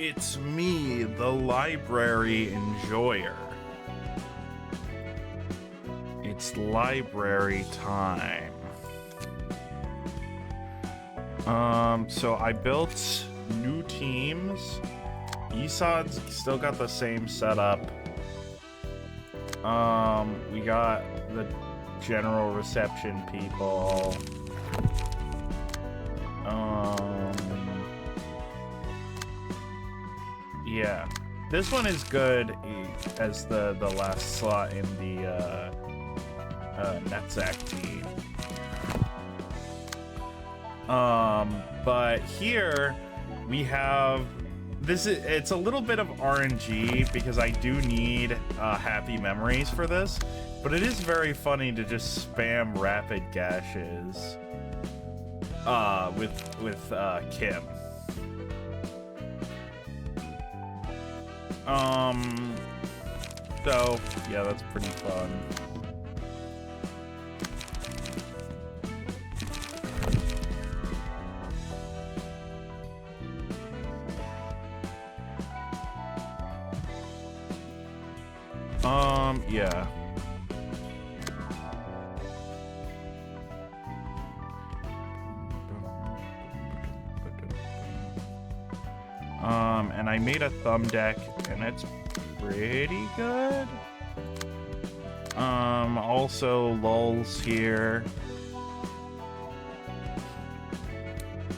It's me, the library enjoyer. It's library time. So I built new teams. Esod's still got the same setup. We got the general reception people. Yeah, this one is good as the last slot in the Netzach team. But here we have it's a little bit of RNG because I do need happy memories for this, but it is very funny to just spam rapid gashes with Kim. So yeah, that's pretty fun. Yeah. And I made a thumb deck, and it's pretty good. Also Lulz here.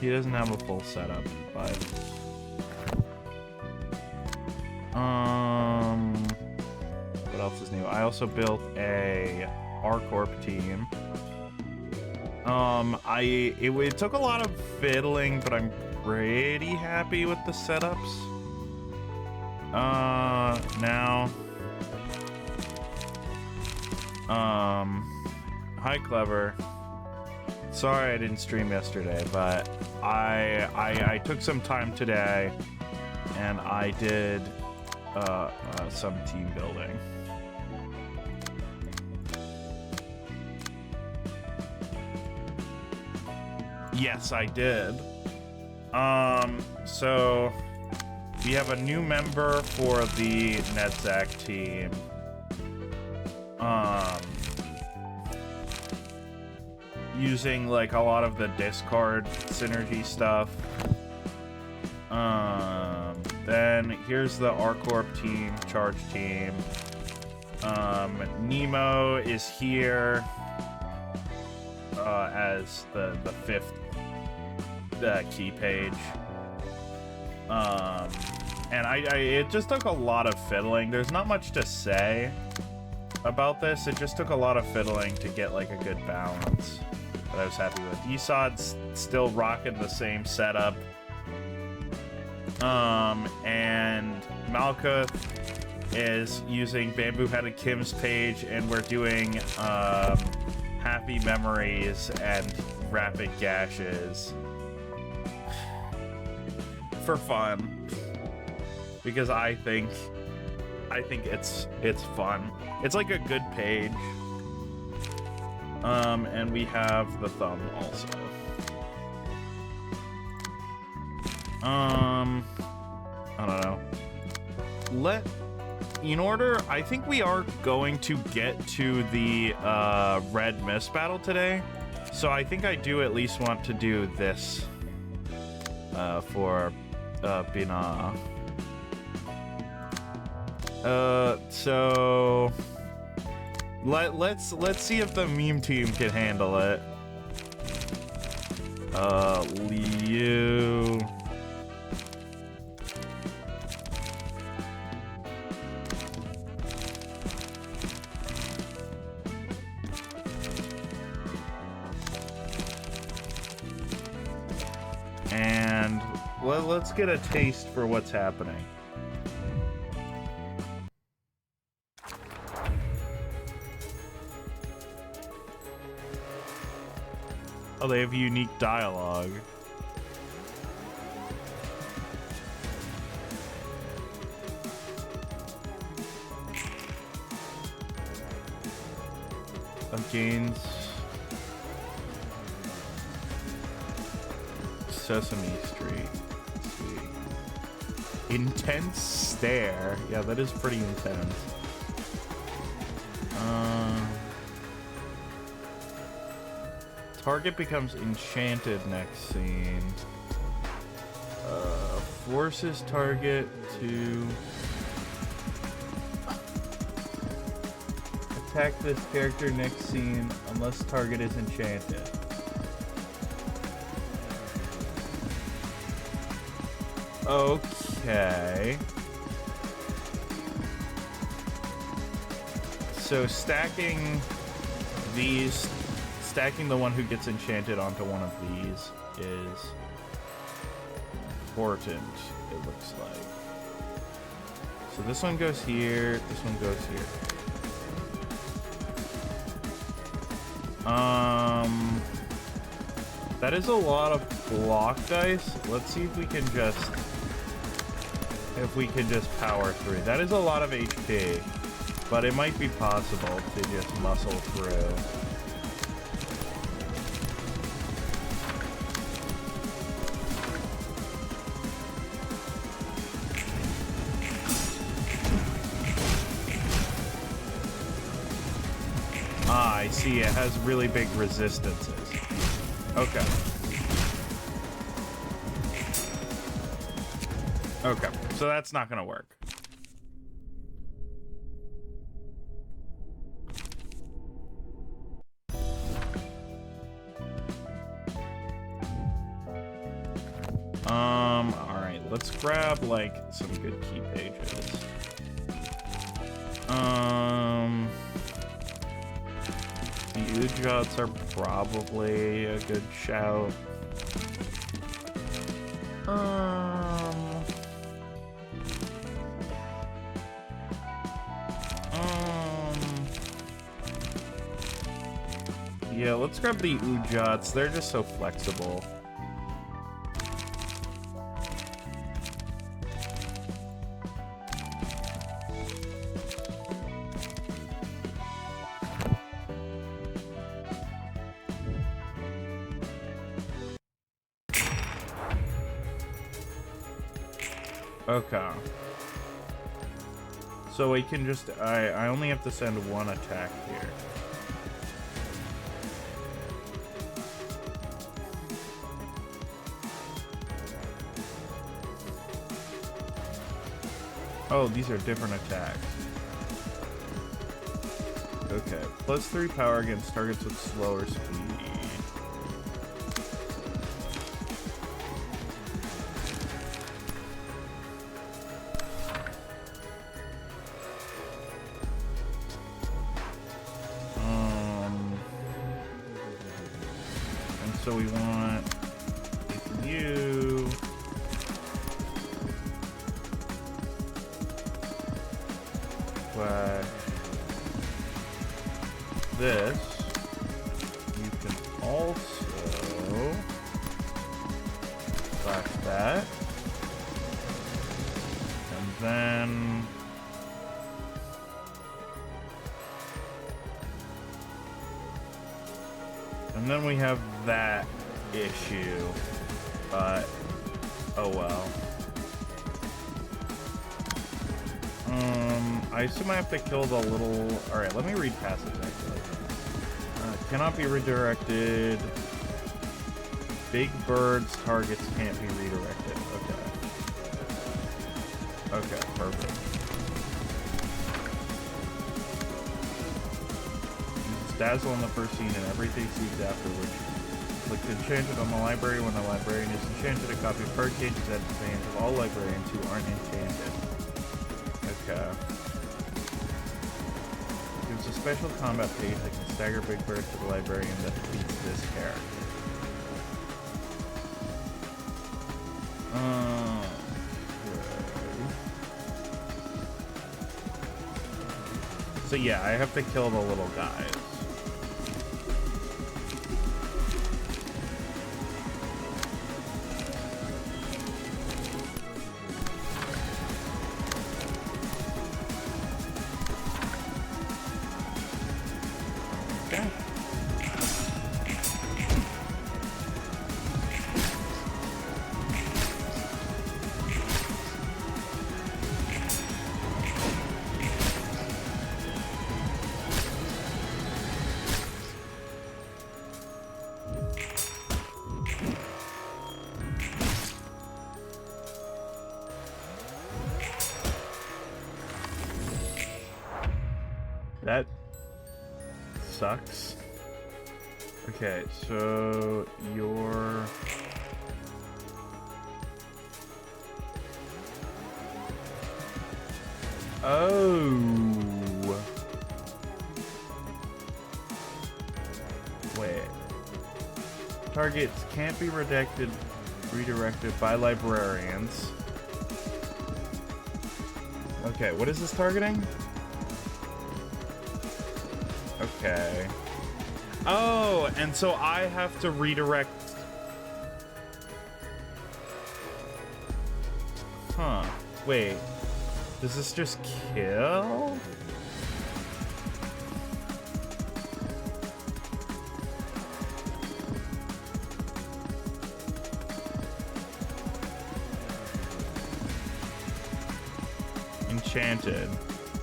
He doesn't have a full setup, but what else is new? I also built a R-Corp team. It took a lot of fiddling, but I'm pretty happy with the setups. Now, hi Clever. Sorry I didn't stream yesterday, but I took some time today and I did some team building. Yes, I did. So we have a new member for the Netzach team. Using like a lot of the Discord synergy stuff. Then here's the R-Corp team, charge team. Nemo is here as the fifth key page. And it just took a lot of fiddling. There's not much to say about this. It just took a lot of fiddling to get like a good balance that I was happy with. Esod's still rocking the same setup. And Malkuth is using Bamboo-Headed Kim's page, and we're doing happy memories and rapid gashes for fun, because I think it's fun. It's like a good page. And we have the thumb also. I don't know. In order, I think we are going to get to the Red Mist battle today. So I think I do at least want to do this for Bina. So let's see if the meme team can handle it. Liu. And let's get a taste for what's happening. Oh, they have unique dialogue. Gains Sesame Street. Let's see. Intense stare. Yeah, that is pretty intense. Target becomes enchanted next scene. Forces target to attack this character next scene unless target is enchanted. Okay. So stacking the one who gets enchanted onto one of these is important, it looks like. So this one goes here, this one goes here. That is a lot of block dice. Let's see if we can just power through. That is a lot of HP, but it might be possible to just muscle through. Ah, I see. It has really big resistances. Okay. Okay, so that's not gonna work. Alright, let's grab, like, some good key pages. The Ujots are probably a good shout. Yeah, let's grab the Ujots. They're just so flexible. Okay. So we can just... I only have to send one attack here. Oh, these are different attacks. Okay. +3 power against targets with slower speed. So we want you. Flash this. You can also flash that. And then we have that issue, but oh well. I assume I have to kill the little... Alright, let me read passage actually. Cannot be redirected. Big birds targets can't be redirected. Okay. Okay, perfect. Dazzle in the first scene and everything scenes afterwards. Click enchanted on the library. When the librarian is enchanted, a copy of Bird Cage is added to the hands of all librarians who aren't enchanted. Okay. Gives a special combat page that can stagger Big Bird to the librarian that defeats this character. So yeah, I have to kill the little guys. sucks. Okay, so you're... Oh. Wait. Targets can't be redirected by librarians. Okay, what is this targeting? Okay. Oh, and so I have to redirect. Huh. Wait. Does this just kill? Enchanted.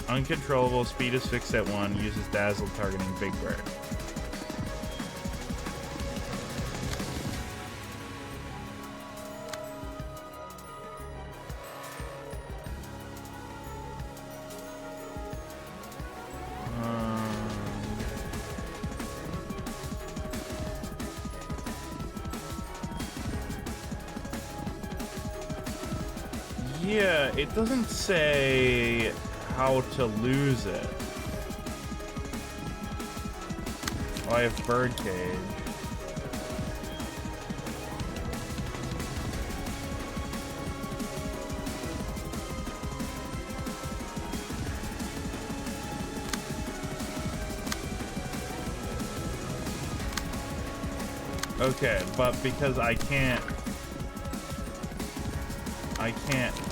Uncontrollable, speed is fixed at 1, uses dazzle targeting Big Bird. Yeah, it doesn't say how to lose it. Oh, I have Birdcage. Okay, but because I can't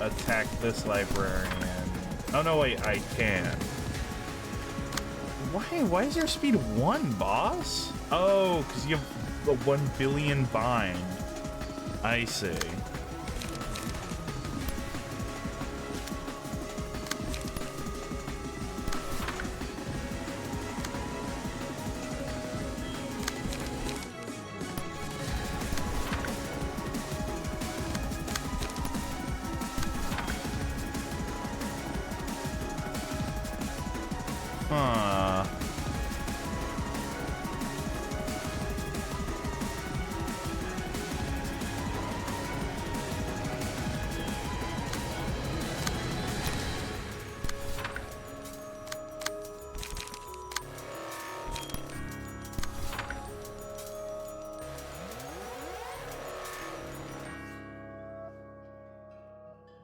attack this librarian. Oh no, wait, I can. Why is your speed 1, boss? Oh, because you have a 1 billion bind. I see. Huh.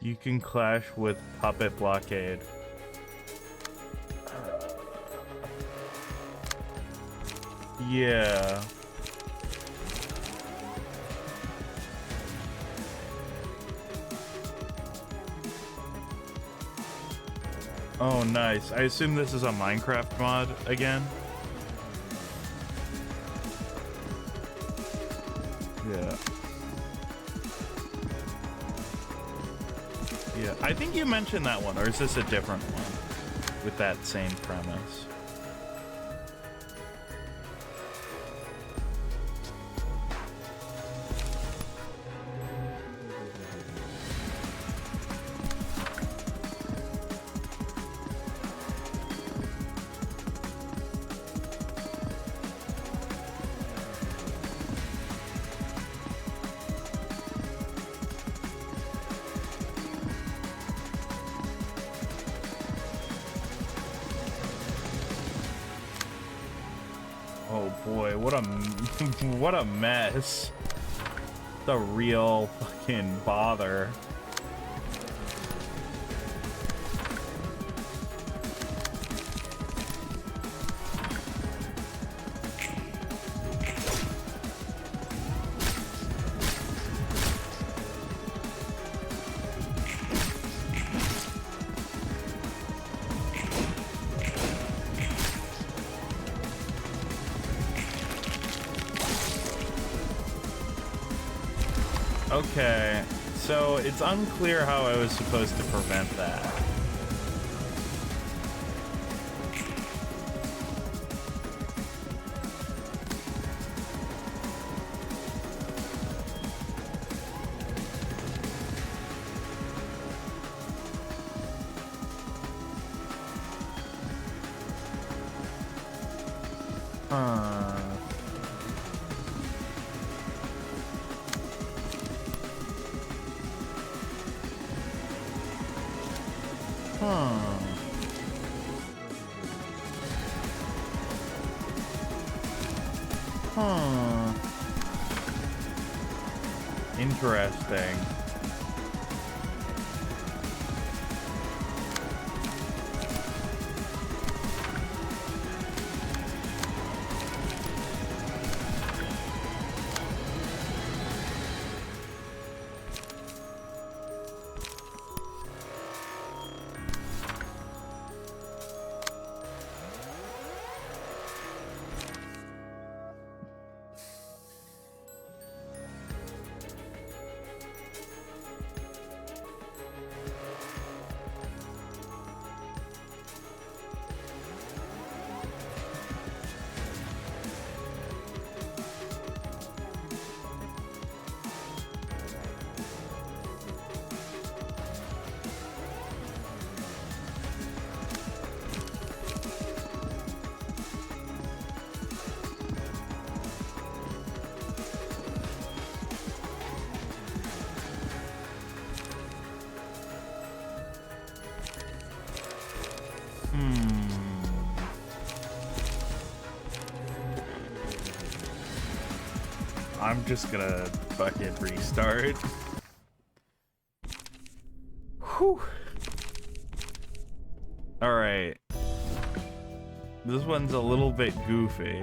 You can clash with Puppet Blockade. Yeah. Oh, nice. I assume this is a Minecraft mod again? Yeah. Yeah, I think you mentioned that one, or is this a different one with that same premise? Oh boy, what a mess. The real fucking bother. Okay, so it's unclear how I was supposed to prevent that. Huh. Huh. Huh. Interesting. I'm just gonna fucking restart. Whew. Alright. This one's a little bit goofy.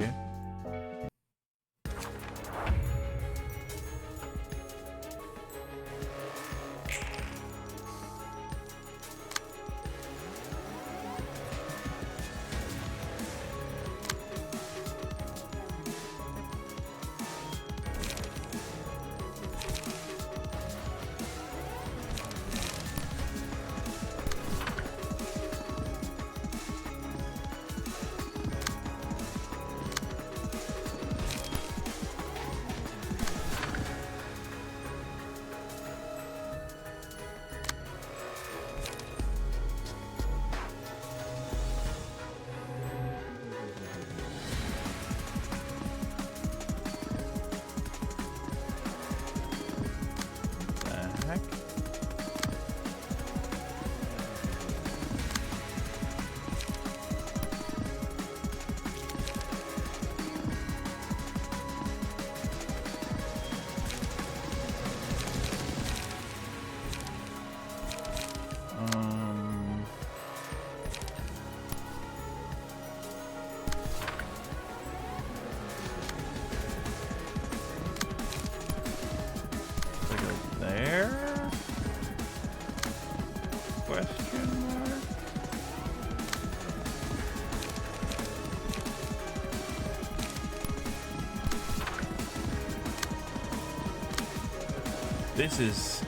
This is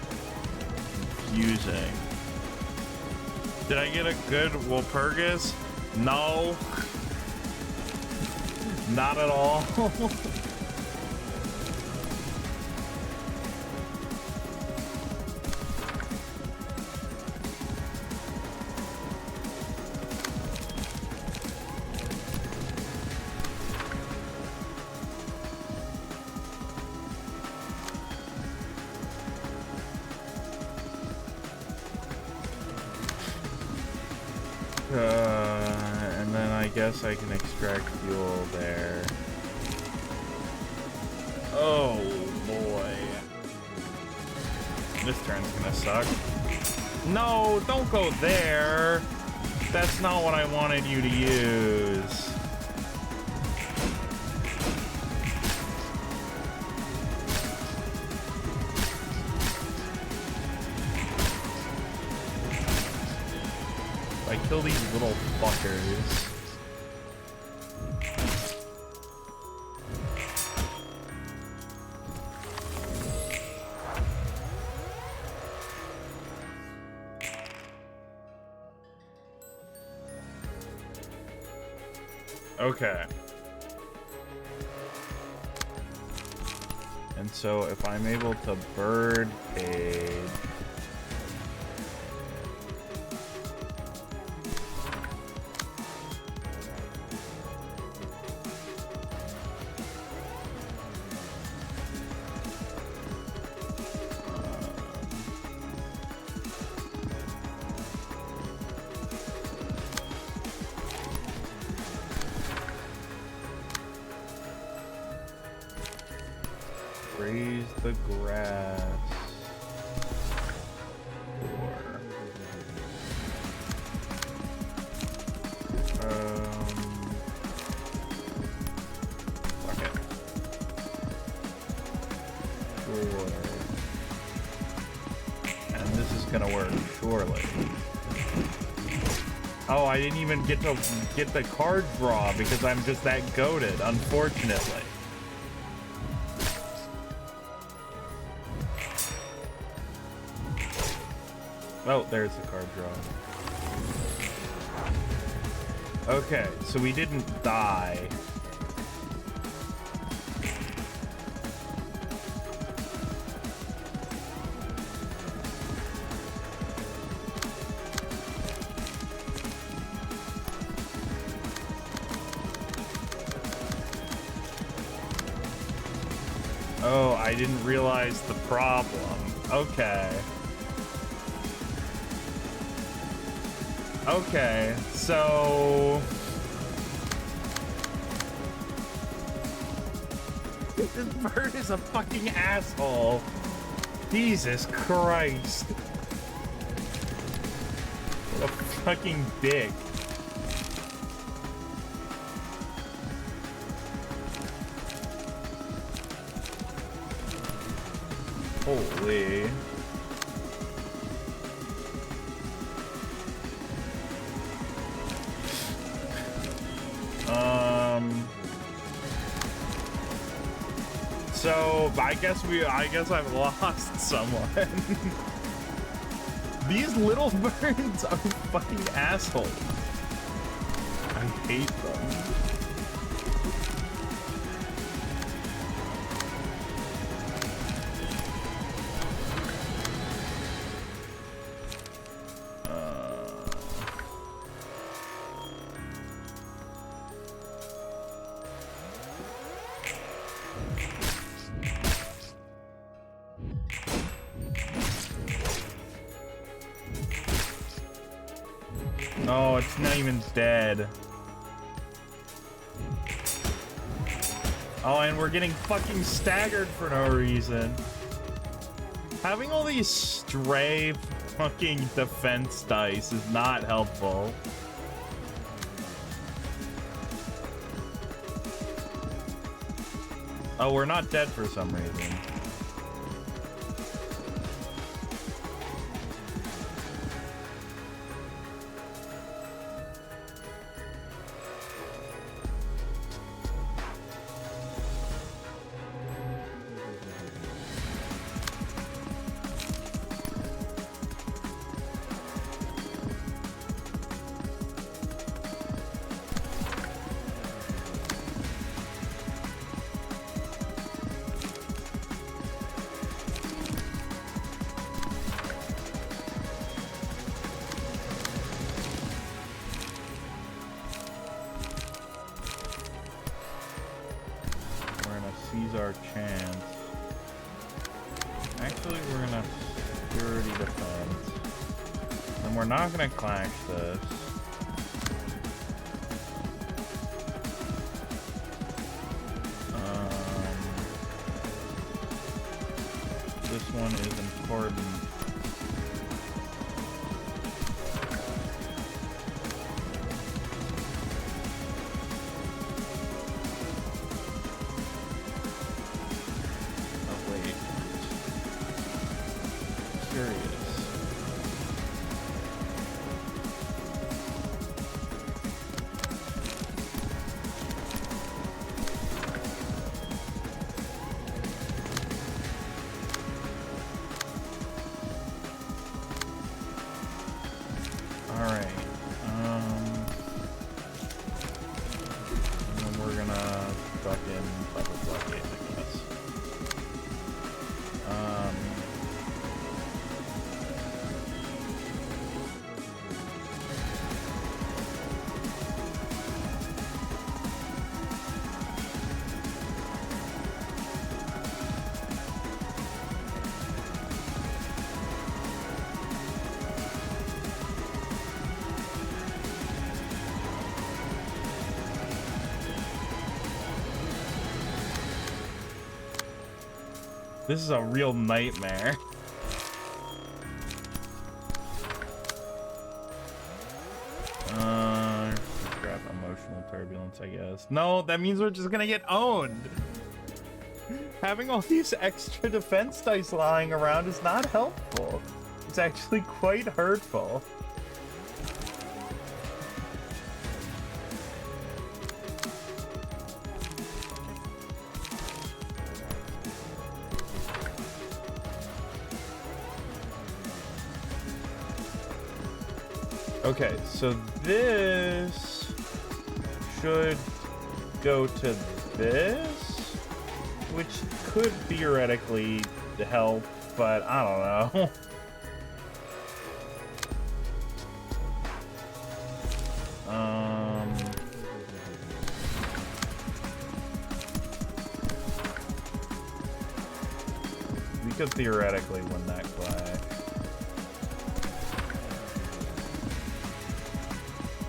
confusing. Did I get a good Walpurgis? No. Not at all. And then I guess I can extract fuel there. Oh boy. This turn's gonna suck. No, don't go there. That's not what I wanted you to use. Kill these little fuckers. Okay. And so if I'm able to bird cage... the grass for fuck it. Sure. And this is gonna work, surely. Oh, I didn't even get to get the card draw because I'm just that goated, unfortunately. Oh, there's the card draw. Okay, so we didn't die. Oh, I didn't realize the problem. Okay. Okay, so... This bird is a fucking asshole. Jesus Christ. What a fucking dick. Holy. So I guess I've lost someone. These little birds are fucking assholes. I hate them. No, it's not even dead. Oh, and we're getting fucking staggered for no reason. Having all these stray fucking defense dice is not helpful. Oh, we're not dead for some reason. Our chance. Actually, we're gonna security defense, and we're not gonna clash this. This one is important. This is a real nightmare. Grab emotional turbulence, I guess. No, that means we're just gonna get owned. Having all these extra defense dice lying around is not helpful. It's actually quite hurtful. Okay, so this should go to this, which could theoretically help, but I don't know. We could theoretically win that clash.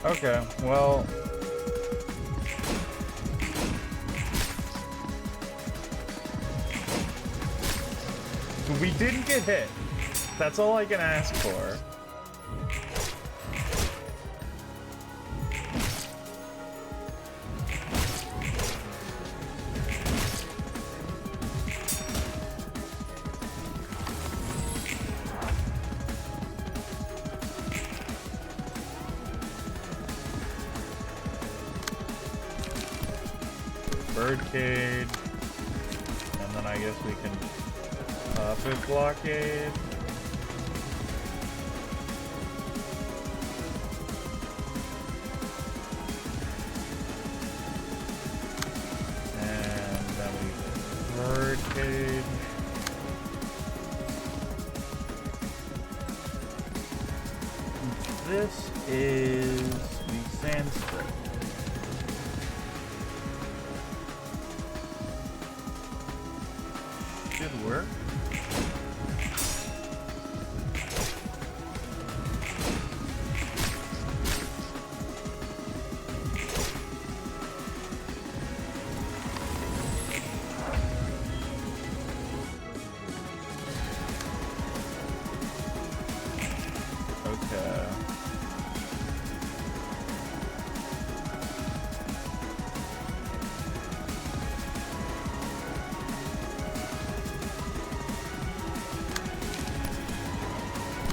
Okay, well... we didn't get hit. That's all I can ask for. Birdcage, and then I guess we can puppet blockade. And then we birdcage. This is the Sanskrit. Should work. Okay.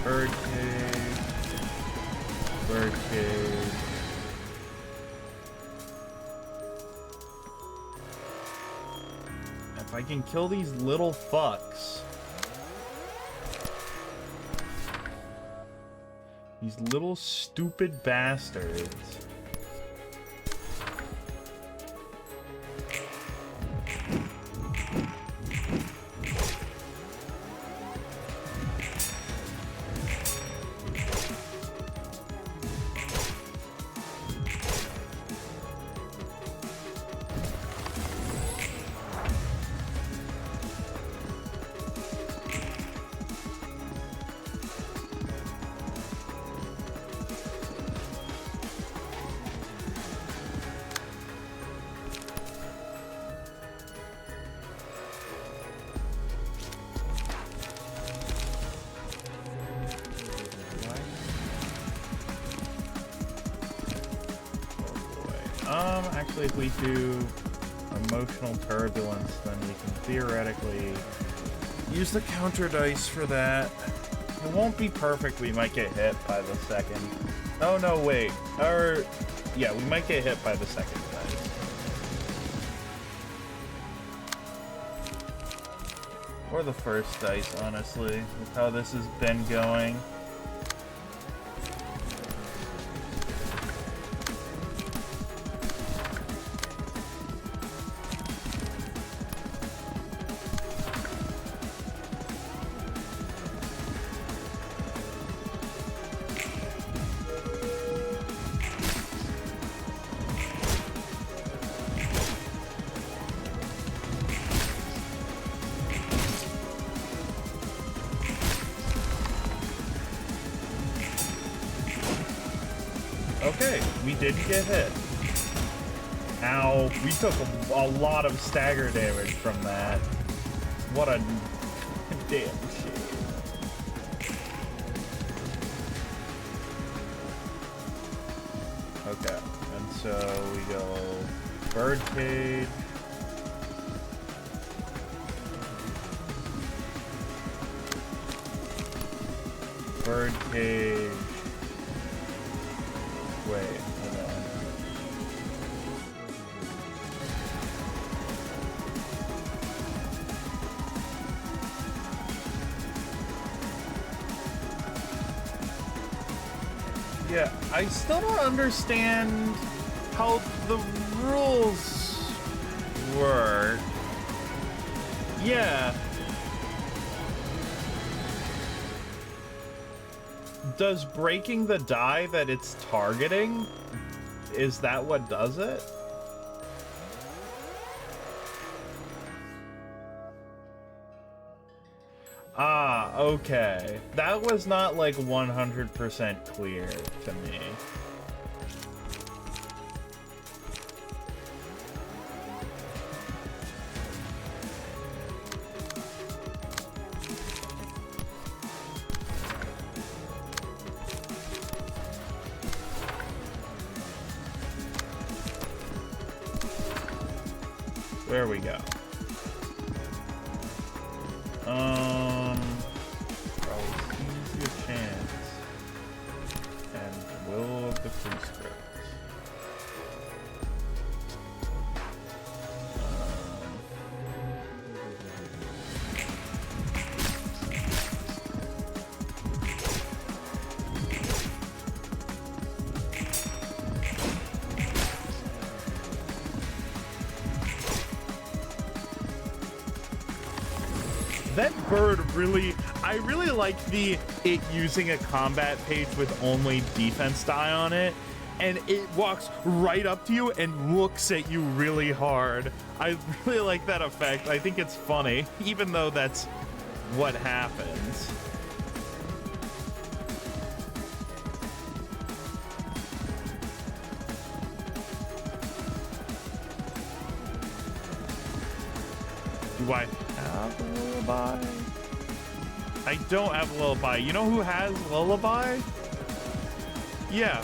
Birdcage. Birdcage. If I can kill these little fucks. These little stupid bastards. Actually, if we do emotional turbulence, then we can theoretically use the counter dice for that. It won't be perfect. We might get hit by the second. Oh, no, wait. Or, yeah, we might get hit by the second dice. Or the first dice, honestly, with how this has been going. Okay, we didn't get hit. Ow, we took a lot of stagger damage from that. What a Damn shame. Okay, and so we go bird cage. Bird cage. Wait, hold on. Yeah, I still don't understand how the rules work. Yeah. Does breaking the die that it's targeting, is that what does it? Ah, okay. That was not like 100% clear to me. Where we go? Probably sees your chance. And will of the prescript. That bird really, I really like it using a combat page with only defense die on it, and it walks right up to you and looks at you really hard. I really like that effect. I think it's funny, even though that's what happens. Do I have a lullaby? I don't have a lullaby. You know who has lullaby? Yeah.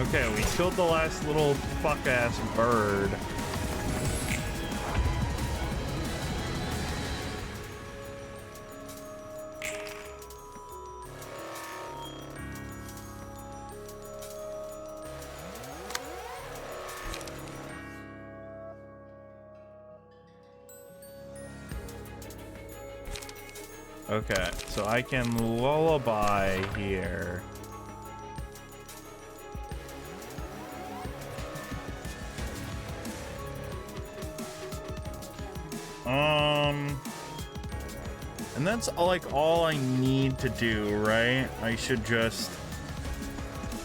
Okay, we killed the last little fuck-ass bird. Okay, so I can lullaby here. And that's like all I need to do, right? I should just,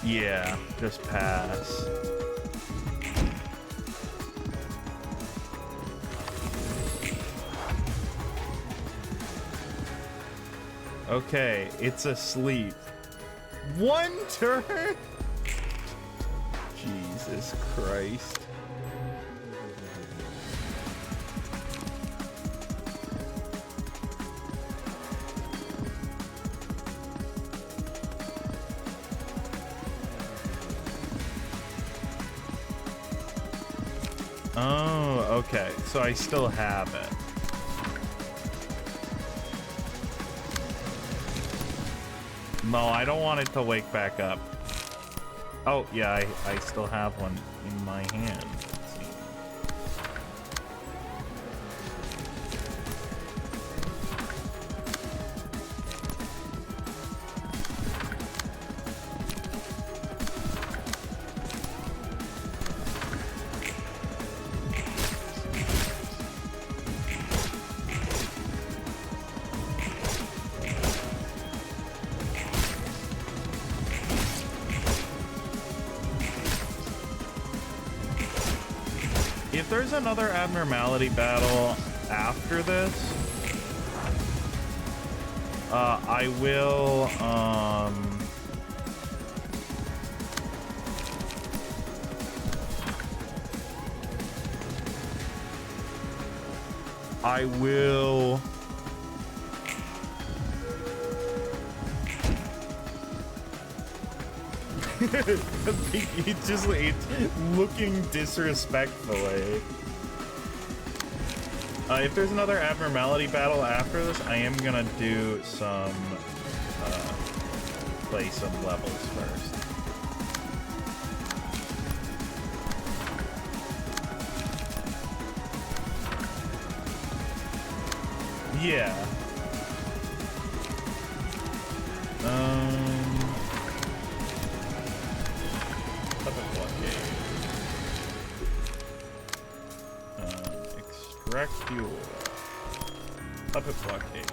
yeah, just pass. Okay, it's asleep. One turn? Jesus Christ. Oh, okay. So I still have it. No, I don't want it to wake back up. Oh, yeah, I still have one in my hand. Let's see. If there's another abnormality battle after this, I will, I will it's just like looking disrespectfully. If there's another abnormality battle after this, I am gonna do some play some levels first. Yeah. Extract fuel. Puppet blockade.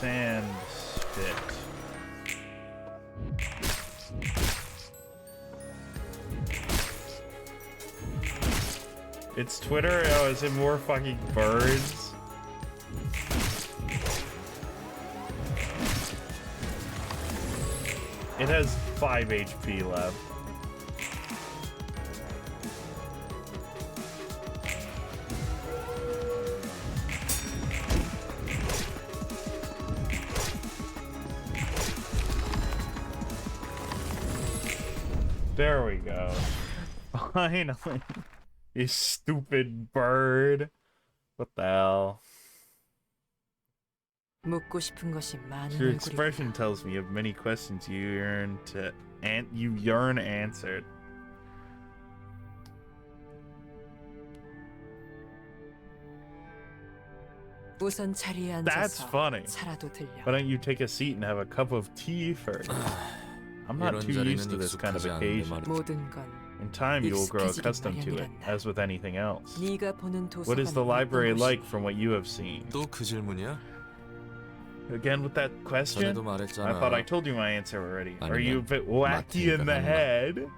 Sand spit. It's Twitter. Oh, is it more fucking birds? It has 5 HP left. There we go. Finally. You stupid bird. What the hell? 묻고 싶은 것이 많은 Your 얼굴이 expression tells me you have many questions you yearn to answered. 우선 자리에 That's 앉아서 funny. 차라도 들려. Why don't you take a seat and have a cup of tea first? I'm not too used to this kind of occasion. 모든 건 In time, you will grow accustomed to it, as with anything else. What is the library like from what you have seen? 또 그 질문이야? Again with that question? 전에도 말했잖아. I thought I told you my answer already. Are you a 아니면 bit wacky in the 마틴가 head?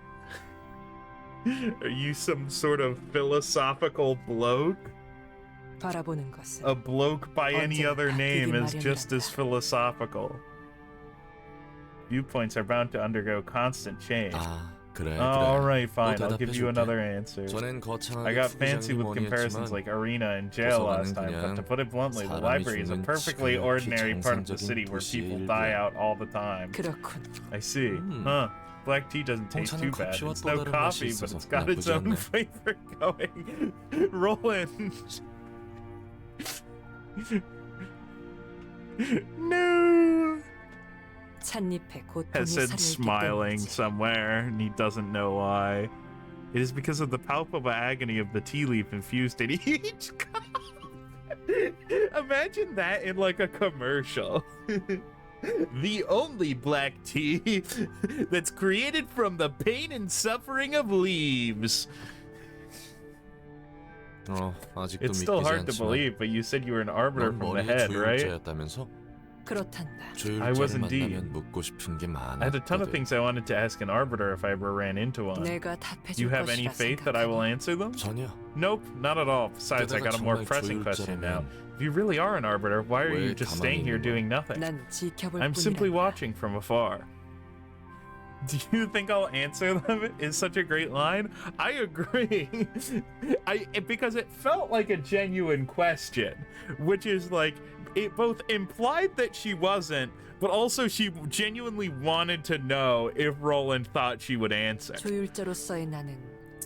Are you some sort of philosophical bloke? 바라보는 것은 A bloke by any other name is just as 마련이란다. philosophical. Viewpoints are bound to undergo constant change. 아, 그래. Alright, fine. 너 I'll give you 대답해줄게. another answer. 전엔 거창하게 I got fancy 부부장이 with 뭐니 comparisons 했지만 like Arena and Jail last 도서관은 time, but to 그냥 put it bluntly, the 사람이 library is a 죽는 perfectly 지극히 ordinary part of the 정상적인 city where 도시의 people 일부야. die out all the time. 그렇군. I see. Huh. Black tea doesn't taste too 홍차는 bad. 커피와 It's 또 no 다른 맛이 coffee, but 있어서 it's got its 나쁘지 own 않네. flavor going. Roland. No. 찻잎에 고통이 Has said 살아있기 smiling 때문이지. somewhere, and he doesn't know why. It is because of the palpable agony of the tea leaf infused in each cup. Imagine that in like a commercial. The only black tea that's created from the pain and suffering of leaves. 아직도 It's still 믿기지 hard to 않지만 believe, but you said you were an arbiter 넌 from the 머리의 head, right? 조율자였다면서? 그렇단다. I was 조율자를 indeed. 만나면 묻고 싶은 게 많아. I had a ton of things I wanted to ask an arbiter if I ever ran into one. 내가 Do 답해줄 you have any 것이라 faith that I will 생각하니? answer them? 전혀. Nope, not at all. Besides, I got a more 게다가 pressing 정말 question now. 조율자라면 If you really are an arbiter, why are 왜 you just 가만히 staying here 있는 거야? doing nothing? 난 지켜볼 I'm simply 뿐이란다. watching from afar. Do you think I'll answer them? Is such a great line. I agree. Because it felt like a genuine question, which is like it both implied that she wasn't, but also she genuinely wanted to know if Roland thought she would answer. 조율자로서의 나는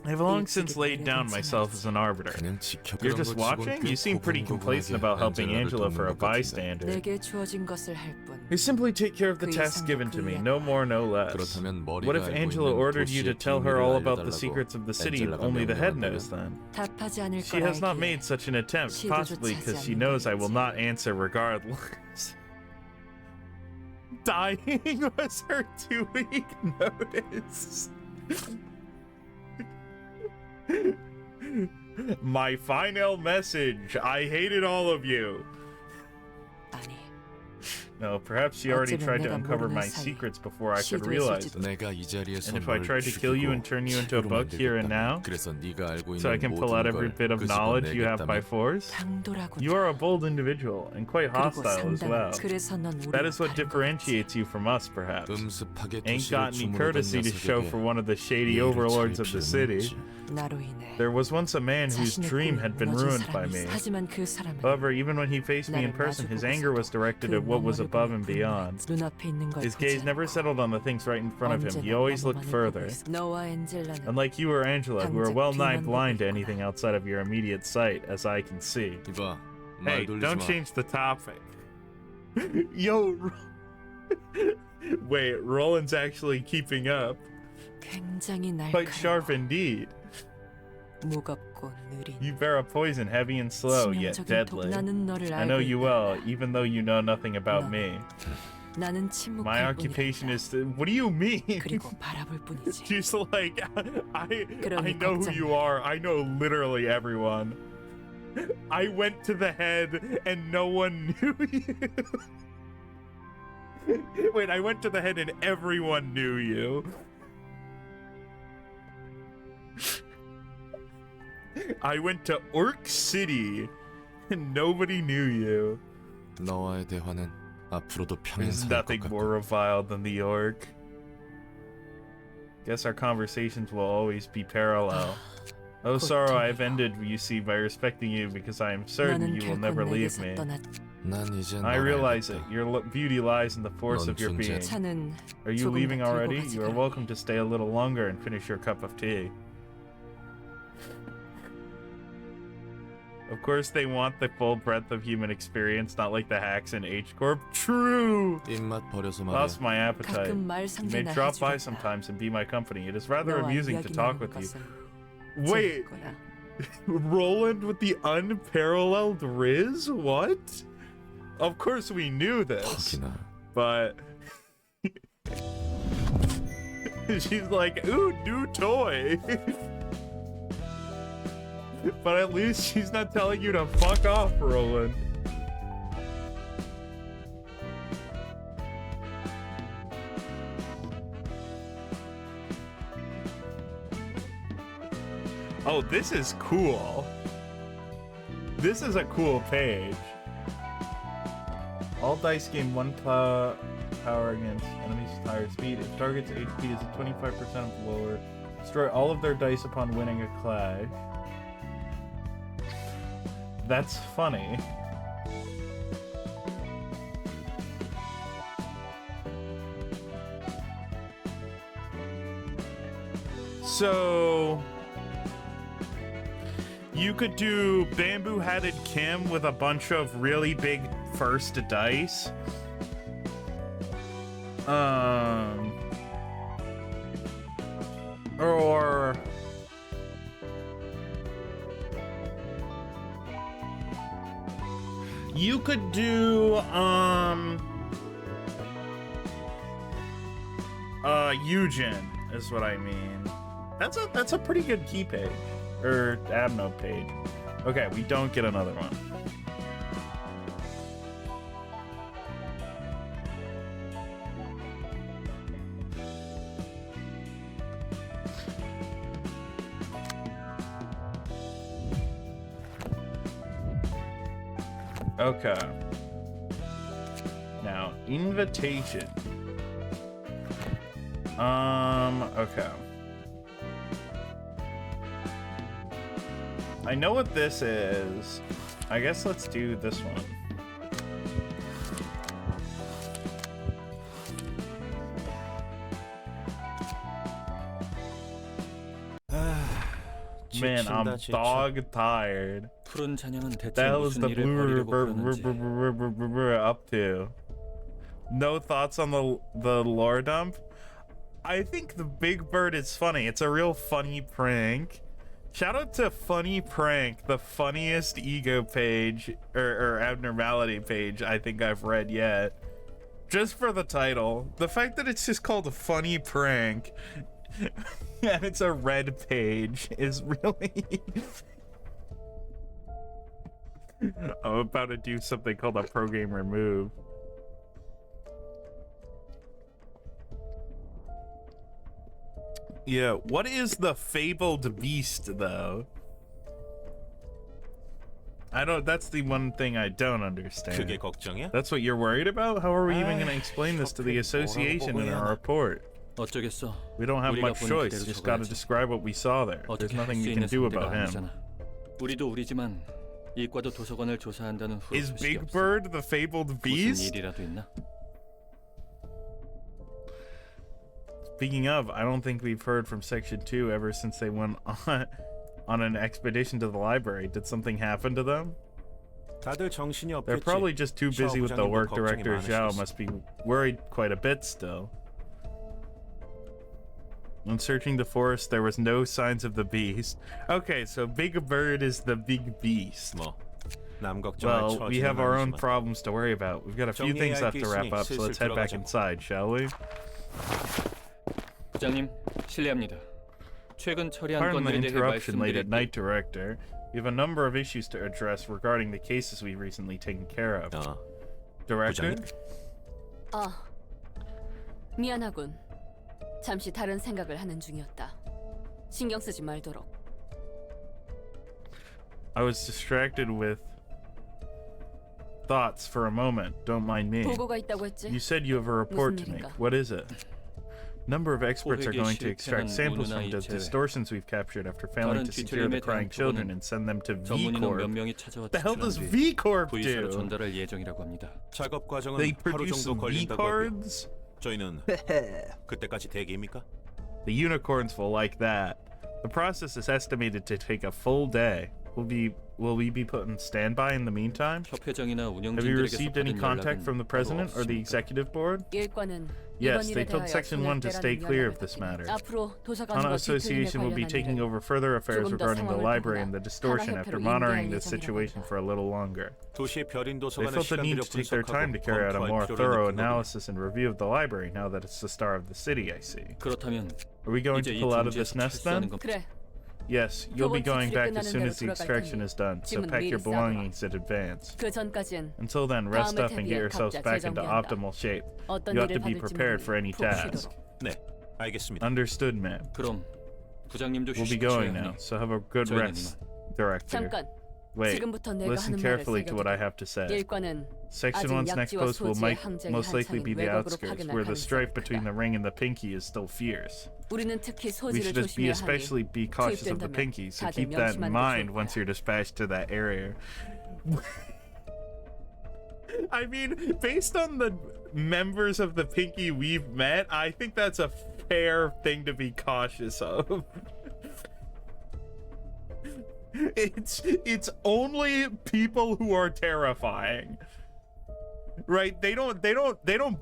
I've long since laid down myself as an arbiter. 그냥 지켜보던 You're just 것 치곤 watching? 꽤 You seem pretty complacent about helping Angela for a bystander. 내게 주어진 것을 할 뿐. You simply take care of the tasks given to me, no more, no less. 그렇다면 머리가 What if 알고 Angela 있는 ordered you to 도시의 tell her 비밀을 all about the 알려달라고 secrets of the city 엔젤라가 only the head 명령한다면? knows then? 답하지 않을 She has not 거라 made such an attempt, possibly because she knows I will not answer regardless. Dying was her 2-week notice. My final message. I hated all of you. 아니, No, perhaps she already 어쩌면 tried to 내가 uncover 모르는 my 사이에 secrets before I could realize 시도했을지도. it. 내가 이 자리에서 And if I 널 tried to kill you and turn you into a 죽이고 bug here and now, 그래서 네가 알고 so I 있는 can pull out 모든 every 걸 bit of knowledge you have by 끄집어내겠다면 force? 당돌하고. You are a bold individual and quite 그리고 hostile as well. 상당한. 그래서 넌 That 우리를 is what 다른 것 differentiates you from us, perhaps. 음습하게 Ain't 도시를 got any 주무르던 courtesy to show 녀석에게 for one of the shady 예의를 overlords 차릴 of the 필요는 city. 없지. 나로 인해 There was once a man whose 자신의 dream 꿈이 had been 무너진 ruined by 사람이 me. 있어. 하지만 그 사람은 However, even when he faced me in 나를 person, his 마주보고서도 anger was directed 그 at what was 너머를 above 보며 and beyond. 눈앞에 있는 걸 His 보지 gaze never 않고 settled on the things right in front of him. He 언제나 always looked 너머만을 further. 보고 있어. 너와 엔젤라는 Unlike you or Angela, who are 당장 well nigh 뒤만 blind to 보고 있구나. anything outside of your immediate sight, as I can see. 이봐, Hey, 말 돌리지 don't 마. change the topic. Yo, wait, Roland's actually keeping up. 굉장히 Quite sharp 날카로워. indeed. 무겁고 느린 You bear a poison heavy and slow, yet 치명적인 deadly. 나는 너를 I 알고 know you well, 있단다. even though you know nothing about 너. me. 나는 My 침묵할 occupation 뿐이란다. is to... What do you mean? 그리고 바라볼 뿐이지. She's like, I 그러니 know who 걱정 you 마. are. I know literally everyone. I went to the head and no one knew you. Wait, I went to the head and everyone knew you. I went to Orc City and nobody knew you. 너와의 대화는 앞으로도 There's 평행사일 것 nothing 같고 more reviled than the Orc. Guess our conversations will always be parallel. Oh, sorrow I have ended, you see, by respecting you because I am certain 너는 you will 결코 never leave 내게서 me. 떠났. 난 이제 I 널 realize it. 알겠다. Your beauty lies in the force 넌 of your 존재- being. 차는 Are you 조금 leaving 더 들고 already? 가지 You are 그러니. welcome to stay a little longer and finish your cup of tea. Of course, they want the full breadth of human experience, not like the hacks in H Corp. True. 입맛 버려서 말이야. Lost my appetite. 가끔 말 You may 상대나 drop by 해주겠다. sometimes and be my company. It is rather 너와 amusing to 이야기 talk 나누는 with you. 것은 Wait, 재밌구나. Roland with the unparalleled Riz? What? Of course we knew this, 퍽이나. but she's like, ooh, new toy. But at least she's not telling you to fuck off, Roland. Oh, this is cool. This is a cool page. All dice gain 1 power against enemies' higher speed. If target's HP is 25% lower, destroy all of their dice upon winning a clash. That's funny. So you could do Bamboo Hatted Kim with a bunch of really big first dice. Or you could do Eugen is what I mean. That's a pretty good key page. Or Abno page. Okay, we don't get another one. Okay. Now, invitation. Okay. I know what this is. I guess let's do this one. Man, I'm 지친다, 지쳐. dog tired. 푸른 잔향은 The 대체 hell is 무슨 the 일을 벌이려고 그러는지. up to? No thoughts on the lore dump? I think the Big Bird is funny. It's a real funny prank. Shout out to Funny Prank, the funniest ego page or abnormality page I think I've read yet. Just for the title. The fact that it's just called a Funny Prank and it's a red page is really... I'm about to do something called a pro game remove. Yeah, what is the fabled beast though? That's the one thing I don't understand. 그게 걱정이야? That's what you're worried about? How are we even going to explain this to the association in our report? 어쩌겠어. We don't have 우리가 much 본 choice. 그대로 Just gotta 적어야지. describe what we saw there. There's 어떻게 할 nothing 수 you can 있는 do 상대가 about him. 아니잖아. 우리도 우리지만 이과도 도서관을 조사한다는 후속 Is 소식이 Big 없어. Bird the fabled 무슨 beast? 일이라도 있나? Speaking of, I don't think we've heard from Section 2 ever since they went on an expedition to the library. Did something happen to them? 다들 정신이 없겠지. They're probably just too busy with the 부장님도 work. 걱정이 Director Zhao 많으시겠어. must be worried quite a bit still. When searching the forest, there was no signs of the beast. Okay, so Big Bird is the big beast. 뭐, 남 걱정할 Well, we 처지는 have our own 아니지만. problems to worry about. We've got a few 정리해야 things 할 left 게 to wrap 있으니 up, so let's head back 슬슬 inside, shall we? 부장님, 실례합니다. 최근 처리한 Pardon the 건들에 대해 interruption late at 말씀드릴게요. night, Director. We have a number of issues to address regarding the cases we've recently taken care of. Director? 부장님? 미안하군. 잠시 다른 생각을 하는 중이었다. 신경 쓰지 말도록. I was distracted with thoughts for a moment. Don't mind me. 보고가 있다고 했지? You said you have a report to make. 일인가? What is it? Number of experts are 호획에 going to extract 실패한 samples from the 모누나 이체를 distortions we've captured after failing 다른 to secure the 뒤틀림에 crying 대한 children 보고는 and send them to 전문인원 몇 V-Corp. 명이 찾아와 The hell does 추출한 뒤 V-Corp 부의사로 do? 전달할 예정이라고 합니다. 작업 과정은 They 하루 produce 정도 걸린다고 하고요. V-Cards? 저희는 그때까지 대기입니까? The unicorns will like that. The process is estimated to take a full day. Will we be put in standby in the meantime? 협회장이나 Have you 운영진들에게서 received any 받은 contact 연락은 from the president or the 없습니까? executive board? 일과는 Yes, 이번 they 일에 told 대하여 Section 손을 1 to stay 떼라는 clear of 연락을 this 받으니 matter. 앞으로 Hana 도서관과 뒤틀림에 Association will be 관련한 taking 일은 over further affairs 조금 더 regarding the 상황을 library 보거나 and the distortion 하나 after 협회로 monitoring 인계할 the situation 예정이라고 for a little longer. 도시의 별인 They 도서관을 felt the need 시간 to take their 들여 time to carry out a 분석하고 more 검토할 thorough 필요를 느낀 analysis and review of the library now that it's the star of the city, I see. 그렇다면 Are we going 이제 to 이 pull out of this 둥지에서 nest 철수하는 then? 건 그래. Yes, you'll be going back as soon as the 끝나는 대로 extraction 돌아갈 is done, so 짐은 pack your 미리 싸둬라. belongings in advance. 그 전까진 Until then, rest 다음을 up and get 대비해 yourselves 각자 back into 재정비한다. optimal shape. 어떤 You have 일을 to be 받을지 prepared for any 푹 task. 쉬도록. 네, 알겠습니다. Understood, ma'am. 그럼 부장님도 We'll be 휴식 going 취해야 now, 하니 so have a good 저희는 rest, Director. 잠깐. Wait, 지금부터 내가 listen 하는 말을 carefully to what I 새겨두고 have to say. 일과는 Section 아직 1's next 약지와 post will 소지의 항쟁이 most likely be 한창인 the 외곽으로 outskirts, 파견할 where the 가능성이 strife between 크다. the ring and the pinky is still fierce. 우리는 특히 We 소지를 should just be 조심해야 하니 especially be cautious of the 투입된다면 pinky, so 다들 keep that in 명심하는 게 mind 좋을 once 거야. you're dispatched to that area. I mean, based on the members of the pinky we've met, I think that's a fair thing to be cautious of. It's only people who are terrifying. Right? They don't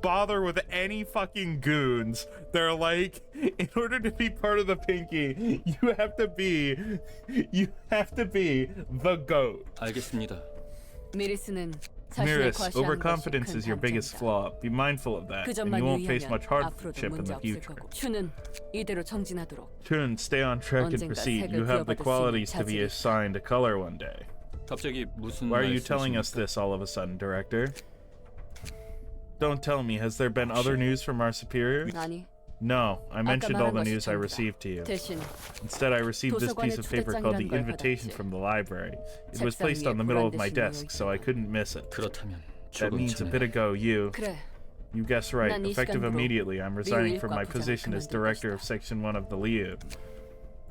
bother with any fucking goons. They're like, in order to be part of the pinky, you have to be the goat. 알겠습니다. 미리스는 자신의 Miris, 과시한 것이 overconfidence 큰 is your biggest 단점이다. flaw. Be mindful of that, 그 and 점만 you won't face 유의하면 much 앞으로도 hardship in 문제 the 없을 future. 거고. 추는 이대로 정진하도록. Chun, stay on track and 언젠가 proceed. 색을 You have the 그려받을 수 있는 qualities to be 자질이 assigned a color one day. 갑자기 무슨 Why are you telling us 말씀이십니까? this all of a sudden, Director? Don't tell me. Has there been other news from our superior? 아니, No, I mentioned all the 말한 news 것이 I 전부다. received to you. 대신 Instead, I received this piece of paper called the 초대장이란 걸 invitation 받았지. from the library. It was 책상 placed 위에 on the middle of my 보관되신 desk, so I 모양이구나. couldn't miss it. 그렇다면 That 조금 means a bit 전에 ago, you 그래. guessed right. 난 이 Effective 시간부로 immediately, I'm resigning 리우 from my 일과 position as 부장을 director 그만둘 of Section 1 of the Liu.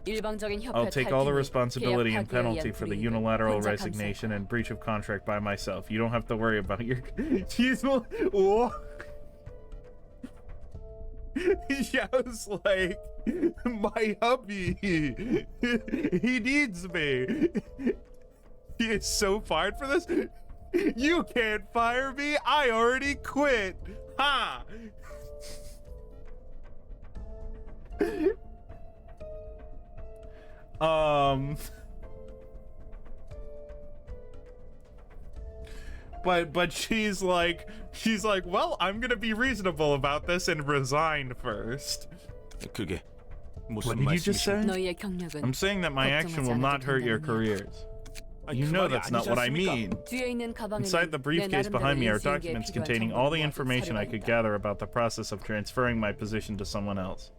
일방적인 협회 I'll take all the 탈퇴 및 responsibility and 계약 파기에 penalty 의한 for the 불이익을 unilateral 혼자 resignation 감수할 and breach of contract by myself. You don't have to worry about your... Jeez, what? Xiao's like, my hubby, he needs me. He is so fired for this. You can't fire me. I already quit. Ha! But she's like, well, I'm gonna be reasonable about this and resign first. 그게 What 무슨 did you just say? 말씀이십니까? 너희의 경력은 I'm saying that my action will not hurt your careers. You know that's not what I mean. 뒤에 있는 가방에는 Inside the briefcase behind me are documents containing all the information I could gather about the process of transferring my position to someone else.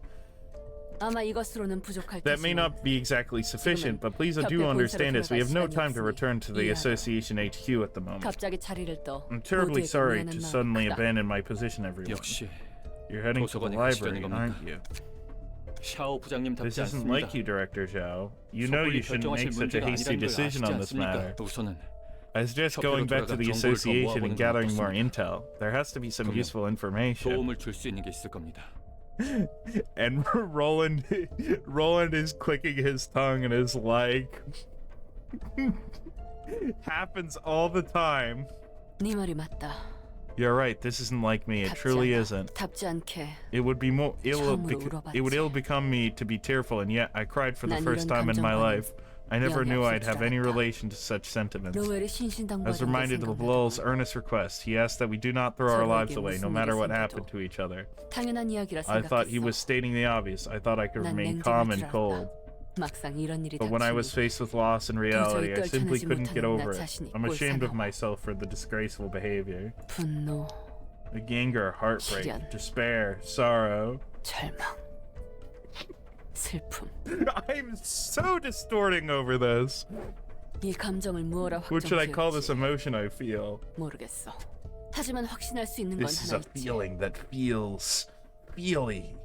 아마 이것으로는 부족할 That may 테지만 not be exactly sufficient, but please do understand this. We have no time to return to the association HQ at the moment. 갑자기 자리를 떠 I'm terribly 모두에게 sorry 미안한 to 마음이 suddenly 크다. abandon my position, everyone. 역시 You're heading to the 도서관에 library, 가시려는 aren't 겁니까? you? 샤오 부장님 This 답지 isn't 않습니다. like you, Director Zhao. You know 섣불리 you shouldn't 결정하실 make such a 문제가 hasty 아니라는 걸 decision 아시지 on this 않습니까? matter. 우선은 I suggest 협회로 going back to 돌아가 the 정보를 더 association 모아보는 and 건 gathering more 어떻습니까? intel. There has to be some 그러면 useful information. 도움을 줄 수 있는 게 있을 겁니다. And Roland is clicking his tongue and is like, happens all the time. 네 말이 맞다. You're right. This isn't like me. It 답지 truly 않아. isn't. 답지 않게 It would be more ill. 처음으로 It would 울어봤지. ill become me to be tearful, and yet I cried for the 난 first 이런 time in my 감정과는 life. I never 영이 knew 없을 I'd 줄 have any 알았다. relation to such sentiments. 로웰이 I was 신신당부하던 게 reminded of Lowell's 생각나더라. earnest request. He asked that we do not throw our lives 서로에게 away, no 무슨 matter 일이 what 생겨도 happened to each other. 당연한 이야기라 I thought he 생각했어. was stating the obvious. I thought I could 난 remain 냉정할 calm 줄 and 알았다. cold. 막상 이런 일이 But when I was 닥치니 faced with loss and reality, I simply 떨쳐내지 couldn't get 못하는 over 나 it. 자신이 I'm ashamed of 꼴사나워. myself for the disgraceful behavior. 분노, Like anger, heartbreak, 시련. despair, sorrow. 절망, 슬픔. I'm so distorting over this. 이 감정을 무엇라 What should I call this 확정지을지 emotion I feel? 모르겠어. 하지만 확신할 수 있는 건 This is a 하나 있지. feeling that feels feely.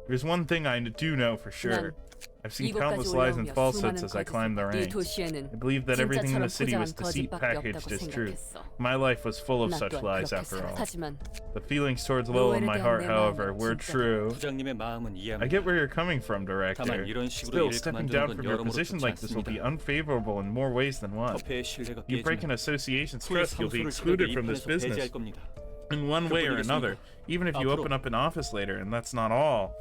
There's one thing I do know for sure. I've seen 이곳까지 countless lies and 올라오며 falsehoods 수많은 as I climb the 거짓, 이 ranks. 도시에는 I believe that everything in the 진짜처럼 city was 포장한 deceit 거짓밖에 packaged 없다고 as truth. 생각했어. My life was full of 나 such 또한 lies 그렇게 after all. 생각하지만 The feelings towards Lowell in my heart, however, were true. 부장님의 마음은 I 이해합니다. get where you're coming from, Director. 다만 이런 식으로 Still, 일을 stepping 그만두는 down 건 from your 여러모로 position 좋지 like this will be 않습니다. unfavorable in more ways than one. 협회의 신뢰가 You break an 깨지면 association's 후에 trust, you'll be 상소를 excluded 시켜도 이 from this 편에서 배제할 business 겁니다. in one way or another. Even if you 앞으로- open up an office later, and that's not all.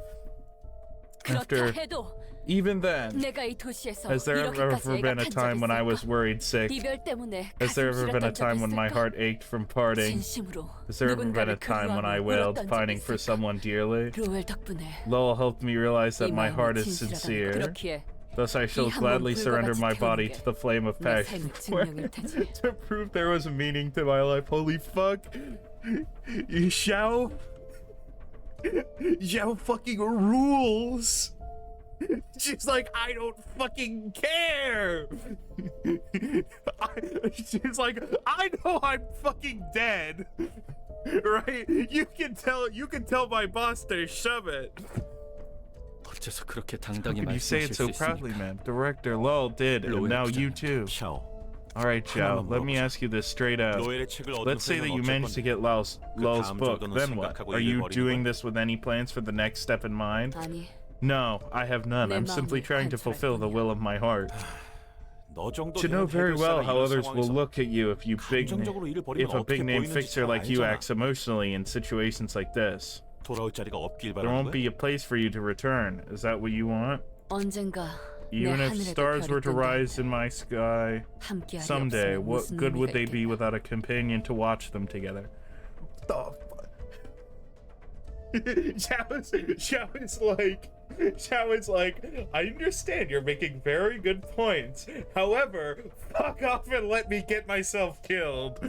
그렇다 After, 해도 even then, 내가 이 도시에서 has there ever 이렇게까지 been a 애가 time when I was worried sick? 이별 때문에 Has there 가슴 ever been a 시렸던 적이 time when my 있을까? heart ached from parting? 진심으로 Has there ever been a 누군가를 time when I 그리워하며 wailed, 울었던 적이 pining for 있을까? someone dearly? 로웰 덕분에 Lowell helped me realize that 이 my 마음이 heart is 진실하다는 sincere. 그렇기에 Thus, I shall 이 한번 gladly 불과 surrender 같이 my 태우는 body 게 to the flame of 내 passion 삶의 증명일 테지. to prove there was a meaning to my life. Holy fuck! Xiao fucking rules. She's like, I don't fucking care. She's like, I know I'm fucking dead. Right? You can tell my boss to shove it. 어째서 그렇게 How 당당히 can you say 말씀하실 it so 수 proudly, 있습니까? man? Director Lowell did, and 로엘 now you 부장님, too. 샤오. All right, Xiao, 하나만 let me 물어보자. ask you this straight out. 로엘의 책을 얻은 Let's say that 후에는 you 어쩔 managed to 건데? get Lowell's 다음 book, 정도는 then what? 생각하고 Are 일을 you 벌이는 doing 거야? this with any plans for the next step in mind? 아니, No, I have none. 내 I'm simply 마음을 trying to 관찰할 fulfill the 뿐이야. will of my heart. 너 정도 To know 되는 very well 해결사가 how 이런 others will 상황에서 look at you if 감정적으로 일을 벌이면 if a big 어떻게 name 보이는지 fixer 잘 like you 알잖아. acts emotionally in situations like this. 돌아올 자리가 없길 There 바라는 won't 거야? be a place for you to return. Is that what you want? 언젠가 내 Even if 하늘에도 stars were 별이 to 뜬다. rise in my sky 함께하리 someday, 없으면 what 무슨 good would 의미가 they be 있겠나. without a companion to watch them together? What the fuck? Xiao is like, I understand you're making very good points. However, fuck off and let me get myself killed.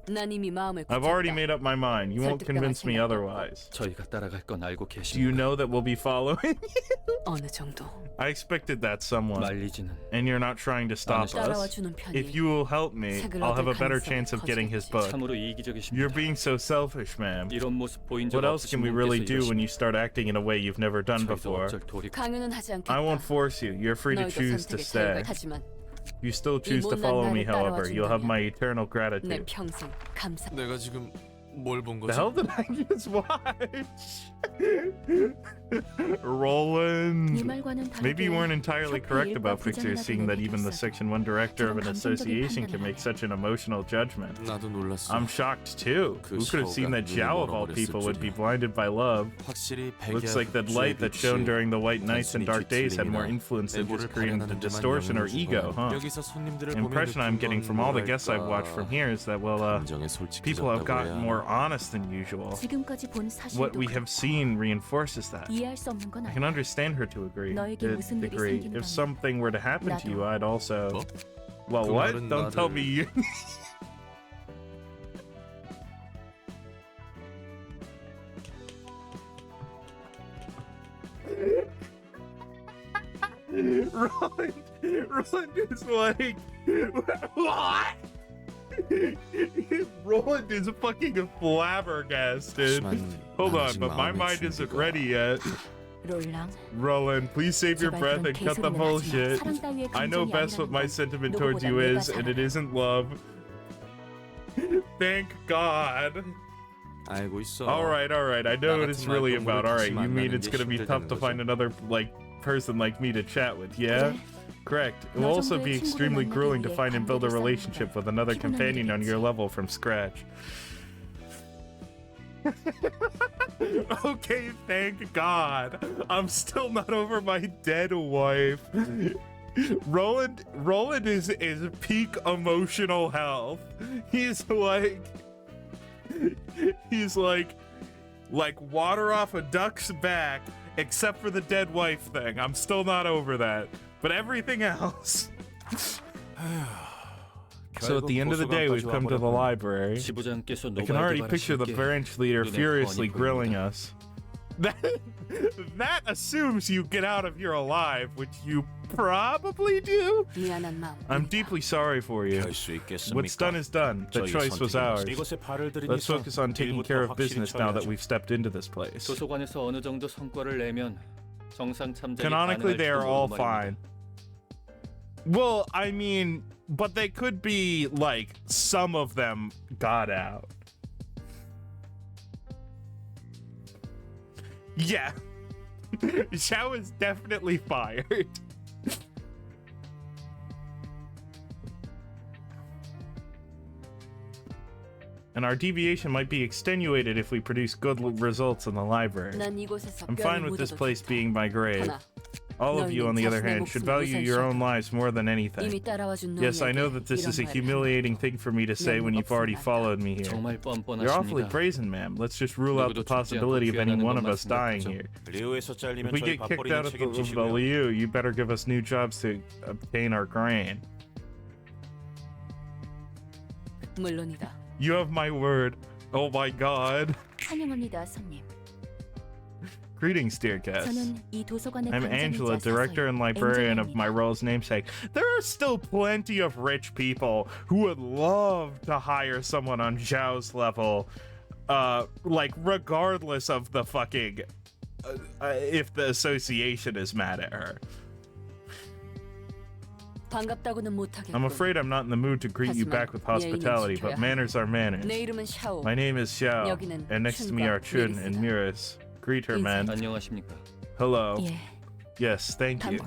난 이미 마음을 I've already 굳혔다. made up my mind. You won't 설득당할 convince me 생각도 otherwise. 저희가 따라갈 건 알고 Do you 계십니까? know that we'll be following? 어느 정도 I expected that somewhat. 말리지는 And you're not trying to stop 따라와 us. 주는 편이 If you will help me, 책을 I'll have a 얻을 better 가능성이 chance of getting his book. 참으로 You're 이기적이십니다. being so selfish, ma'am. 이런 모습 보인 적 What else 없으신 can we really 분께서 do when 이러시면 you start acting in a way you've never done 저희도 before? 어쩔 도리. 강요는 하지 않겠다. I won't force you. You're free to 너희도 choose to 선택의 stay. 자유가 하지만 You still choose to 못난 follow me, 나를 however. You'll have 따라와 my eternal 내 gratitude. 평생 감사. 내가 지금 뭘 본 The hell did I just watch? Roland. Maybe you weren't entirely correct about Fixer, seeing that even the Section 1 director of an association can make such an emotional judgment. 나도 놀랐어. I'm shocked too. 그 Who could have seen that 샤오가 Zhao 눈이 of all 멀어버렸을 people would be 줄이야. blinded by love? 확실히 Looks like that light that shone during the white nights and dark days had more influence than just creating the distortion or ego, huh? 여기서 손님들을 The impression I'm getting from all the guests I've watched from here is that, well, 감정에 솔직해졌다고 people have gotten 해야 more honest than usual. 지금까지 본 What we 사실도 have seen reinforces that. 이해할 수 없는 건 I can 아니야. understand her to agree. 너에게 무슨 일이 Agree. 생긴다면 If something were to happen to you, 나도. I'd also. 뭐? Well, 그 what? 말은 Don't tell 나를- me you. Roland is like, what? Roland is fucking flabbergasted. Hold on, but my mind isn't ready yet. 롤랑, Roland, please save your 제발 breath 그런 and cut the 개소리는 하지 마. bullshit. 사랑 따위의 I know 감정이 best what 아니라는 my 건 sentiment towards you 누구보다 is, 내가 and it 잘 isn't love. Thank God. 알고 있어. Alright. I know 나 what it's 같은 really 말동무를 about. Alright, 다시 you mean 만나는 it's 게 gonna be tough to 힘들다는 find 거죠? another, person like me to chat with, yeah? 그래. Correct. It 너 will also 정도의 be 친구를 extremely 만나기 grueling to 위해 find and build a 관계를 쌓는 relationship 거야. with another 피곤한 companion on your 일이겠지. level from scratch. Okay, thank God. I'm still not over my dead wife. Roland is peak emotional health. He's like water off a duck's back, except for the dead wife thing. I'm still not over that. But everything else. So at the end of the day, we've come to the library. 지부장께서 I can already 노발대발하실 picture the 게 branch leader 눈에 furiously 훤히 grilling 보입니다. us. That assumes you get out of here alive, which you probably do. 미안한 마음. I'm deeply sorry for you. 할수 있겠습니까? What's done is done. The 저희 choice was 선택입니다. ours. 이곳에 발을 들이니 Let's focus on taking 일부터 care of 확실히 business now that 처리하죠. we've stepped into this place. 도서관에서 어느 정도 성과를 내면 정상 참작이 Canonically, they are all 가능할지도 fine. Well, I mean, but they could be like some of them got out. Yeah. Xiao is definitely fired. And our deviation might be extenuated if we produce good results in the library. 난 이곳에서 I'm 뼈를 fine with this 묻어도 place 좋다. being my grave. 하나, All of you, on the other 너희는 hand, should 자신의 value 목숨을 your own 우선시하고 lives more than anything. 이미 따라와준 Yes, I know 너희에게 that this is a 이런 말을 humiliating thing for me to say when you've already followed me here. 정말 You're awfully 뻔뻔하십니다. brazen, ma'am. Let's just rule out the 누구도 죽지 possibility of 않고 any 귀환하는 one of 것만 us dying 생각하죠. here. 리오에서 If 잘리면 we 저희 get kicked 밥벌이는 out of the 책임지시고요. Liu, you better give us new jobs to obtain our grain. 물론이다. You have my word. Oh my God. 환영합니다, 손님. Greetings, dear guests. 저는 이 도서관의 I'm Angela, 관장이자 director and librarian of my 엔젤입니다. role's namesake. There are still plenty of rich people who would love to hire someone on Zhao's level, like regardless of the fucking, if the association is mad at her. 반갑다고는 못하겠고. I'm afraid I'm not in the mood to greet you back with hospitality, but manners are manners. 내 이름은 샤오. My name is Xiao, 여기는 and next to me are Chun and Miras. Greet her, man. 안녕하십니까? Hello. 예, Yes, thank you.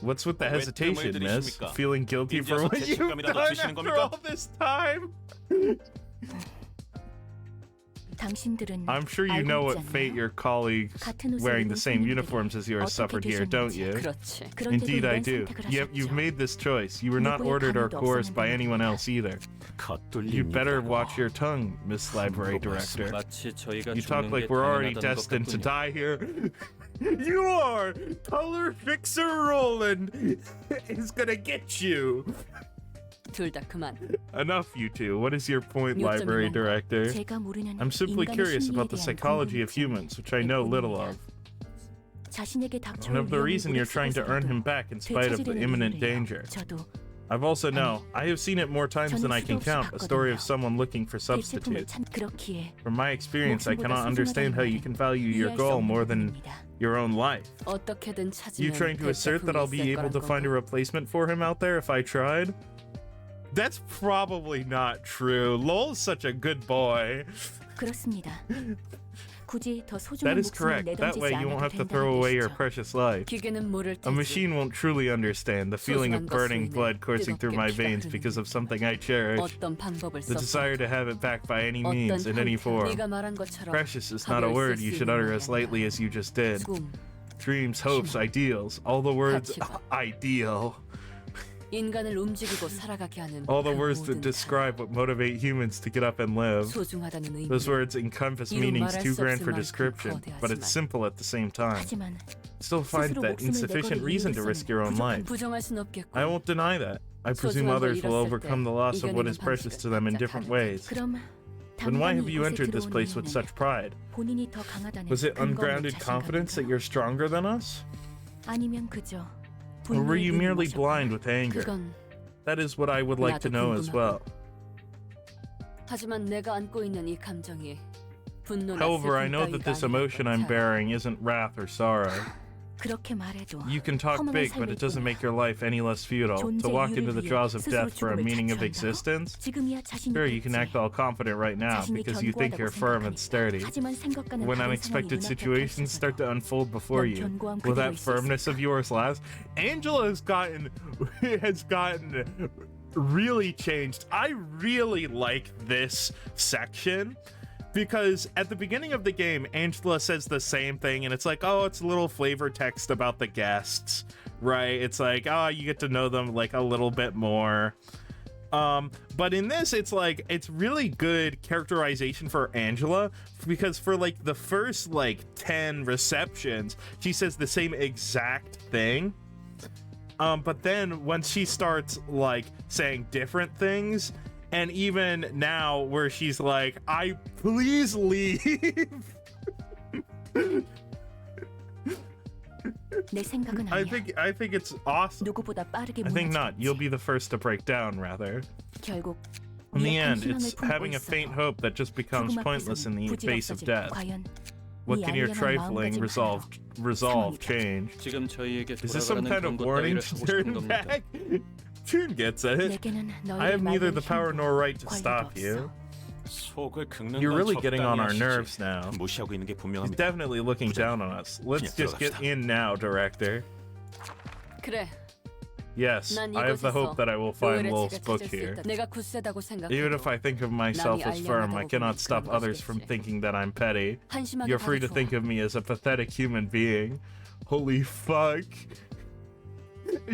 What's with the 왜 hesitation, 뜸을 miss? 들이십니까? Feeling guilty for 인디아서 what you've 죄책감이라도 done 지시는 after 겁니까? all this time? 당신들은 I'm sure you 알고 know 있지 what 않나요? fate your colleagues 같은 옷을 wearing the 입은 same 손님들이 uniforms as you are 어떻게 suffered here, don't 되셨는지. you? 그렇지. 그런데도 Indeed, I 이런 do. 선택을 Yep, you've 하셨죠. made this choice. You were not 누구의 ordered or 감독도 coerced by 없었는데 anyone 말이야. else either. 겉돌림 You better 일이라고. watch your tongue, Miss Library Director. 마치 저희가 You talk 죽는 like 게 we're already 당연하다는 것 destined to 같군요. die here. You are! Color Fixer Roland is gonna get you! 둘 다 그만. Enough, you two. What is your point, 요점이 Library 뭔가? Director? 제가 모르는 I'm simply 인간의 curious 심리에 about the 대한 psychology of 궁금증을 humans, which I know little 내봅니다. of, 자신에게 닥쳐올 and of the 위험을 reason you're trying to earn him 무릅쓰고서라도 back in spite of the 되찾으려는 imminent 이유를요. danger. 저도 I've also know, I have seen it more times than I can count, a story of someone looking for 대체품을 substitutes. 찾 그렇기에 From my experience, I 목숨보다 cannot understand how you can value your 이해할 수 goal 없는 more than 부분입니다. your own life. 어떻게든 You 찾으면 trying to assert that I'll be 대체품이 있을 able to 거란 find a 거고. replacement for him out there if I tried? That's probably not true. Lowell's such a good boy. 그렇습니다. 굳이 더 That 소중한 is 목숨을 correct. That 내던지지 way you won't 않아도 have to 된다는 throw away your 뜻이죠. precious life. 기계는 모를 A 테지. machine won't truly understand the feeling of 소중한 burning 것으로 blood 인해 coursing through my 뜨겁게 피가 veins 흐르는 because of something I cherish. 어떤 방법을 The 써서 desire to have it back by any means, 어떤 in any 형태, form. 네가 말한 것처럼 Precious is not a 가벼이 word 쓸 you 수 should 있는 utter 말이 as lightly 아니라 as you just did. 꿈, Dreams, hopes, ideals. All the words 가치관. ideal. 인간을 움직이고 살아가게 하는 All the 그 words that 모든 describe what motivate humans to get up and live. 소중하다는 의미. Those words encompass 이루 meanings 말할 too 수 grand 없을 for 만큼 description, but it's 거대하지만 simple at the same time. 하지만 Still find 스스로 that 목숨을 insufficient 내걸을 reason to 이유로서는 risk your own life. 부정할 순 없겠고. I won't deny that. I presume 소중한 걸 others will 잃었을 overcome 때 the loss of what 이겨내는 is precious to 방식은 them in 각자 different 다르다. ways. 그럼 Then why have 당당히 you 이곳에 entered this 들어온 place with 이유는 such pride? 본인이 더 강하다는 Was it 근거 없는 ungrounded confidence that 자신감인가요? you're stronger than us? 아니면 그저 Or were you 분노에 merely 눈이 blind 머셨구나. with anger? 그건 That is what I would like to 나도 know as well. 하지만 내가 안고 있는 이 감정이 분노나 However, I 슬픔 know that 따위가 this 아닌 emotion 걸 I'm 잘 bearing isn't wrath or sorrow. 그렇게 말해도 You can talk 허망한 big, but 삶을 it doesn't 보며 make your life any less futile. To 존재 walk into 이유를 the 위해 jaws of 스스로 death for a 죽음을 meaning of 자처한다고? existence? 지금이야 자신이 Sure, you can 있지. act all confident right now 자신이 because you think 견고하다고 you're firm and 생각하니까. sturdy. 하지만 생각과는 When 다른 unexpected 상황이 situations 눈앞에 start to unfold before 넌 you, 견고함 will 그대로 that 있을 firmness of yours last? Angela has gotten really changed. I really like this section because at the beginning of the game, Angela says the same thing, and it's like, oh, it's a little flavor text about the guests, right? It's like, oh, you get to know them like a little bit more. But in this, it's like, it's really good characterization for Angela because for like the first like 10 receptions, she says the same exact thing. But then when she starts like saying different things, and even now where she's like, I please leave. 내 생각은 I 아니야. think it's awesome. 누구보다 빠르게 I think not. 무너지겠지. You'll be the first to break down, rather. 결국 In the 네 end, 약한 it's 희망을 품고 having a faint 있어도 hope that just becomes 죽음 pointless in the 앞에서는 face of 부질없어질 death. 과연 What 네 can your 알량한 trifling 마음가짐 resolve 상황이다. change? 지금 저희에게 Is this some kind 돌아가라는 of 경고 warning 따위를 to 하고 싶은 turn 겁니다. back? Tune gets it. 내게는 너희를 I have neither the 말리는 power 힘도 nor right to 권리도 stop 없어. you. 속을 긁는 You're 건 really getting on our 적당히 nerves 하시지. now. 무시하고 있는 게 He's 분명합니다. definitely looking down on us. Let's 그냥 just get 들어갑시다. in now, director. 그래. Yes, 난 I have the 이곳에서 hope that I will find 의외의 Wolf's 책을 book 찾을 수 here. 있다. 내가 굳세다고 생각해도 Even if I think of myself 남이 as firm, I 알량하다고 cannot 보는 stop 그런 others from 것이겠지. thinking that I'm petty. 한심하게 You're free to 봐도 think 좋아. of me as a pathetic human being. Holy fuck.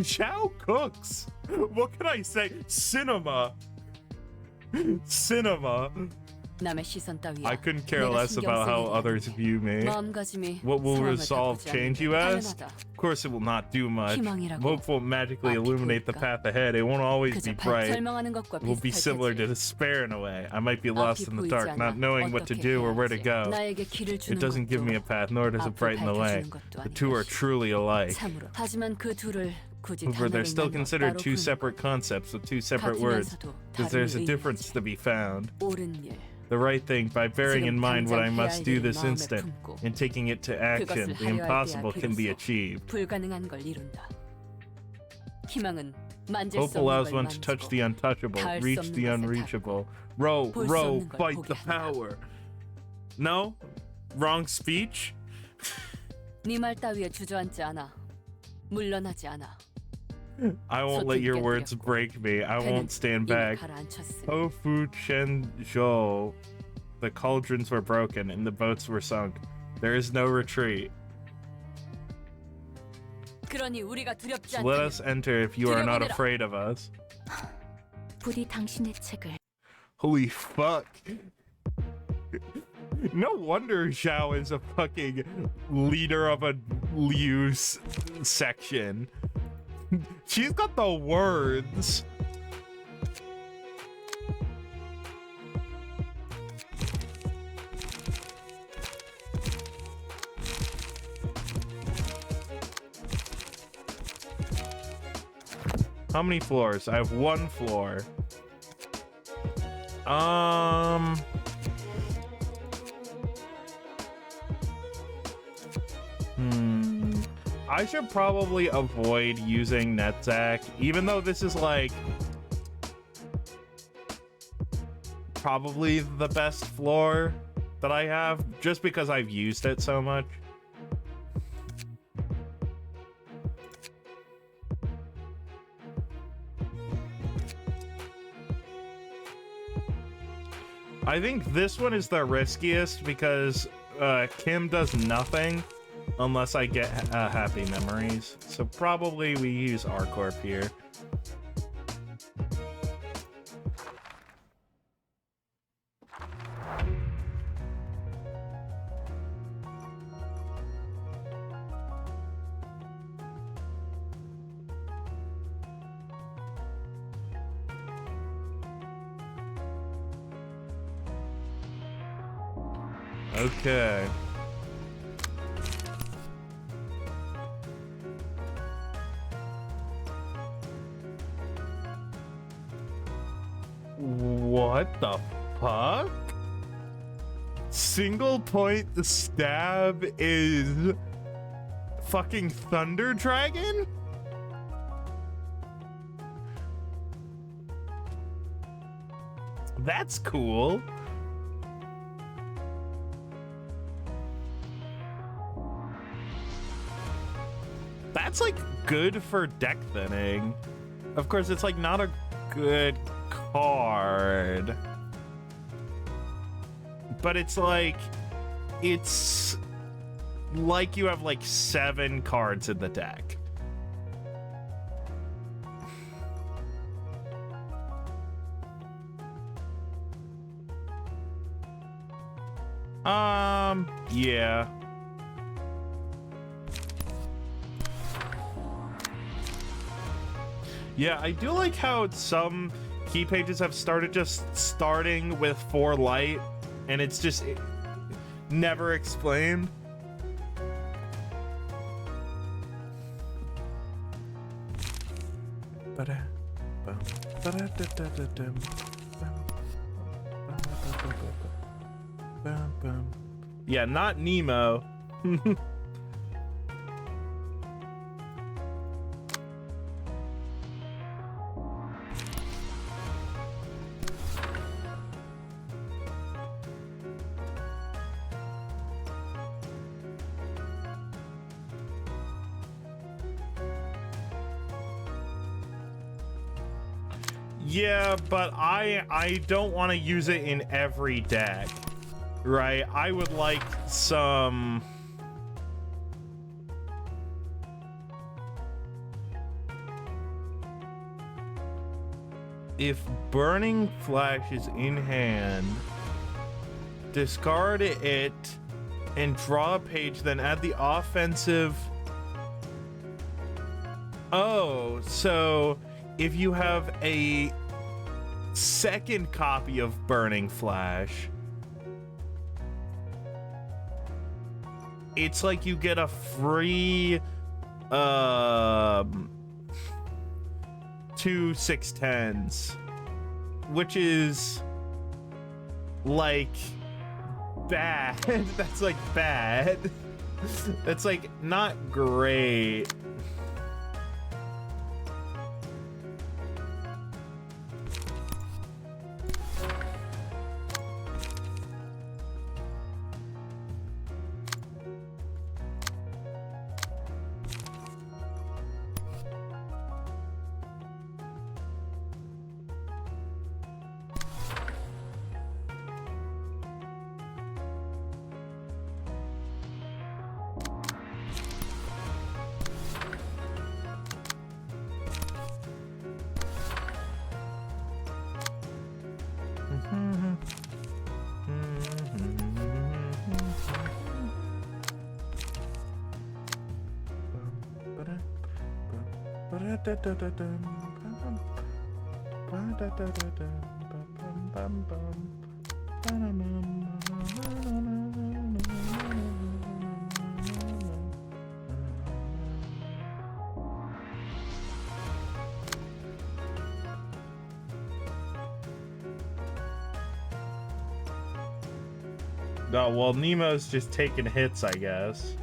Zhao cooks. What can I say? Cinema. Cinema. 남의 시선 따위야. I couldn't care 내가 less 신경 about 쓸 how 일이 others 아니야. view me. 마음가짐이 What will 상황을 resolve 바꾸지 change, 않는 you 게 ask? 당연하다. Of course, it will not do much. 희망이라고 Hope won't magically 앞이 illuminate the 보일까? path ahead. It won't always 그저 be bright. 절망하는 것과 It will be similar to 비슷할 테지. despair in a way. I might be lost 앞이 in the 보이지 dark, not 않아 knowing what to 어떻게 do or where to 해야지. go. 나에게 길을 It 주는 doesn't give me a 것도 path, nor does it 앞을 brighten the way. 밝혀주는 것도 The two are 아니것이. truly alike. 참으로. 하지만 그 둘을 굳이 However, they're 단어로 still 나눠 considered 따로 two 부르는 separate 것. concepts with two separate words, 같으면서도 because 다른 there's a difference 의미지. to be found. 옳은 일. The right thing by bearing in 지금 mind what I 당장 must do 해야 할 this 일을 마음에 instant 품고 and taking it to action. 그것을 The 하려 할 impossible 때야 can be 비로소 achieved. 불가능한 걸 이룬다. 희망은 만질 Hope 수 없는 allows 걸 one to touch 만지고 the untouchable, 닿을 수 reach 없는 the 것을 unreachable. Row, 볼수 row, 없는 걸 fight 보게 the 한다. power. No? Wrong speech? 네 말 따위에 주저앉지 않아. 물러나지 않아. I won't let your words break me. I won't stand 이미 back. 가라앉혔으니 Tofu Chen Zhou. The cauldrons were broken and the boats were sunk. There is no retreat. 그러니 우리가 두렵지 Let 않다면 us enter if you are not 들여보내라. afraid of us. 부디 당신의 책을 Holy fuck. No wonder Zhao is a fucking leader of a Liu section. She's got the words. How many floors? I have one floor. I should probably avoid using NetZack, even though this is like probably the best floor that I have, just because I've used it so much. I think this one is the riskiest because Kim does nothing unless I get happy memories. So probably we use R-Corp here. Okay. What the fuck? Single point the stab is fucking Thunder Dragon? That's cool. That's like good for deck thinning. Of course, it's like not a good card, but it's like you have like 7 cards in the deck. Yeah. Yeah, I do like how some key pages have started just starting with 4 light, and it's just never explained. Yeah, not Nemo. Yeah, but I don't want to use it in every deck, right? I would like some... If Burning Flash is in hand, discard it and draw a page, then add the offensive... Oh, so if you have a second copy of Burning Flash, it's like you get a free 2 6/10s, which is like bad. That's like bad. That's like not great. Oh, well, Nemo's just taking hits, I guess.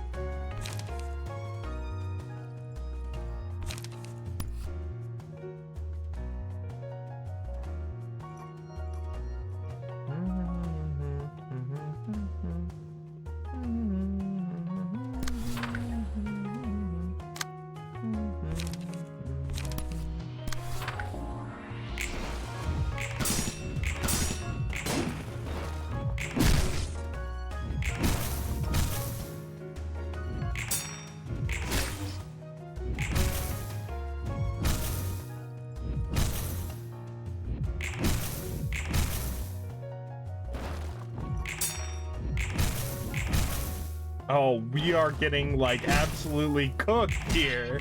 Oh, we are getting like absolutely cooked here.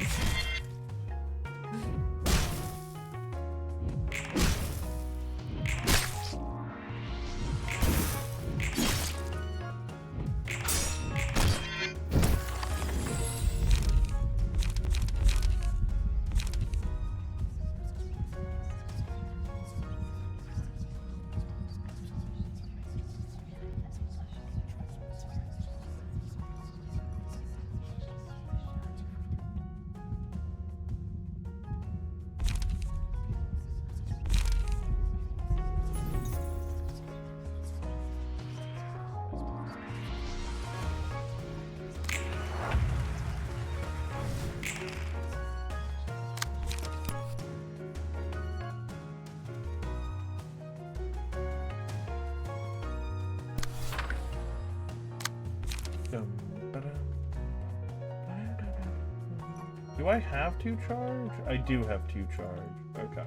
Do I have 2 charge? I do have 2 charge. Okay.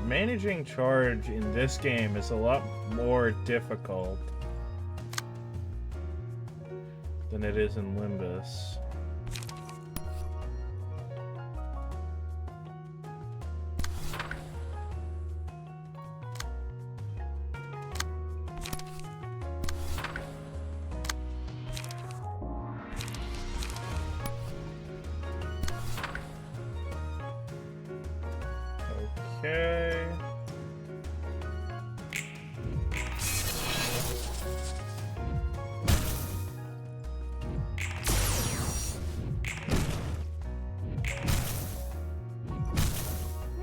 Managing charge in this game is a lot more difficult than it is in Limbus. Okay.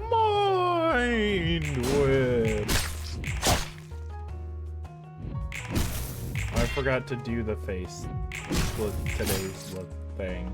Mind Whip. I forgot to do the face with today's look thing.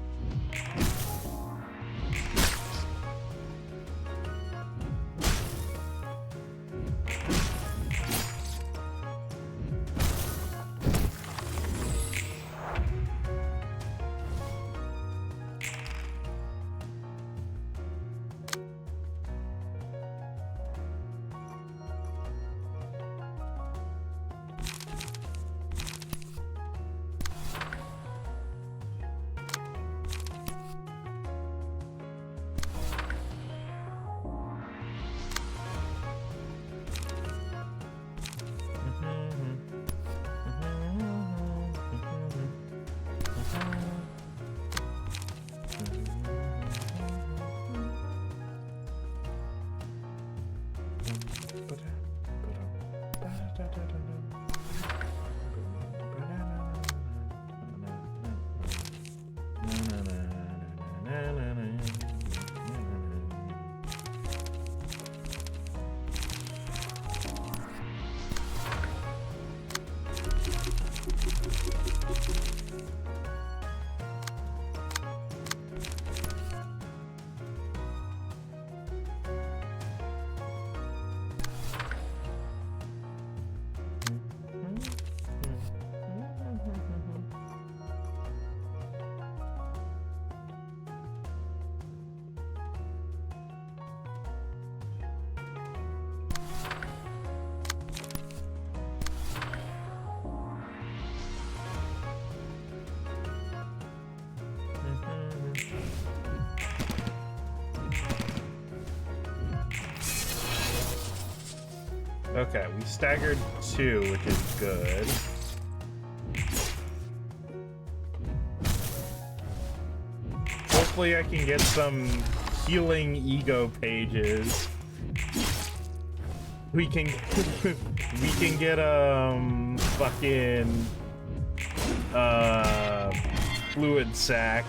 Okay, we staggered 2, which is good. Hopefully I can get some healing ego pages. We can we can get fucking fluid sac.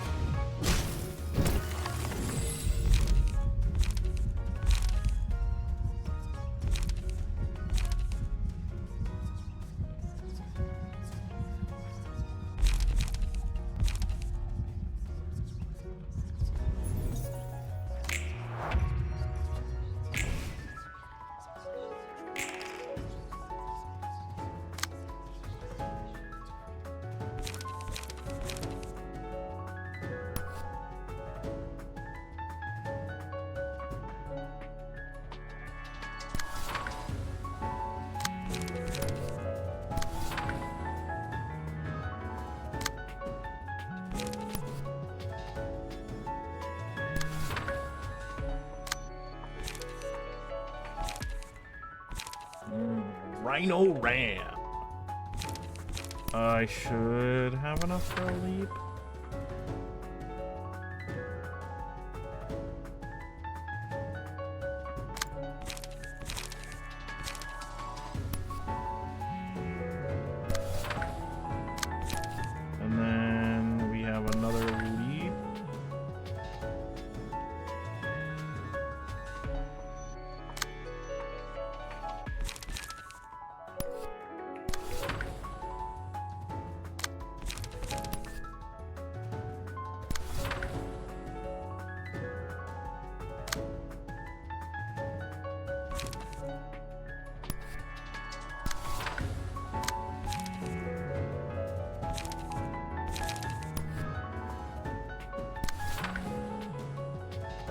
Rhino Ram. I should have enough for a leap. And then we have another leap.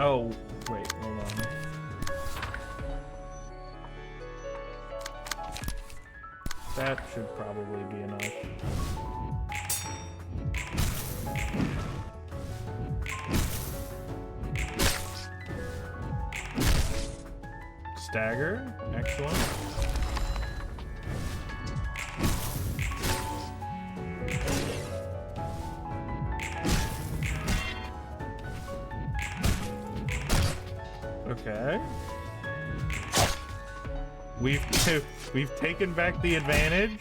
Oh, wait, hold on. That should probably be enough. Stagger, excellent. Okay. We've taken back the advantage.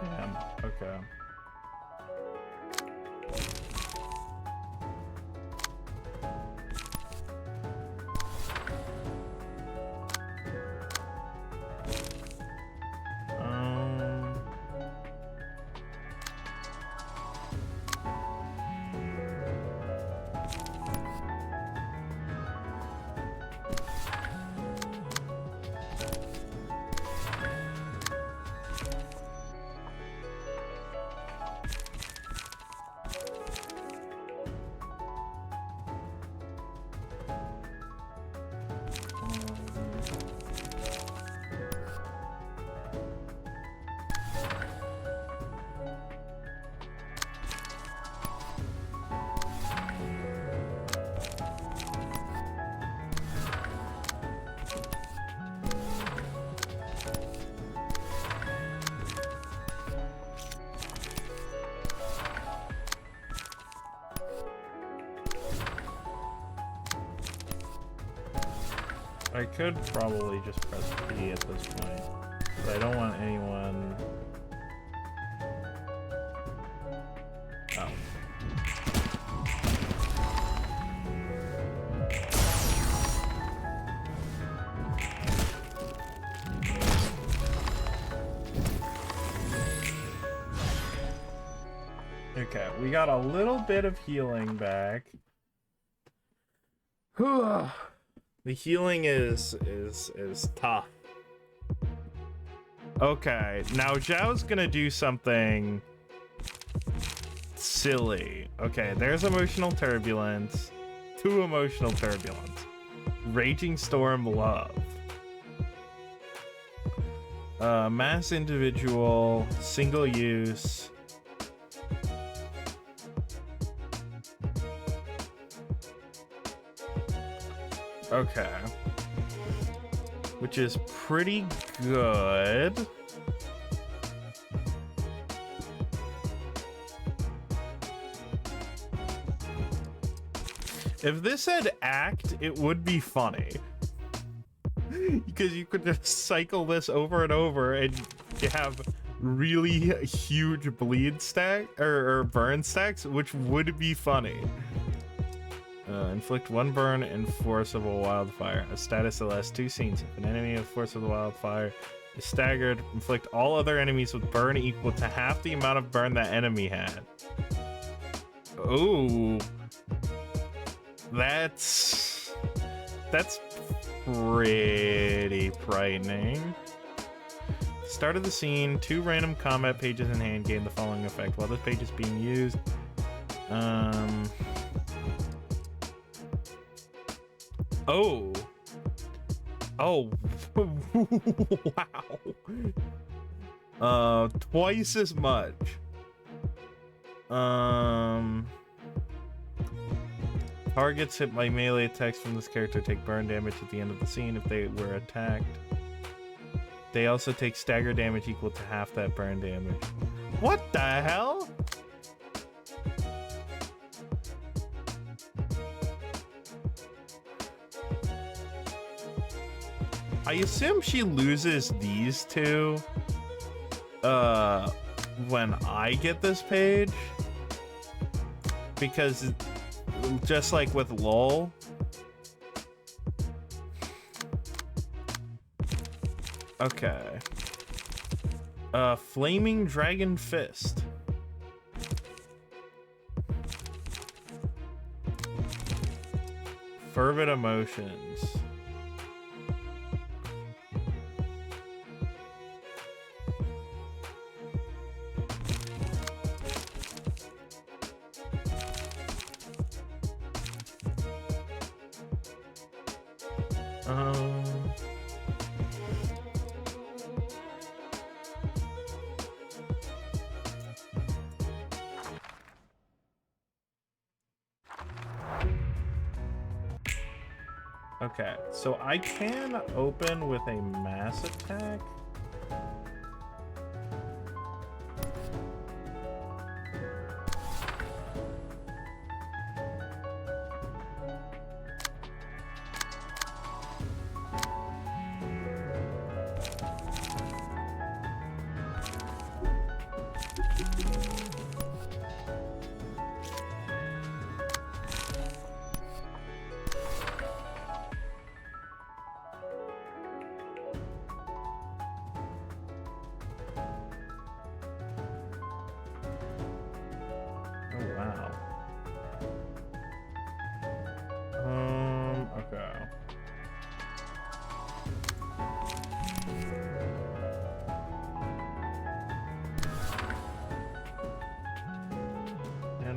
Damn, okay. Um, I could probably just press B at this point, but I don't want anyone. Oh. Okay, we got a little bit of healing back. The healing is tough. Okay, now Zhao's gonna do something silly. Okay, there's emotional turbulence. 2 emotional turbulence. Raging storm love. Mass individual, single use. Okay. Which is pretty good. If this said act, it would be funny. Because you could just cycle this over and over and you have really huge bleed stack or burn stacks, which would be funny. Inflict 1 burn and force of a wildfire. A status that lasts 2 scenes. If an enemy of force of the wildfire is staggered, inflict all other enemies with burn equal to half the amount of burn that enemy had. Ooh. That's pretty frightening. Start of the scene, 2 random combat pages in hand gain the following effect. While this page is being used, oh, wow. Twice as much. Targets hit by melee attacks from this character take burn damage at the end of the scene if they were attacked. They also take stagger damage equal to half that burn damage. What the hell? I assume she loses these 2 when I get this page, because just like with LOL, okay. Flaming Dragon Fist. Fervent Emotions. Okay, so I can open with a mass attack.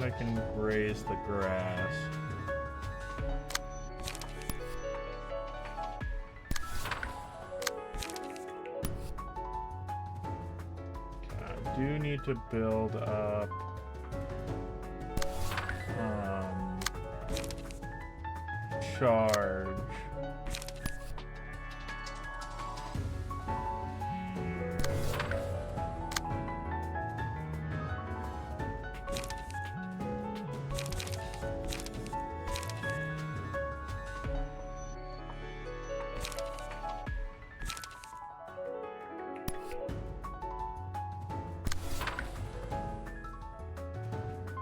I can graze the grass. I do need to build up charge.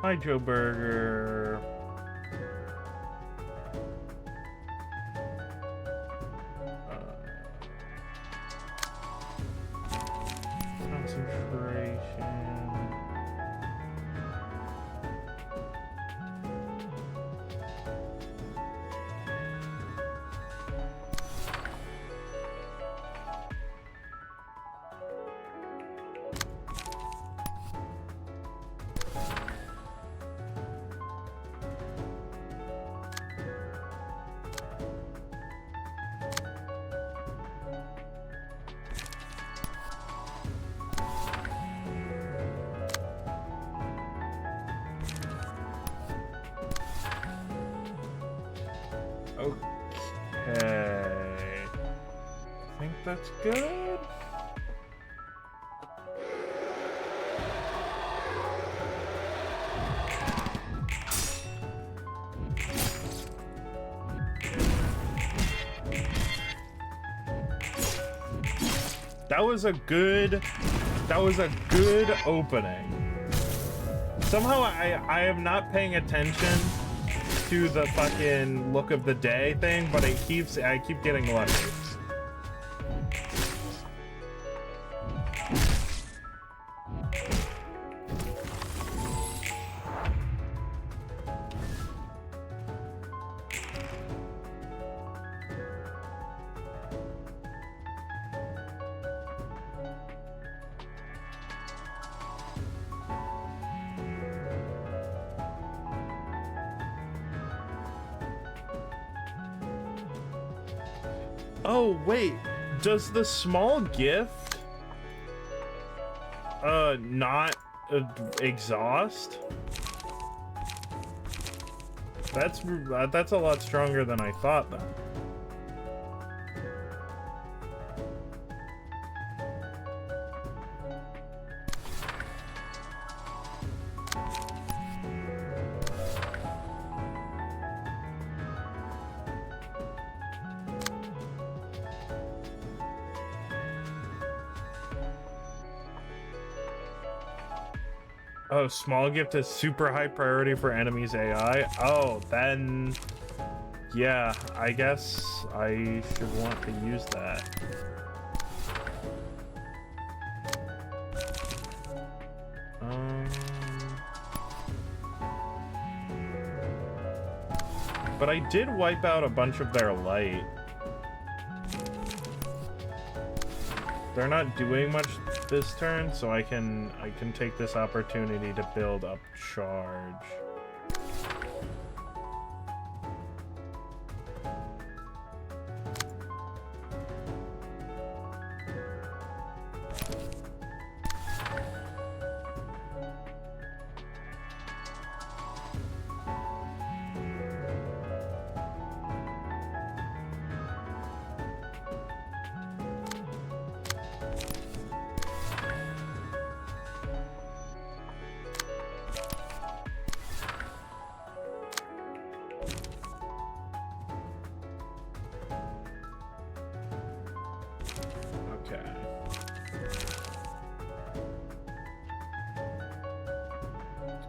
Hi, Joe Burger. Concentration. That's good. That was a good opening. Somehow I am not paying attention to the fucking look of the day thing, but I keep getting lucky. Oh, wait. Does the small gift not exhaust? That's a lot stronger than I thought then. Oh, small gift is super high priority for enemies AI. Oh, then yeah, I guess I should want to use that. But I did wipe out a bunch of their light. They're not doing much this turn, so I can take this opportunity to build up charge.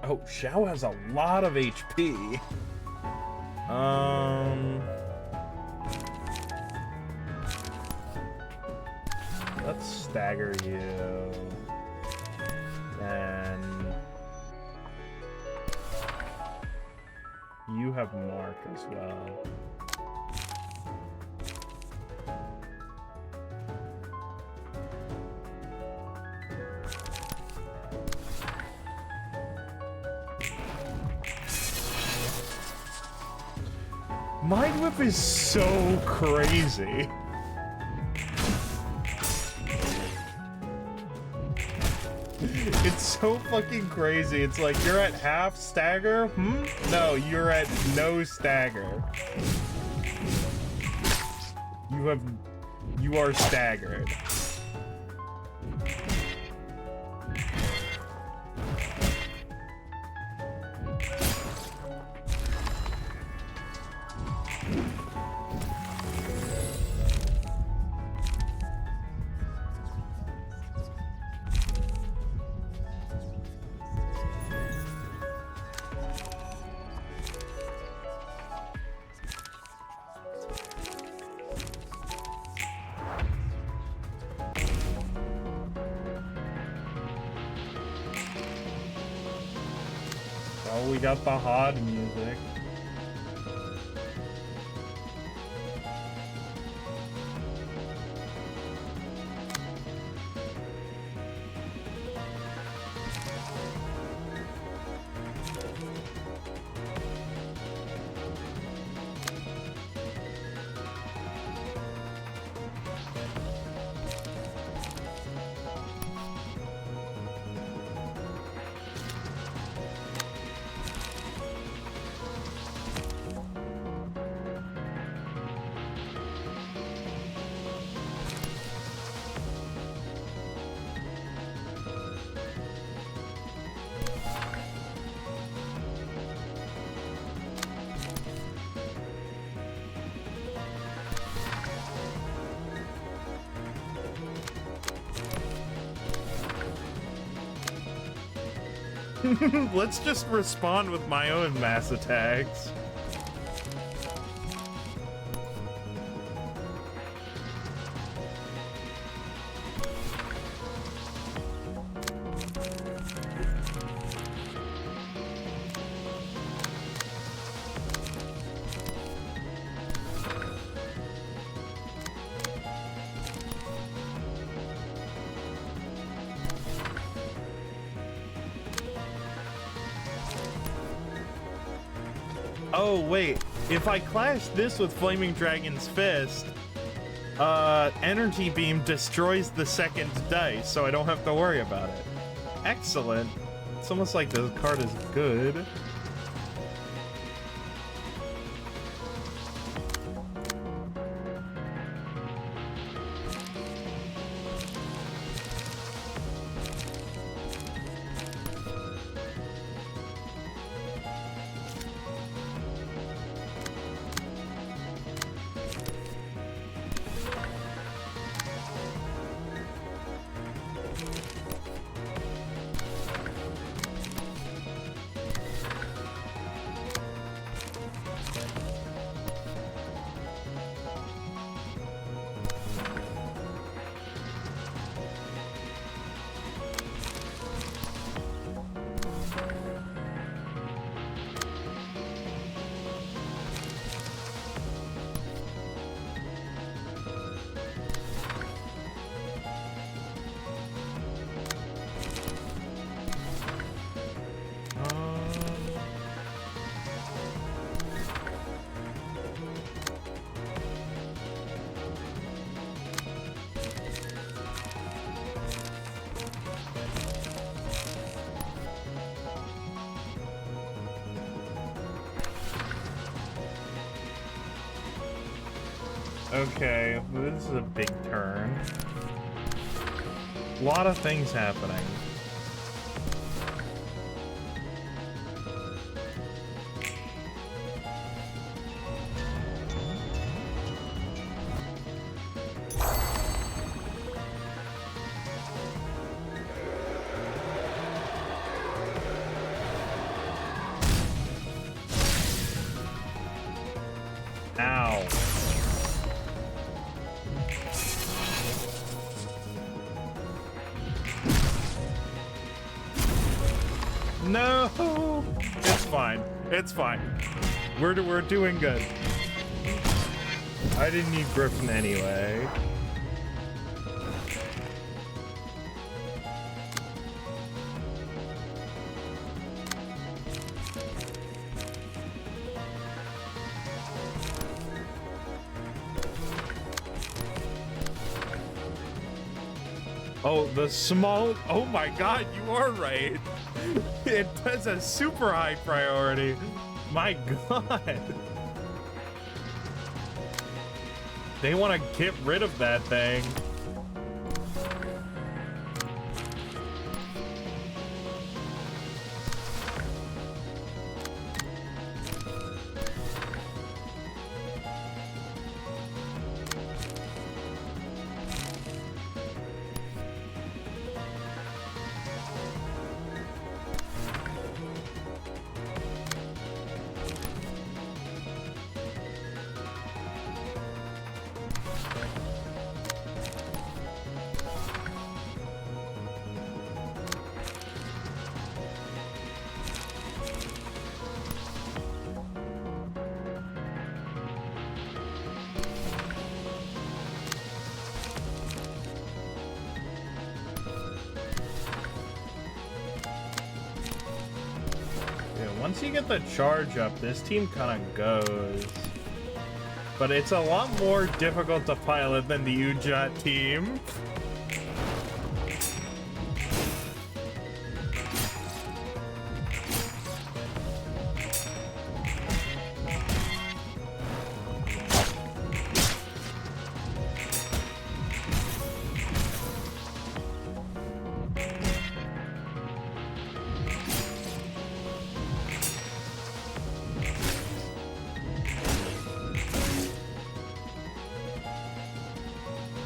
Oh, Xiao has a lot of HP. Let's stagger you. Then you have Mark as well. Mind Whip is so crazy. It's so fucking crazy. It's like, you're at half stagger? No, you're at no stagger. You are staggered. Oh, we got the HOD music. Let's just respond with my own mass attacks. Oh, wait. If I clash this with Flaming Dragon's Fist, Energy Beam destroys the second dice, so I don't have to worry about it. Excellent. It's almost like the card is good. Okay, this is a big turn. A lot of things happening. Ow. No, it's fine. It's fine. We're doing good. I didn't need Griffin anyway. Oh, the small. Oh my God, you are right. It has a super high priority. My God. They want to get rid of that thing. Once you get the charge up, this team kind of goes. But it's a lot more difficult to pilot than the Ujat team.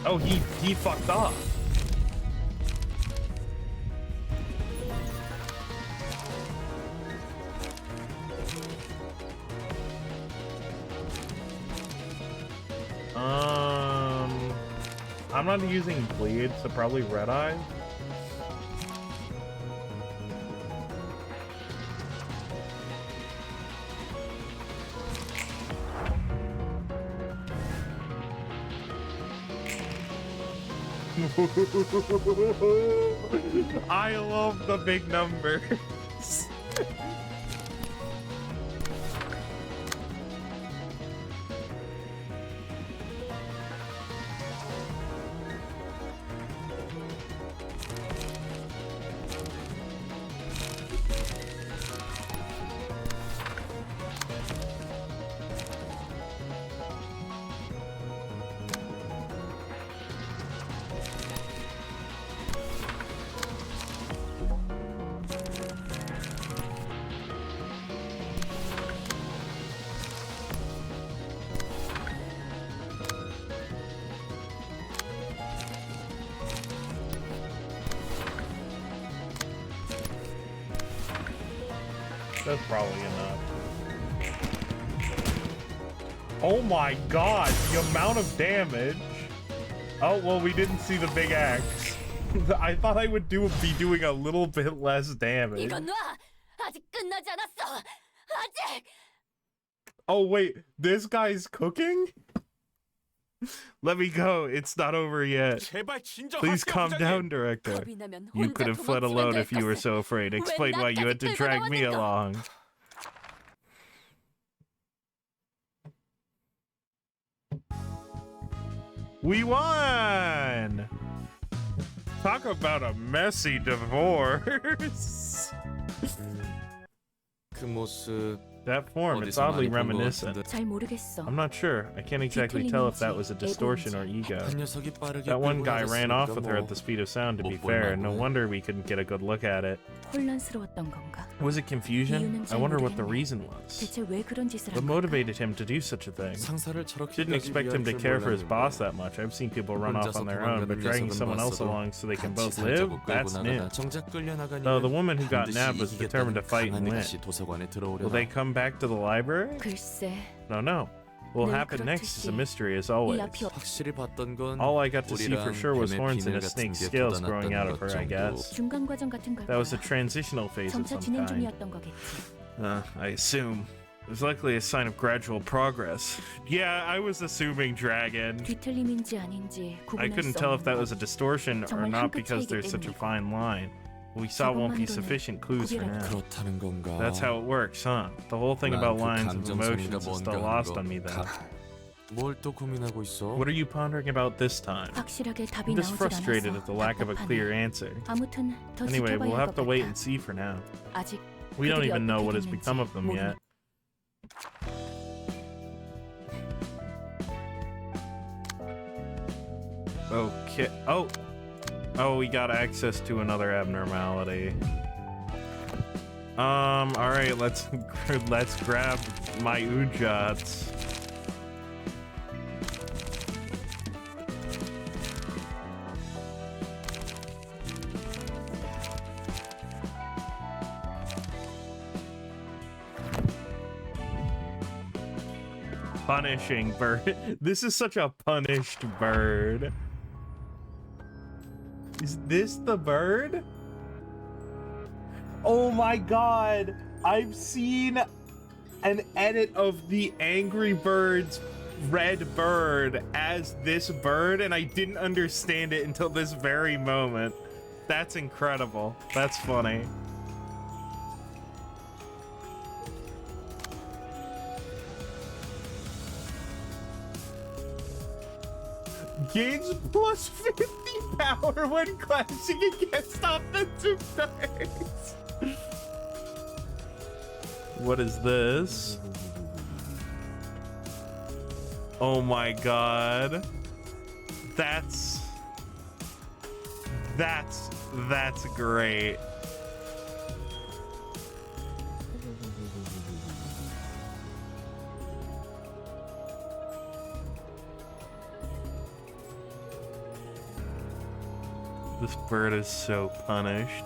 Oh, he fucked off. I'm not using bleed, so probably red eye. I love the big numbers. That's probably enough. Oh my god, the amount of damage. Oh, well, we didn't see the big axe. I thought I would be doing a little bit less damage. 이거 놔! 아직 끝나지 않았어! 아직! Oh, wait, this guy's cooking? Let me go, it's not over yet. 제발 진정하세요, Please calm 부장님. down, director. 겁이 나면 You 혼자 could have fled 도망치면 alone 될 if you were 것을. so afraid. 왜 Explain why you had to 나까지 drag me 끌고 along. We won! Talk about a messy divorce. 그 모습 That form, it's 어디서 oddly 많이 본것 reminiscent. 같은데. 잘 모르겠어. I'm not sure. I can't exactly tell if that was a distortion or ego. 한 녀석이 빠르게 That one 끌고 guy ran off 나갔으니까 with her 뭐 at the speed of sound, to be 못 볼 fair. No 만하네. wonder we couldn't get a good look at it. 혼란스러웠던 건가? Was it confusion? 이유는 I 잘 wonder what the 모르겠네. reason was. 대체 왜 그런 짓을 What 한 걸까? motivated him to do such a thing? 상사를 저렇게 Didn't expect him to care for his boss that much. I've seen people run off 혼자서 on their own, but 도망가는 dragging 녀석은 someone else 봤어도 along so they can 같이 both live? 살자고 끌고 That's new. 나가다 정작 끌려나가니 Though the woman who got 반드시 nabbed was determined to fight and 강한 win. 애같이 도서관에 Will they 들어오려나. come back to the library? 글쎄, No, no. What will 늘 happen next is a 그렇듯이 mystery as 이 always. 앞이 확실히 봤던 건 All I got to see for 우리랑 sure was 뱀의 horns and 비늘 a 같은 snake's 게 scales growing out 돋아났던 of her, 것 I 정도. guess. 중간 과정 같은 걸 That was a 거야. transitional phase of 점차 some 진행 kind. 중이었던 거겠지. I assume. It was likely a sign of gradual progress. Yeah, I was assuming dragon. 뒤틀림인지 아닌지 I 구분할 couldn't 수 tell if 없는 that 건 was a distortion or 정말 not 한 끗 because 차이기 there's such a 때문이고. fine line. We saw won't be 저것만으로는 sufficient clues for 구별할 now. 그렇다는 건가. That's how it works, huh? The whole thing 난 about 그 lines of 감정 emotions 소리가 is still 뭔가 lost 하는 on me 거 then. 뭘 또 고민하고 있어? What are you pondering about this time? 확실하게 답이 I'm just 나오질 frustrated 않아서 at the lack of a 답답하네. clear answer. 아무튼 더 Anyway, 지켜봐야 we'll 할 have 것 to wait 같아. and see for now. 아직 We don't 그들이 even know 어떻게 what has 됐는지 become of them 모르니. yet. Okay. Oh, we got access to another abnormality. All right, let's grab my Ujats. Punishing bird. This is such a punished bird. Is this the bird? Oh my god! I've seen an edit of the Angry Birds red bird as this bird, and I didn't understand it until this very moment. That's incredible. That's funny. Gains plus 50 power when clashing against offensive dice. What is this? Oh my god. That's great. This bird is so punished.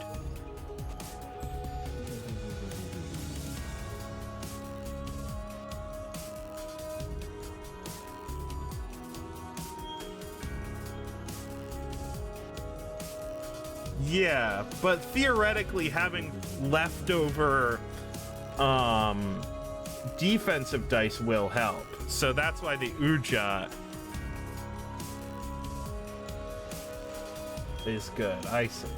Yeah, but theoretically having leftover defensive dice will help. So that's why the Uja is good. I see.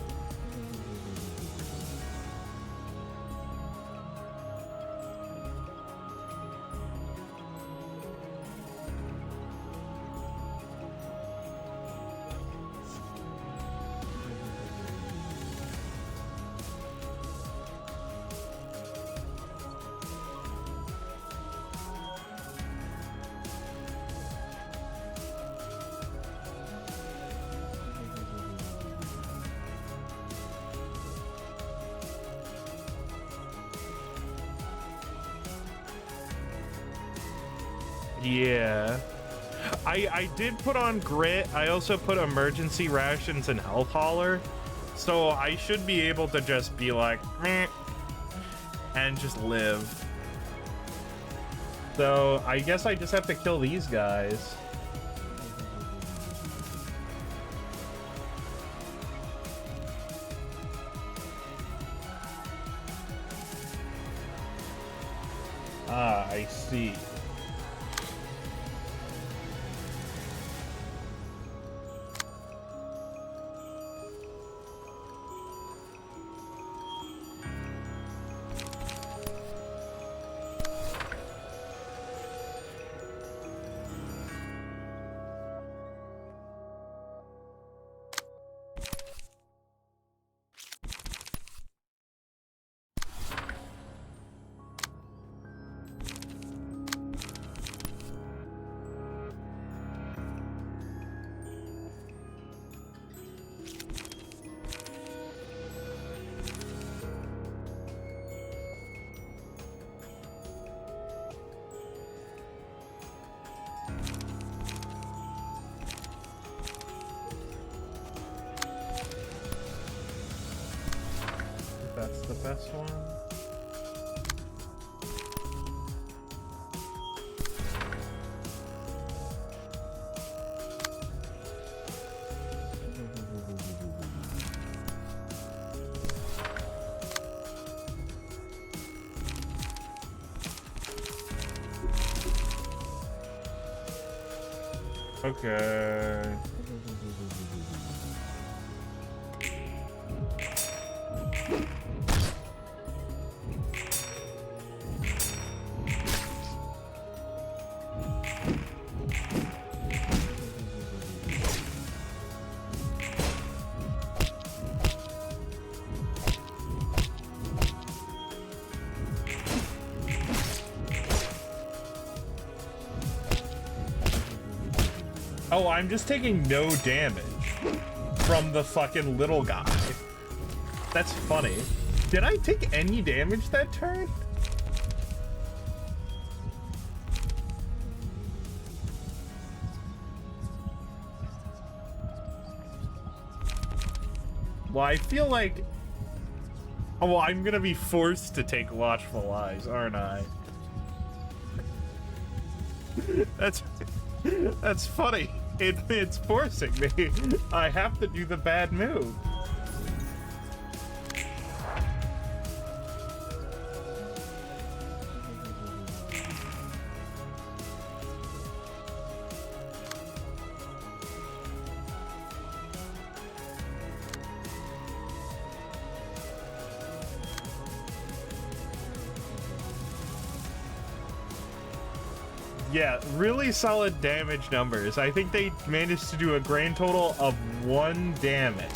Yeah. I did put on grit. I also put emergency rations and health hauler. So I should be able to just be like, meh, and just live. So I guess I just have to kill these guys. Ah, I see. That's the best one. Okay. Oh, I'm just taking no damage from the fucking little guy. That's funny. Did I take any damage that turn? Well, I feel like... Oh, well, I'm gonna be forced to take Watchful Eyes, aren't I? That's funny. It's forcing me. I have to do the bad move. Yeah, really solid damage numbers. I think they managed to do a grand total of 1 damage.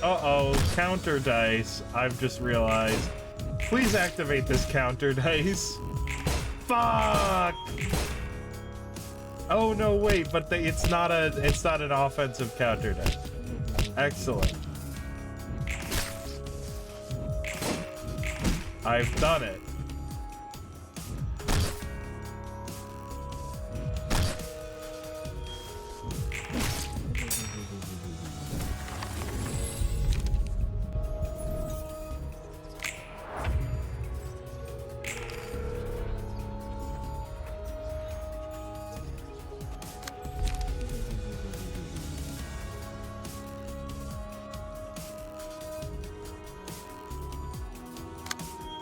Uh-oh, counter dice. I've just realized. Please activate this counter dice. Fuck! Oh no, wait, but it's not an offensive counter dice. Excellent. I've done it.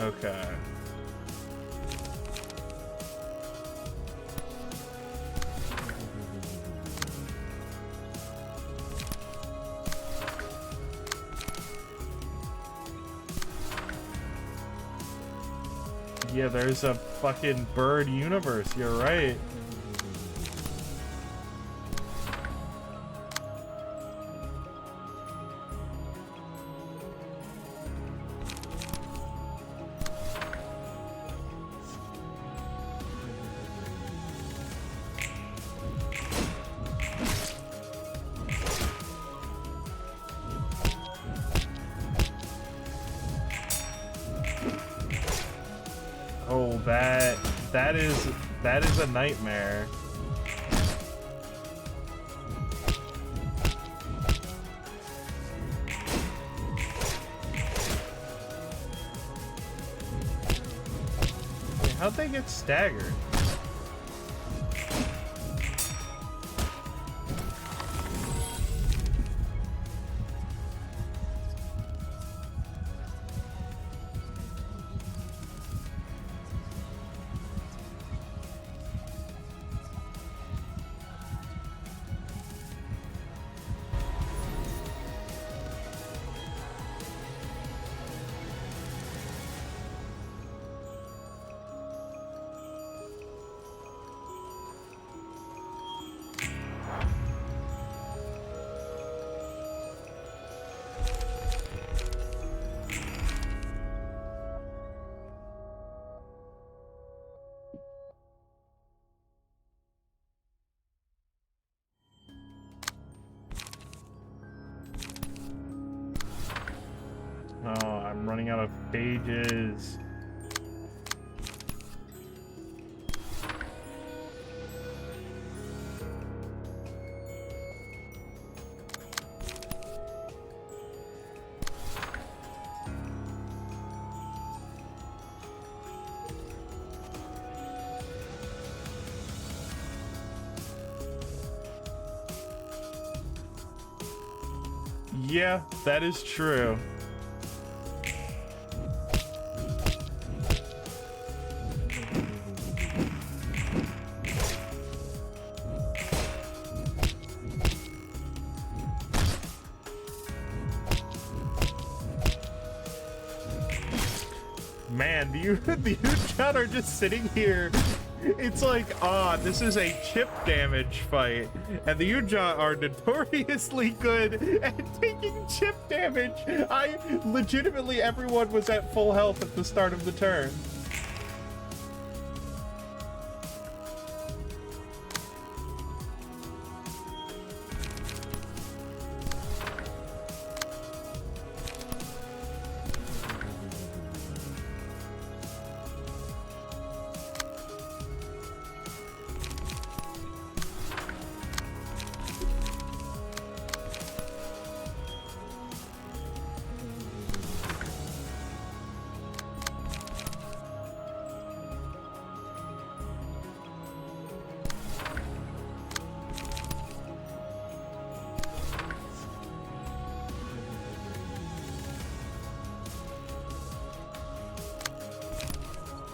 Okay. Yeah, there's a fucking bird universe, you're right. Oh, that is a nightmare. Wait, how'd they get staggered? Oh, I'm running out of pages. Yeah, that is true. Man, the Uchon are just sitting here. It's like, this is a chip damage fight. And the Uchon are notoriously good at taking chip damage. Legitimately, everyone was at full health at the start of the turn.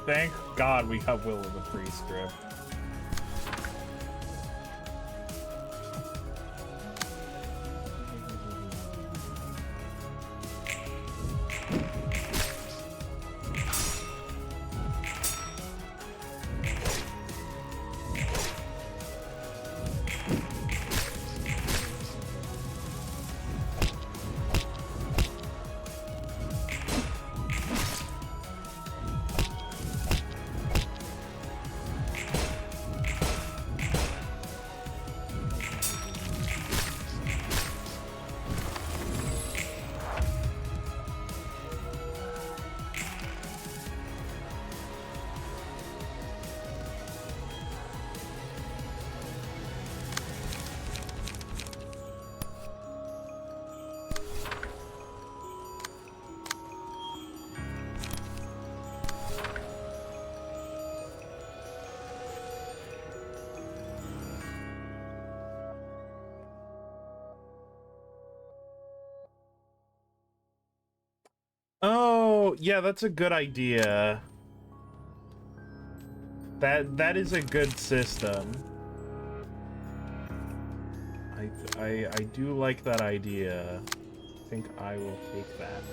Thank God we got Will of the Priest strip. know, yeah, that's a good idea. That is a good system. I do like that idea. I think I will take that.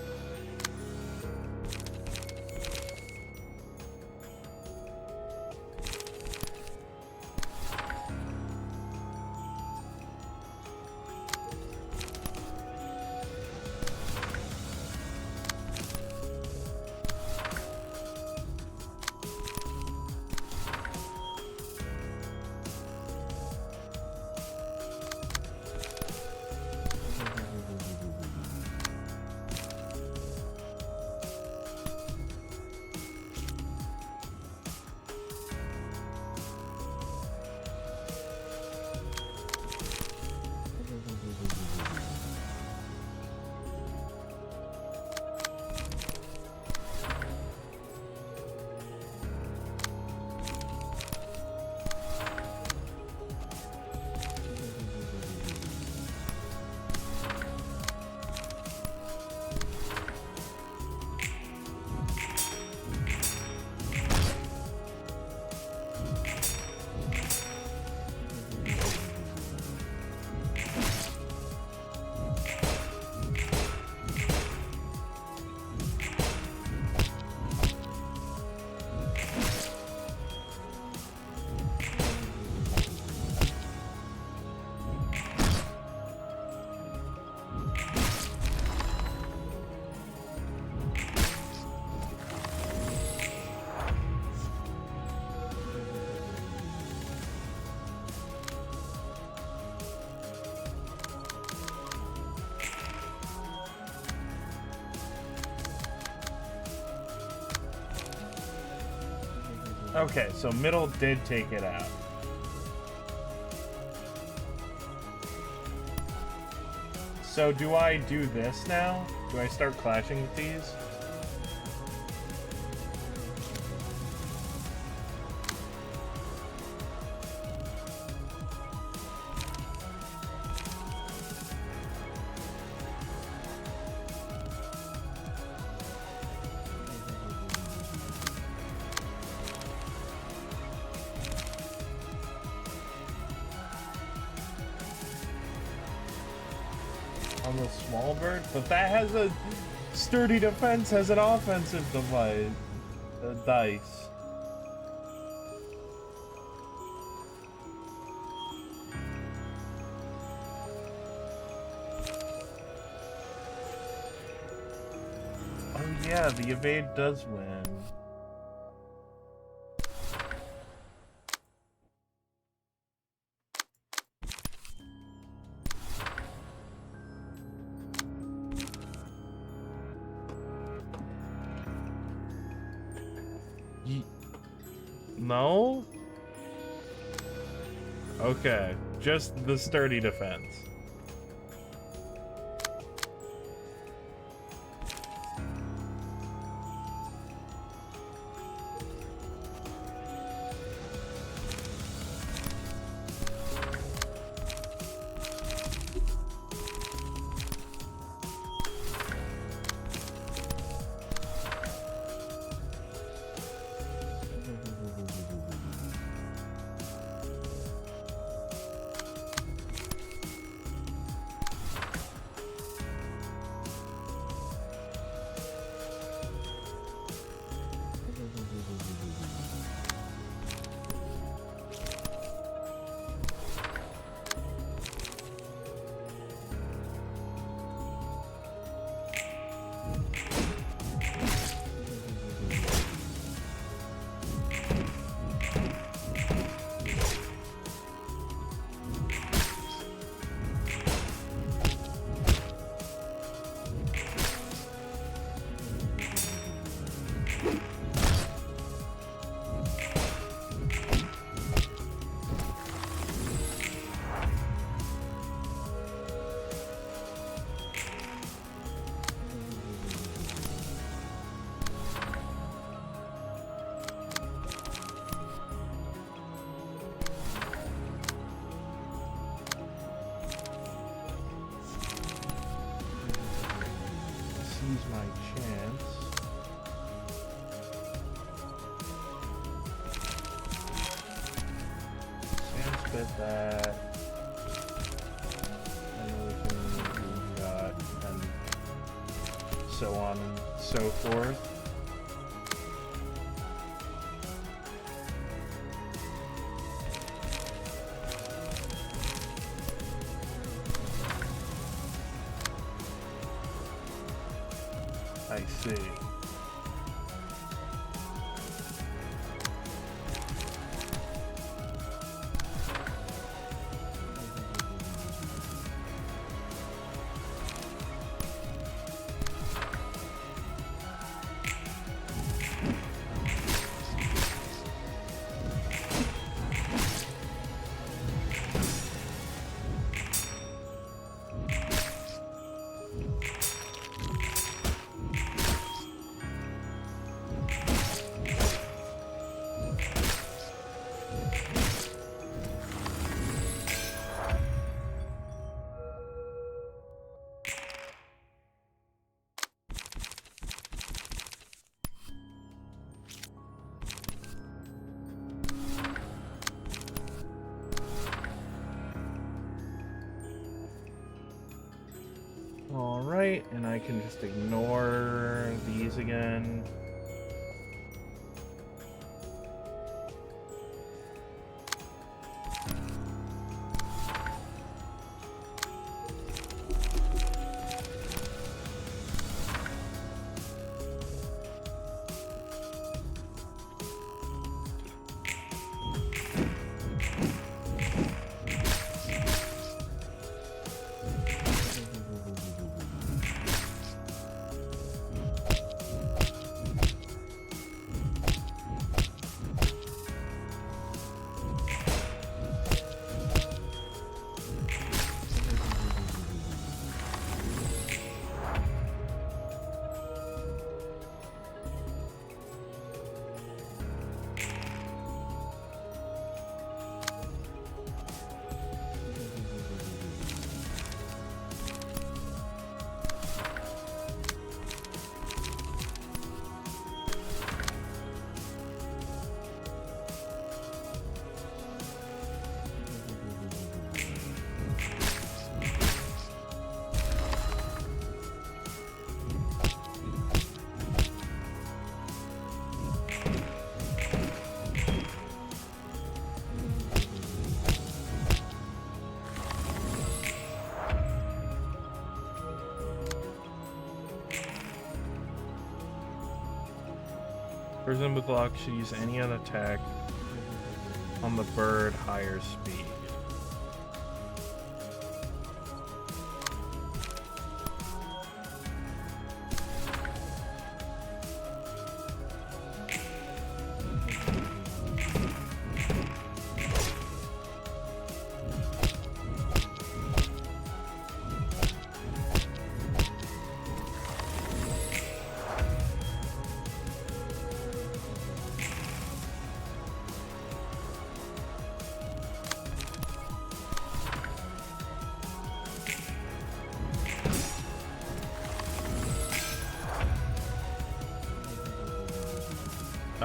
Okay, so middle did take it out. So do I do this now? Do I start clashing with these? On the small bird, but that has a sturdy defense, has an offensive device, dice. Oh yeah, the evade does win. No? Okay, just the sturdy defense. fit that. And we can do that, and so on and so forth. I see. Alright, and I can just ignore these again. Person with lock should use any other attack on the bird higher speed.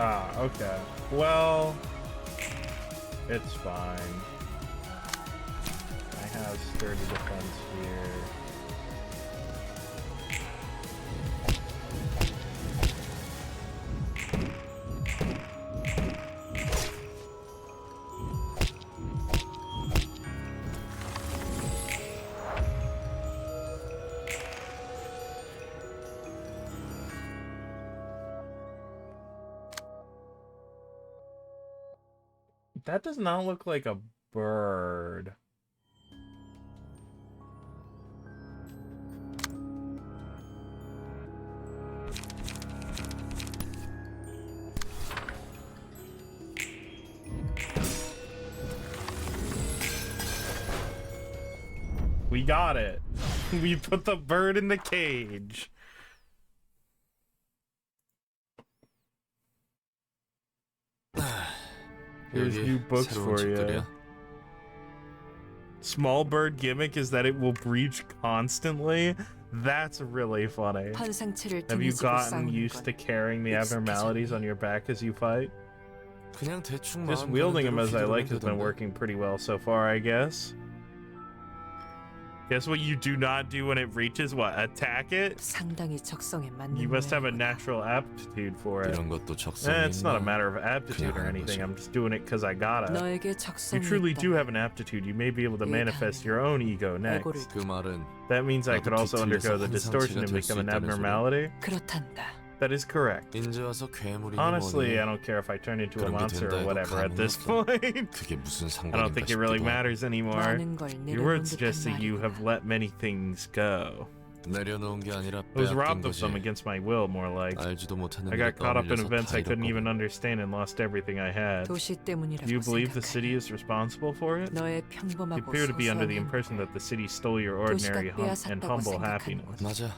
Ah, okay. Well, it's fine. I have sturdy defense here. That does not look like a bird. We got it. We put the bird in the cage. Here's 여기 new books 새로운 for you. 집들이야? Small bird gimmick is that it will breach constantly. That's really funny. 환상체를 Have you 등지고 gotten 싸우는 used to 건 carrying the abnormalities on your back as you fight? 그냥 대충 Just 마음 wielding 가는 him 대로 as I 휘두르면 like has been 되던데. working pretty well so far, I guess. Guess what you do not do when it reaches what? Attack it? 상당히 적성에 맞는 You must have a 모양이구나. natural aptitude for it. 이런 것도 적성이 It's not a 있나? matter of aptitude or 그냥 하는 anything. 거지. I'm just doing it because I gotta. 너에게 You 적성이 truly do 있다면 have an aptitude. You may be able to 이 manifest your own ego 에고를 next. 그 말은 That means I could 나도 also undergo the 뒤틀려서 distortion and 환상체가 될 수 become an 있다는 소리야. abnormality. 그렇단다. That is correct. 이제 와서 괴물이니 Honestly, I 뭐니 don't care if I turn into a 그런 게 monster or 된다 해도 whatever at this 감흥이 없어. point. 그게 무슨 I don't 상관인가 think it really 싶기도 하고. matters anymore. 많은 걸 Your words 내려놓은 suggest 듯한 that you have 말이구나. let many things go. 내려놓은 게 아니라 I was 빼앗긴 robbed of 거지. them against my will, more like. 알지도 못하는 I got 일에 caught up in 떠밀려서 events I 다 couldn't even 잃었고. understand and lost everything I had. 도시 때문이라고 Do you believe the 생각하니? city is responsible for it? 너의 You 평범하고 appear to be under the 소소한 impression that the city stole your 도시가 ordinary and 빼앗았다고 humble 생각하는 happiness. 맞아.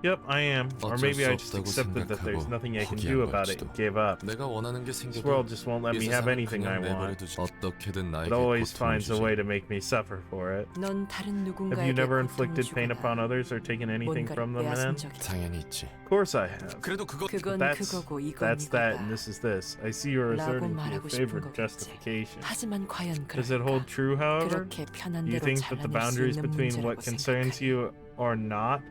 Yep, I am. Or 어쩔 maybe 수 I just 없다고 accepted that there's 생각하고 nothing I can 포기한 do about it 걸지도. and gave up. 내가 원하는 게 This 생겨도 world just won't let 이 me have 세상은 anything I 그냥 want. 내버려두지. 어떻게든 나에게 It always 고통을 finds a 주지. way to make me suffer for it. 넌 다른 Have 누군가에게 you never 고통을 inflicted pain upon 주거나 others or taken anything 뭔가를 from them, 빼앗은 man? 적이 있다. 당연히 있지. Of course I have. 그래도 그거 그건 That's 그거고 이건 That's that, and 이거다. this is this. I see you're 라고 resorting to your 말하고 싶은 favorite 거겠지. justification. 하지만 과연 Does it 그럴까? hold true, however? 그렇게 편한 Do you 대로 think that the 잘라낼 수 boundaries 있는 between 문제라고 what concerns 생각하니? you or not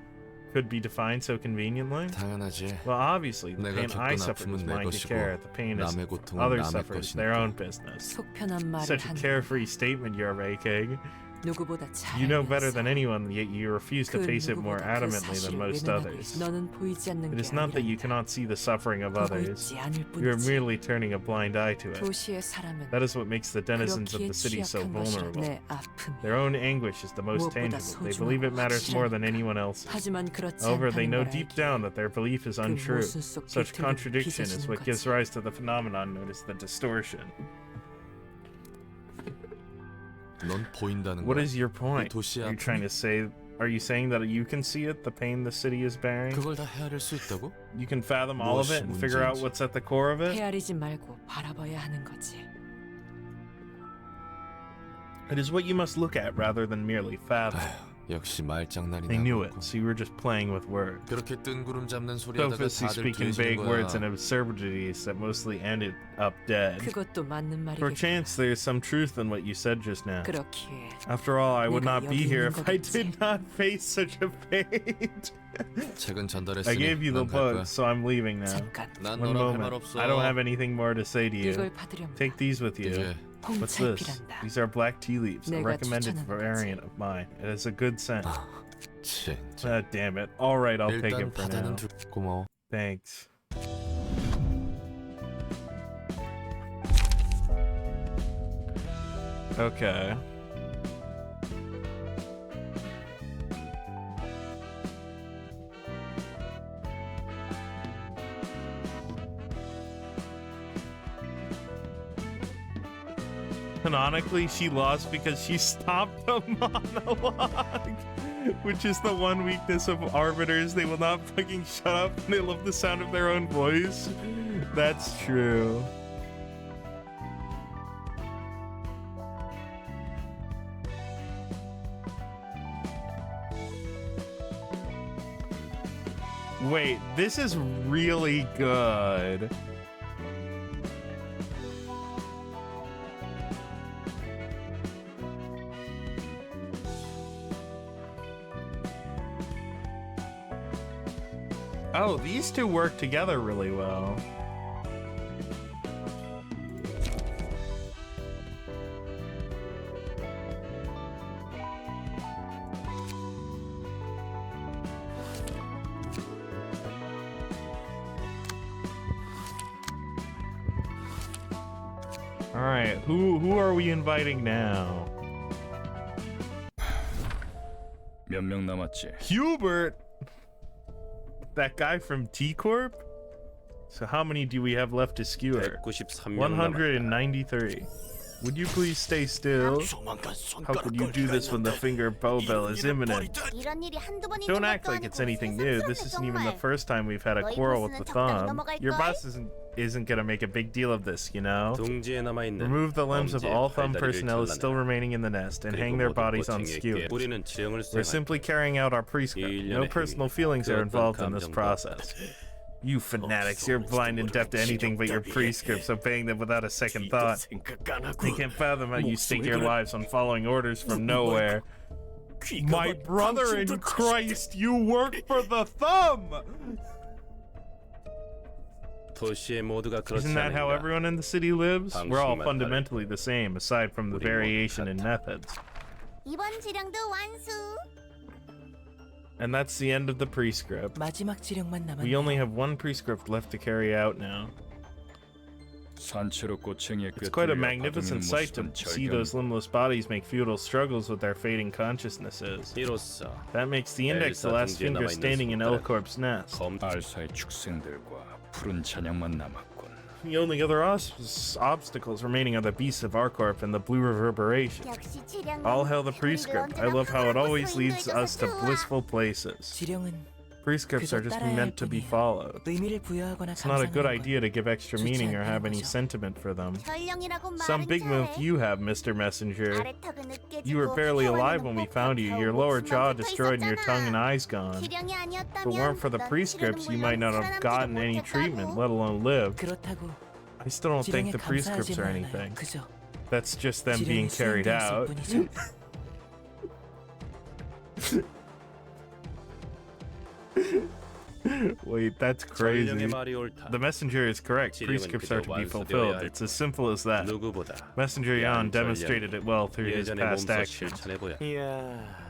could be defined so conveniently? 당연하지. Well, obviously, the 내가 pain I 겪은 suffer is 아픔은 내 mine to 것이고 care. The pain is 남의 고통은 others 남의 suffer is their own 것이니까. business. 속 편한 말을 Such a 하는 carefree statement you're making. 누구보다 잘 You know better 알면서 than anyone, yet you refuse to 그 face it more 누구보다 그 adamantly than 사실을 most 외면하고 others. 있어. 너는 보이지 않는 It 게 is not that you 아니란다. cannot see the suffering of 보고 others. 있지 않을 You are 뿐이지. merely turning a blind eye to it. 도시의 사람은 That is what makes the denizens of 그렇기에 the city so 취약한 것이라 vulnerable. 내 아픔이. Their own anguish is the most 무엇보다 tangible. They 소중하고 believe it matters more than 확실하니까. anyone else's. 하지만 그렇지 However, they 않다는 know 걸 deep 알기에 down that their belief is 그 untrue. 모순 속 Such 비틀고 contradiction is 빚어지는 what gives 거지. rise to the phenomenon known as the distortion. 넌 보인다는 What 거야. is your point? 도시의 Are you trying to say? Are you saying that you can see it, the pain the city is bearing? 그걸 다 헤아릴 수 있다고? You can fathom all of it and figure out 무엇이 what's at the core of it? 헤아리지 말고 바라봐야 하는 거지. It is what you must look at rather than merely fathom. 역시 말장난이나 They knew 하고. it, so you were just playing with words. 그렇게 뜬구름 잡는 소리 하다가 Sophistly 다들 speaking 뒤지는 vague words and 거야. absurdities that mostly ended up dead. 그것도 맞는 For 말이겠구나. chance, there is some truth in what you said just now. 그렇기에 After all, I would 내가 not be 여기 here 있는 if I 거겠지. did not face such a fate. 책은 전달했으니 I gave you the 난 갈 book, so I'm leaving now. 잠깐 난 One 너랑 할 말 moment. 없어. I don't have anything more to say to you. 이걸 받으렴. Take these with you. 이제 What's this? 홍찰피란다. These are black tea leaves, a 내가 recommended 추천하는 variant of mine. It has a good scent. 진짜. Damn it. All right, I'll take 일단 it for now. 바다는 둘. 고마워. Thanks. Okay. Canonically, she lost because she stopped a monologue, which is the one weakness of arbiters. They will not fucking shut up and they love the sound of their own voice. That's true. Wait, this is really good. Oh, these two work together really well. All right, who are we inviting now? 몇 명 남았지? Hubert, that guy from T Corp. So how many do we have left to skewer? 193명 193. Would you please stay still? How could you do this when the finger bow bell is imminent? 이런 일이 한두 번 있는 Don't 것도 act like it's 아니고 anything new. 새삼스럽네, This isn't even the 정말. first time we've had a 너희 quarrel with the 보스는 적당히 thumb. 넘어갈걸? Your boss isn't gonna make a big deal of this, you know? 둥지에 남아있는 Remove the limbs of 범죄의 all thumb 팔다리를 personnel is still 잘라내라. remaining in the nest and 그리고 hang their 모든 bodies on 꼬챙이에게 skewers. 우리는 지령을 We're 수행한다. simply carrying out our prescript. 이 No 일련의 personal 행위, feelings are 그 어떤 involved in this 감정도 process. You fanatics, you're blind and deaf to anything but your prescripts, obeying them without a second thought. They can't fathom how you stake your lives on following orders from nowhere. My brother in Christ, you work for the thumb! 도시의 모두가 그렇지 Isn't that how 않은가? everyone in the city lives? We're all 방식만 fundamentally the same, aside from the 우리 모두 variation in 같아. methods. 이번 지령도 완수. And that's the end of the prescript. 마지막 지령만 남았네. We only have one prescript left to carry out now. 산채로 꼬챙이에 It's quite a 꿰뚫려 magnificent 가두는 sight to 모습은 see those limbless bodies make futile struggles with their fading consciousnesses. 이로써 That makes the index the last finger standing in Elcorp's nest. 알사의 축생들과 푸른 잔향만 남았군. The only other obstacles remaining are the beasts of Arcorp and the blue reverberation. 역시 지령은 All hail the prescript. I love how it always leads us to 좋아. blissful places. 지령은 Prescripts are just meant to be followed. 의미를 부여하거나 It's not a good 감상하는 idea to give extra 좋지 meaning or 않다는 have any 거죠. sentiment for them. 전령이라고 Some 말은 big move 잘해. you have, Mr. Messenger. 아래턱은 느껴지고 You were barely alive when we found you, your lower 목숨만 jaw 붙어 destroyed and your 있었잖아. tongue and eyes gone. 지령이 If 아니었다면 it weren't for the 넌 prescripts, you 치료는 might not 물론 have gotten any 살아남지도 treatment, 못했다고. let alone live. 그렇다고 I still don't think 지령에 the prescripts are 감사하지는 anything. 않아요. 그죠? That's just them being 지령이 carried 수행되었을 out. 뿐이죠. Wait, that's 전령의 crazy. 말이 옳다. The messenger is correct. 지령은 Prescripts are to be 그저 fulfilled. 완수되어야 할 It's as simple as that. 누구보다 Messenger Yan 야한 demonstrated it well through his 예전의 past 몸소 actions. 실천해 보여. 이야.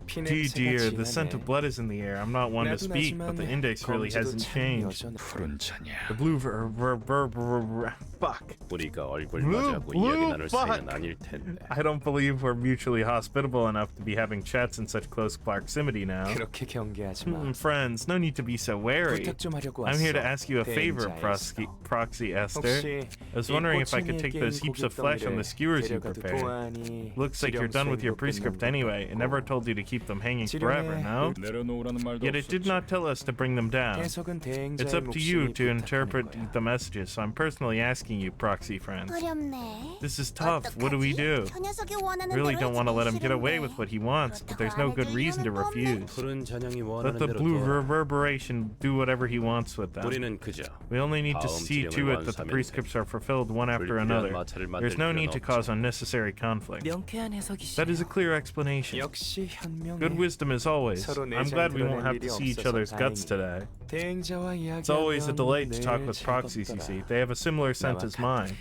Gee dear, the scent of blood is in the air. I'm not one to speak, but the index really hasn't changed. 푸른 잔향. The blue fuck. 우리가 얼굴 Blue- 맞이하고 blue 이야기 나눌 fuck. 사이는 아닐 텐데. I don't believe we're mutually hospitable enough to be having chats in such close proximity now. 그렇게 경계하지 마. Friends, no need to be so wary. 부탁 좀 하려고 I'm here to 왔어. ask you a favor, 대행자에서. Proxy Esther. 혹시 I was wondering if I could take those heaps of flesh on the skewers you 데려가도 prepared. 도안이 Looks like you're done with your 지령 prescript 수행도 anyway. It never told you to keep them hanging forever, no? 내려놓으라는 말도 Yet it did 없었지. not tell us to bring them down. 해석은 대행자의 It's up to you 목숨이 to interpret 부탁하는 거야. the messages, so I'm personally asking you, proxy friends. 어렵네. This is tough. What do we do? 저 녀석이 원하는 Really 대로 don't want to let him 해주기 get away 싫은데. with what he wants, but there's no good reason to refuse. 푸른 잔향이 Let 원하는 the 대로 blue 둬. reverberation do whatever he wants with them. 우리는 그저 We only need to 다음 see to 지령을 it that the 완수하면 prescripts are fulfilled one after 불필요한 another. 마찰을 만들 There's no need to 필요는 cause 없지. unnecessary conflict. 명쾌한 해석이시네요. That is a clear explanation. 역시 현명해. Good wisdom as always. 서로 I'm glad we won't have 내장 to see each 드러낼 other's 일이 guts 없어서 today. 대행자와 It's always a delight to talk 이야기하면 with proxies, you see. They have a similar scent as mine.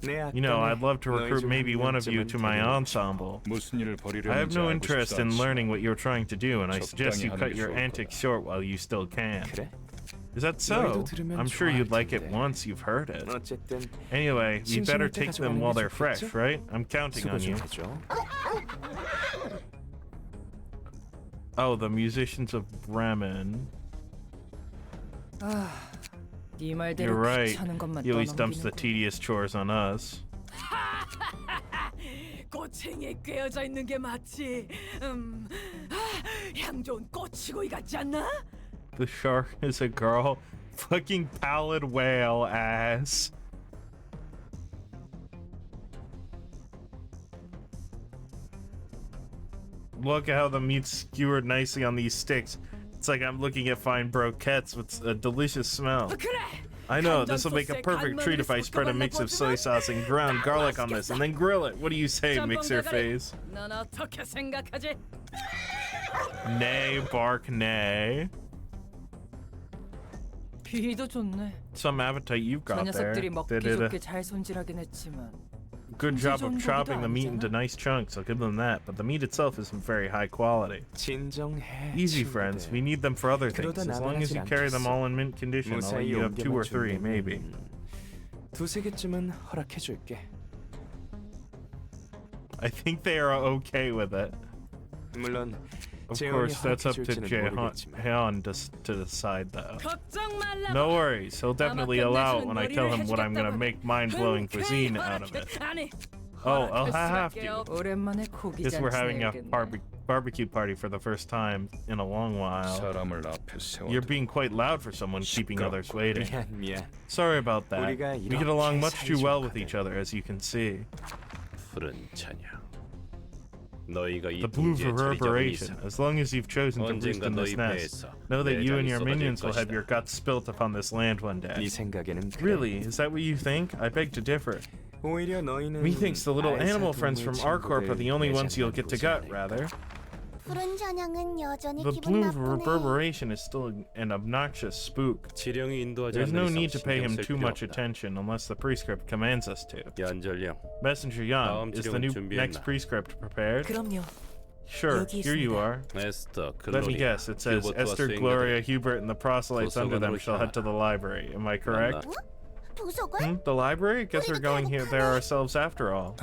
내 You know, I'd 악담에 love to 너희 recruit 중 maybe 한 one of you 명쯤은 to my 되는 ensemble. 무슨 일을 벌이려는지 I have no 알고 interest 싶지 in 않지만 learning what you're trying to do, and I suggest you 적당히 cut 하는 게 your 좋을 antics 거다. short while you still can. 그래? Is that so? 너희도 들으면 I'm sure you'd 좋아할 like it 텐데. once you've heard it. 어쨌든 Anyway, we better 심심할 때 take them 가져가는 while 게 they're fresh, 좋겠죠? right? I'm counting 수고 on 좀 you. 해줘. Oh, the musicians of Bremen. 네 말대로 You're right. 귀찮은 것만 He always dumps the 떠넘기는 tedious chores on us. 꼬챙이에 꿰어져 있는 게 맞지. 향 좋은 꼬치구이 같지 않나? The shark is a girl. Fucking pallid whale ass. Look at how the meat's skewered nicely on these sticks. It's like I'm looking at fine brochettes with a delicious smell. 그래. I know, this will make a perfect treat if I spread a mix of soy sauce and ground garlic on this and then grill it. What do you say, Mixer Face? 넌 어떻게 생각하지? Nay, bark nay. 비도 좋네. Some appetite you've 저 got there. 녀석들이 먹기 They did a 좋게 잘 손질하긴 했지만 good job of chopping the meat into nice chunks, I'll give them that, but the meat itself isn't very high quality. 진정해. Easy, friends. We need them for other things. 그러다 As long as you carry them all in mint condition, I'll let 무사히 you have 2 or 3, 옮겨만 maybe. 두세 개쯤은 허락해줄게. I think they are okay with it. 물론 Of 재현이 course, that's up to 허락해줄지는 모르겠지만. Jaehyun to decide, though. 걱정 말라. No worries, he'll definitely allow it when I tell him what I'm gonna make mind-blowing cuisine out of it. 아니. Oh, I'll have to. 오랜만에 고기 Guess we're having a 잔치 barbecue party for the first time in a long while. 사람을 앞에 세워. You're being quite loud for someone keeping others waiting. 미안. Sorry about that. 우리가 We get along 이렇게 much too well with 사이좋거든. each other, as you can see. 푸른 잔향. 너희가 이 The blue 둥지에 자리 잡은 reverberation. 이상 As long as you've chosen to roost 언젠가 in this 너희 nest, 배에서 know that you and 내장이 your 쏟아질 minions will have 것이다. your guts spilt upon this land one day. 네 생각에는 그래. Really? Is that what you think? I beg to differ. 오히려 너희는 Methinks the little 알사 animal friends 동물 from our corp are the only 친구들 ones you'll get to gut, 내장만 rather. 푸른 잔향은 여전히 The 기분 blue 나쁘네. reverberation is still an obnoxious spook. 지령이 인도하지 There's 않는 no 이상 need to pay 신경 him 쓸 too 필요 much 없다. attention unless the prescript commands us to. 연전령, Messenger Yan, is the new next prescript prepared? 그럼요. Sure, 여기 here you 있습니다. are. 에스터, Let me 글로리아, guess, it says 큐버트와 Esther, 수행자들. Gloria, Hubert, and the proselytes under them 도서관으로 shall head to the library. Am I correct? 만나. 도서관? The library? Guess we're going here there ourselves after all.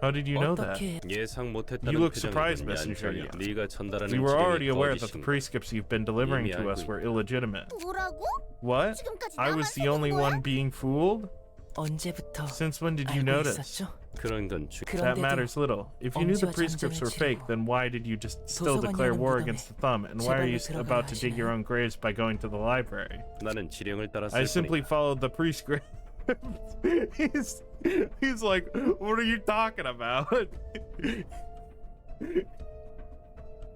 How did you know that? 어떻게 예상 못했다는 You look surprised, 표정이군, Messenger 얀전령. Yan. 네가 전달하는 We were already 지령이 aware that the 거짓인 prescripts you've been delivering 이미 to us 알고 were illegitimate. 뭐라고? What? 지금까지 I 나만 was the 속은 only 거야? one being fooled? 언제부터 Since when did you 알고 notice? 있었죠? 그런 건 주... That 그런데도 matters little. If you knew the 엄지와 prescripts were 장전을 fake, 치르고 then why did you just still 도서관 declare 여는 war 무덤에 against the thumb? And why are you 제발로 about to dig your 들어가라 own graves by going to the library? 나는 지령을 따랐을 I simply 뿐이다. followed the prescript. he's like, what are you talking about?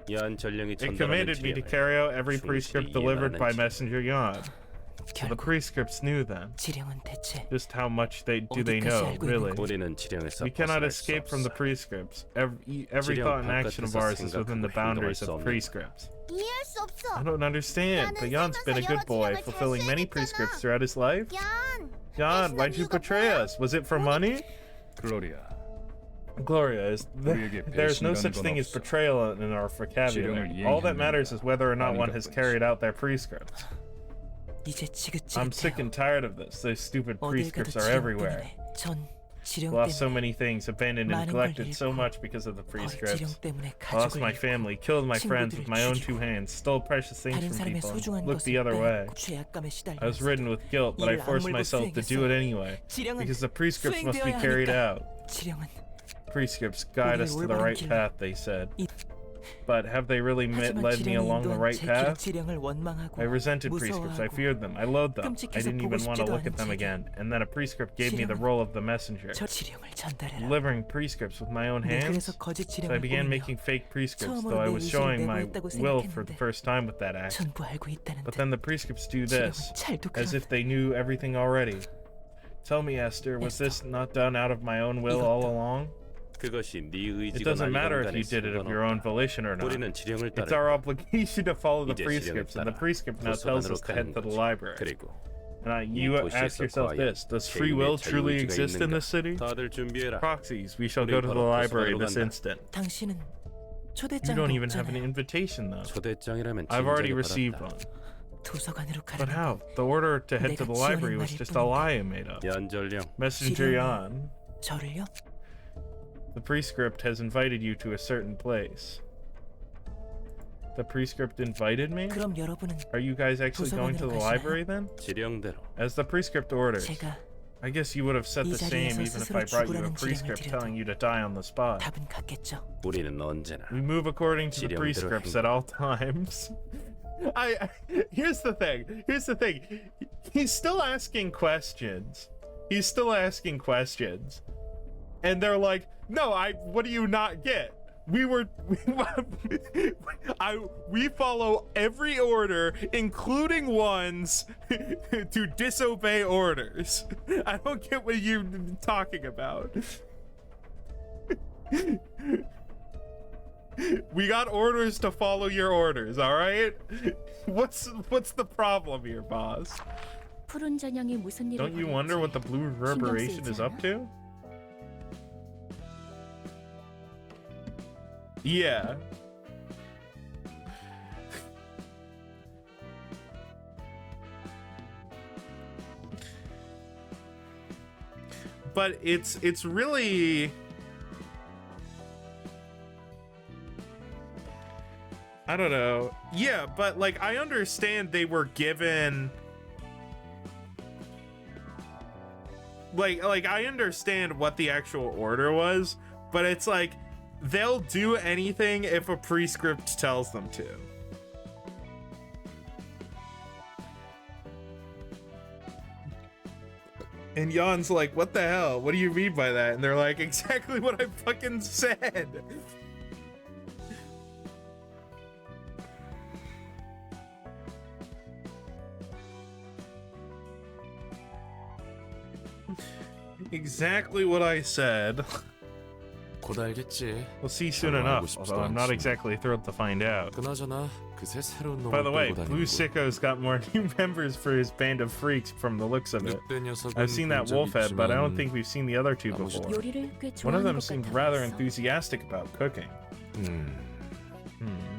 연전령이 It 전달하는 commanded me to 지령을 carry out every 충실히 prescript delivered by 이해하는지. Messenger Yan. The 결국 prescripts knew then. 지령은 대체 Just how much do they 어디까지 know, 알고 있는 really? 거지? 우리는 지령에서 We cannot 벗어날 수 escape from the 없어. prescripts. Every 지령 thought and action of 바깥에서 ours is within the 생각하고 boundaries 행동할 수 of 없는 prescripts. 이해할 수 없어. I don't understand, but Yan's been a good boy, fulfilling many prescripts throughout his life. 얀, Yan, why'd you betray us? Was it for money? 글로리아, Gloria, 우리에게 there's no 배신이라는 such 건 thing as 없어. betrayal in our vocabulary. 지령을 All that 이행했느냐, matters is whether or not one has 아닌가 carried out their prescripts. 이제 I'm sick 지긋지긋해요. and tired of this. Those stupid 어딜 가도 prescripts are 지령 everywhere. 때문에 전 지령 Lost so 때문에 many things, abandoned and 많은 걸 neglected so 잃고 much because of the 벌 지령 prescripts. 때문에 Lost 가족을 my 잃고 family, killed my friends with my own two hands, stole precious things 다른 from 사람의 people, 소중한 and looked 것을 the other way. 빼앗고 죄악감에 I was 시달리면서 ridden with guilt, but I 이를 forced 악물고 myself to do it 수행했어요. anyway. 지령은 Because the prescripts must be 수행되어야 carried 하니까. out. 지령은 Prescripts guide us to the right path, they said. 이- But have they really 하지만 led me 지령이 along the 인도한 right 제 길 path? 지령을 원망하고 I resented prescripts. I 무서워하고 feared them. I loathed them. I 끔찍해서 didn't 보고 even want to 싶지도 look at 않은 them 제게 again. And then a prescript gave me the 지령은 role of the messenger. 저 지령을 전달해라. Delivering prescripts with my own 네, hands? 그래서 거짓 So I 지령을 began 꾸미며 making fake prescripts, 처음으로 though I 내 was 의지를 showing my 내보냈다고 will for the 생각했는데 first time with that act. 전부 알고 있다는데 But then the prescripts do 지령은 this, 잘도 as if 그러네. they knew everything already. Tell me, Esther, was this not done out of my own will all along? 그것이 네 It 의지가 doesn't matter if 날간에 you did it of your own volition or not. 우리는 지령을 It's 따르 our obligation to follow the 이제 prescripts, and the 지령을 따라 prescript now tells 도서관으로 us to head 가는 to the 거지. library. 그리고 And you ask yourself this: Does free will truly exist in this city? 다들 준비해라. Proxies, we shall 우리 go to the 바로 library 도서관으로 this 간다. instant. 당신은 You 초대장도 don't even have an 없잖아요. invitation, though. 초대장이라면 I've already 진작에 received 받았다. one. 도서관으로 But 가라는 how? The order to head to the 내가 library was 지어낸 just a 말일 lie I made up. 연전령, Messenger 지령은- Yan, 저를요? the prescript has invited you to a certain place. The prescript invited me? 그럼 여러분은 Are you guys actually going to the 도서관으로 library then? 지령대로 As the prescript orders. 제가 I guess you would have said 이 the same 자리에서 even if 스스로 I brought you a 죽으라는 prescript 지령을 telling you to die on the spot. 답은 같겠죠. 우리는 언제나 We move according to the 지령대로 prescripts at all times. Here's the thing. Here's the thing. He's still asking questions. He's still asking questions. And they're like, "No, what do you not get? We follow every order, including ones to disobey orders. I don't get what you're talking about." We got orders to follow your orders, all right? What's the problem here, boss? 푸른 잔향이 무슨 일을 Don't you wonder what the blue reverberation is up to? Yeah. But it's really, I don't know. Yeah, but like I understand they were given like I understand what the actual order was, but it's like they'll do anything if a prescript tells them to. And Jan's like, what the hell? What do you mean by that? And they're like, exactly what I fucking said. Exactly what I said. 곧 알겠지. We'll see soon 별로 알고 enough, 싶지도 although I'm not 않지만. exactly thrilled to find out. 그나저나 그새 새로운 놈을 By the way, 끌고 Blue 다니고. Sicko's got more new members for his band of freaks from the looks of it. 늑대 녀석은 I've seen that 본 적 wolfhead, but I don't 있지만 think we've seen the other two 아무것도 before. 요리를 꽤 One of 좋아하는 them 것 seemed 같아 rather 보였어. enthusiastic about cooking.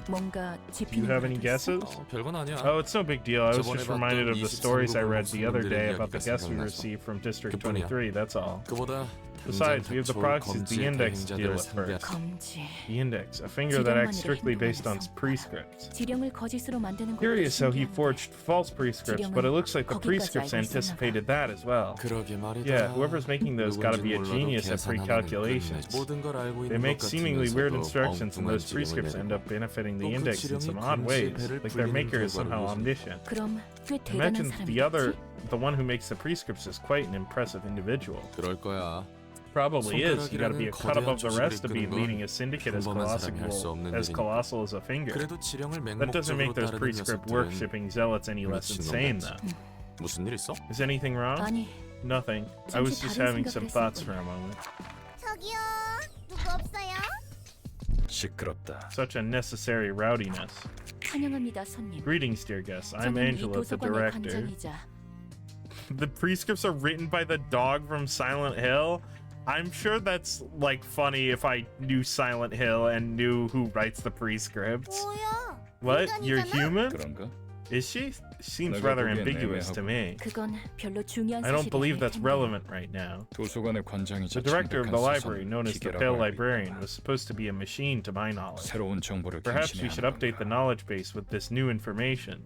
뭔가 Do you 짚히는 have any 거라도 있어? guesses? 별건 아니야. Oh, it's no big deal. I was 저번에 just 봤던 reminded of the 23 stories I read the other day 목숨들의 about the 이야기가 guests we 생각나서. received from District 그뿐이야. 23, that's all. 그보다 Besides, we have the 당장 proxies, the 검지의 index to deal 대행자들을 with first. 상대할 검지. The index, a finger that acts 지령만으로 strictly based on 행동하면서 prescripts. 지령을 거짓으로 만드는 것도 Curious how he 신기한데. forged false prescripts, but it looks like the 거기까지 prescripts 알고 있었나 봐. anticipated that as well. 그러게 말이다. Yeah, whoever's making those gotta be a 누군진 genius 몰라도 at 계산하면 pre-calculations. 끝내. 모든 걸 알고 They 있는 make 것 seemingly weird 같으면서도 instructions, and those 엉뚱한 prescripts 지령을 end up benefiting the 또그 index in some odd 지령이 ways, 검지의 배를 like their 불리는 maker is somehow 결과로 omniscient. 그럼 꽤 대단한 Imagine 사람이겠지? the one who makes the prescripts is quite an impressive individual. 그럴 거야. Probably is. You gotta be a cut above the 거대한 rest to be 조직을 leading a syndicate as 평범한 사람이 할수 없는 colossal as a finger. 그래도 지령을 That doesn't make 맹목적으로 those 따르는 prescript 녀석들은 worshipping zealots any less 미친놈 insane, 같지. though. 무슨 일 있어? Is anything wrong? 아니, Nothing. I was 잠시 just 다른 having some 생각을 thoughts 했을 for a moment. 저기요. 누구 없어요? 시끄럽다. Such unnecessary rowdiness. 환영합니다, 손님. Greetings, dear guests. I'm 저는 이 Angela, the 도서관의 director. 관장이자 The prescripts are written by the dog from Silent Hill. I'm sure that's like funny if I knew Silent Hill and knew who writes the prescripts. 뭐야? What? You're 인간이잖아? human? 그런가? Is she? Seems 내가 rather 보기엔 ambiguous to me. 그건 별로 중요한 I don't 사실이 believe 아닐 that's 텐데. relevant right now. 도서관의 The 관장이자 director of the 창백한 library, 사선, known as the 기계라고 Pale 알고 Librarian, 있다. was supposed to be a machine to my knowledge. 새로운 정보를 Perhaps we 갱신해야 should 하는 update the 건가? knowledge base with this new information.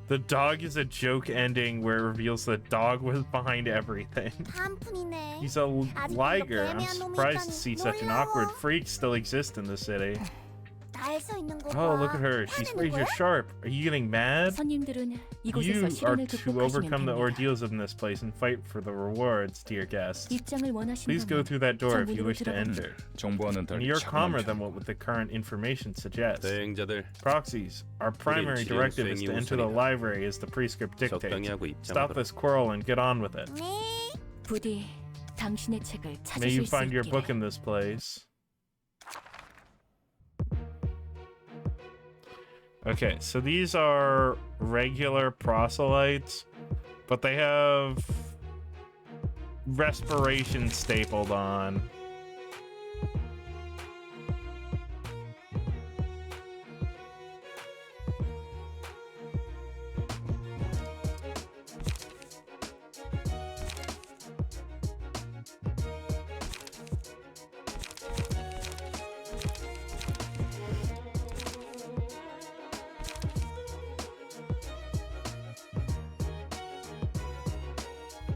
The dog is a joke ending where it reveals the dog was behind everything. 한푼이네. He's a liger. I'm 애매한 놈이 surprised to 있다니. see such an 놀라워. awkward freak still exist in the city. 날 서 있는 거 Oh, 봐. look at her. She's 화내는 razor 거야? sharp. Are you getting mad? 손님들은 You 이곳에서 are 시련을 to 극복하시면 overcome the 됩니다. ordeals in this place and fight for the rewards, dear guests. 입장을 Please go 원하신다면 through that door if you 정문으로 wish to 들어가- enter. 정보와는 And 달리 you're 차분한 calmer than 편이고. what the current information suggests. 대행자들 Proxies, our primary 치료 directive is 수행이 to enter the 우선이다. library as the prescript 적당히 dictates. 하고 Stop 입장하도록. this quarrel and get on with it. 네. 부디 당신의 책을 May you 찾으실 수 find your book 있기를. in this place. Okay, so these are regular proselytes, but they have respiration stapled on.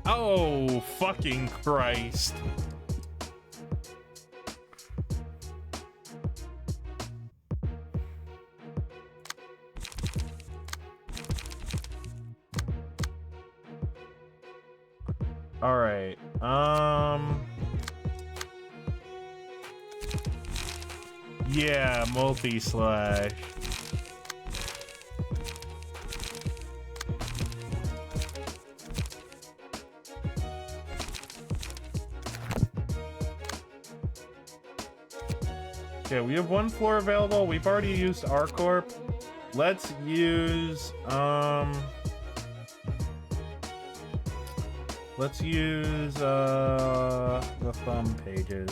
Oh, fucking Christ. All right. Yeah, multi-slash. Okay, we have one floor available. We've already used RCorp. Let's use the thumb pages.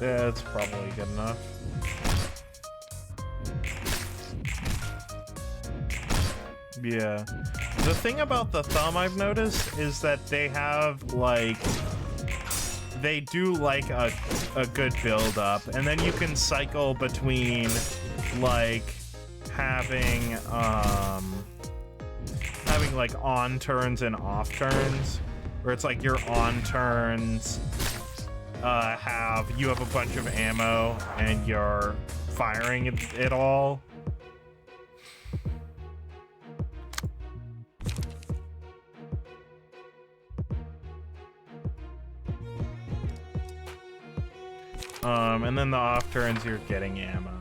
Yeah, it's probably good enough. Yeah. The thing about the thumb I've noticed is that they have, like, they do like a good build up, and then you can cycle between, like, having like on turns and off turns, where it's like your on turns you have a bunch of ammo and you're firing it all. And then the off turns you're getting ammo.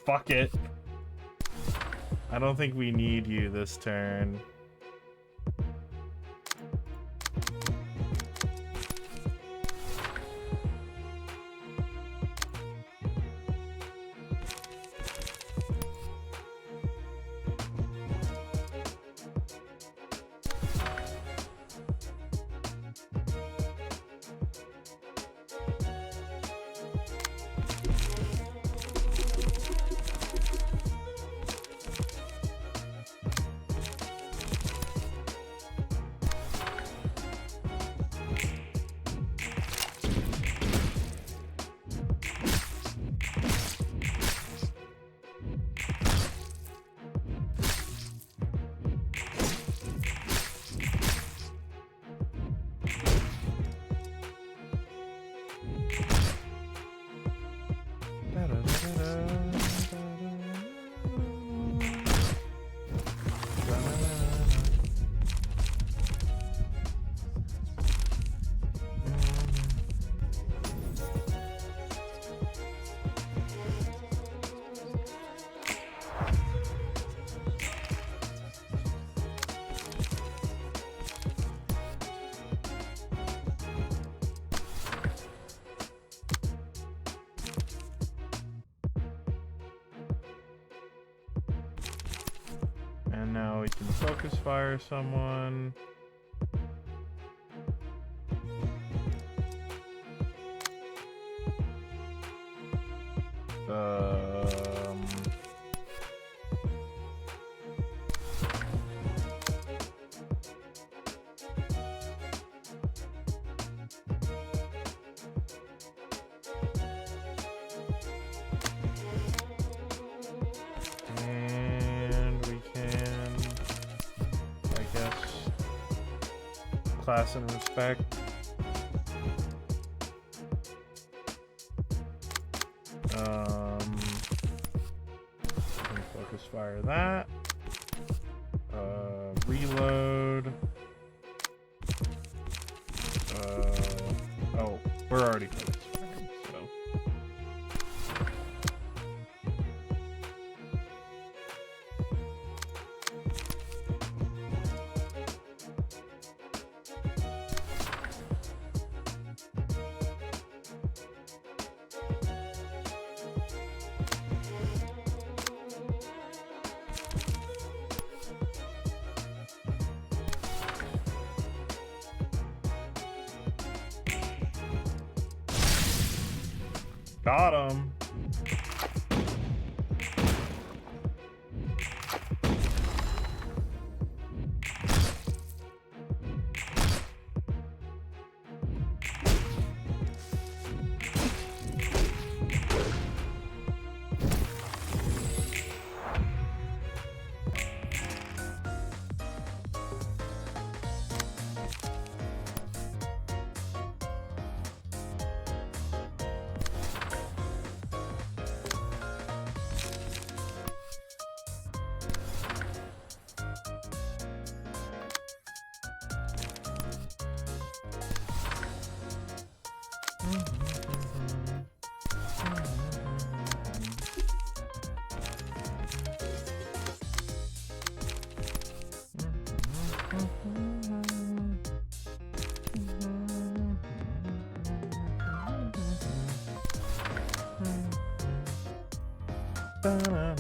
Fuck it. I don't think we need you this turn. And now we can focus fire someone. And we can, I guess, class and respect. Focus fire that. Reload. We're already focused. So. Got him. Bum, bum,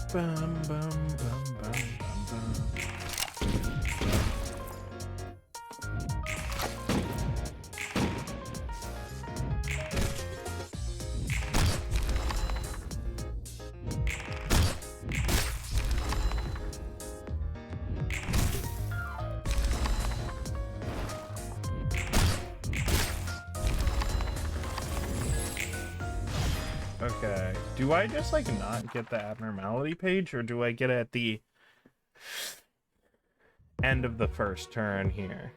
bum, bum, bum, bum. Okay, do I just like not get the abnormality page, or do I get it at the end of the first turn here?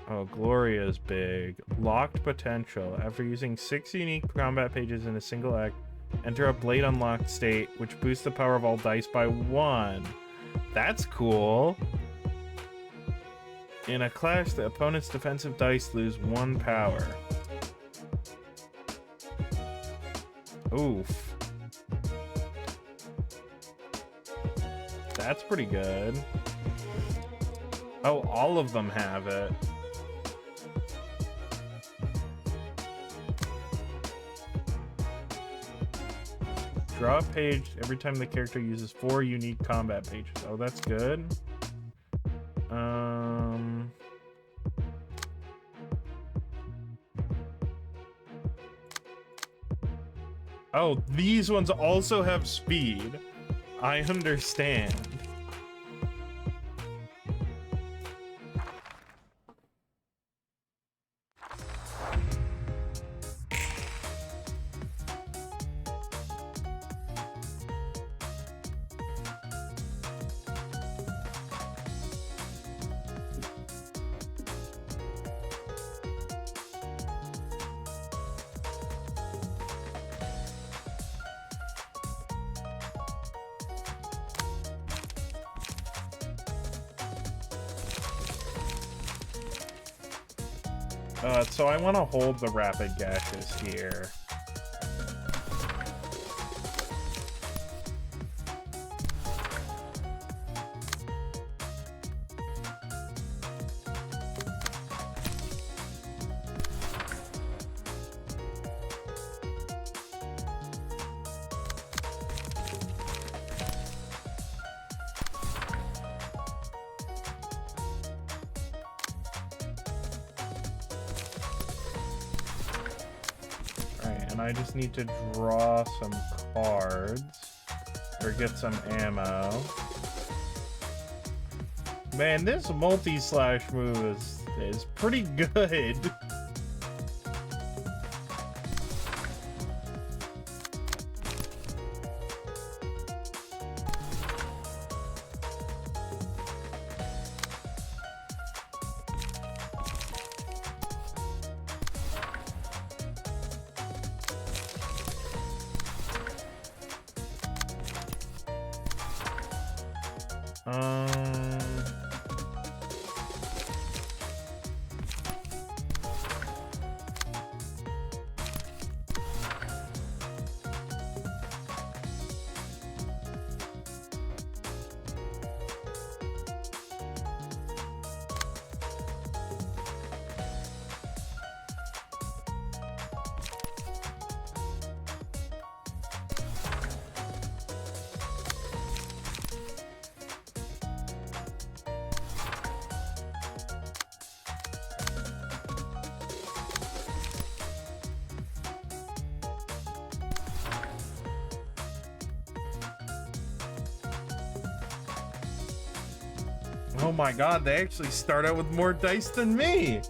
Oh, Gloria's big. Locked potential. After using 6 unique combat pages in a single act, enter a blade unlocked state, which boosts the power of all dice by 1. That's cool. In a clash, the opponent's defensive dice lose 1 power. Oof. That's pretty good. Oh, all of them have it. Draw a page every time the character uses 4 unique combat pages. Oh, that's good. Oh, these ones also have speed. I understand. So I want to hold the rapid gashes here. I just need to draw some cards or get some ammo. Man, this multi-slash move is pretty good. Oh my god, they actually start out with more dice than me!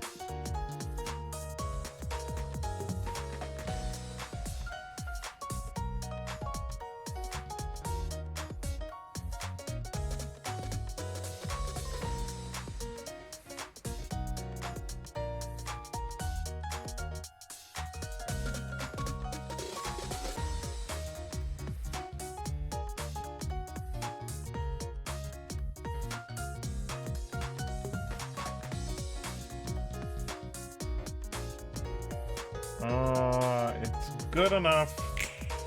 It's good enough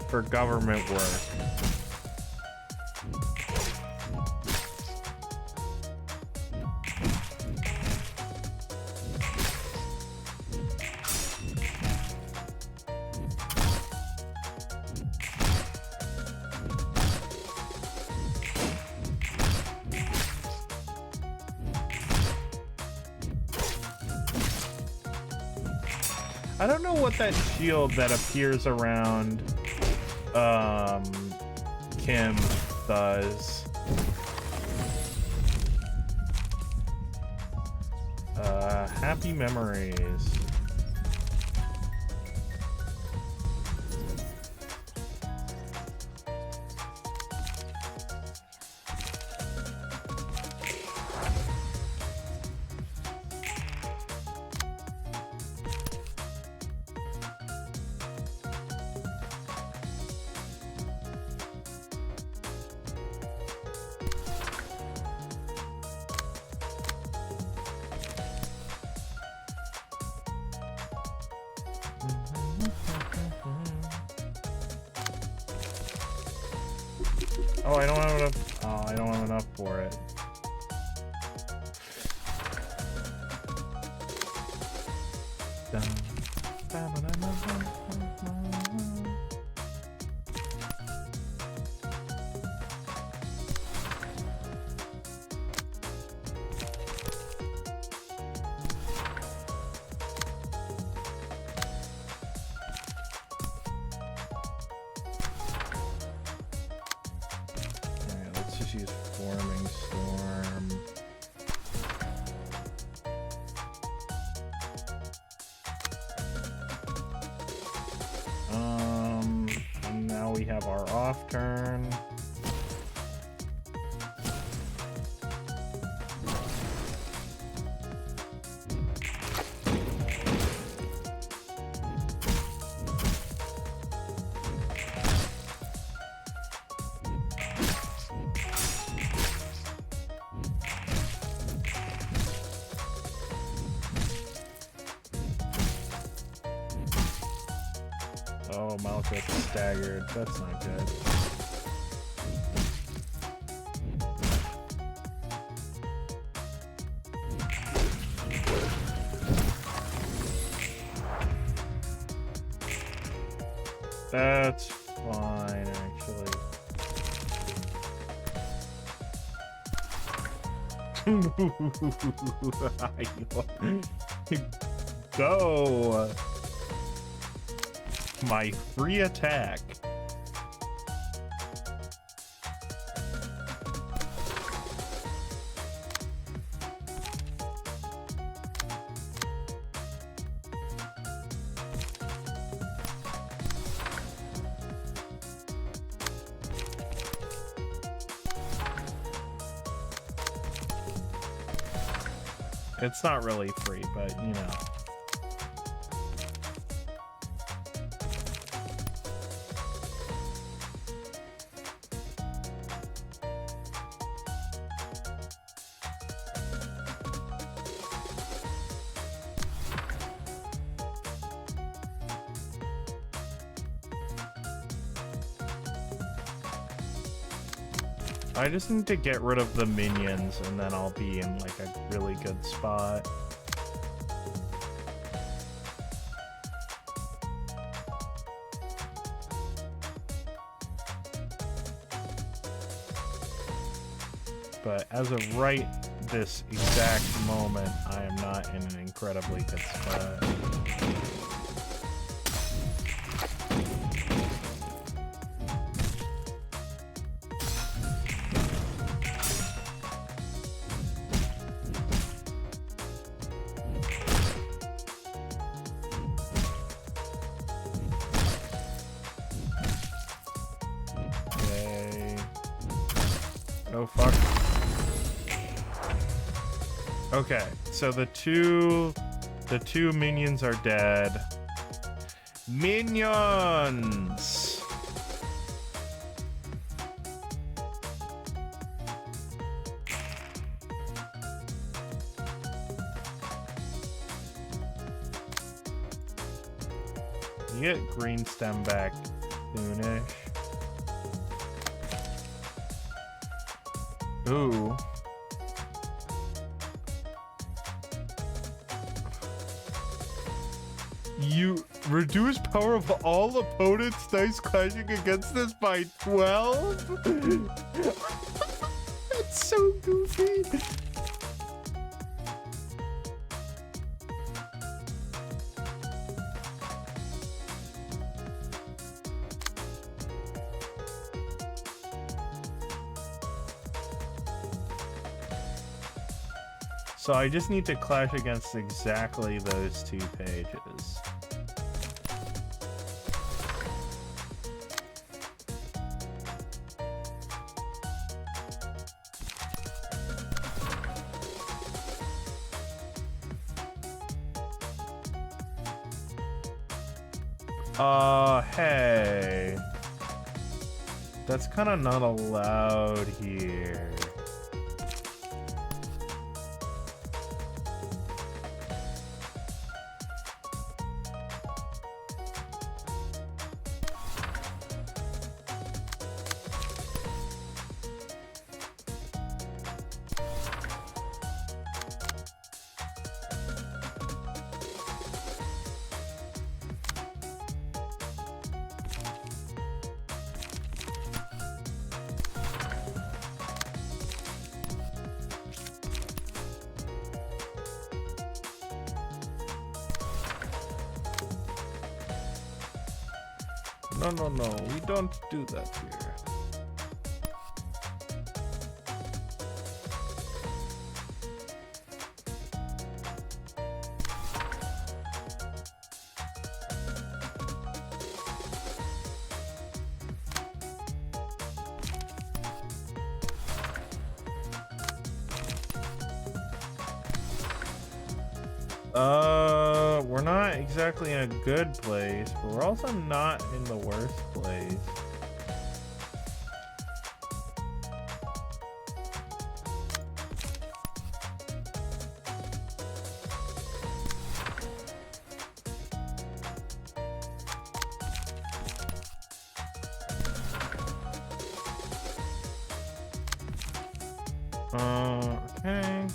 for government work. I don't know what that shield that appears around Kim does. Happy memories. Oh, I don't have enough. Oh, I don't have enough for it. Use forming storm. And now we have our off turn. Oh, Malkuth staggered. That's not good. That's fine, actually. Go! My free attack. It's not really free, but you know. I just need to get rid of the minions, and then I'll be in like a really good spot. But as of right this exact moment, I am not in an incredibly good spot. Okay. Oh fuck. Okay, so the two minions are dead. Minions! You get green stem back soonish. Ooh. You reduce power of all opponents' dice clashing against this by 12? That's so goofy. So I just need to clash against exactly those 2 pages. Hey. That's kind of not allowed here. No, we don't do that here. We're not exactly in a good place, but we're also not in the worst place. Okay.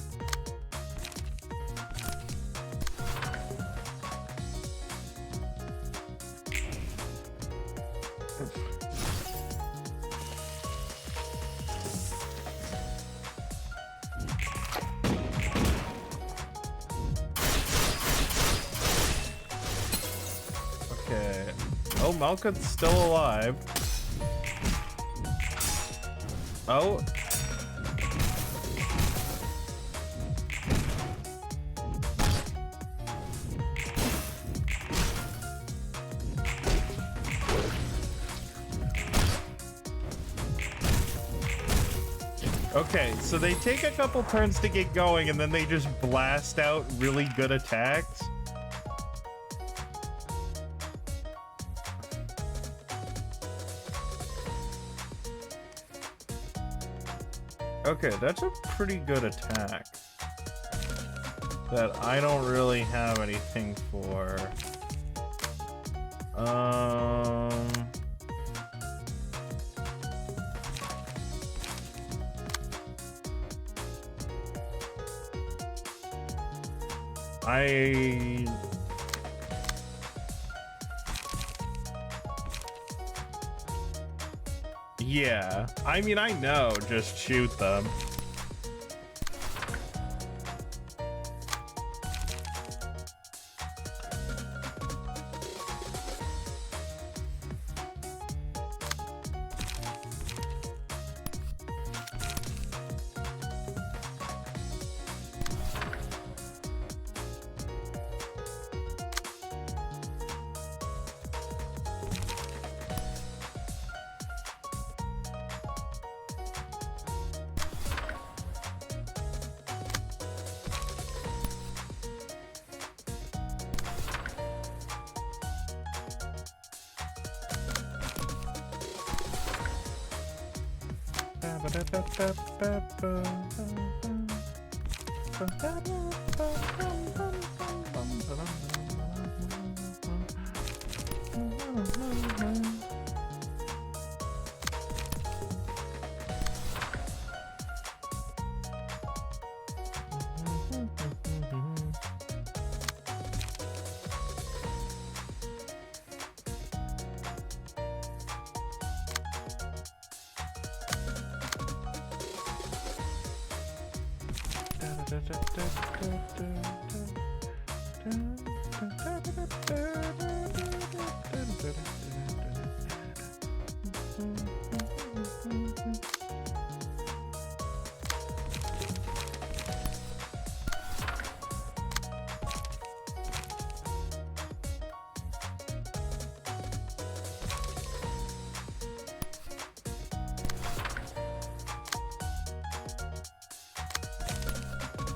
Okay. Oh, Malkuth's still alive. Oh. Okay, so they take a couple turns to get going and then they just blast out really good attacks. Okay, that's a pretty good attack that I don't really have anything for. Yeah, I mean, I know, just shoot them.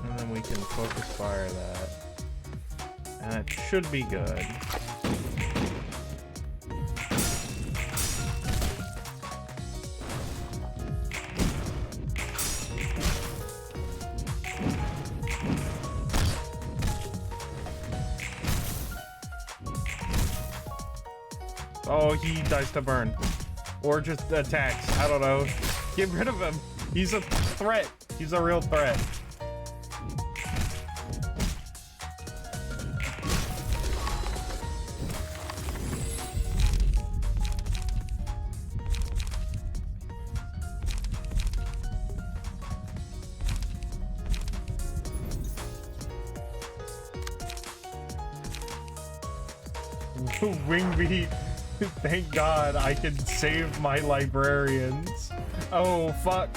And then we can focus fire that. And it should be good. Oh, he dies to burn. Or just attacks. I don't know. Get rid of him. He's a threat. He's a real threat. Wingbeat, thank God I can save my librarians. Oh, fuck.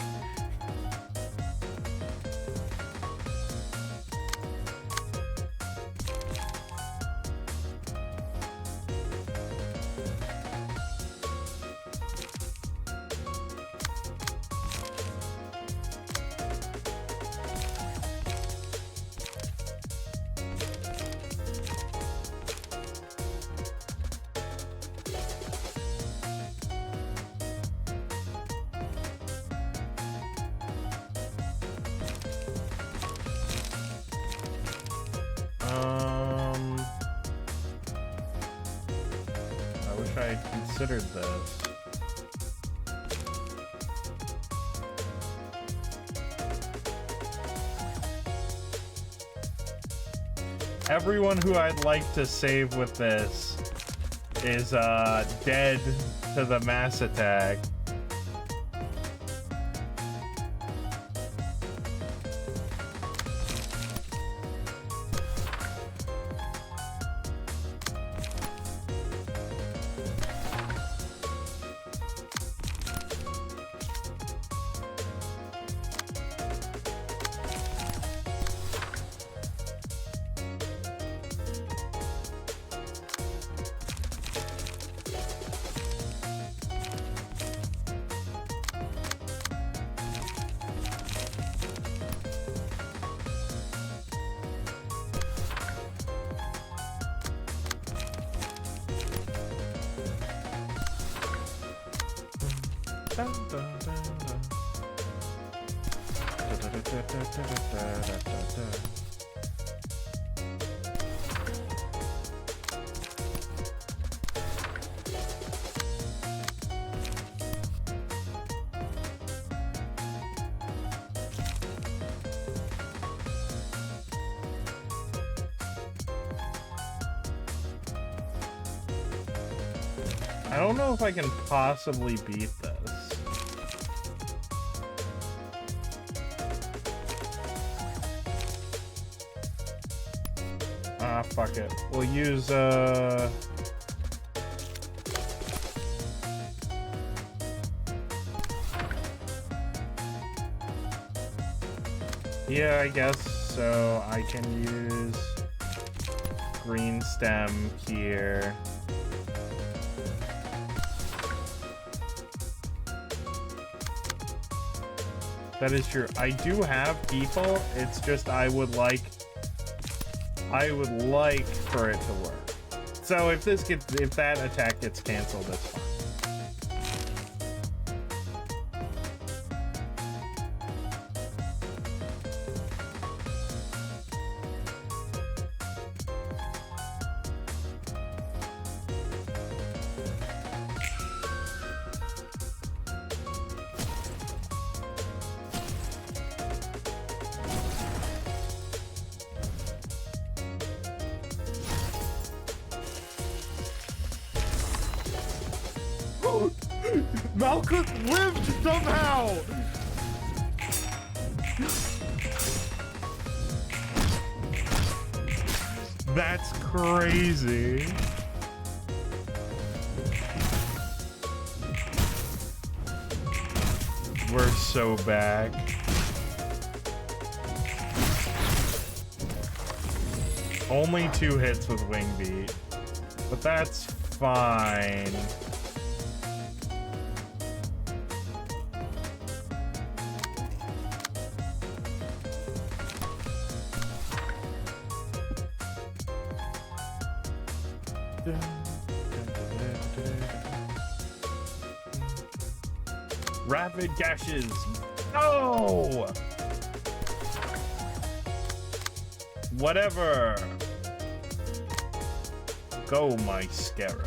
I wish I had considered this. Everyone who I'd like to save with this is dead to the mass attack. I don't know if I can possibly beat this. Ah, fuck it. We'll use, yeah, I guess so. I can use green stem here. That is true. I do have people. It's just I would like for it to work. So if that attack gets canceled, that's fine. Malkuth lived somehow! That's crazy. We're so back. Only 2 hits with Wing Beat, but that's fine. Rapid gashes. No! Whatever. Go, my scarab.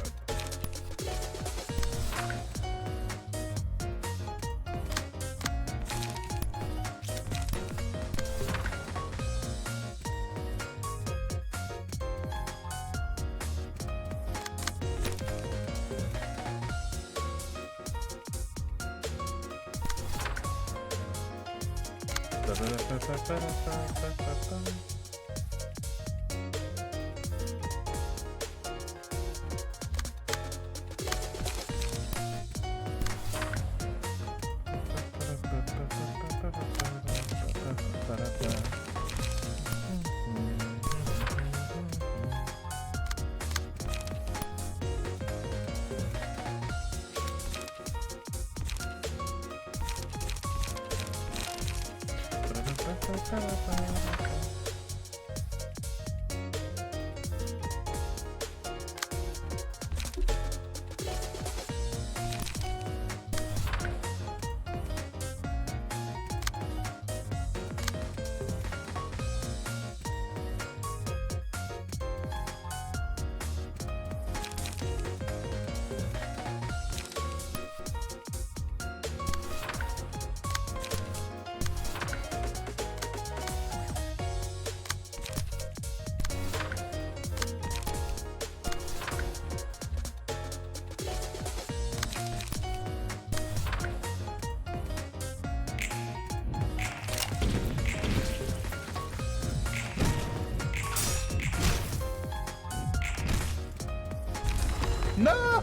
No!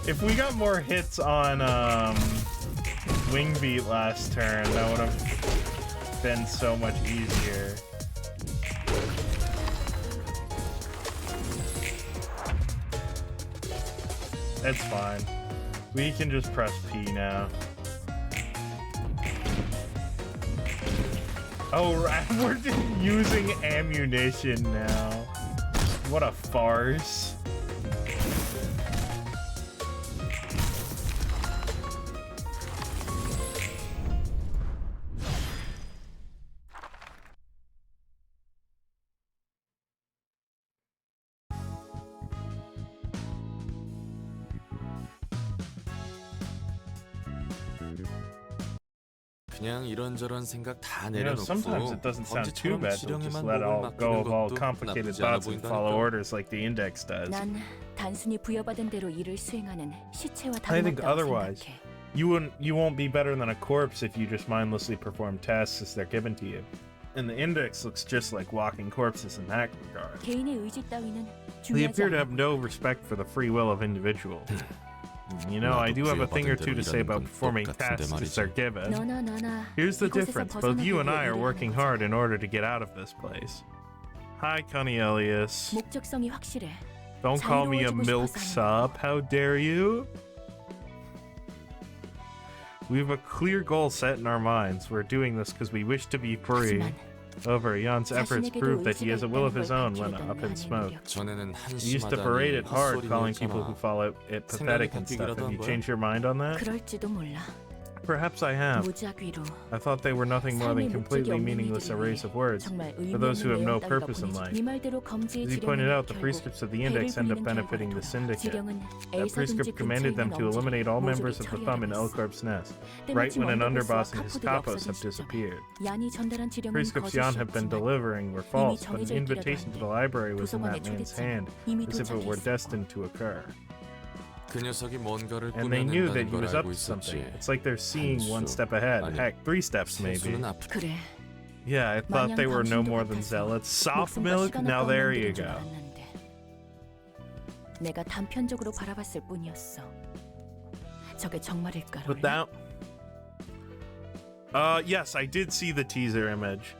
If we got more hits on Wing Beat last turn, that would have been so much easier. That's fine. We can just press P now. Oh, right. We're just using ammunition now. What a farce. 그냥 이런저런 생각 다 You know, 내려놓고 sometimes it doesn't sound too 범죄처럼 bad to just 지령에만 let 목을 all go of all 맡기는 것도 complicated 나쁘지 않아 thoughts and follow 보인다니까. orders like the index does. 난 단순히 부여받은 대로 일을 수행하는 시체와 I think 다름없다고 otherwise. 생각해. You won't be better than a corpse if you just mindlessly perform tasks as they're given to you. And the index looks just like walking corpses in that regard. 개인의 의지 따위는 They 중요하지 appear to 않아. have no respect for the free will of individuals. You know, I do have a thing or two to say about performing tasks as they're given. 너나 Here's the 이곳에서 difference. Both you and I are 벗어나기 위해 working 일을 하는 hard in order to get out of this place. Hi, Connie Elias. 목적성이 확실해. Don't call me a 자유로워지고 milk 싶어서 sop. How dare you? We have a clear goal set in our minds. We're doing this because we wish to be free. 하지만 However, Jan's efforts 자신에게도 prove that he has a will of 의지가 his own 있다는 when 걸 up in 밝히려던 smoke. 한의 전에는 He used to berate 한심하다니 it hard, 헛소리 calling people who 내지 마. follow it pathetic and stuff. Have you changed your mind on that? 그럴지도 몰라. Perhaps I have. 무작위로 I thought they were nothing more than 삶의 목적이 completely 없는 meaningless 이들을 arrays 위해 of words. 정말 For those who have 의미 no 없는 내용 purpose in 따위가 life. 보내지. 네 말대로 검지의 As he pointed out, the 지령은 prescripts of the 결국 index end up 배를 benefiting 부리는 the 결과로 syndicate. 지령은 That 엘사 prescript 금지 commanded 근처에 them 있는 to eliminate all 엄지를 members of the thumb in 처리하라고 Elcorp's nest, 때마침 right when an underboss 언더보스와 and his 카푸들이 capos have 없어진 시점에 disappeared. 얀이 전달한 지령은 Prescripts Jan have been 거짓이었지만 delivering were false, but an 정해져 있기라도 invitation to the library was in 도서관에 that man's 초대장은 hand, 이미 as if it were 도착했어. destined to occur. 그 녀석이 뭔가를 And they knew that 꾸며낸다는 he 걸 was up 알고 to something. 있었지. It's like they're seeing one 한수, step ahead. 아니, Heck, 3 steps maybe. 세수는 앞. 그래. Yeah, I thought 마냥 they were no 당신도 more than 같아서 zealots. Soft 목숨과 milk? 시간을 Now there you 꺾는 줄 go. 알았는데. 내가 단편적으로 바라봤을 뿐이었어. 저게 정말일까? But that. Yes, I did see the teaser image.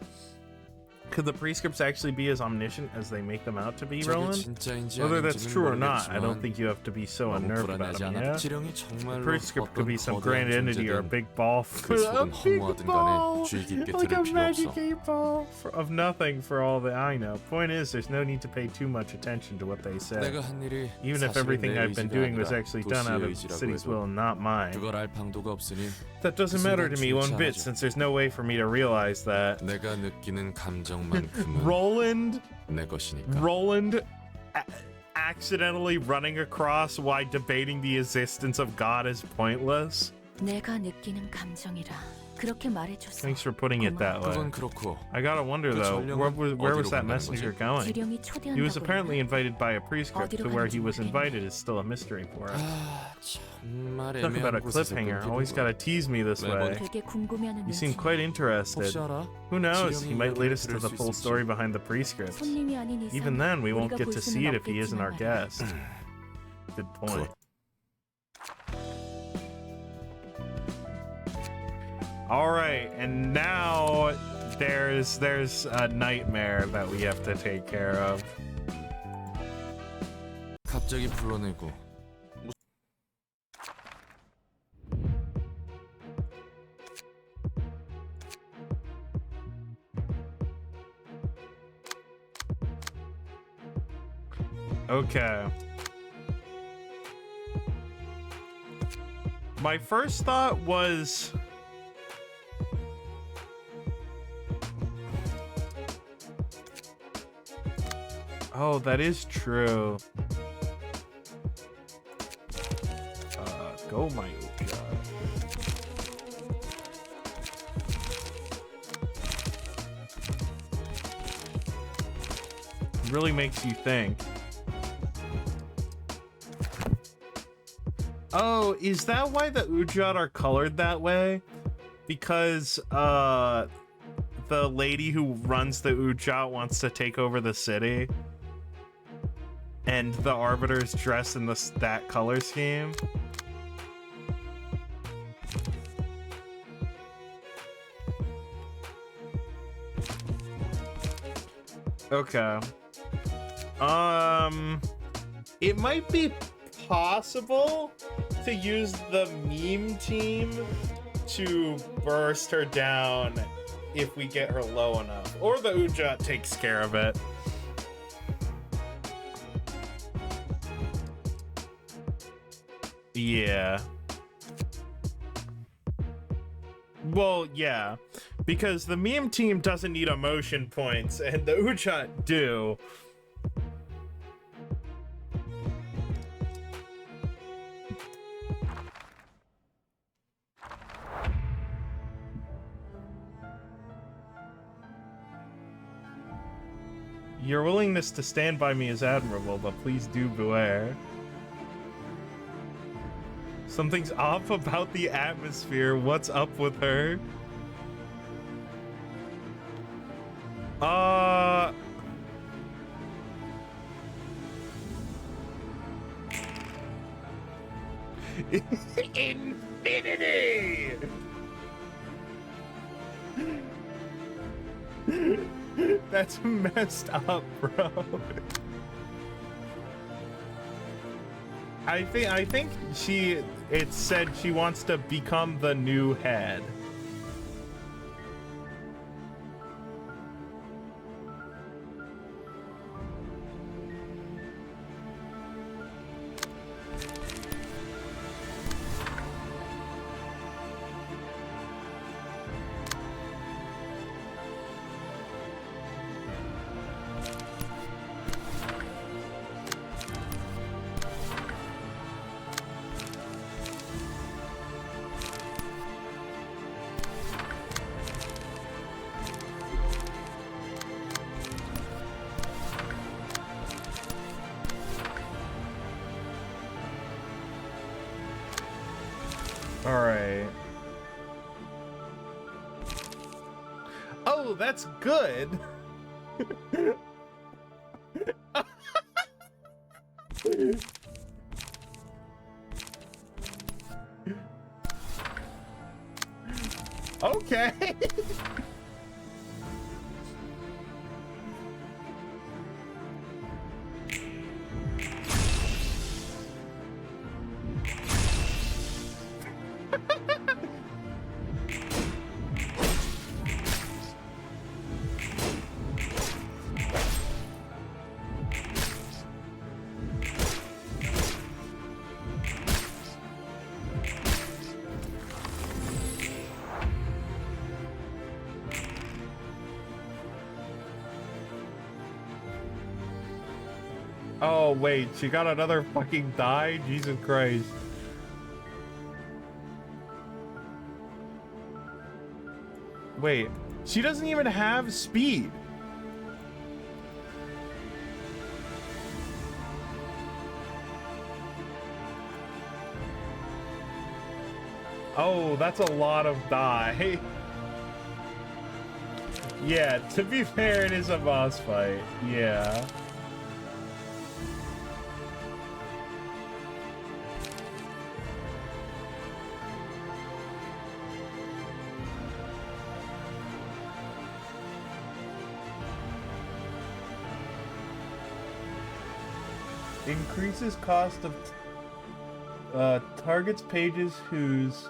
Could the prescripts actually be as omniscient as they make them out to be, 저게 Roland? 진짜인지 Whether that's 아닌지는 true or not, I don't 모르겠지만 think you have to be so 너무 unnerved about 불안하지 them, 않아? yeah? 지령이 The 정말로 prescript could be 어떤 some 거대한 grand entity or a 존재든 big ball. 그 속은 허무하든 간에 주의 깊게 Like 들을 a 필요 magic 없어. 8-ball of nothing for all that I know. Point is, there's no need to pay too much attention to what they say. 내가 한 일이 Even if 사실은 everything 내 I've been 의지가 doing was 아니라 actually done out of 도시의 the 의지라고 city's 해도 will, not mine. 그걸 알 방도가 없으니 That doesn't 그 matter 순간 to me one 중차하죠. bit, since there's no way for me to realize that. 내가 느끼는 감정만큼은 내 것이니까. Roland accidentally running across why debating the existence of God is pointless. 내가 느끼는 감정이라 그렇게 말해줬어. Thanks for putting it that way. 그건 그렇고 I gotta wonder 그 though, 전령은 where was 어디로 that 간다는 messenger 거지? going? 지령이 He was 초대한다고 apparently 했나? invited by a prescript, 어디로 to where he 가는지 was 모르겠네. invited is still a mystery for us. 아, 정말 Talk about a 애매한 곳에서 cliffhanger. 끊기는 Always 거. gotta tease me this way. 되게 궁금해하는 You seem 눈치. quite interested. 혹시 알아? Who knows? 지령이 He might lead us to 이야기를 the 들을 수 full 있을지. story behind the prescripts. 손님이 아닌 이상 Even then, we won't 우리가 get 볼 to 수는 see it if he isn't 없겠지만 our 말이야. guest. Good point. All right, and now there's a nightmare that we have to take care of. 갑자기 불러내고 Okay. My first thought was oh, that is true. Go my god. Really makes you think. Oh, is that why the Ujat are colored that way? Because the lady who runs the Ujat wants to take over the city, and the arbiters dress in that color scheme. Okay. It might be possible to use the meme team to burst her down if we get her low enough, or the Ujat takes care of it. Yeah. Well, yeah, because the meme team doesn't need emotion points and the Ujat do. Your willingness to stand by me is admirable, but please do beware. Something's off about the atmosphere. What's up with her? Infinity! That's messed up, bro. I think it said she wants to become the new head. Alright. Oh, that's good. Okay. Oh, wait, she got another fucking die? Jesus Christ. Wait, she doesn't even have speed. Oh, that's a lot of die. Yeah, to be fair, it is a boss fight. Yeah. Increases cost of targets pages whose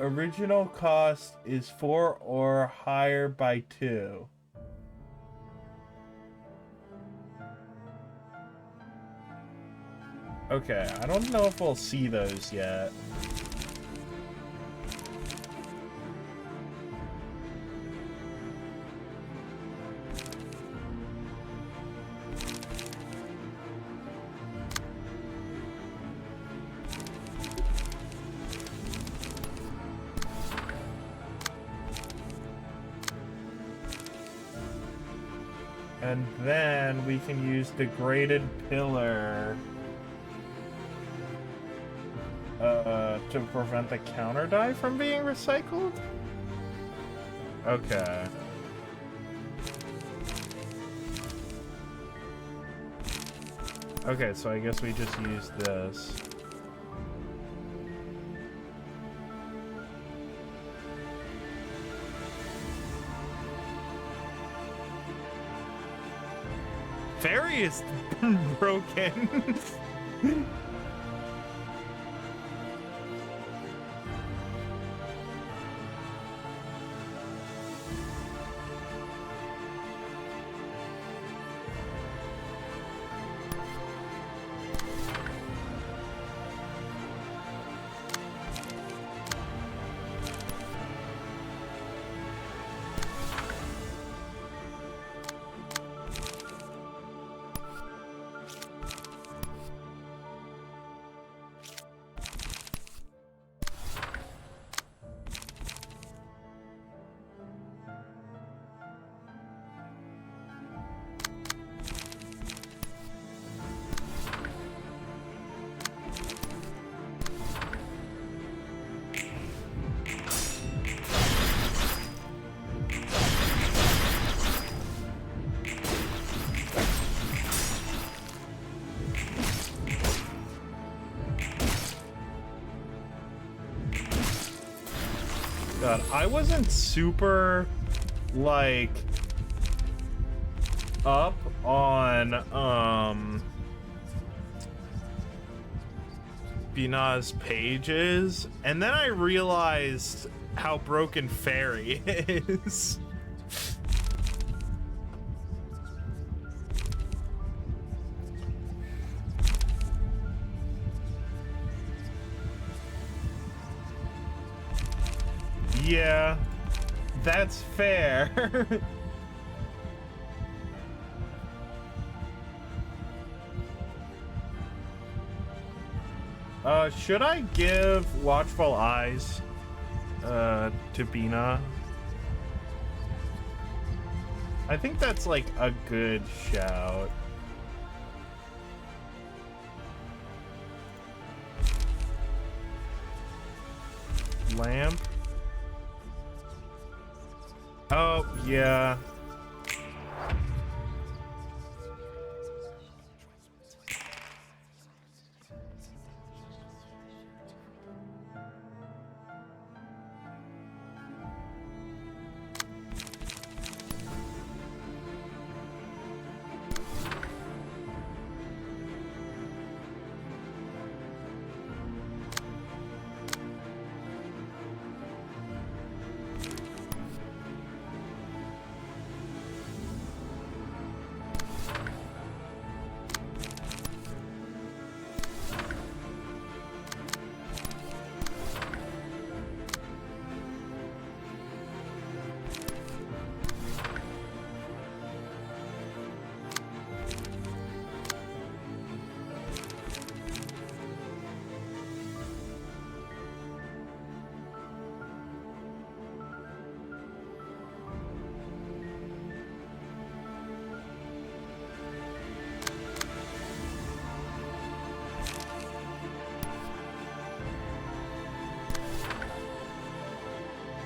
original cost is 4 or higher by 2. Okay, I don't know if we'll see those yet. And then we can use Degraded Pillar to prevent the counter die from being recycled? Okay. Okay, so I guess we just use this. Fairy is broken. God, I wasn't super like up on Bina's pages, and then I realized how broken Fairy is. Yeah, that's fair. Should I give Watchful Eyes to Bina? I think that's like a good shout. Lamp. Oh, yeah.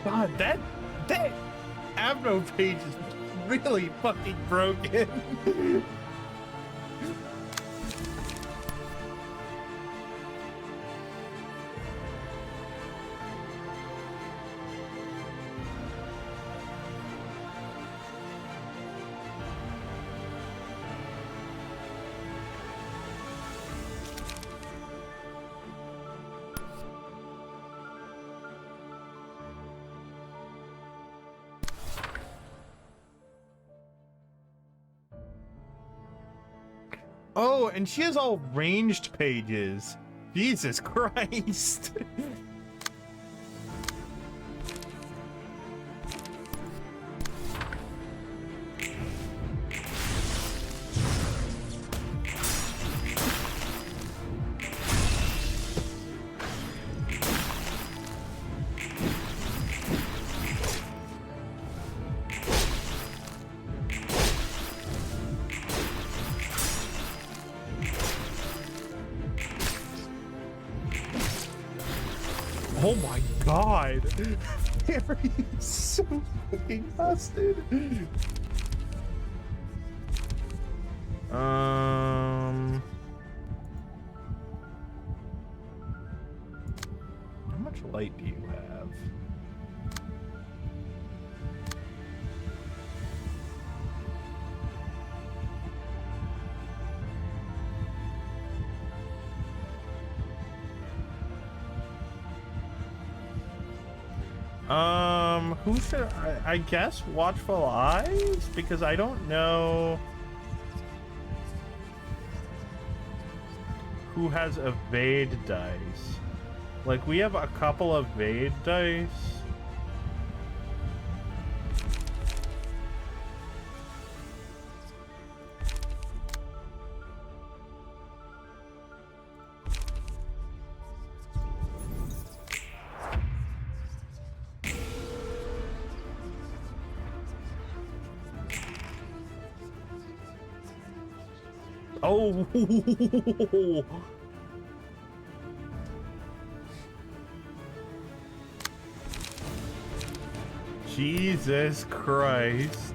God, that Abno page is really fucking broken. Oh, and she has all ranged pages. Jesus Christ. Oh my God. Harry is so fucking busted. How much light do you have? Who should I guess Watchful Eyes? Because I don't know who has evade dice. Like, we have a couple of evade dice. Oh, Jesus Christ.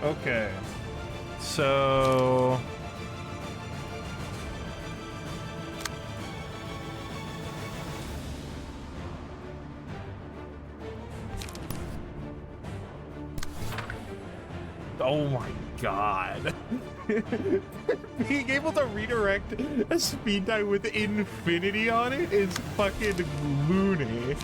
Okay. So... Oh my god. Being able to redirect a speed time with infinity on it is fucking loony.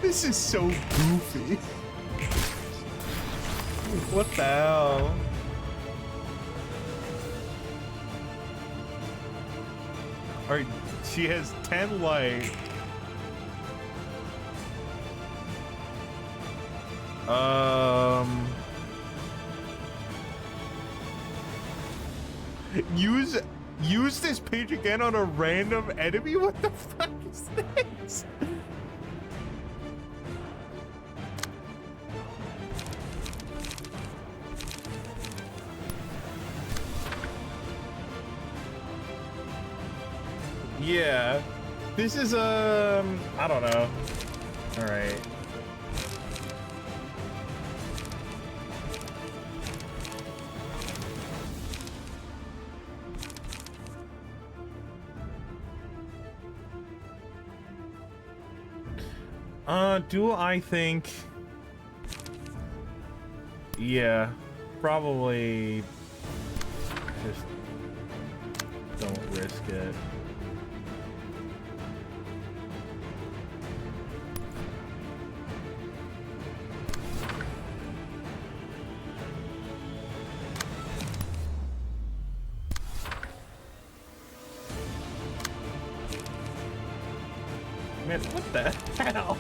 This is so goofy. What the hell? Alright, she has 10 light. Use this page again on a random enemy? What the fuck is this? Yeah, this is I don't know. All right. Do I think? Yeah, probably. Just don't risk it. Man, what the hell?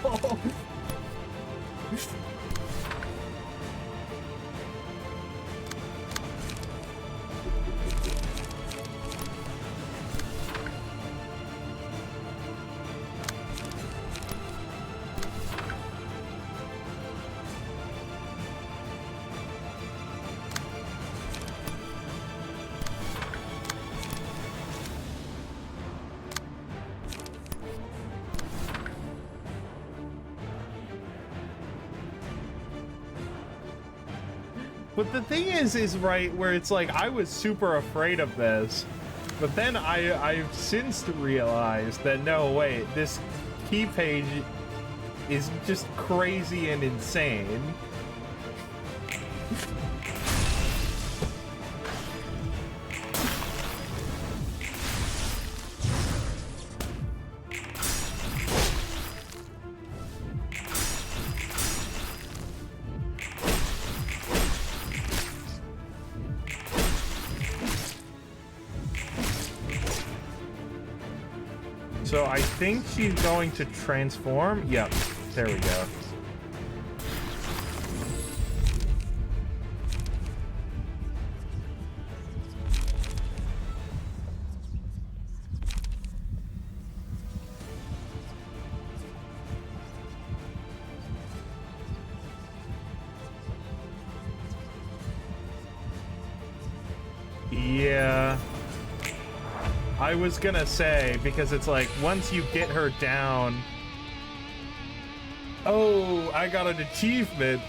But the thing is right, where it's like, I was super afraid of this, but then I've since realized that no, wait, this key page is just crazy and insane. So I think she's going to transform. Yep, there we go. Yeah. I was gonna say, because it's like, once you get her down... Oh, I got an achievement.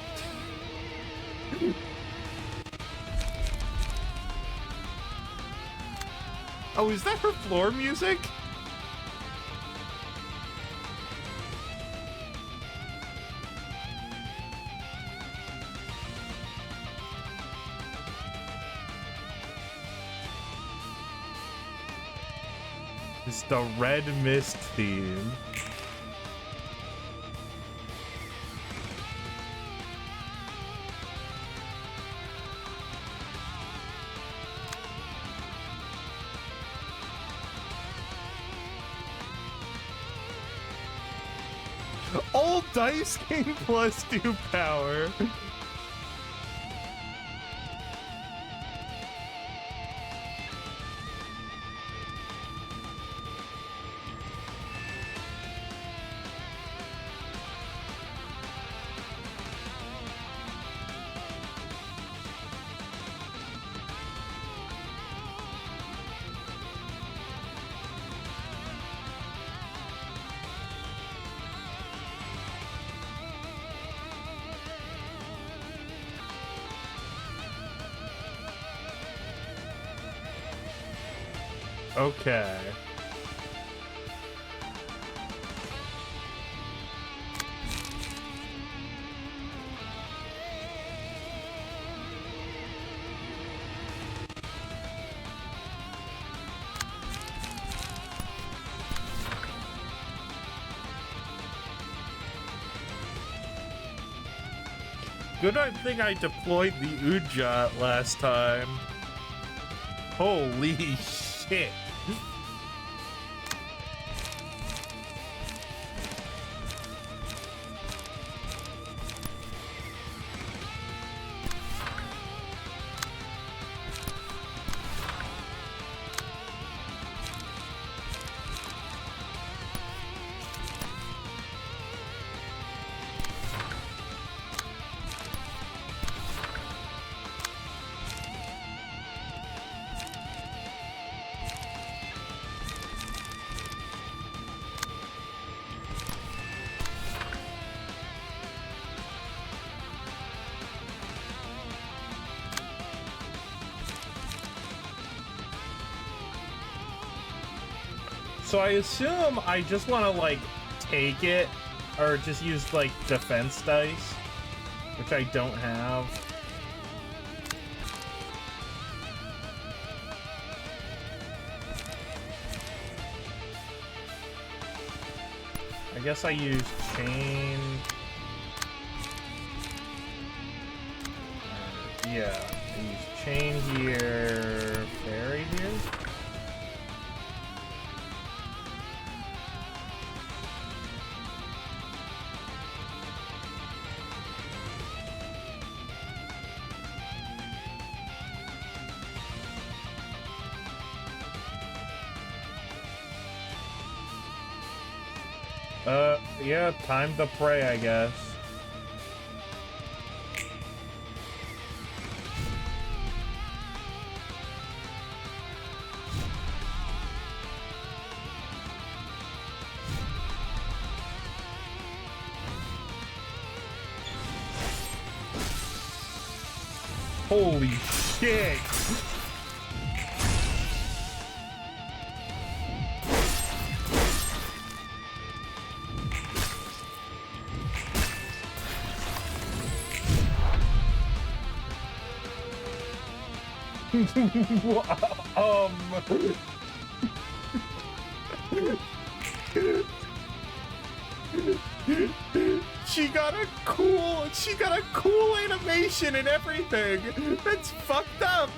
Oh, is that her floor music? It's the Red Mist theme. All dice gain +2 power. Okay. Good thing I deployed the Ujat last time. Holy shit. So I assume I just want to, like, take it, or just use, like, defense dice, which I don't have. I guess I use chain. Yeah, I use chain here, fairy here. Yeah, time to pray, I guess. Holy shit! She got a cool animation and everything. That's fucked up.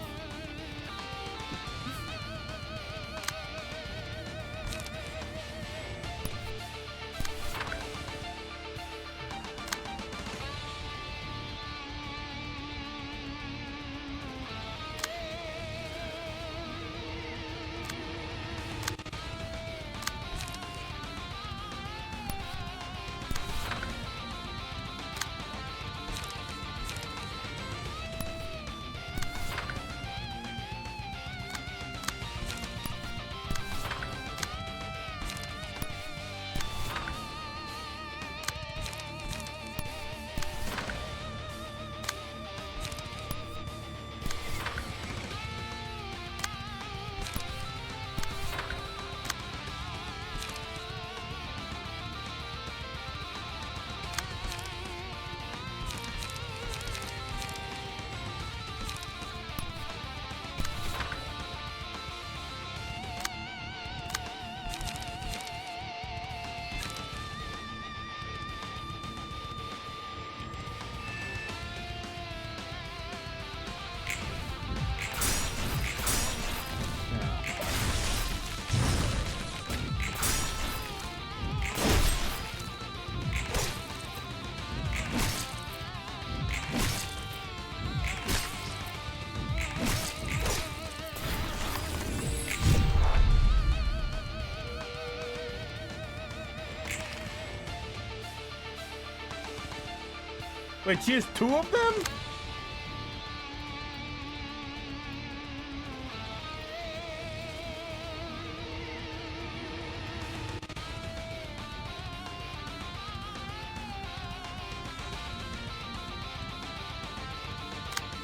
Wait, she has two of them?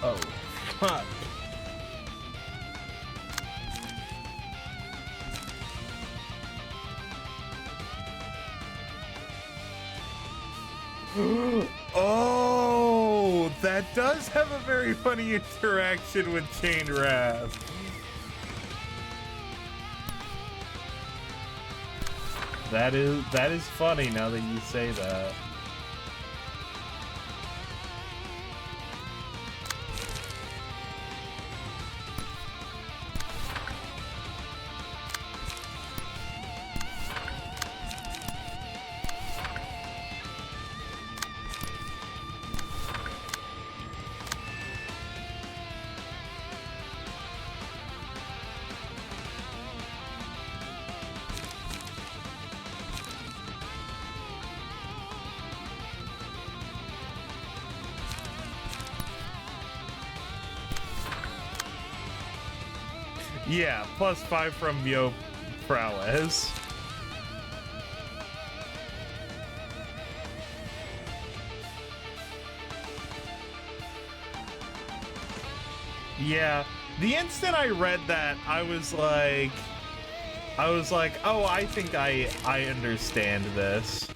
Oh, fuck. Oh, that does have a very funny interaction with Chain Wrath. That is funny now that you say that. Yeah, +5 from Yo Prowess. Yeah, the instant I read that, I was like, oh, I think I understand this.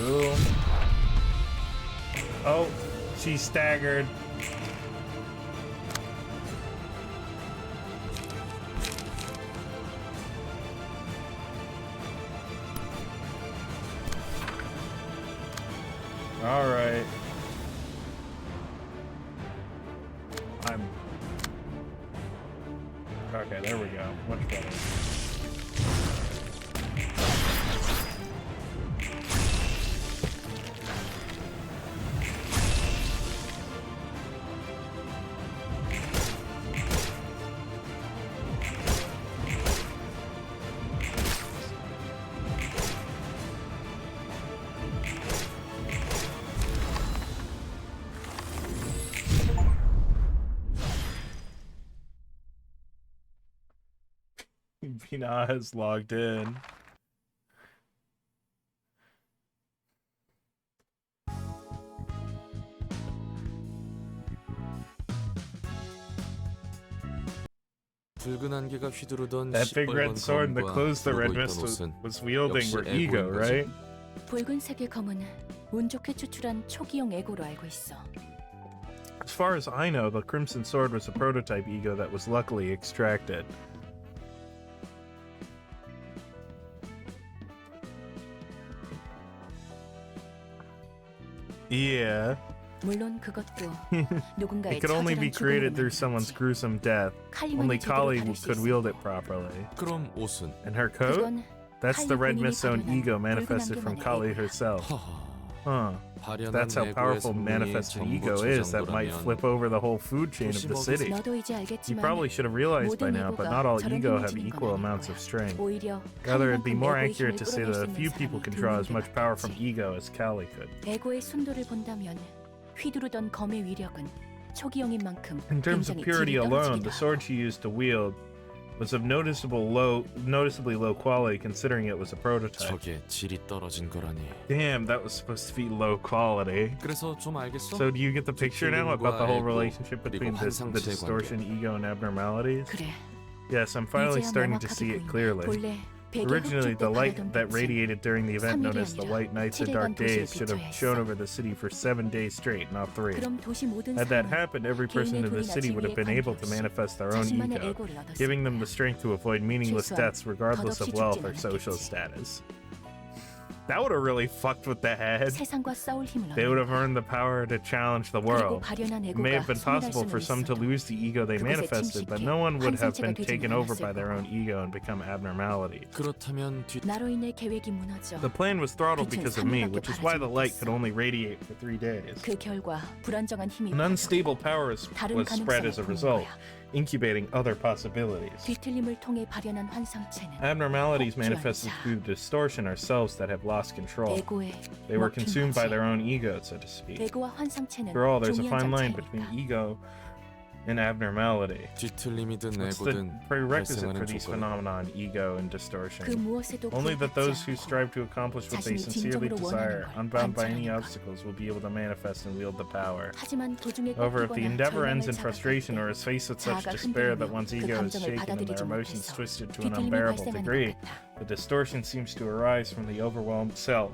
Ooh. Oh, she staggered. All right. Okay, there we go. Much better. Vina has logged in. 붉은 안개가 휘두르던 That big red 시뻘건 sword and the 검과 clothes the red 그러고 mist 있던 옷은 was wielding 역시 were ego, 에고인 거지. right? 붉은색의 검은 운 좋게 추출한 초기형 에고로 알고 있어. As far as I know, the Crimson Sword was a prototype ego that was luckily extracted. Yeah. 물론 그것도 누군가의 It could only be 처절한 created 죽음으로 through someone's 만들었지. gruesome death. Only 칼리만이 Kali 제대로 다룰 수 could 있어. wield it properly. 그럼 옷은 And her coat? 그건 That's the 칼리 red 본인이 mist's own 발현한 ego 붉은 manifested from 안개만의 Kali 에고야. herself. 하하. Huh. 발현한 That's how 에고의 powerful 성능이 manifested 전부 ego 저 is that might 정도라면 flip over the whole food chain of the city. 너도 이제 You 알겠지만 probably should have realized by 모든 now, but 에고가 not all 저런 ego 힘을 have 지닌 건 equal 아닐 amounts 거야. of strength. 오히려 Rather, it'd be 칼리만큼 more 에고의 accurate 힘을 to say 끌어낼 that 수 a 있는 few people 사람이 can draw as 드문 게 much power from 마땅하지. ego as Kali could. 에고의 순도를 본다면 휘두르던 검의 위력은 초기형인 만큼 In terms of 굉장히 purity 질이 alone, the 떨어지기도 sword 하고. she used to wield was of noticeably low quality considering it was a prototype. 저게 질이 떨어진 거라니. Damn, that was supposed to be low quality. 그래서 좀 알겠어? So do you get the picture now about the whole relationship between the 환상체의 distortion, ego, and abnormalities? 그래. Yes, I'm finally 이제야 starting to 명확하게 see it 보인다. clearly. 본래 Originally, the light that radiated during the event known as the White Nights and Dark Days should have shone over the city for 7 days straight, not 3. 그럼 도시 모든 Had that 사람은 happened, every person in the city would have been able to manifest their own 자신만의 ego, 에고를 얻었을 giving them 거야. the strength to avoid meaningless 최소한 deaths regardless of 덧없이 wealth 죽진 or social 않았겠지. status. That would have really fucked with the head. 세상과 싸울 힘을 They would 얻는 have 거야. earned the power to challenge the 그리고 world. 발현한 It may 에고가 have been 소멸할 possible for 수는 some to 있어도 lose the ego they 그것에 manifested, but 침식해 no one would have been 환상체가 taken 되지는 over by 않았을 their 거야. own ego and become abnormality. 그렇다면 뒤 나로 인해 계획이 무너져. The plan was throttled 빛은 because of me, 3일밖에 which is why the 바라지 light 못했어. could only radiate for 3 days. 그 결과 불안정한 힘이 An unstable power was 다른 spread 가능성을 as a 보는 result, 거야. incubating other possibilities. 뒤틀림을 통해 발현한 환상체는 Abnormalities 폭주한 manifested 자. through distortion are selves that have lost control. 에고에 They were 먹힌 consumed by 거지. their own ego, so to speak. 에고와 환상체는 After all, there's a 종이 fine 한 장 line 차이니까. between ego and abnormality. 뒤틀림이든 What's the 에고든 prerequisite for 발생하는 these 조건. phenomena, ego and 그 distortion? 무엇에도 Only that those who 구애받지 않고 strive to accomplish what they 자신이 sincerely 진정으로 desire, 원하는 걸 unbound by any 관찰하는 것. obstacles, will be able to manifest and wield the power. 하지만 도중에 However, if the 꺾이거나 endeavor ends 절망을 in frustration or 자각할 is faced with such 자아가 despair that 흔들리며 one's 그 ego is 감정을 shaken and their 받아들이지 emotions 못해서 twisted to an 뒤틀림이 unbearable 발생하는 degree, 것 같아. the distortion seems to arise from the overwhelmed self.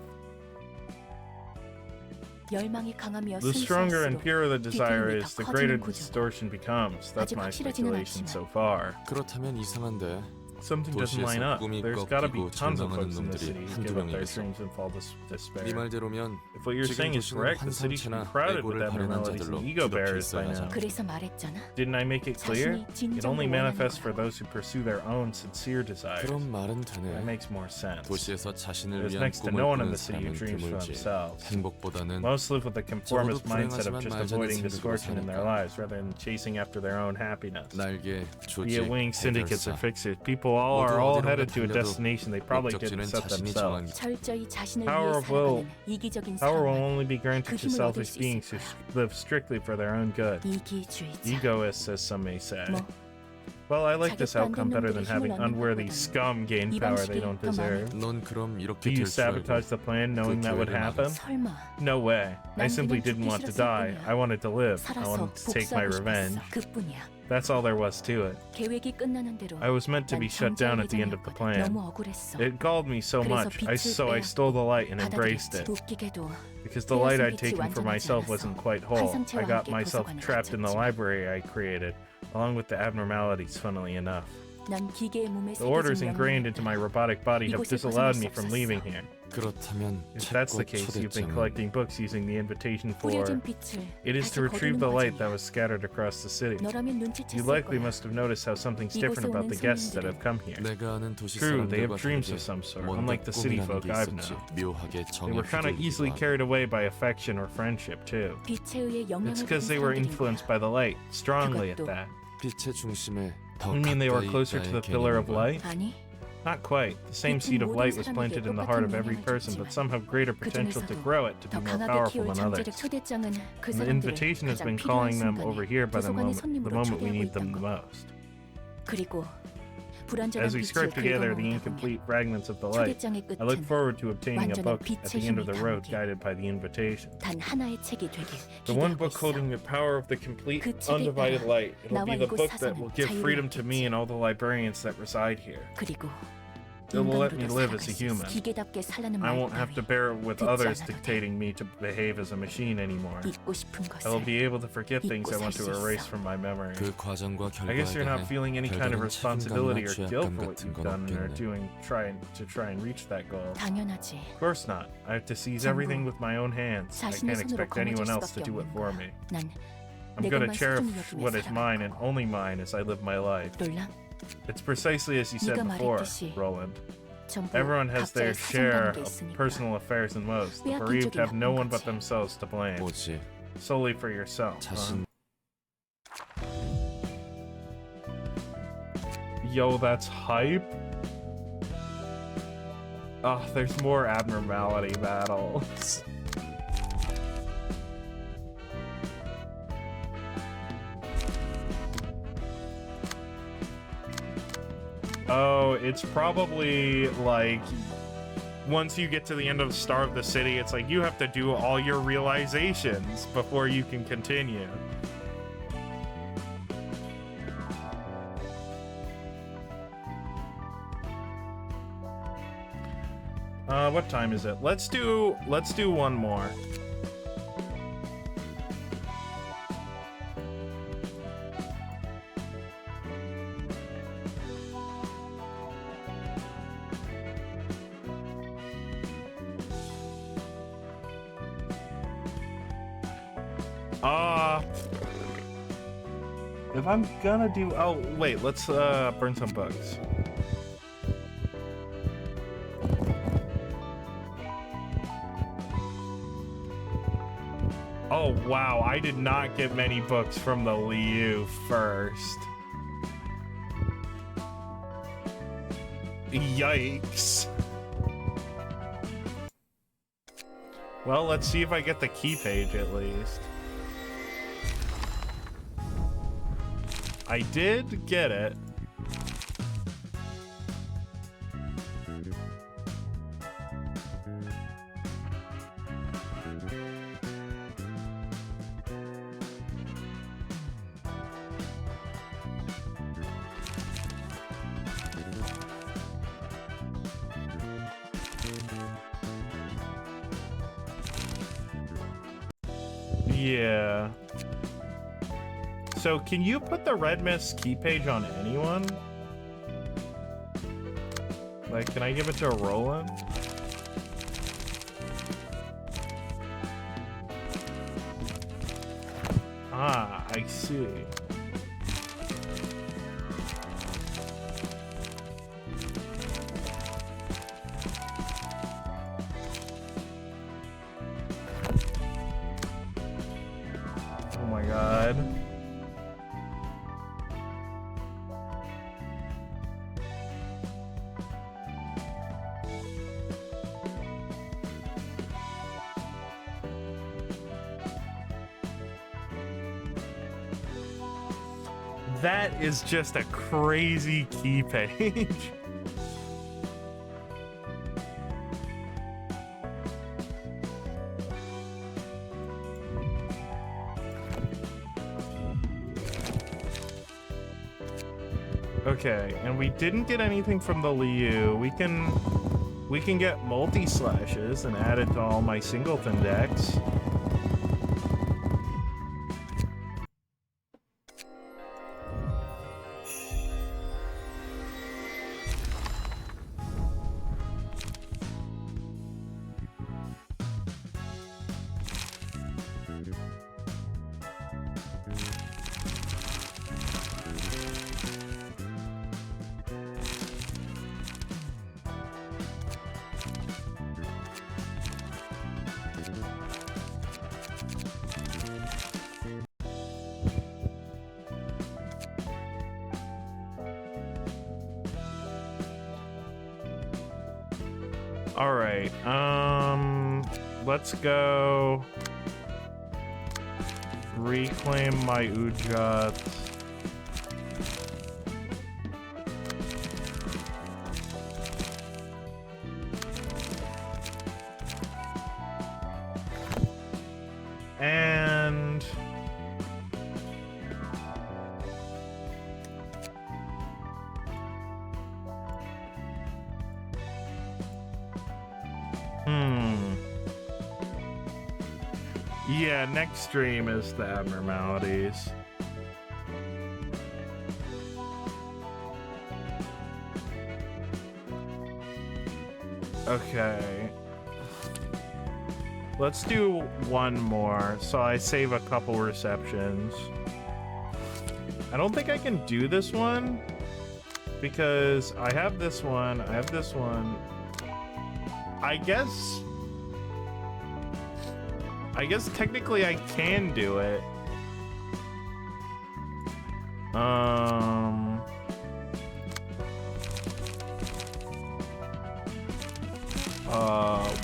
열망이 강하며 The stronger and 순수할수록 purer the desire 뒤틀림이 is, 더 the greater 커지는 the 구조고. distortion becomes. That's 아직 my 확실하지는 speculation 않지만. so far. 그렇다면 이상한데 Something doesn't line 도시에서 up. 꿈이 There's gotta be 꺾이고 tons of 절망하는 folks in the 놈들이 city who 한두 give up their 명이겠어. dreams and fall to despair. 네 말대로면 If what you're 지금 saying is 도시는 correct, the city should be 환상체나 crowded with 에고를 발현한 abnormalities 자들로 and ego 뒤덮여 bearers by 있어야 now. 하잖아. 그래서 말했잖아. Didn't I make it clear? 자신이 It 진정으로 only 원하는 manifests for 걸. those who pursue their own sincere desires. 그런 말은 That 되네. makes more sense. 도시에서 자신을 There's 위한 next to 꿈을 no one in 꾸는 the city who 사람은 dreams for 드물지. themselves. 행복보다는 Most live with the conformist 적어도 mindset of 불행하지만 just 말자는 avoiding 생각으로 misfortune in their 사니까. lives rather than chasing after their own happiness. 날개, Be it 조직, wing syndicates or 해결사. fixers, people are 모두 all 어디론가 headed to a 달려도 destination they probably 목적지는 didn't set 자신이 themselves. 정한 철저히 자신을 Power 위해 of will- 살아가는 이기적인 Power will 사람은 only be granted 그 to 힘을 얻을 selfish 수 beings who 있을 거야. live strictly for their own good. 이기주의자. Egoists, as some may say. 뭐 Well, I like this 자격도 안 outcome 된 better than 놈들이 having 힘을 얻는 unworthy 것보다는 scum gain 이 power they 방식이 don't 더 마음에 deserve. 넌 그럼 Do 이렇게 you 될 줄 알고 sabotage the plan knowing that would happen? 설마 No way. I 난 simply 그냥 didn't want to 죽기 die. 싫었을 I wanted to live. I 살아서 wanted to take my 복수하고 revenge. 싶었어. 그뿐이야. That's all there was to it. 계획이 끝나는 대로 I was meant to 난 be shut down at the end of the plan. 너무 억울했어. It galled me so 그래서 much. 빛을 So I 빼앗고 stole the light and embraced 받아들였지. it. 웃기게도 Because the light I'd 빛이 taken for 완전하지 myself 않아서 wasn't quite whole. 환상체와 I got 함께 myself 도서관을 trapped in the 갇혔지. library I created, along with the abnormalities, funnily enough. 난 기계의 몸에 The orders 새겨진 ingrained into my robotic body have 이곳을 disallowed 벗어날 me 수 from 없었어. leaving here. 그렇다면 If that's the 책과 case, you've been 초대장은 collecting books using the invitation for. 뿌려진 빛을 It is 다시 to retrieve the 거두는 light that 과정이야. was scattered across the city. 너라면 You 눈치챘을 likely 거야. must have noticed how something's different about the guests that have come here. 내가 아는 도시 True, they have 사람들과 dreams 다르게 of some sort, 뭔가 unlike the city 꿈이라는 folk 게 I've 있었지. known. 묘하게 They 정에 were kind of easily 휘둘리기도 하고. carried away by affection or friendship, too. 빛에 의해 It's 영향을 because 받은 they were 사람들인 influenced by 거야. the light, strongly at 그것도 that. 빛의 중심에 더 You mean they were 가까이 closer to the 있다의 pillar of 개념인가? light? 아니, Not quite. The same seed of light was planted in the heart of every person, but some have greater potential to grow it to be 더 more 강하게 powerful 키울 than 잠재력 others. 초대장은 그 And the 사람들을 invitation has 가장 been 필요한 calling them over 순간에 here by the 도서관의 moment 손님으로 we 초대하고 need them 있던 the 거. most. 그리고 불완전한 As we 빛을 scrape together the 긁어모으다 보면 incomplete fragments of the light, 초대장의 I look 끝은 forward to obtaining a 완전한 book at the 빛의 end of the 힘이 road 담긴 guided by the invitation. 단 하나의 책이 되길 The one 기대하고 book 있어. holding the power of the complete, 그 책에 undivided 따라 light. It'll 나와 be the 이곳 book that 사서는 will give freedom to me 자유를 and all the librarians that reside here. 그리고 It will let me 인간으로도 live as a 살아갈 수 있어. human. 기계답게 살라는 I 말 won't have to 따위 bear with 듣지 others 않아도 돼. dictating me to behave as a machine anymore. 잊고 싶은 I will 것을 be able to forget things I 잊고 want 살 to 수 erase 있어. from my memory. 그 과정과 I guess you're 결과에 not 대해 feeling any kind of 별다른 responsibility or 책임감이나 guilt 죄악감 for what 같은 you've 건 done or 없겠네. doing try and reach that goal. 당연하지. Of course not. I have to seize 전부 everything with my own hands. I 자신의 can't 손으로 expect anyone 거머쥘 else to 수밖에 do it 없는 for 거야. me. 난 I'm 내 going to 것만 cherish 소중히 여기며 what is 살아갈 mine and 거야. only mine as I live my life. 롤랑, It's precisely as you said 네가 before, 말했듯이 Roland. 전부 Everyone has their 각자의 share 사정관계 of 있으니까. personal affairs and woes. The 빼앗긴 bereaved 쪽이 have no 나쁜 one but 거지. themselves to blame. 뭐지? Solely for yourself. 자신 Yo, that's hype. Oh, there's more abnormality battles. Oh, it's probably like once you get to the end of Starve the City, it's like you have to do all your realizations before you can continue. What time is it? Let's do one more. If I'm gonna do, oh wait, let's burn some books. Oh wow, I did not get many books from the Liu first. Yikes. Well, let's see if I get the key page at least. I did get it. Yeah. So can you put the Red Mist key page on anyone? Like, can I give it to Roland? Ah, I see. Oh my god. That is just a crazy key page. Okay, and we didn't get anything from the Liu. We can get multi-slashes and add it to all my singleton decks. All right, let's go reclaim my Ujats. And yeah, next stream is the abnormalities. Okay. Let's do one more, so I save a couple receptions. I don't think I can do this one, because I have this one, I have this one. I guess technically I can do it.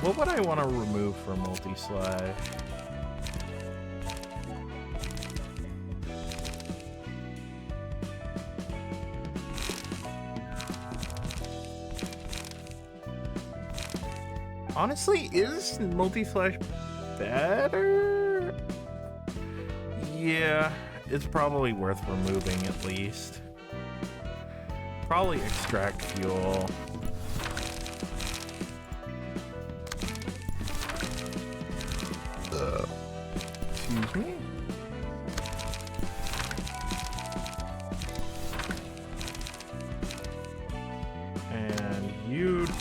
What would I want to remove for multi-slash? Honestly, is multi-slash better? Yeah, it's probably worth removing at least. Probably extract fuel.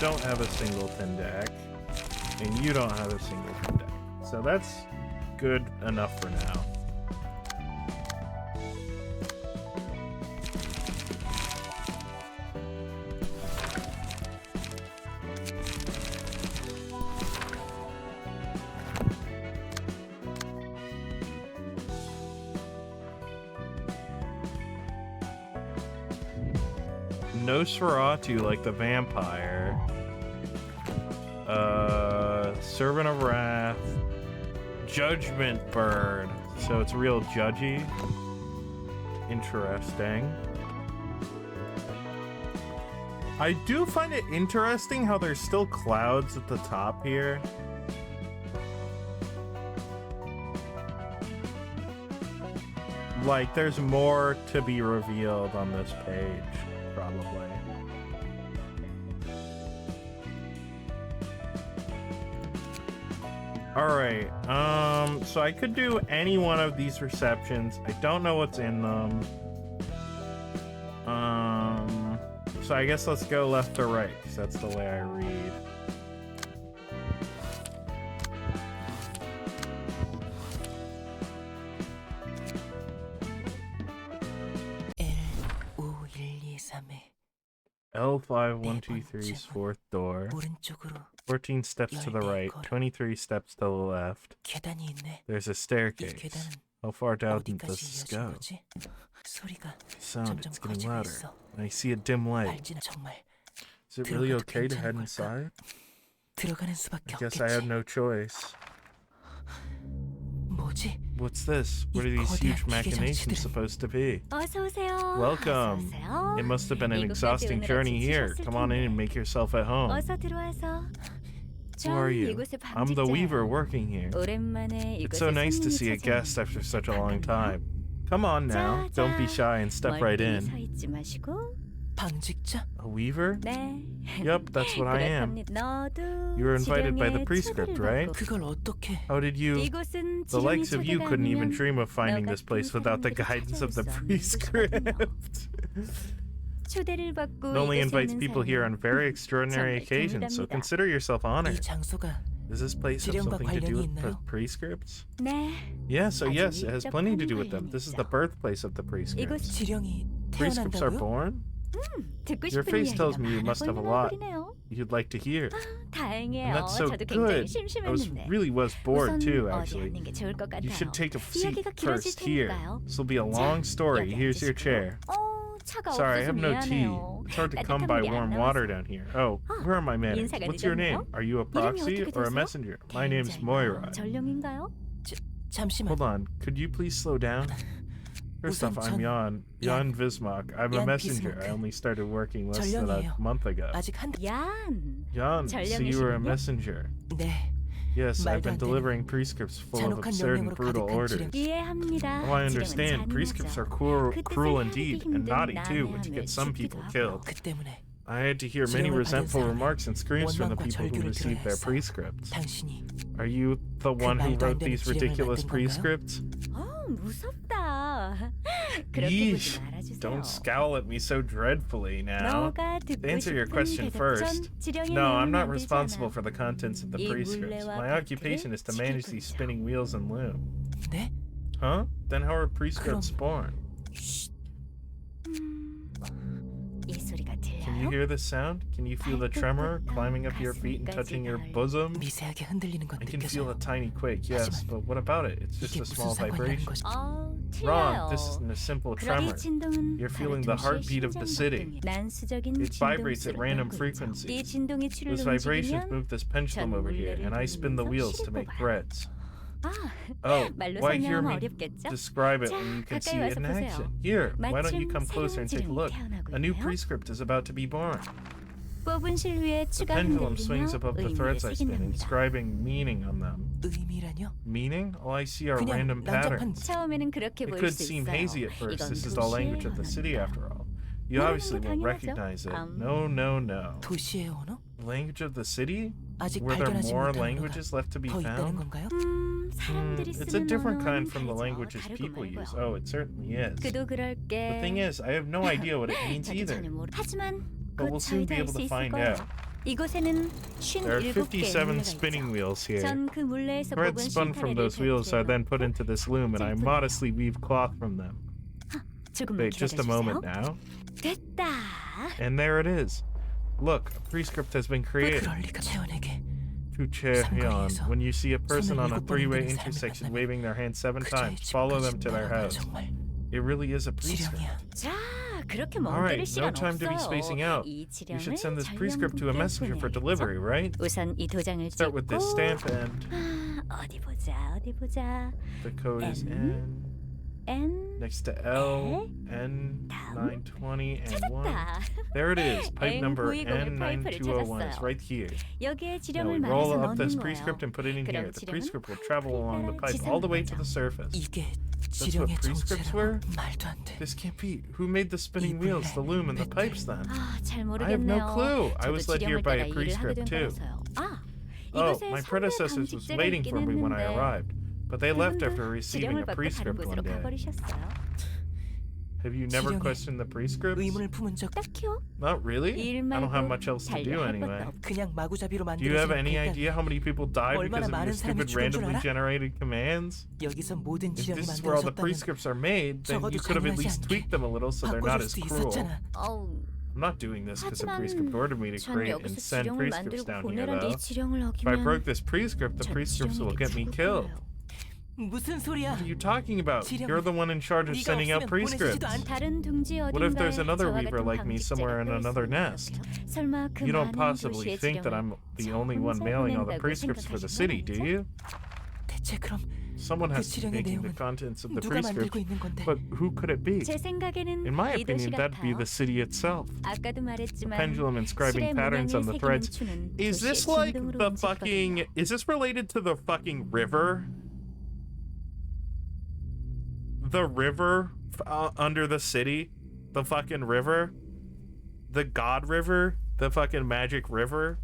don't have a singleton deck, and you don't have a singleton deck. So that's good enough for now. Nosferatu, like the vampire. Servant of Wrath. Judgment Bird. So it's real judgy. Interesting. I do find it interesting how there's still clouds at the top here. Like, there's more to be revealed on this page. Probably. Alright, so I could do any one of these receptions. I don't know what's in them. So I guess let's go left to right, because that's the way I read. L5123's fourth door. 오른쪽으로 14 steps to the right, 23 steps to the left. 계단이 있네. There's a 이 staircase. 계단은 How far down 어디까지 does this 이어진 go? 거지? 소리가 Sound, 점점 it's getting 커지고 louder. 있어. I see a dim light. 알지는 정말 Is it really 들어가도 okay to head 괜찮은 inside? 들어가는 수밖에 I guess I have 없겠지. no choice. 뭐지? What's this? What are these huge machinations supposed to be? 어서 오세요. Welcome. 어서 오세요. It must have been an 이곳까지 exhausting 오느라 journey here. 지치셨을 Come on in 텐데. and make yourself at home. 어서 들어와서. Who are you? 이곳의 I'm the 방직자예요. weaver working here. 오랜만에 It's 이곳에 so nice to 손님이 see a guest 찾아오네요. after such a long time. Come on now. 자, Don't be 자. shy and step right 멀리 서 in. 있지 마시고. 방직자? A weaver? 네. Yup, that's what I am. 그렇답니다. 너도 You were invited by the 지령에 prescript, 초대를 right? 받고. 그걸 어떻게? How did you... 이곳은 The 지령이 likes of you 초대가 couldn't even 아니면 dream of finding 너 this place 같은 without the 사람들이 guidance of the 찾아올 수 없는 prescript. 초대를 받고 It only 이곳에 invites 있는 people here on 사람은 very extraordinary 정말 occasions, so 드물답니다. consider yourself 이 honored. 장소가 Does this place have 지령과 something to do 관련이 with the 있나요? prescripts? 네. Yeah, so 아주 yes, it has plenty to do 밀접한 with them. This is the 관련이 있죠. birthplace of the 이곳 prescripts. 지령이 Prescripts are 태어난다고요? born? 듣고 Your 싶은 face 이야기가 tells me you 많아 must have a 보이는 lot 얼굴이네요. you'd like to hear. 다행이에요. And that's so 저도 굉장히 good. I 심심했는데. really was bored 우선 too, 어디 actually. 앉는 게 좋을 것 같아요. You should take a seat 이야기가 길어질 first here. 테니까요. This will be a long story. 여기 Here's your 앉으시고. chair. 차가 Sorry, I 없어서 have no tea. 미안해요. It's hard to 따뜻한 come by 물이 안 warm 나와서. water down here. Oh, where are my manners? 인사가 What's your name? 늦었나요? Are you a 이름이 proxy 어떻게 or a 되세요? messenger? My name's 개인자인가요? Moira. 전령인가요? 잠시만. Hold on. Could you please slow down? First off, I'm Jan. Jan Vismak. I'm a Jan messenger. I Vismak. only started working less than a 전령이에요. month ago. 아직 한 얀. Jan, so you were a 전령이시군요. messenger. 네. Yes, I've 말도 been 안 되는 delivering prescripts full of 잔혹한 absurd and 명령으로 brutal 가득한 orders. 지령. 이해합니다. Oh, I 지령은 understand. Prescripts 잔인하죠. are cruel 그 indeed, 뜻을 and naughty 하기 too, 힘든 which 남의 get some 마음을 people 춥기도 killed. 하고. 그 때문에 I had to hear many 지령을 받은 resentful 사람은 remarks and screams from the 원망과 people who 절규를 received their 들어야 했어. prescripts. 당신이 Are you the one who 말도 안 wrote 되는 these 지령을 ridiculous 만든 건가요? prescripts? 무섭다. 그렇게 Yeesh. 보지 말아주세요. Don't scowl at me so dreadfully now. 너가 To 듣고 answer your 싶은 question 대답 first, 전 지령의 no, I'm 내용을 not 만들지 responsible 않아. for the contents of the 이 prescripts. 물레와 My occupation is to manage 바퀴를 these 지킬 spinning wheels and loom. 네? Huh? Then how are prescripts born? 이 소리가 Can you 들려요? hear this sound? Can you feel the tremor climbing up your feet and touching your bosom? 미세하게 흔들리는 건 I can feel 느껴져요. a tiny quake, yes, but what about it? It's just 이게 a 무슨 small 상관이라는 vibration. 거지? 틀려요. Wrong, this isn't a simple 이 tremor. 진동은 You're feeling the heartbeat of the city. 난수적인 It vibrates at 진동수를 random 갖고 있죠. 이 frequencies. 진동의 추를 Those vibrations 움직이면 move this pendulum over here, and I spin the wheels to make threads. Oh, 말로 why hear 설명하면 me 어렵겠죠? describe it 자, when you can see 가까이 it in 와서 action? 보세요. Here, why don't you 마침 come closer and take a 새로운 look? 지령이 태어나고 A new 있네요. prescript is about to be born. 뽑은 실 위에 The 추가 pendulum 흔들리며 swings above the 의미를 threads I spin, 새긴답니다. inscribing meaning on them. 의미라뇨? Meaning? All I see are 그냥 random 난잡한 patterns. 처음에는 그렇게 It 보일 could 수 seem 있어요. hazy at first. 이건 This is the 도시의 language of the city, 언어입니다. after all. You 모르는 obviously 거 won't 당연하죠. recognize it. No, no, no. 도시의 언어? The language of the city? 아직 Were there 발견하지 more 못한 언어가 languages left to be 더 있다는 found? 건가요? 사람들이 It's a 쓰는 different 언어는 kind from the 다르죠. languages 다르고 people use. 말고요. Oh, it certainly is. 그도 그럴 The 게 thing is, I have no idea what it means 저도 either. 전혀 모르. 하지만 But 곧 we'll soon 저희도 be 알 able 수 to 있을 find 거예요. out. 이곳에는 There are 57개의 57 물레가 spinning 있죠. wheels here. 전그 물레에서 Threads 뽑은 spun from those wheels are then put into this loom, and I modestly weave cloth from them. 조금만 Wait, just a moment now. 됐다. And there it is. Look, a prescript has been created. 그럴 리가. 채원에게 To Cheon. When you see a person on a three-way intersection waving their hand 7 times, follow them to their house. 정말 It really is a prescript. 지령이야. 자, 그렇게 멍 Alright, 때릴 시간 no time to be 없어요. spacing out. 이 You should 지령을 send this prescript to a messenger for 보내야겠죠? delivery, right? 우선 이 도장을 Start with this 찍고 stamp and 어디 보자. the code is N. N Next to L, N, 920, and 1. 찾았다. There it is. Pipe N number 920을 N9201. It's 찾았어요. right here. 여기에 Now 지령을 we 말해서 roll up 넣는 this 거예요. prescript and put it in 그럼 here. The 지령은 prescript will travel along the pipe all the way to the surface. 이게 what 지령의 prescripts were? 정체라고 말도 안 돼. This can't be. Who made the spinning wheels, the loom, and the pipes then? 아, 잘 I have no 모르겠네요. clue. I 저도 was led here 지령을 by 따라 a 일을 하게 prescript 된 too. 거라서요. 아, Oh, 이곳에 my 선배 predecessors was 방직제가 waiting 있긴 for me when I 했는데 arrived, but they left after 그분도 receiving 지령을 a 받고 다른 prescript 곳으로 one day. 가버리셨어요. Have you never 지령이 questioned the prescripts? 의문을 품은 적 딱히요. Not really? 일 I don't have 말고 much else to 잘 do 할 anyway. 것도 없고. 그냥 마구잡이로 Do you have 만들어진 any 그러니까 idea how many people died because of 얼마나 your 많은 사람이 stupid 죽은 줄 randomly 알아? generated commands? 여기서 모든 If 지령이 this is where all the 만들어졌다면 prescripts are made, then 적어도 you could have at 잔인하지 least 않게 tweaked them a little so they're not 바꿔줄 as 수 cruel. 있었잖아. 어우, I'm not doing this because the 하지만 prescript ordered me to 전 create 여기서 and send 지령을 prescripts 만들고 down here, 보내란 이 though. 지령을 If I 어기면 broke this prescript, the 전 prescripts will 지령에게 get me 죽을 killed. 거예요. 무슨 소리야? What are you talking about? You're the one in charge of 네가 sending out 없으면 prescripts. 보내지도 않- 다른 둥지 What if there's 어딘가에 another 저와 weaver 같은 like me somewhere in 방직제가 another 또 nest? 있을까요? 설마 그 You don't 많은 possibly 도시의 think that I'm 지령을 the 저 only one 혼자 mailing all the 보낸다고 prescripts for the 생각하시는 city, do 거 you? 대체 그럼 Someone 그 has to be 지령의 making the 내용은 contents of the 누가 만들고 prescript, 있는 건데? but who could it be? 제 생각에는 In my 이 도시 opinion, that'd be 같아요. the city itself. 아까도 말했지만 Pendulum inscribing 실의 patterns on the 문양에 새기는 threads. 추는 Is this 도시의 like 진동으로 the 움직이거든요. fucking... Is this related to the fucking river? The river under the city? The fucking river? The god river? The fucking magic river?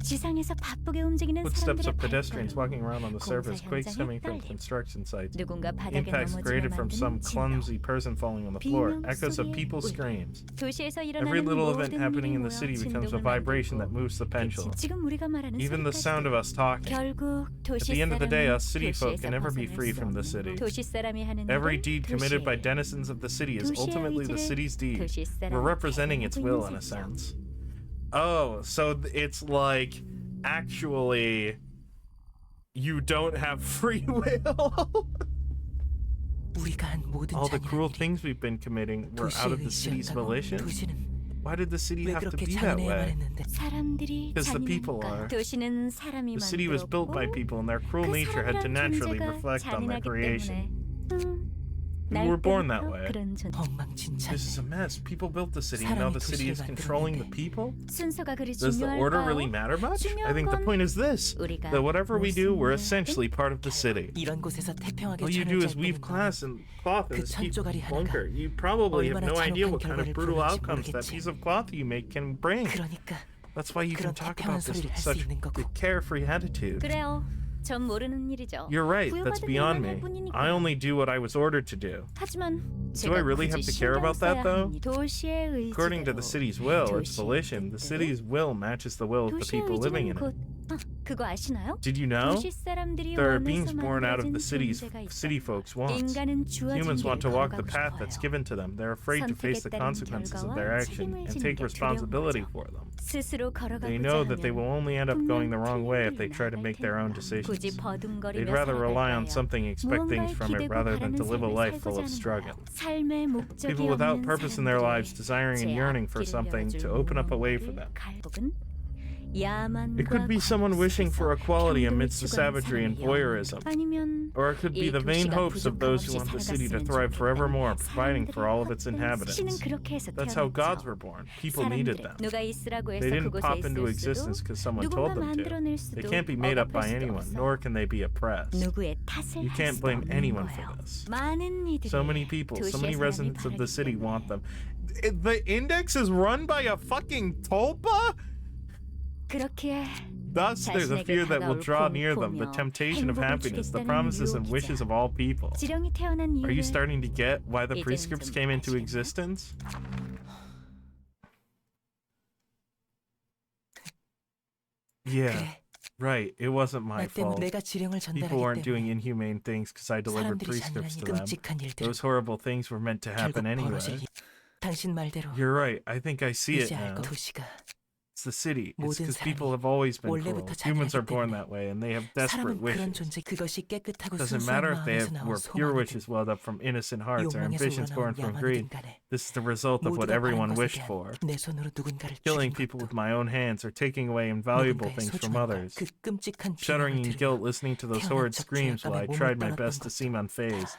지상에서 바쁘게 움직이는 Footsteps 사람들의 of pedestrians 발걸음. walking around on the surface, 공사 quakes coming from 현장의 construction sites, 누군가 바닥에 impacts 넘어지며 created from some 만드는 진동. clumsy person falling on the floor, 비명 echoes of 소리의 people's 울림. screams. 도시에서 Every 일어나는 little event 모든 happening in 일이 the 모여 city becomes a 진동을 vibration that 만들고 moves the pendulum. 지금 우리가 말하는 Even the sound of 소리까지. us talking. 결국 At 도시 the end of the day, 사람은 us city folk 도시에서 can never be 벗어날 free 수 from the 없는 city. 도시 사람이 하는 Every 일은 deed committed by 도시의 denizens of the city is 도시의 ultimately the 의지를 city's deed. 도시 사람이 We're representing its 대행하고 will in 있는 a 셈이죠. sense. Oh, so it's like actually you don't have free will. 우리가 한 모든 All the 잔인한 cruel 일이 things we've been committing were out 도시의 of the city's 의지였다고. volition. 도시는 Why did the city 왜 have to 그렇게 be that 잔인해야만 way? 했는데? 사람들이 Because the people 잔인하니까. are. 도시는 사람이 The city was built by 만들었고 people, and their cruel 그 nature had to 사람이란 naturally 존재가 reflect on their 잔인하기 creation. 때문에 We were born that 날 way. 때부터 그런 존재. 엉망진창. This is a mess. People built the city, and now the city is controlling the people? 순서가 그리 Does the order 중요할까요? really matter much? I think the 중요한 point is this, 우리가 that whatever we do, we're 무슨 essentially part of the city. 이런 곳에서 태평하게 All you 천을 do 짤 is weave 때는 cloth and 그 keep 천조가리 bunker. 하나가 You probably have 얼마나 no idea 잔혹한 what kind of 결과를 brutal 부르는지 outcomes that 모르겠지. piece of cloth you make can bring. 그러니까 That's why you can 그런 talk 태평한 about this 소리를 with 할 수 such 있는 거고. a carefree attitude. 그래요. 전 모르는 일이죠. You're right, that's 부여받은 beyond 일만 할 me. 뿐이니까요. I only do what I was ordered to do. 하지만 Do I really have to care about that, though? 도시의 의지대로. According to the city's will, its 도시의 volition, the 뜻대로. city's will matches the will of the 도시의 people living in 의지는 it. 곧 그거 아시나요? Did you know? 도시 사람들이 There are 원해서 beings born out of 만들어진 the city's 존재가 있다. city folks' wants. 인간은 주어진 Humans want to 길을 walk the 걸어가고 path that's 싶어요. given to them. They're afraid to face the 선택에 따른 consequences of their 결과와 action 책임을 and 지는 take 게 responsibility 두려운 for them. 스스로 걸어가고자 They know that they 하면 will only end up going the wrong way if they 분명 try to make their own 틀릴 테니까. 굳이 decisions. 버둥거리며 They'd rather rely on 살아갈까요? something, expect things 무언가에 from it 기대고 rather than 바라는 to live a 삶을 life full 살고자 of 하는 struggle. 거예요. 삶의 목적이 People without 없는 purpose in their lives, 사람들이 desiring and 제 yearning for 앞길을 something to 열어줄 open up a way for 무언가를 them. 혹은 야만과 It could be someone wishing for equality amidst the savagery and voyeurism. 아니면 Or it could be the vain hopes of those who want the city to thrive forevermore, providing for all of its inhabitants. That's how gods were born. People needed them. 누가 있으라고 해서 They didn't 그곳에 pop into 있을 existence 수도 because someone 누군가 told them to. 만들어낼 They 수도 can't be made up by 억압할 수도 anyone, 없어. nor can they be oppressed. 누구의 탓을 You 할 can't 수도 blame 없는 anyone for 거예요. this. 많은 이들이 So many people, so many 도시의 사람이 residents of the 바라기 city 때문에. want them. The index is run by a fucking tulpa? 그렇기에 Thus, there's a fear that will draw near them, the 공포며 temptation of 행복을 happiness, the 주겠다는 promises and 유혹이자. wishes of all people. 지령이 태어난 Are you 이유를 starting to get why the 이제는 prescripts 좀 came into 아시겠나? existence? Yeah, 그래. right. It wasn't my 나 때문에 fault. 내가 지령을 People weren't 전달하기 doing 때문에 inhumane things because I delivered 사람들이 prescripts 잔인하니 to them. 끔찍한 일들 Those horrible things were meant to 결국 happen anyway. 벌어질 일. 당신 말대로 You're right. I think I see it 이제 now. 알고 도시가 It's the city. It's 모든 because 사람이 people have always been cruel. 원래부터 Humans are 잔인하기 born 때문에 that way, and they have desperate 사람은 그런 wishes. 존재 그것이 깨끗하고 Doesn't 순수한 matter if they 마음에서 나온 were pure 소망이든 wishes welled up from innocent hearts or 욕망에서 ambitions born 우러나온 from greed. 야망이든 간에 This is the result of what 모두가 everyone 바란 것에 wished 대한 for. 내 손으로 누군가를 Killing 죽인 people 것도 with my own hands or taking away invaluable 누군가의 things from 소중함과 others. 그 끔찍한 Shuddering in 비명을 guilt 들으며 listening to those 태어난 horrid 첫 screams while I 죄악감에 tried 몸을 my best to 떨었던 seem 것도 unfazed.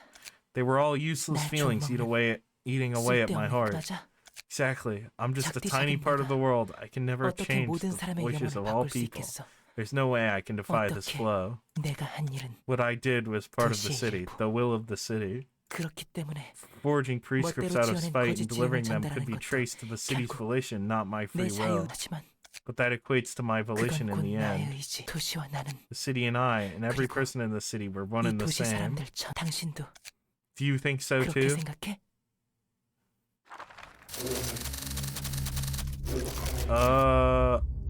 They were all useless 날 feelings eating away at my 쓸데없는 heart. 여자 Exactly. I'm just a 작디 tiny 작은 part of 내가 the world. I can never 어떻게 change 모든 the 사람의 wishes 영혼을 of all 바꿀 수 people. 있겠어? There's no way I can defy this 어떻게 flow. 내가 한 일은 What I did was part of the 도시의 city, 일부. the will of the city. 그렇기 때문에 Forging prescripts 멋대로 out of 지어낸 spite and 거짓 delivering 지령을 them could be 전달하는 것도 traced to the city's 결국 volition, not my 내 free will. 자유지만 But that equates to my volition in 그건 곧 the 나의 end. 의지. 도시와 나는 The city and I, and every 그리고 person in the city were one 이 and the 도시 same. 사람들 전 당신도 Do you think so 그렇게 too? 생각해?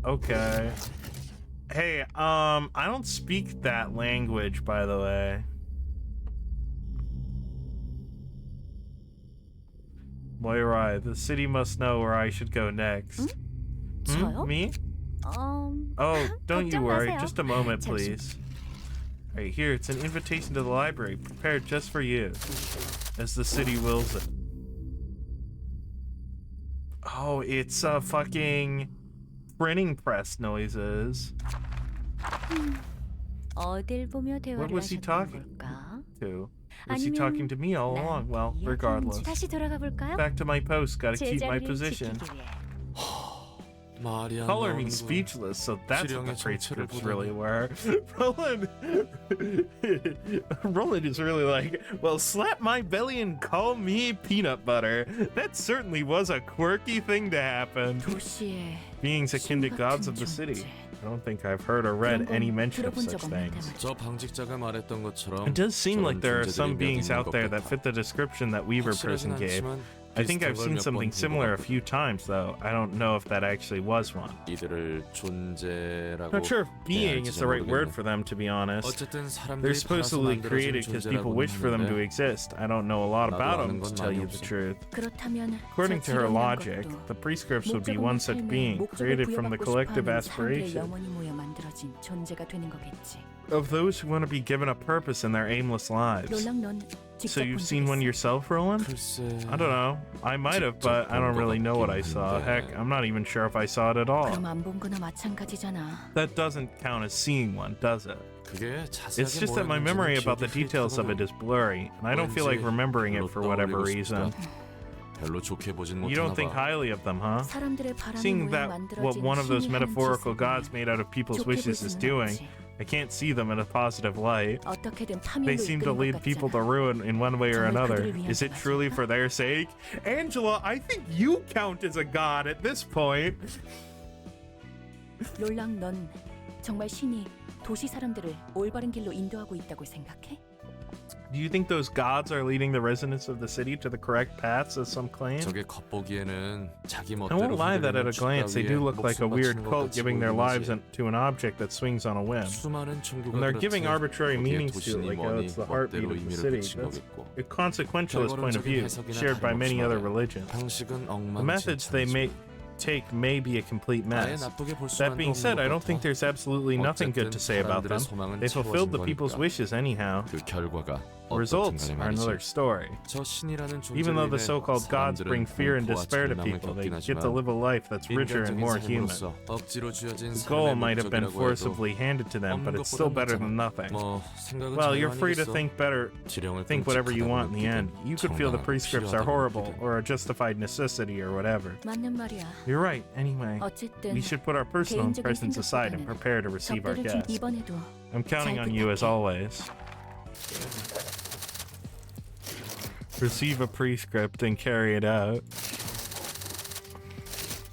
Okay. Hey, I don't speak that language, by the way. Moirai, the city must know where I should go next. 저요? Me? Oh, don't you 걱정 worry. 마세요. Just a moment, 잠시. please. Right here, it's an invitation to the library, prepared just for you, as the city wills it. Oh, it's fucking printing press noises. 어딜 보며 What 대화를 was he 하셨던 talking 걸까? to? Was he 아니면 talking to me all 난 along? Well, 이야기인지 regardless. 다시 돌아가 볼까요? Back to my post, gotta keep my 제자리를 position. 지키기 위해. 말이 안 Color me 나오는군. speechless, so that's what the 실형의 정체를 prescripts 보다니. really were. Roland is really like, well, slap my belly and call me peanut butter. That certainly was a quirky thing to happen. 도시의 Beings akin to 신 gods 같은 of the city. 존재. I don't think I've heard or read 그런 건 any mention of 들어본 such 적 없는데 things. 말이야. 저 방직자가 말했던 것처럼 It does seem like 저런 there are 존재들이 some 몇 beings 있는 out 것 there that 같아. fit the description that Weaver person 확실하진 gave. 않지만 I think I've 비슷한 seen 걸몇 something 번 similar a 본 것 few times, though. I don't know if that actually was one. 같아. 이들을 존재라고 Not sure if being 해야 is 할지 the right 모르겠네. word for them, to be honest. 어쨌든 사람들이 They're 팔아서 supposedly 만들어진 created because people wish for them to 존재라고는 exist. I don't know a lot 나도 about 아는 them, to 건 tell 많이 you the 없어. truth. 그렇다면 According 저 to her 지령이란 logic, 것도 the prescripts would be 목적을 one 못 such 삶에 being, 목적을 created from the 부여받고 collective 싶어하는 사람들의 aspiration 영혼이 모여 만들어진 존재가 되는 거겠지. of those who want to be given a purpose in their aimless lives. 롤랑 넌 So 직접 you've 본 seen 적 one 있어? yourself, Roland? 글쎄 I don't know. I might have, but I don't really know what I saw. Heck, I'm not even sure if I saw it at all. 그럼 안 본 거나 마찬가지잖아. That doesn't count as seeing one, does it? 그게 It's just that my memory about the details of it is blurry, and I don't feel like remembering it for whatever reason. 별로 좋게 보진 You don't 못하나 think 봐. highly of them, huh? 사람들의 바람이 Seeing 모여 that what 만들어진 one of those 힘이 하는 metaphorical 짓을 gods 보면 made out of people's 좋게 wishes is 보지는 doing, 않지. I can't see them in a positive light. 어떻게든 They 파멸로 seem to 이끄는 lead 것 people to 같잖아. ruin in one way or 정말 another. 그들을 위한 Is it 거 truly 맞을까? for their sake? Angela, I think you count as a god at this point. 롤랑 넌 정말 신이 도시 사람들을 올바른 길로 인도하고 있다고 생각해? Do you think those gods are leading the residents of the city to the correct paths, as some claim? 저게 겉보기에는 자기 I 멋대로 won't lie that at a 흐르는 glance they do 춥다 look 위에 like a 목숨 weird 바치는 것 cult 같이 giving their lives 보이는 to an object that swings on a whim. 수많은 종교가 And they're giving 그렇듯 arbitrary 거기에 meanings to it, 도신이 like 뭐니 it's the heartbeat 멋대로 of the 의미를 city. 붙인 That's 거겠고. a consequentialist point of view, shared by many other religions. 방식은 The methods they may take may be a complete mess. That being said, I don't think there's absolutely nothing good to say about them. They fulfilled the people's wishes anyhow. 그 결과가 The results are another story. 저 신이라는 Even though the 존재로 so-called 인해 gods bring 사람들은 fear and 공포와 despair to 절망을 people, they 겪긴 get to 하지만 live a life that's richer and 인간적인 more human. 삶으로서 억지로 주어진 The goal 삶의 might have been 목적이라고 해도 forcibly handed to them, but it's still better than nothing. 뭐 생각은 Well, you're 자유 free to 아니겠어? think better, 지령을 think whatever you 끔찍하다고 want in the end. 느끼든 You could feel the 정당하고 prescripts are 필요하다고 horrible 느끼든. or a justified necessity or whatever. 맞는 말이야. You're right, anyway. 어쨌든 We should put our personal 개인적인 impressions aside and 생각보다는 prepare to receive our 접대를 준 guests. 이번에도 I'm counting 잘 on you as 부탁해. always. Receive a prescript and carry it out.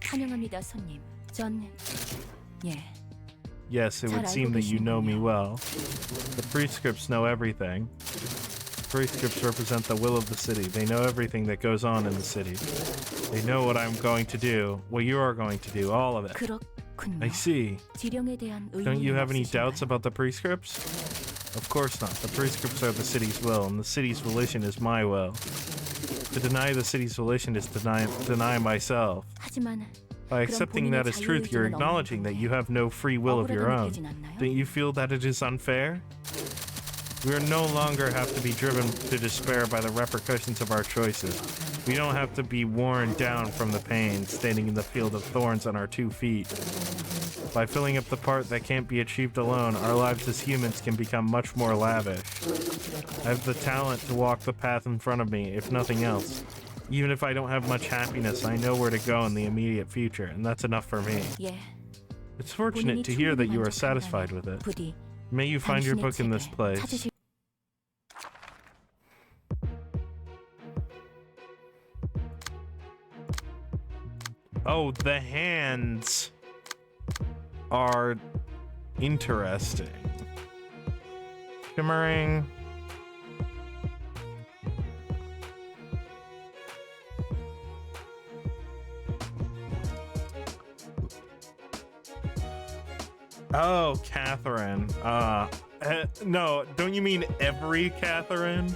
환영합니다, 손님. 예. Yes, it would 잘 seem 알고 that you know me 계시는군요. well. The prescripts know everything. Prescripts represent the will of the city. They know everything that goes on in the city. They know what I'm going to do, what you are going to do, all of it. 그렇군요. I see. 지령에 대한 Don't you 의문은 have any doubts 없으신가요? about the prescripts? Of course not. The prescripts are the city's will, and the city's volition is my will. To deny the city's volition is to deny myself. 하지만 By accepting that as truth, you're acknowledging that you have no free will of your own. 억울하게 느껴진 않나요? Don't you feel that it is unfair? We are no longer have to be driven to despair by the repercussions of our choices. We don't have to be worn down from the pain, standing in the field of thorns on our 2 feet. By filling up the part that can't be achieved alone, our lives as humans can become much more lavish. I have the talent to walk the path in front of me, if nothing else. Even if I don't have much happiness, I know where to go in the immediate future, and that's enough for me. 예. It's fortunate to hear that you are satisfied with it. 부디 May you find your 당신의 book in this 책을 place. 찾으실 Oh, the hands are interesting. Shimmering. Oh, Catherine. No, don't you mean every Catherine?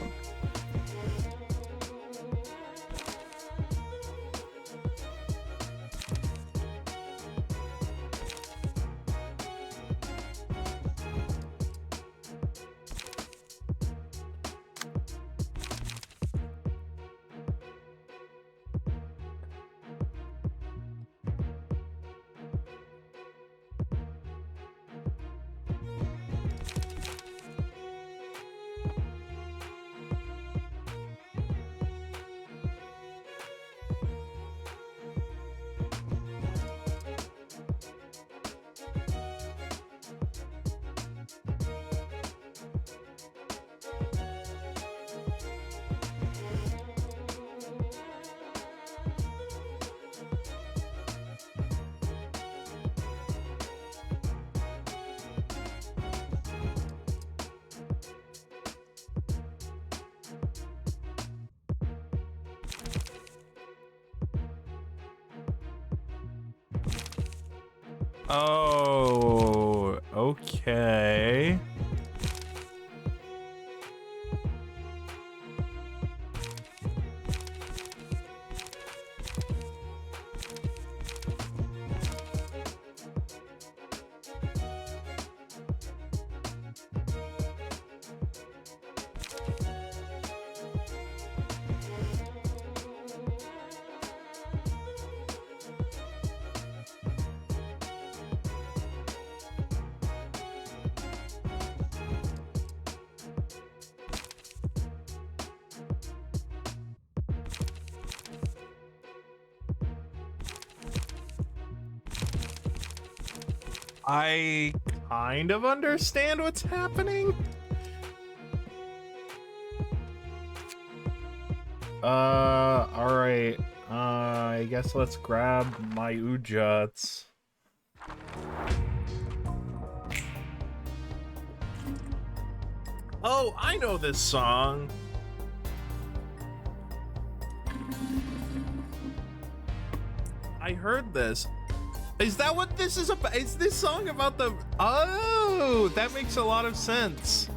Oh, okay. I kind of understand what's happening. All right. I guess let's grab my Ujuts. Oh, I know this song. I heard this. Is that what this is about? Is this song about the... Oh, that makes a lot of sense.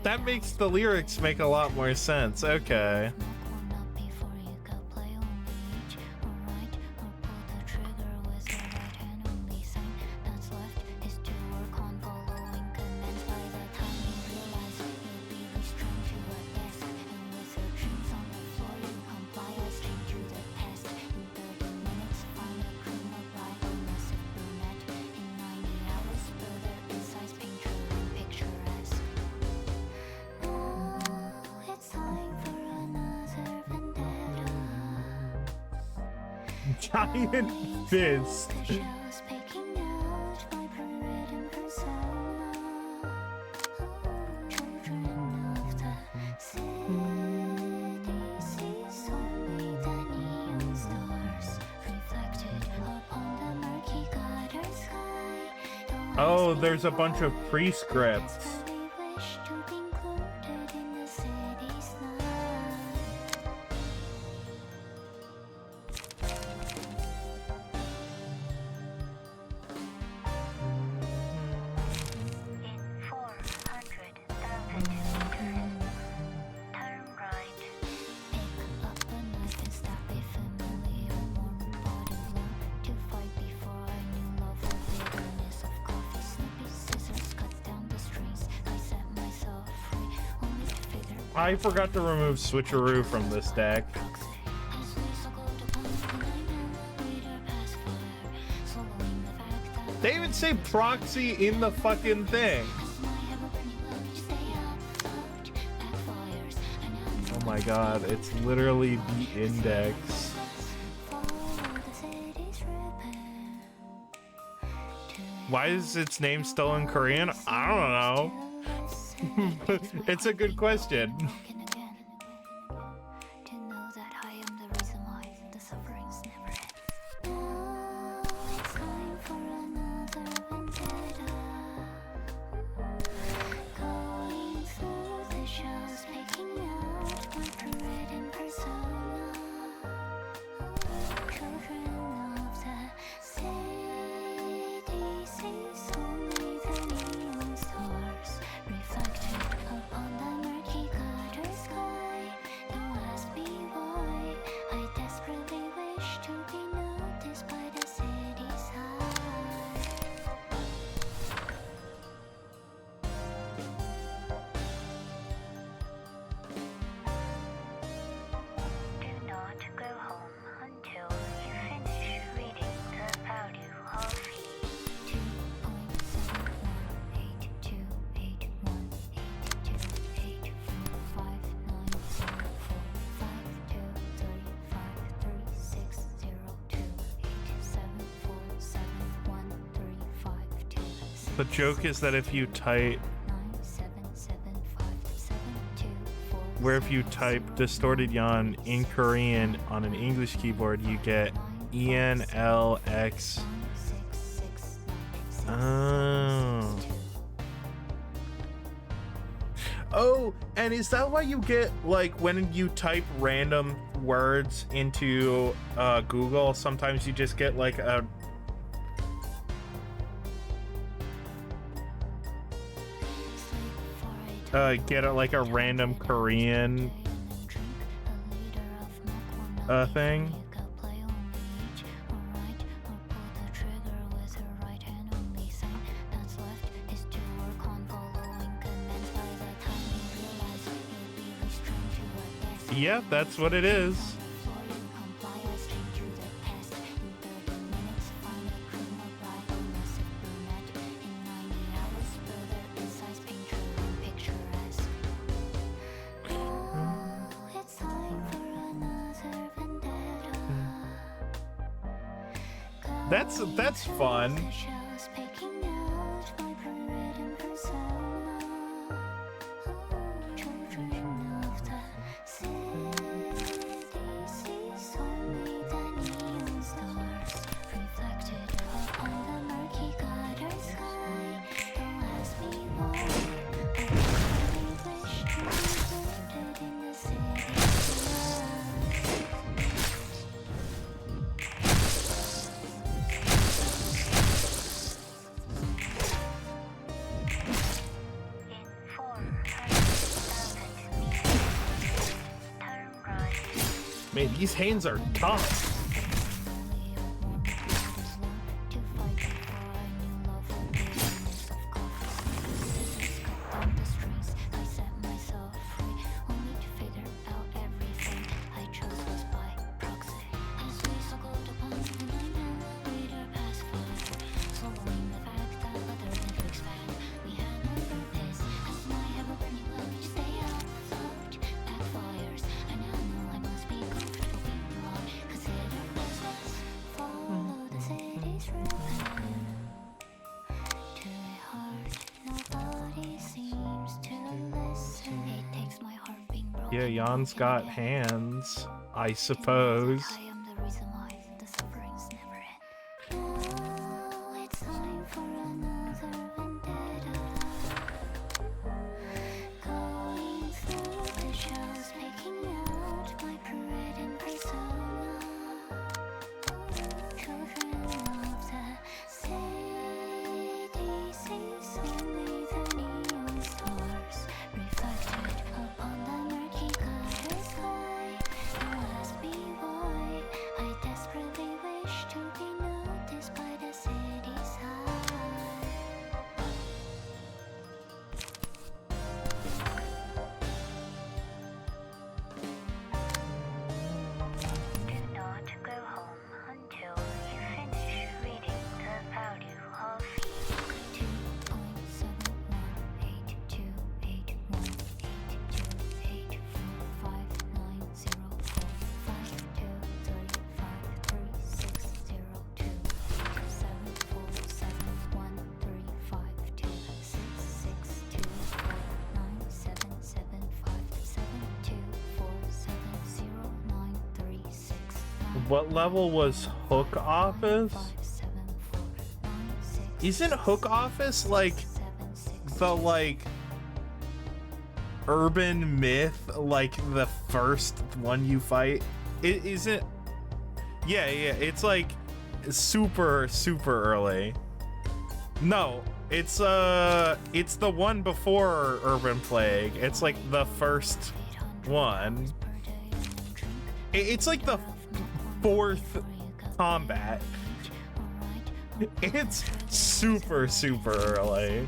That makes the lyrics make a lot more sense. Okay. Giant fist. Oh, there's a bunch of prescripts. I forgot to remove Switcheroo from this deck. They even say proxy in the fucking thing. Oh my god, it's literally the index. Why is its name still in Korean? I don't know. It's a good question. The joke is that if you type distorted yawn in Korean on an English keyboard, you get ENLX. Oh. Oh, and is that why you get, like, when you type random words into Google, sometimes you just get like a like a random Korean thing? Yep, that's what it is. That's fun. Man, these hands are tough. Yeah, Jan's got hands, I suppose. What level was Hook Office? Isn't Hook Office like the urban myth, like the first one you fight? It isn't. Yeah, it's like super early. No, it's the one before Urban Plague. It's like the first one. It's like the fourth combat. It's super early.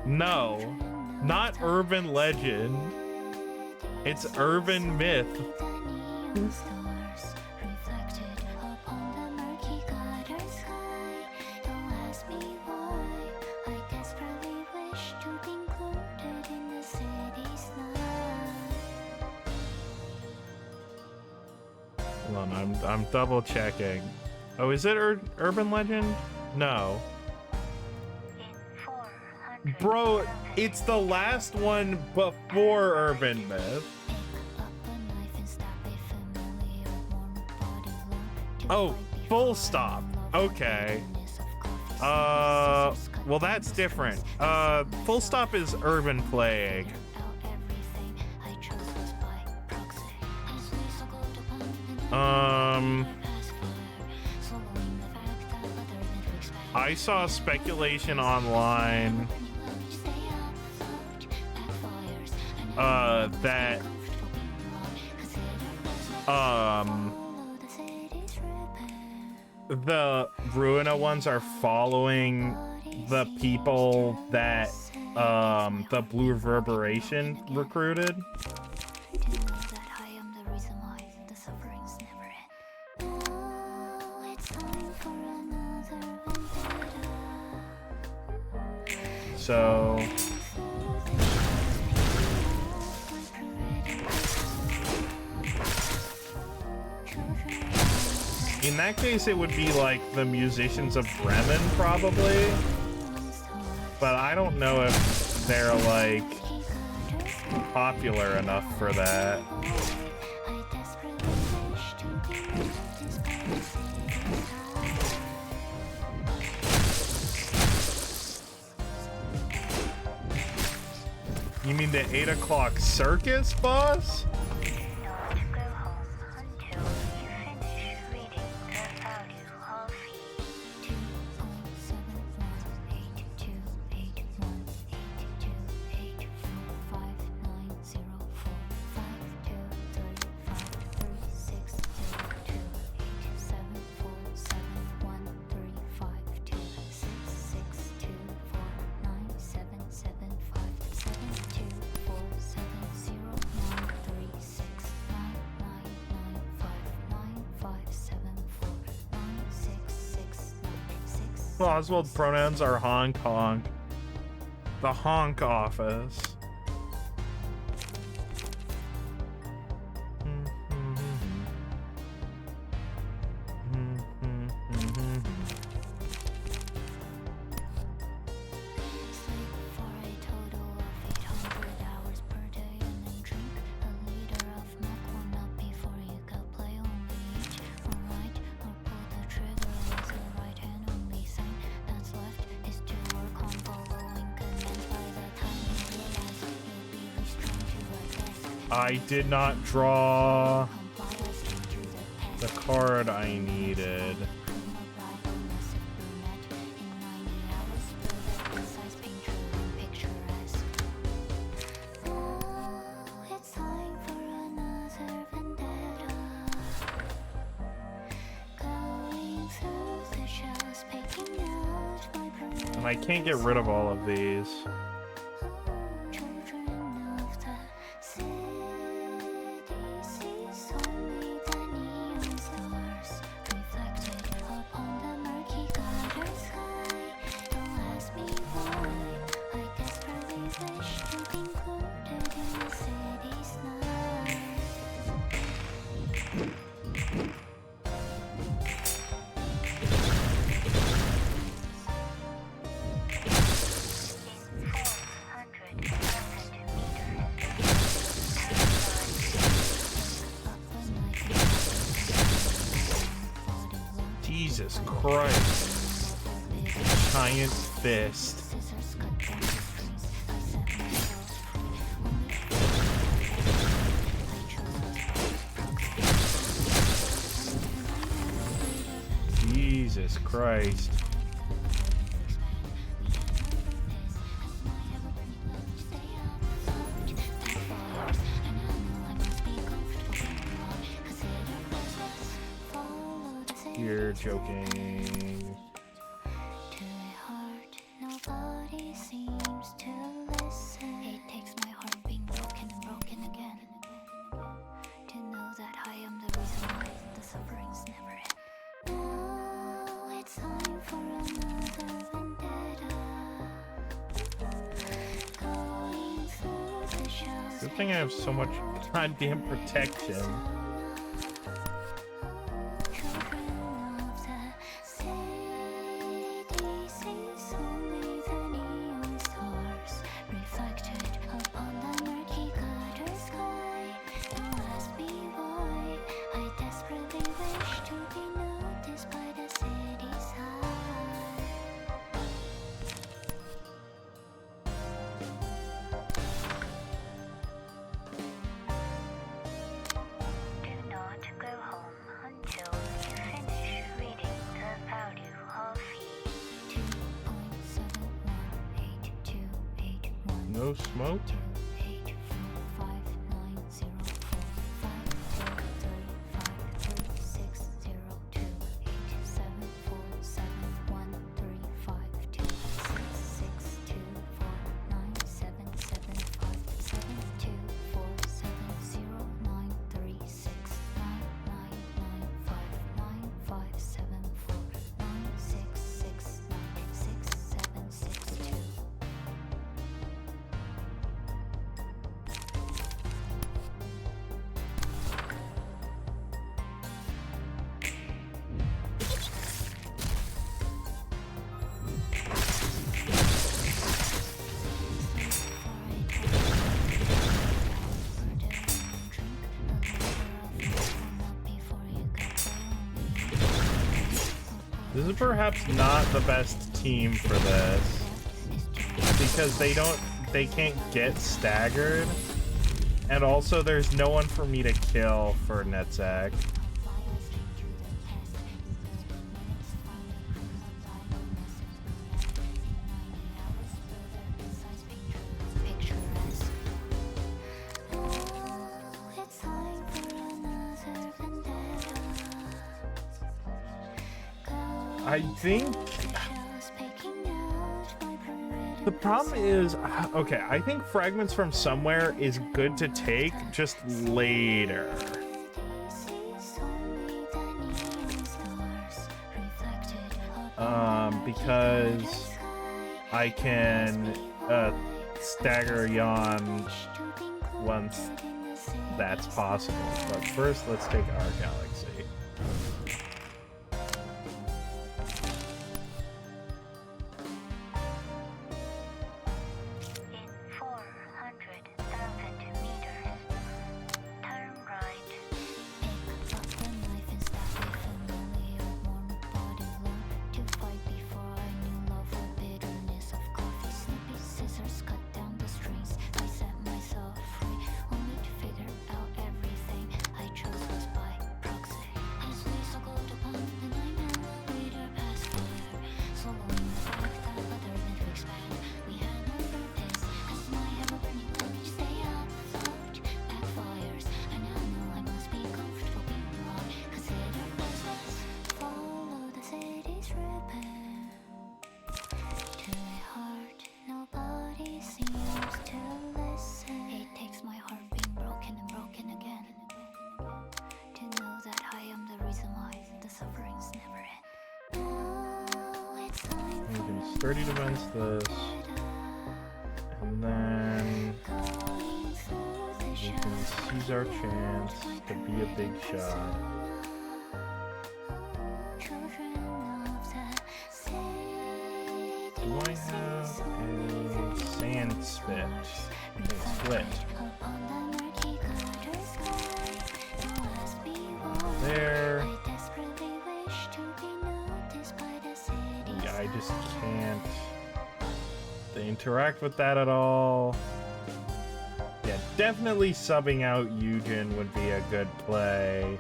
No, not urban legend. It's urban myth. Hold on, I'm double checking. Oh, is it urban legend? No. Bro, it's the last one before urban myth. Oh, full stop. Okay. Well, that's different. Full stop is urban plague. I saw speculation online that the Ruina ones are following the people that the Blue Reverberation recruited. So in that case, it would be like the Musicians of Bremen, probably. But I don't know if they're like popular enough for that. You mean the 8 o'clock circus, boss? Oswald pronouns are honk honk. The honk office. I did not draw the card I needed. And I can't get rid of all of these. Jesus Christ. Giant fist. Jesus Christ. You're joking. Nobody seems to listen. It takes my heart being broken and broken again to know that I am the reason why the suffering's never end. Now it's time for another vendetta. Going through the shadows. Good thing I have so much goddamn protection. No smoke? This is perhaps not the best team for this because they can't get staggered, and also there's no one for me to kill for Netzach. I think the problem is, okay, I think Fragments from Somewhere is good to take just later. Because I can stagger Yawn once that's possible. But first, let's take our galaxy. We can sturdy defense this, and then we can seize our chance to be a big shot. Do I have a sand spit? Split. There. I just can't interact with that at all. Yeah, definitely subbing out Eugen would be a good play.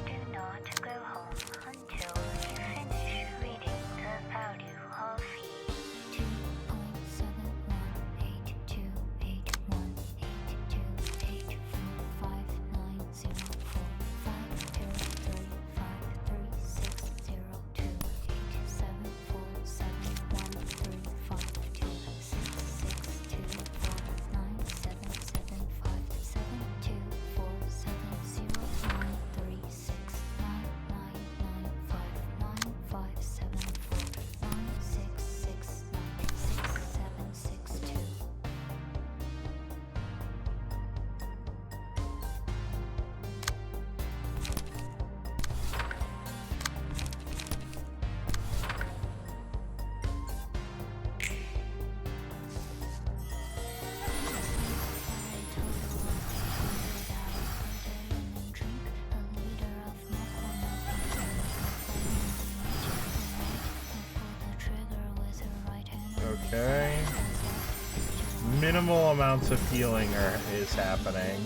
Do not go home until you finish reading the value of E. 6, Okay. Minimal amounts of healing is happening.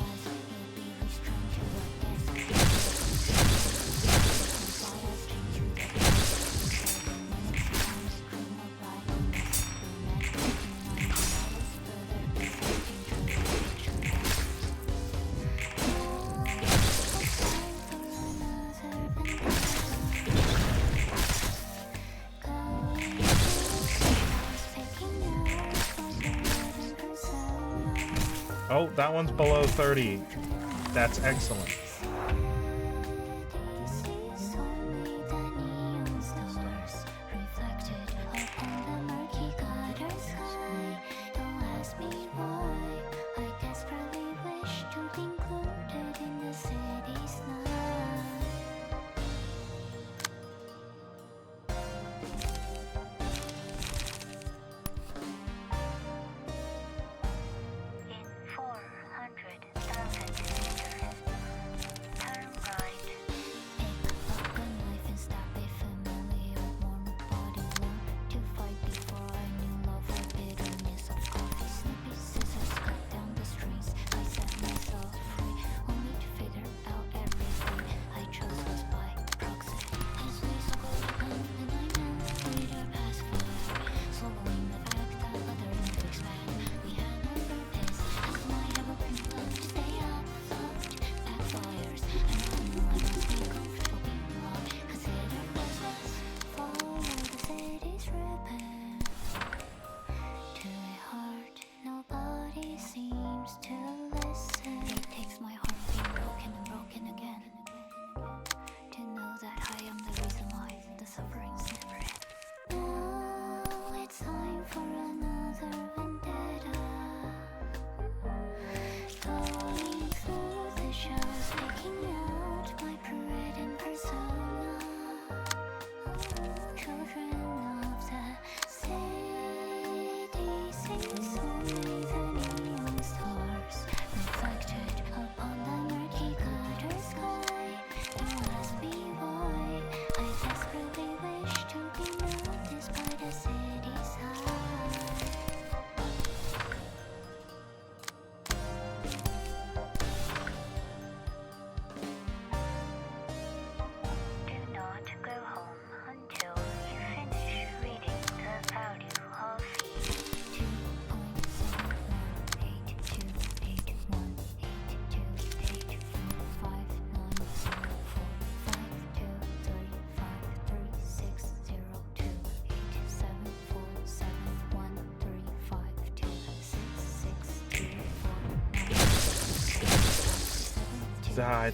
Oh, that one's below 30. That's excellent.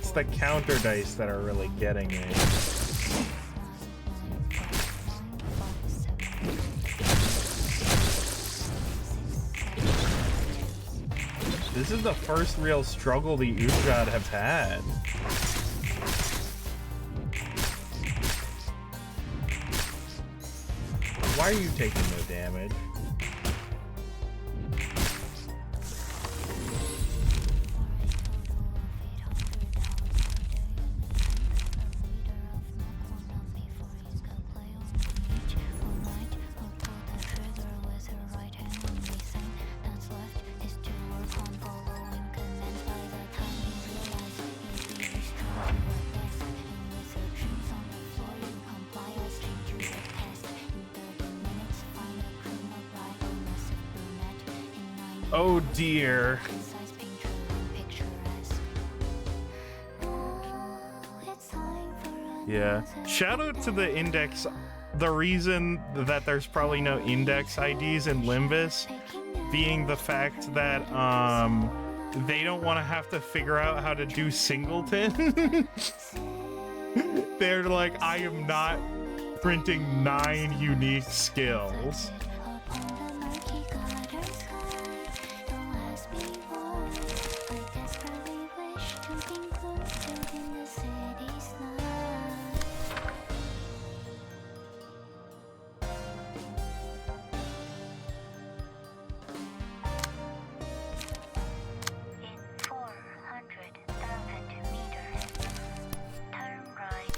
It's the counter dice that are really getting me. This is the first real struggle the Utgard have had. Why are you taking no damage? Oh dear. Concise, painful, and picturesque. Oh, it's time for Yeah. another Shout out to the index. The reason that there's probably no index IDs in Limbus being the fact that they don't want to have to figure out how to do singleton. They're like, I am not printing 9 unique skills. upon the murky gutter sky. Don't ask me why. I desperately wish to be included in the city's night. In 400,000 meters, turn right.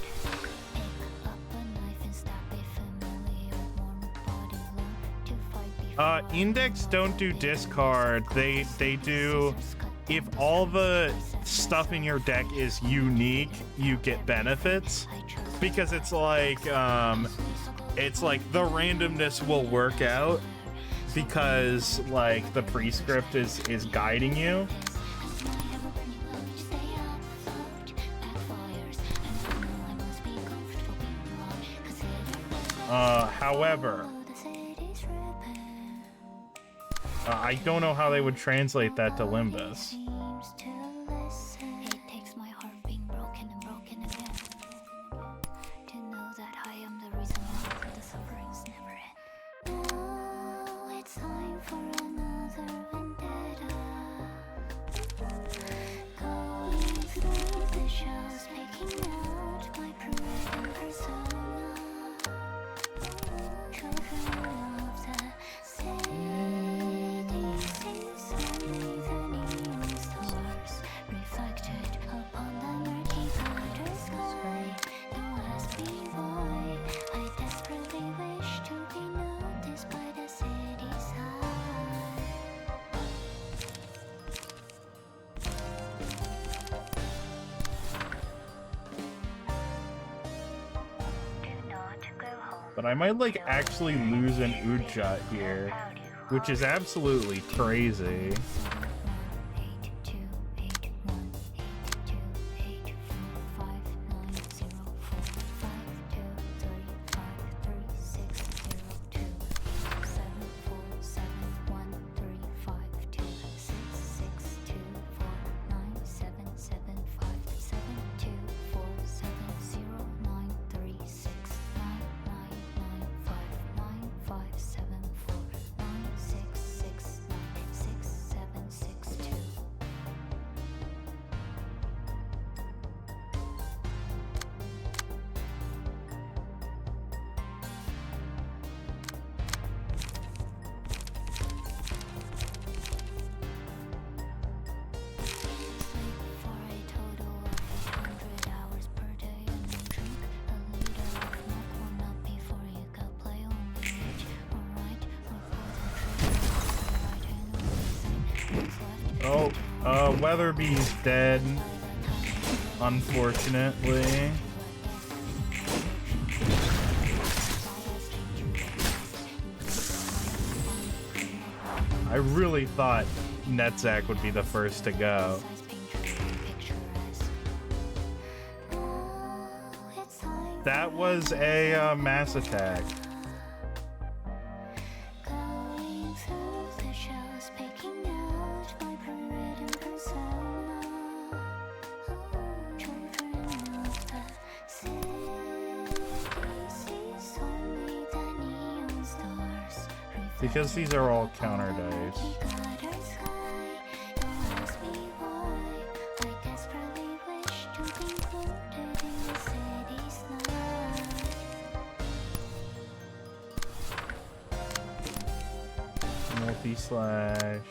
Pick up a knife and stab a familiar warm body lump to fight before Index don't do discard. They do, if all the stuff in your deck is unique, you get benefits. Because it's like the randomness will work out because like the prescript is guiding you. However, I don't know how they would translate that to Limbus. It takes my heart being broken and broken again to know that I am the reason why the sufferings never end. Oh, it's time for another vendetta. Going through the shells, picking out my primitive persona. Children of the city sees only the neon stars reflected upon the murky gutter sky. Don't ask me why. I desperately wish to be noticed by the city's eye. Do not go home. But I might like actually lose an Ujat here, which is absolutely crazy. 8, 2, 8, 1, 8, 2, 8, 4, 5, 9, 0, 4, 5, 2, 3, 5, 3, 6, 0, 2, 7, 4, 7, 1, 3, 5, 2, 6, 6, 2, 4, 9, 7, 7, 5, 7, 2, 4, 7, 0, 9, 3, 6, 9, 9, 9, 5, 9, 5, 7, 4, 9, 6, 6, 9, 6, 7, 6, 2. Sleep for a total of 800 hours per day and then drink a liter of milk warm up before you go play on the edge or right or pull the trigger with the right hand or the same. What's left? Weatherby's dead, unfortunately. I really thought Netzach would be the first to go. That was a mass attack. Going through the shells, picking out my primitive persona. Children of the city sees only the neon stars. Because these are all counter dice. Gutter sky. Don't ask me why. I desperately wish to be included in the city's night. Multi-slash.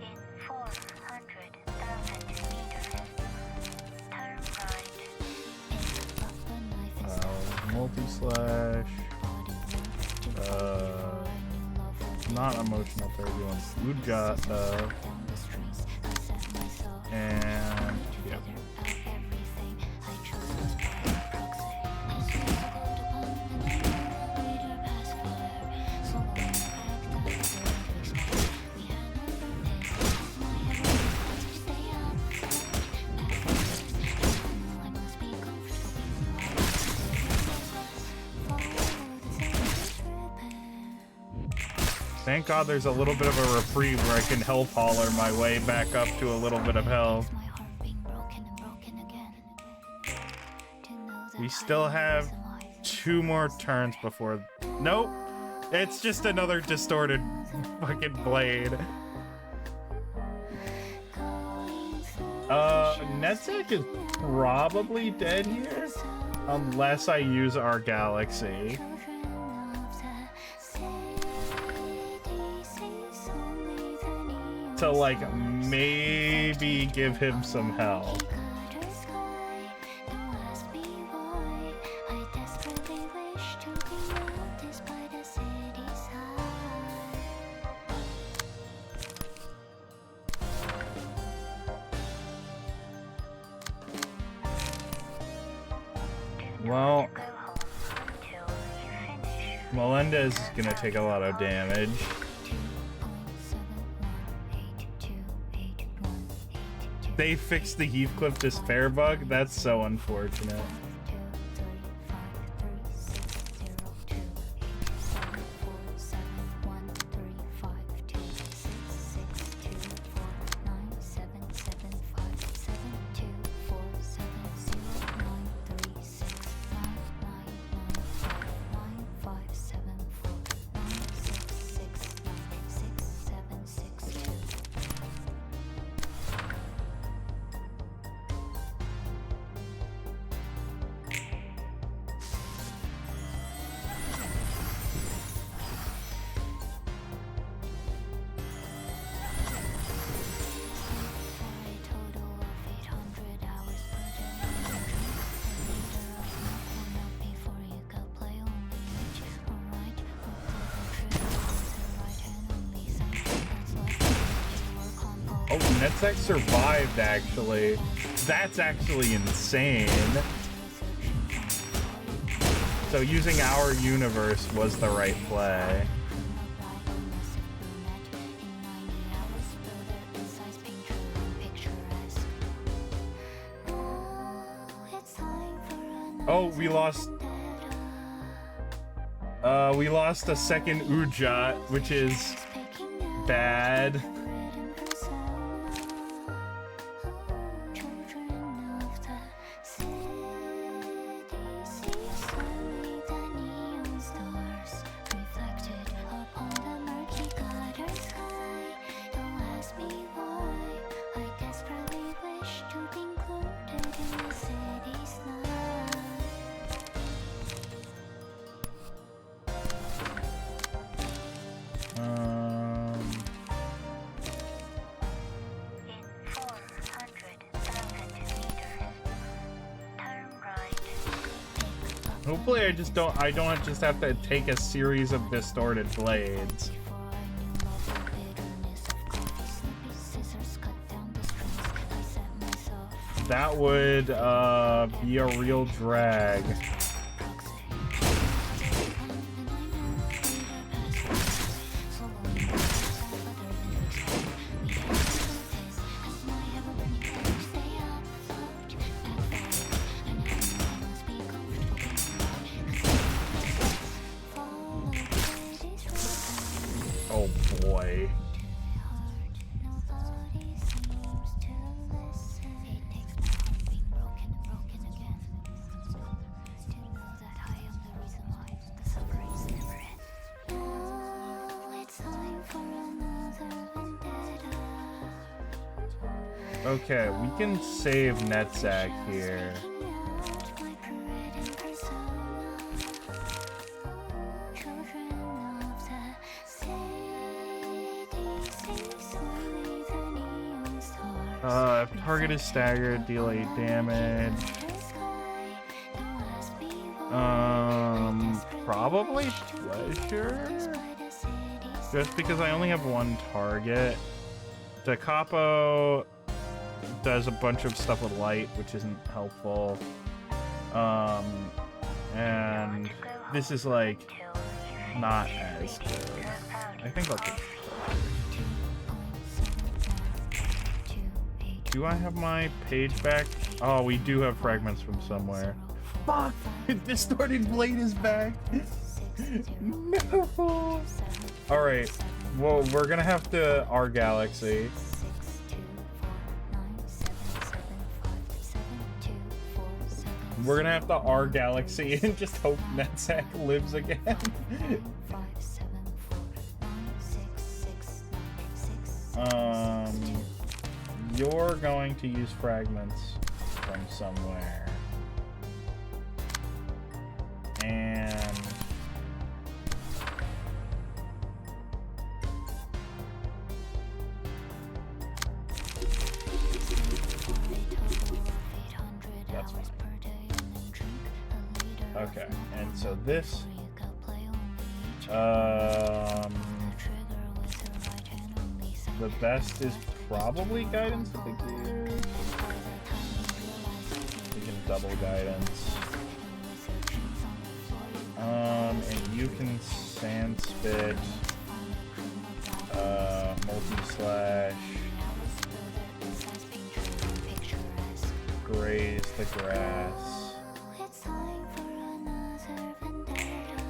In 400,000 meters, turn right. Pick up a knife and stab Multi-slash. Not emotional 31. Ujat though. down the streets. I set myself And yeah. out everything. I chose was by proxy. I circled upon the leader past fire. So long back Thank God there's a little bit of a reprieve where I can health holler my way back up to a little bit of health. My heart being broken and broken again. To know that We I still am the have reason why the 2 more turns before... Nope. It's just another distorted fucking blade. Netzek is probably dead here. Unless I use our galaxy. To, like, maybe give him some help. Well, Melendez is gonna take a lot of damage. They fixed the Heathcliff despair bug? That's so unfortunate. Oh, Netzek survived, actually. That's actually insane. So using our universe was the right play. Oh, we lost a second Ujat, which is bad. Hopefully I don't just have to take a series of distorted blades. That would be a real drag. Oh boy. Okay, we can save Netzak here. If target is staggered, deal 8 damage. Probably Pleasure? Just because I only have one target. Da Capo does a bunch of stuff with light, which isn't helpful. And this is like not as good. I think I'll take. Do I have my page back? Oh, we do have fragments from somewhere. Fuck! Distorted Blade is back! No! Alright. Well, we're gonna have to our galaxy. 62497757247. We're gonna have to our galaxy and just hope Netzach lives again. 5749666. You're going to use fragments from somewhere. And that's fine. Okay, and so this the best is probably guidance to the gear. We can double guidance. And you can sand spit, multi-slash, graze the grass. It's time for another vendetta.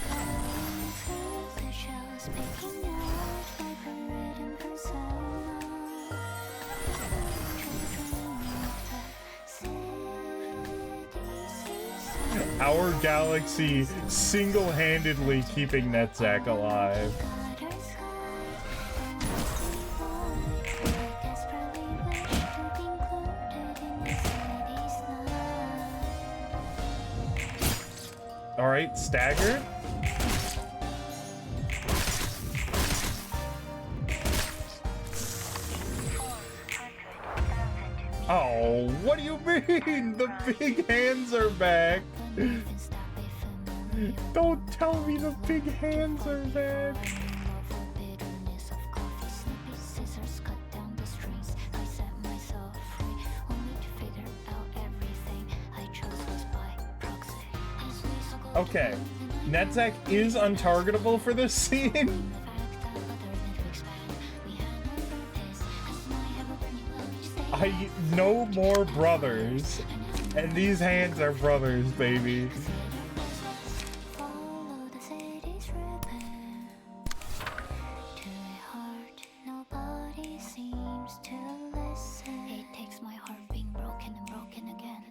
Going through the shells, picking out like a written persona. Our galaxy single-handedly keeping Netzach alive. All right, stagger. Oh, what do you mean? The big hands are back. Don't tell me the big hands are back. Okay, Netzach is untargetable for this scene. I no more brothers, and these hands are brothers, baby. Follow the city's ribbon to a heart nobody seems to listen. It takes my heart being broken and broken again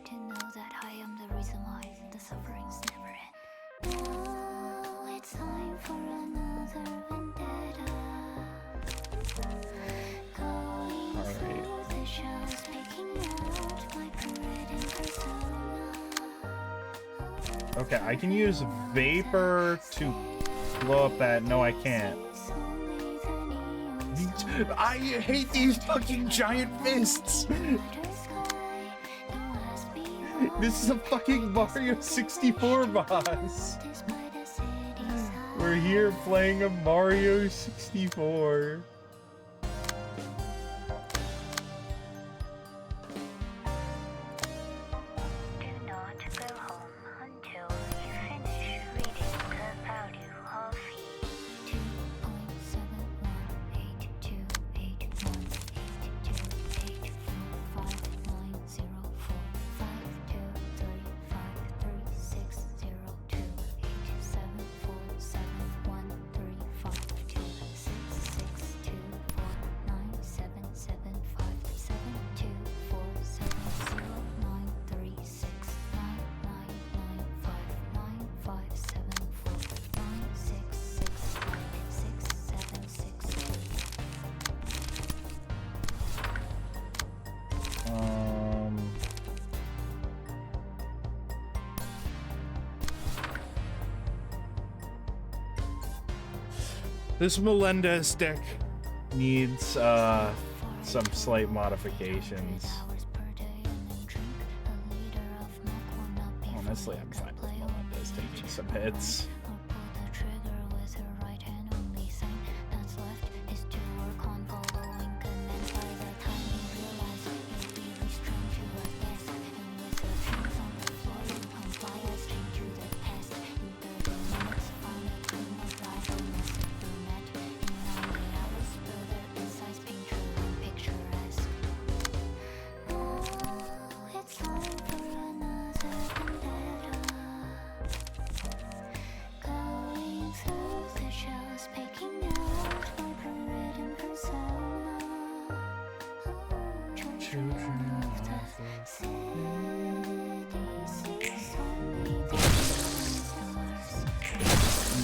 to know that I am the reason why the sufferings never end. Now it's time for another vendetta. Going through the shells, picking out my written persona. Okay, I can use vapor to blow up that. No, I can't. I hate these fucking giant fists. This is a fucking Mario 64 boss. We're here playing a Mario 64. Do not go home until you finish reading the value of E. This Melendez deck needs some slight modifications. Honestly, I'm fine with Melendez taking some hits.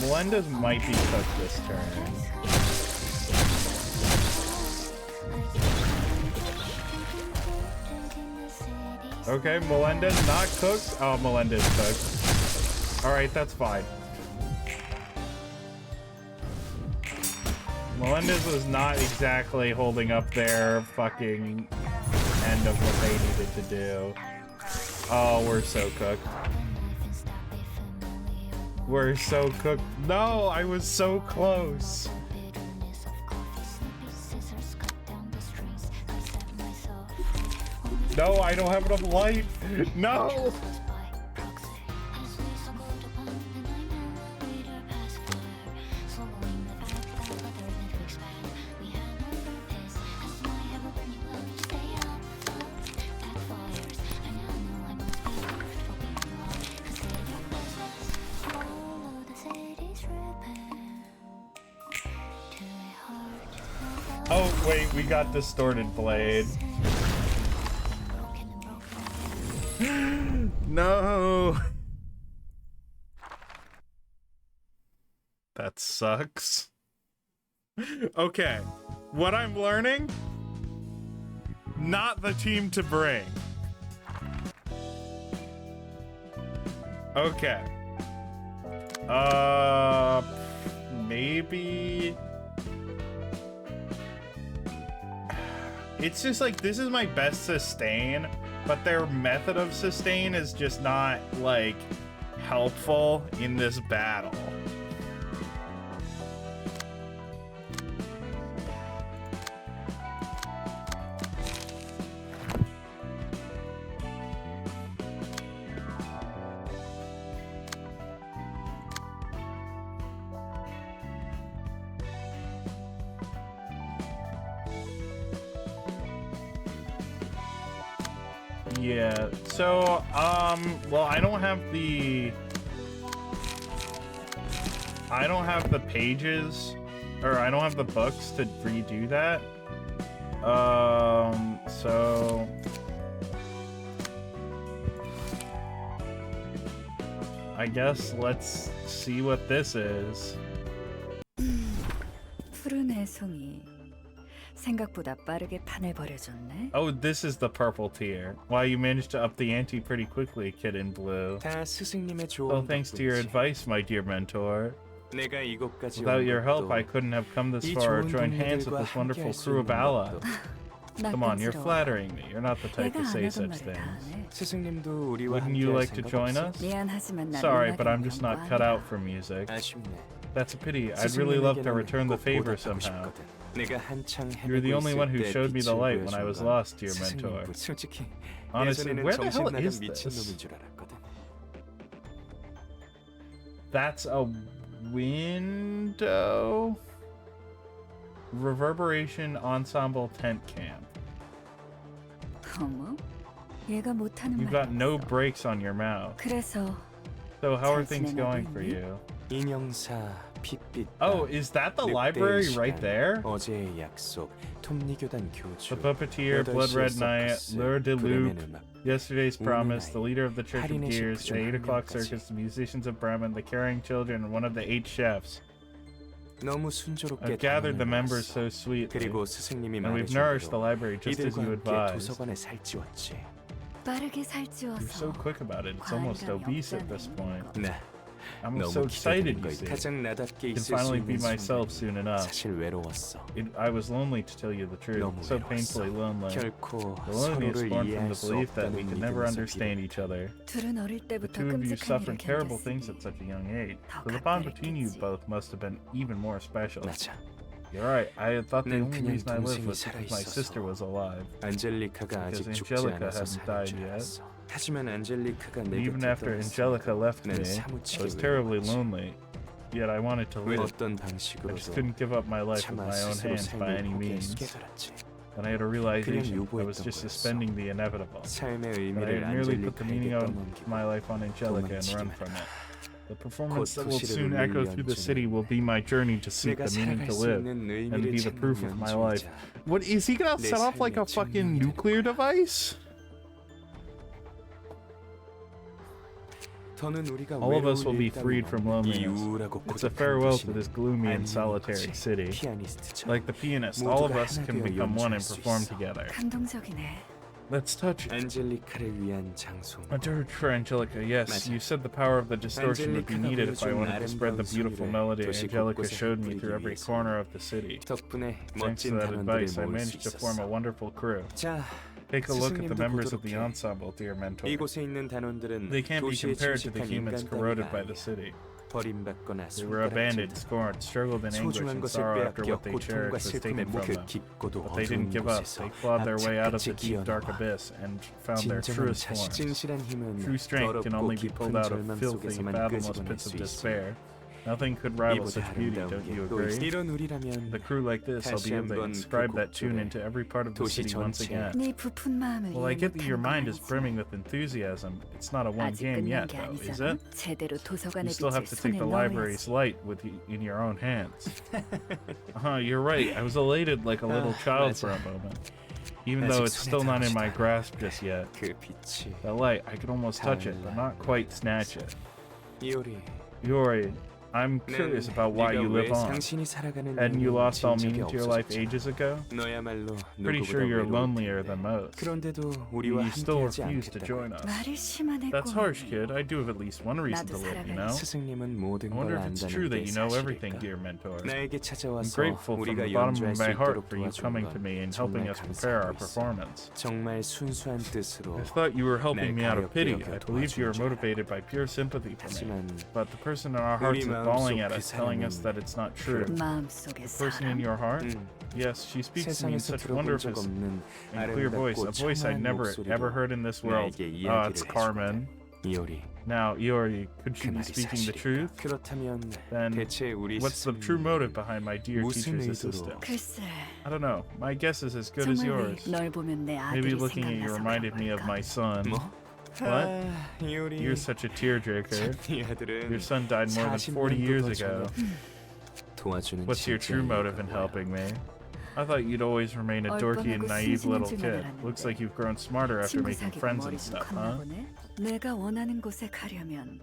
Melendez might be cooked this turn. Okay, Melendez not cooked. Oh, Melendez cooked. Alright, that's fine. Melendez was not exactly holding up their fucking end of what they needed to do. Oh, we're so cooked. We're so cooked. No, I was so close. No, I don't have enough light. No. Oh, wait, we got distorted blade. No. That sucks. Okay, what I'm learning, not the team to bring. Okay. Maybe. It's just like, this is my best sustain, but their method of sustain is just not, like, helpful in this battle. Yeah, so, well, I don't have the pages, or I don't have the books to redo that. So I guess let's see what this is. 푸른 해송이 생각보다 빠르게 판을 벌여줬네. Oh, this is the purple tier. Wow, you managed to up the ante pretty quickly, Kid in Blue. 다 스승님의 조언 Well, thanks to your 덕분이지. advice, my dear mentor. 내가 이곳까지 Without 온 your help, 것도 I couldn't have come this 이 far or 좋은 joined hands with 동료들과 this wonderful 함께할 수 crew of 있는 allies. 것도. Come on, you're 낯간지러워. flattering me. You're not the type 내가 to 안 say 하던 such 말을 다 things. 하네. 스승님도 우리와 Wouldn't you 함께할 like to 생각 join 없어? us? 미안하지만 나는 Sorry, but I'm 음악에는 just not 명과 cut 아니야. out for music. 아쉽네. That's a pity. I'd really love to 스승님에게는 return the 꼭 favor 보답하고 somehow. 싶거든. 내가 한창 You're the 헤매고 only 있을 one who 때 showed me the 빛을 light when I 보여준 was 건 lost, dear mentor. 스승님뿐. 솔직히 Honestly, 예전에는 where the hell 정신나간 is 미친놈인 this? 줄 알았거든. That's a window? Reverberation Ensemble Tent Camp. 어머, 얘가 못하는 You've 말이 got no 없어. breaks on your mouth. 그래서 So how are 잘 things 지내나고 going for 있니? you? 인형사 핏빛. Oh, is that the library right there? 어제의 약속. 톱니교단 교주. The Puppeteer, Blood Red Knight, Lure de Loup, Yesterday's Promise, the leader of the Church of Gears, the 8 o'clock circus, the musicians of Bremen, the caring children, and one of the 8 chefs. 너무 순조롭게 I've gathered the 당연을 members 봤어. so sweetly, 그리고 스승님이 and we've 말해준 nourished the 대로 library just as 이들과 you 함께 advised. 도서관에 살찌웠지. 빠르게 You're 살찌워서 so quick about it, it's almost 과언감이 obese at 없잖아, this 있는 point. 거. 네, I'm 너무 so excited, 기대되는 you 걸 see. 가장 나답게 I can 있을 수 finally be 있는 myself 순간. soon enough. 사실 외로웠어. I was lonely, to tell you the truth, 너무 so 외로웠어. painfully lonely. 결코 The loneliness 서로를 born from 이해할 the 수 belief that 없다는 we could never 믿음에서 understand 비롯. each other. 둘은 어릴 The 때부터 two of you 끔찍한 suffered 일을 terrible things at 견뎠으니 such a young age, 더 so the bond between you 각별했겠지. both must have been even more special. 맞아. You're right, I thought the 난 only 그냥 reason I lived 동생이 was because my 살아있어서. sister was alive. 안젤리카가 Because 아직 죽지 Angelica 않아서 hadn't 사는 died 줄 yet. 알았어. 하지만 안젤리카가 And 내 even 곁에 after Angelica 떠났으니까 left 난 me, I 사무치게 was terribly 외로웠지. lonely. Yet I wanted to live. 어떤 I just 방식으로도 couldn't give up my life with 차마 my own 스스로 hands by 삶을 any 포기할 means. 수게 살았지. And I had a realization I was 요구했던 just 거였어. suspending the inevitable. 삶의 But I 의미를 had merely put the meaning 안젤리카에게 of 떠넘기고 my life on Angelica and run 도망치기만 from 해라. it. The performance that will 도시를 soon echo through the city will be my journey to seek 내가 the meaning 살아갈 to 수 live. 있는 and 의미를 be the 찾는 proof of my life. 연주자. What is he gonna 내 set off like a 삶의 fucking 증명이다. nuclear device? 더는 우리가 All of us will 외로울 be 일 freed from 따위는 이 loneliness. 우울하고 It's a 고독한 farewell to 도시는 this gloomy and 안녕같이 solitary city. 피아니스트처럼 Like the pianist, all of 모두가 us 하나 can 되어 become one and 연주할 수 perform 있어. together. 감동적이네. Let's touch it. 안젤리카를 위한 장소. A dirge for Angelica, yes. 맞아. You said the power of the distortion would be 안젤리카가 needed if I 보여준 wanted to spread the 아름다운 beautiful 소리를 melody 도시 Angelica 곳곳에 showed me 뿌리기 through every 위해서. corner of the city. 덕분에 Thanks to 멋진 that 단원들을 advice, I 모을 수 managed to form a 있었어. wonderful crew. 자, Take a look at the 스승님도 members of the 보도록 해. ensemble, dear mentor. 이곳에 있는 단원들은 They can't be 도시에 compared to the 침식한 humans 인간 corroded 따위가 by the 아니야. city. 버림받거나 They were abandoned, 손가락질다. scorned, struggled in anguish 소중한 and 것을 sorrow after 빼앗겨 what they 고통과 cherished was 슬픔의 taken from 그 them. 깊고도 But they 어두운 didn't give up. 곳에서 They clawed their way out of the 악착같이 deep, dark 기어나와. abyss and found their 진정한 truest 자식 forms. 진실한 힘은 True strength can 더럽고 only be pulled 깊은 out of 절망 filthy, 속에서만 fathomless 끄집어낼 pits 수 of 있어. despair. Nothing could rival 이보다 such beauty, 아름다운 don't you 게 또 agree? 이런 우리라면 With a crew like this, I'll be 다시 able to 한번 inscribe 그 that tune 곡조에 into every part of the 도시 city once 전체에 again. 네 부푼 마음을 Well, I 이해 get that your 못하는 건 mind is 아니지. brimming with enthusiasm. It's not a one 아직 game 끝난 yet, 게 though, is 아니잖아. it? 제대로 You 도서관의 still have 빛을 to take 손에 the library's 넣어야지. light in your own hands. You're right. I was elated like a little child for a moment. Even though 아직 it's 손에 still not in my 닿지도 grasp just yet. 그 빛이 That light, I could almost touch it, but not quite snatch it. 이오리 Yori, I'm curious about why you live on. 당신이 살아가는 Hadn't you lost all 진적이 meaning to your life 없어졌잖아. ages ago? 너야말로 Pretty sure 누구보다 you're 외로울 lonelier 텐데. than most. 그런데도 우리와 You still 함께하지 refuse to 않겠다고. join us. 말이 심하네. That's harsh, kid. I do have at least one reason to 나도 live, you 살아가야지. know? 스승님은 모든 I wonder 걸 if it's 안다는 true that 게 you know everything, 사실일까? dear mentor. 나에게 I'm 찾아와서 grateful from 우리가 the bottom 연주할 of 수 my heart 있도록 for you 도와준 coming 건 to me and helping 정말 us prepare our 감사하고 있어. performance. 정말 순수한 뜻으로 I thought you were helping me out of pity. I 가엾게 believed you were 도와준 줄 motivated by pure sympathy for me. 하지만 But the person in our hearts is 우리 bawling 마음속 at 그 us, telling us 사람은 that it's not true. 마음속의 The person in 사람. your heart? 음, Yes, she speaks to me in 세상에서 such 들어본 wonderful 적 없는 and clear voice, a voice I'd 청아한 never ever 목소리로 heard in this world. 나에게 It's 이야기를 Carmen. 이오리 Now, Iori, could she 그 be 말이 speaking the 사실일까? truth? 그렇다면 Then 대체 우리 what's the true motive behind my dear 무슨 teacher's 의도로 assistant? 글쎄, I don't know. My guess is as good as 정말 yours. 널 보면 내 Maybe 아들이 looking at you 생각나서 reminded 그런 me of 걸까? my son. 뭐? What? 이오리 You're such a tearjerker. 이 아들은 Your son died more than 40 years ago. 도와주는 What's your true 진짜 motive in 이유가 뭐야? helping me? I thought you'd always remain a dorky and 얼뻔하고 naive little 순진한 kid. 줄 알았는데. Looks like you've grown smarter after 친구 making 사귀고 friends and 머리 좀 stuff, 컸나 huh? 보네. 내가 원하는 곳에 가려면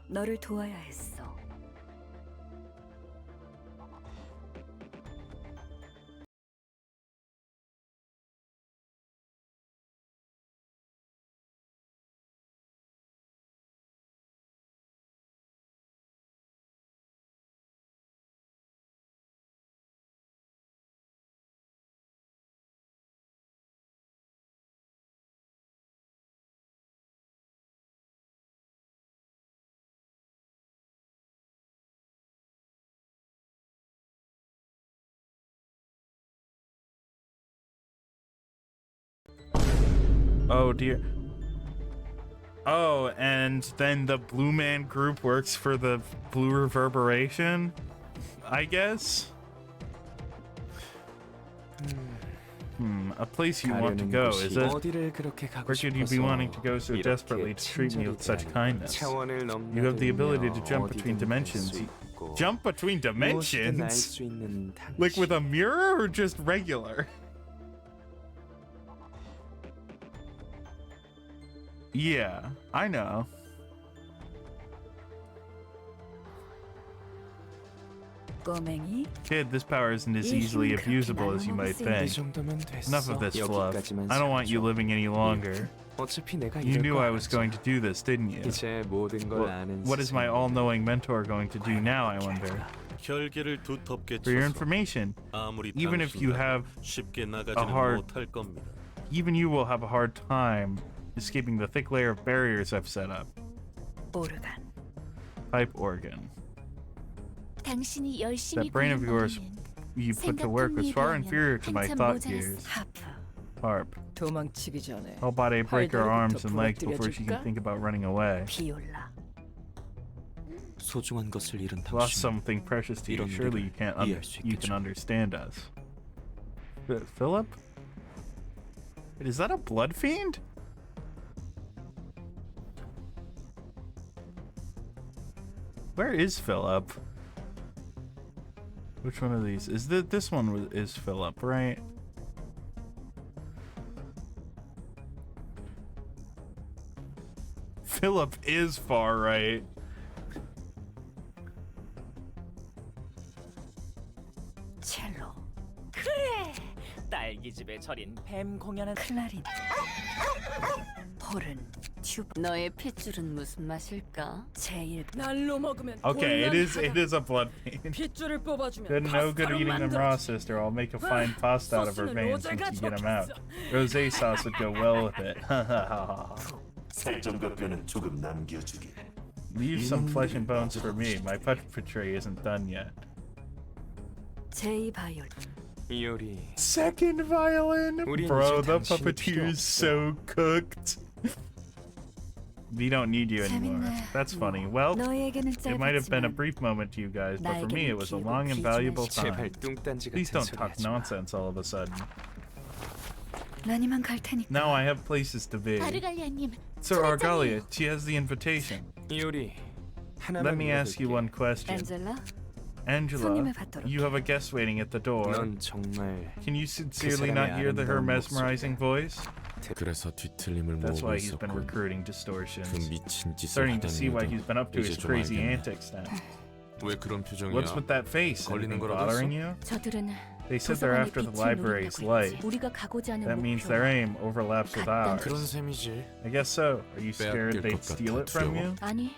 너를 도와야 했어. Oh dear. Oh, and then the Blue Man Group works for the Blue Reverberation, I guess. A place you want to go, is it? 어디를 그렇게 가고 Where could you be 싶어서 wanting to go so 이렇게 desperately to treat me with such 친절히 kindness? 차원을 You have the ability to 넘나들며 jump between 어디든 갈수 dimensions. 있고 Jump between 무엇이든 알 dimensions? 수 있는 당신. Like with a mirror or just regular? Yeah, I know. 꼬맹이, Kid, this power isn't as easily abusable as you might 이 think. 정도면 됐어. Enough of this fluff. 여기까지만 I don't want you 살아줘. living any longer. 어차피 내가 You 이럴 knew 거 I was 알았잖아. going to do this, didn't you? 이제 모든 걸 아는 What is my 스승님. all-knowing mentor going to do now, I wonder? 결계를 두텁게 For your 쳐서 information, 아무리 even if you have, 쉽게 나가지는 hard- 못할 겁니다. even you will have a hard time escaping the thick layer of barriers I've set up. 오르간. Pipe organ. 당신이 열심히 That brain of yours you put to work was far inferior to my thought gears. 하프. Harp. 도망치기 전에 I'll body break her arms and legs before she can 부러뜨려줄까? think about running away. 비올라. 소중한 것을 잃은 Lost 당신. something precious to you. 이런 Surely you 우리를 can't 이해할 수 you can 있겠죠. understand us. Philip? Is that a blood fiend? Where is Philip? Which one of these? Is this one is Philip, right? Philip is far right. 첼로, 딸기집에 절인 뱀 공연은 클라린, 홀은 튜브, 너의 핏줄은 무슨 맛일까? 제일 날로 먹으면 Okay, it is a blood pain. 핏줄을 뽑아주면 Good, no good eating them raw, sister. I'll make a fine pasta out of her veins once you get them out. Rosé sauce would go well with it. 살점각뼈는 조금 남겨주게. Leave some flesh and bones for me. My puppetry isn't done yet. 제이 바이올, 이효리, Second violin? 우린 Bro, 이제 the 당신이 puppeteer 필요 is so cooked. We don't need you anymore. 재밌네. That's funny. Well, 너에게는 it might have been a 짧았지만 brief moment to you guys, but for me 나에게는 it was a 길고 long and valuable 귀중한 제발 time. 뚱딴지 Please 같은 don't 소리 talk 하지 마. nonsense all of a sudden. 난 이만 갈 테니까. Now I have places to be. 아르갈리아님, So Argalia, she has the invitation. 이효리, 하나만 Let me ask you 물어볼게. one question. 엔젤라, Angela, 손님을 받도록 you have a guest waiting at the door. 넌 정말 Can you sincerely 사람의 not hear her 아름다운 mesmerizing voice? 그래서 뒤틀림을 That's 모으고 why he's been 있었고 recruiting 그 distortions. 미친 짓을 Starting to 하던 see why 이유도 he's been up to 이제 his 좀 crazy 알겠네. antics now. 왜 그런 표정이야? What's with that face? 걸리는 Anything 거라도 bothering 했어? you? 저들은 They said they're 도서관의 after the 빛을 library's 노린다고 light. 했지. 우리가 가고자 하는 That means 목표. their aim overlaps with ours. 그런 셈이지. I guess so. Are you scared 빼앗길 they'd 것 steal 같아 it from 두려워. you? 아니,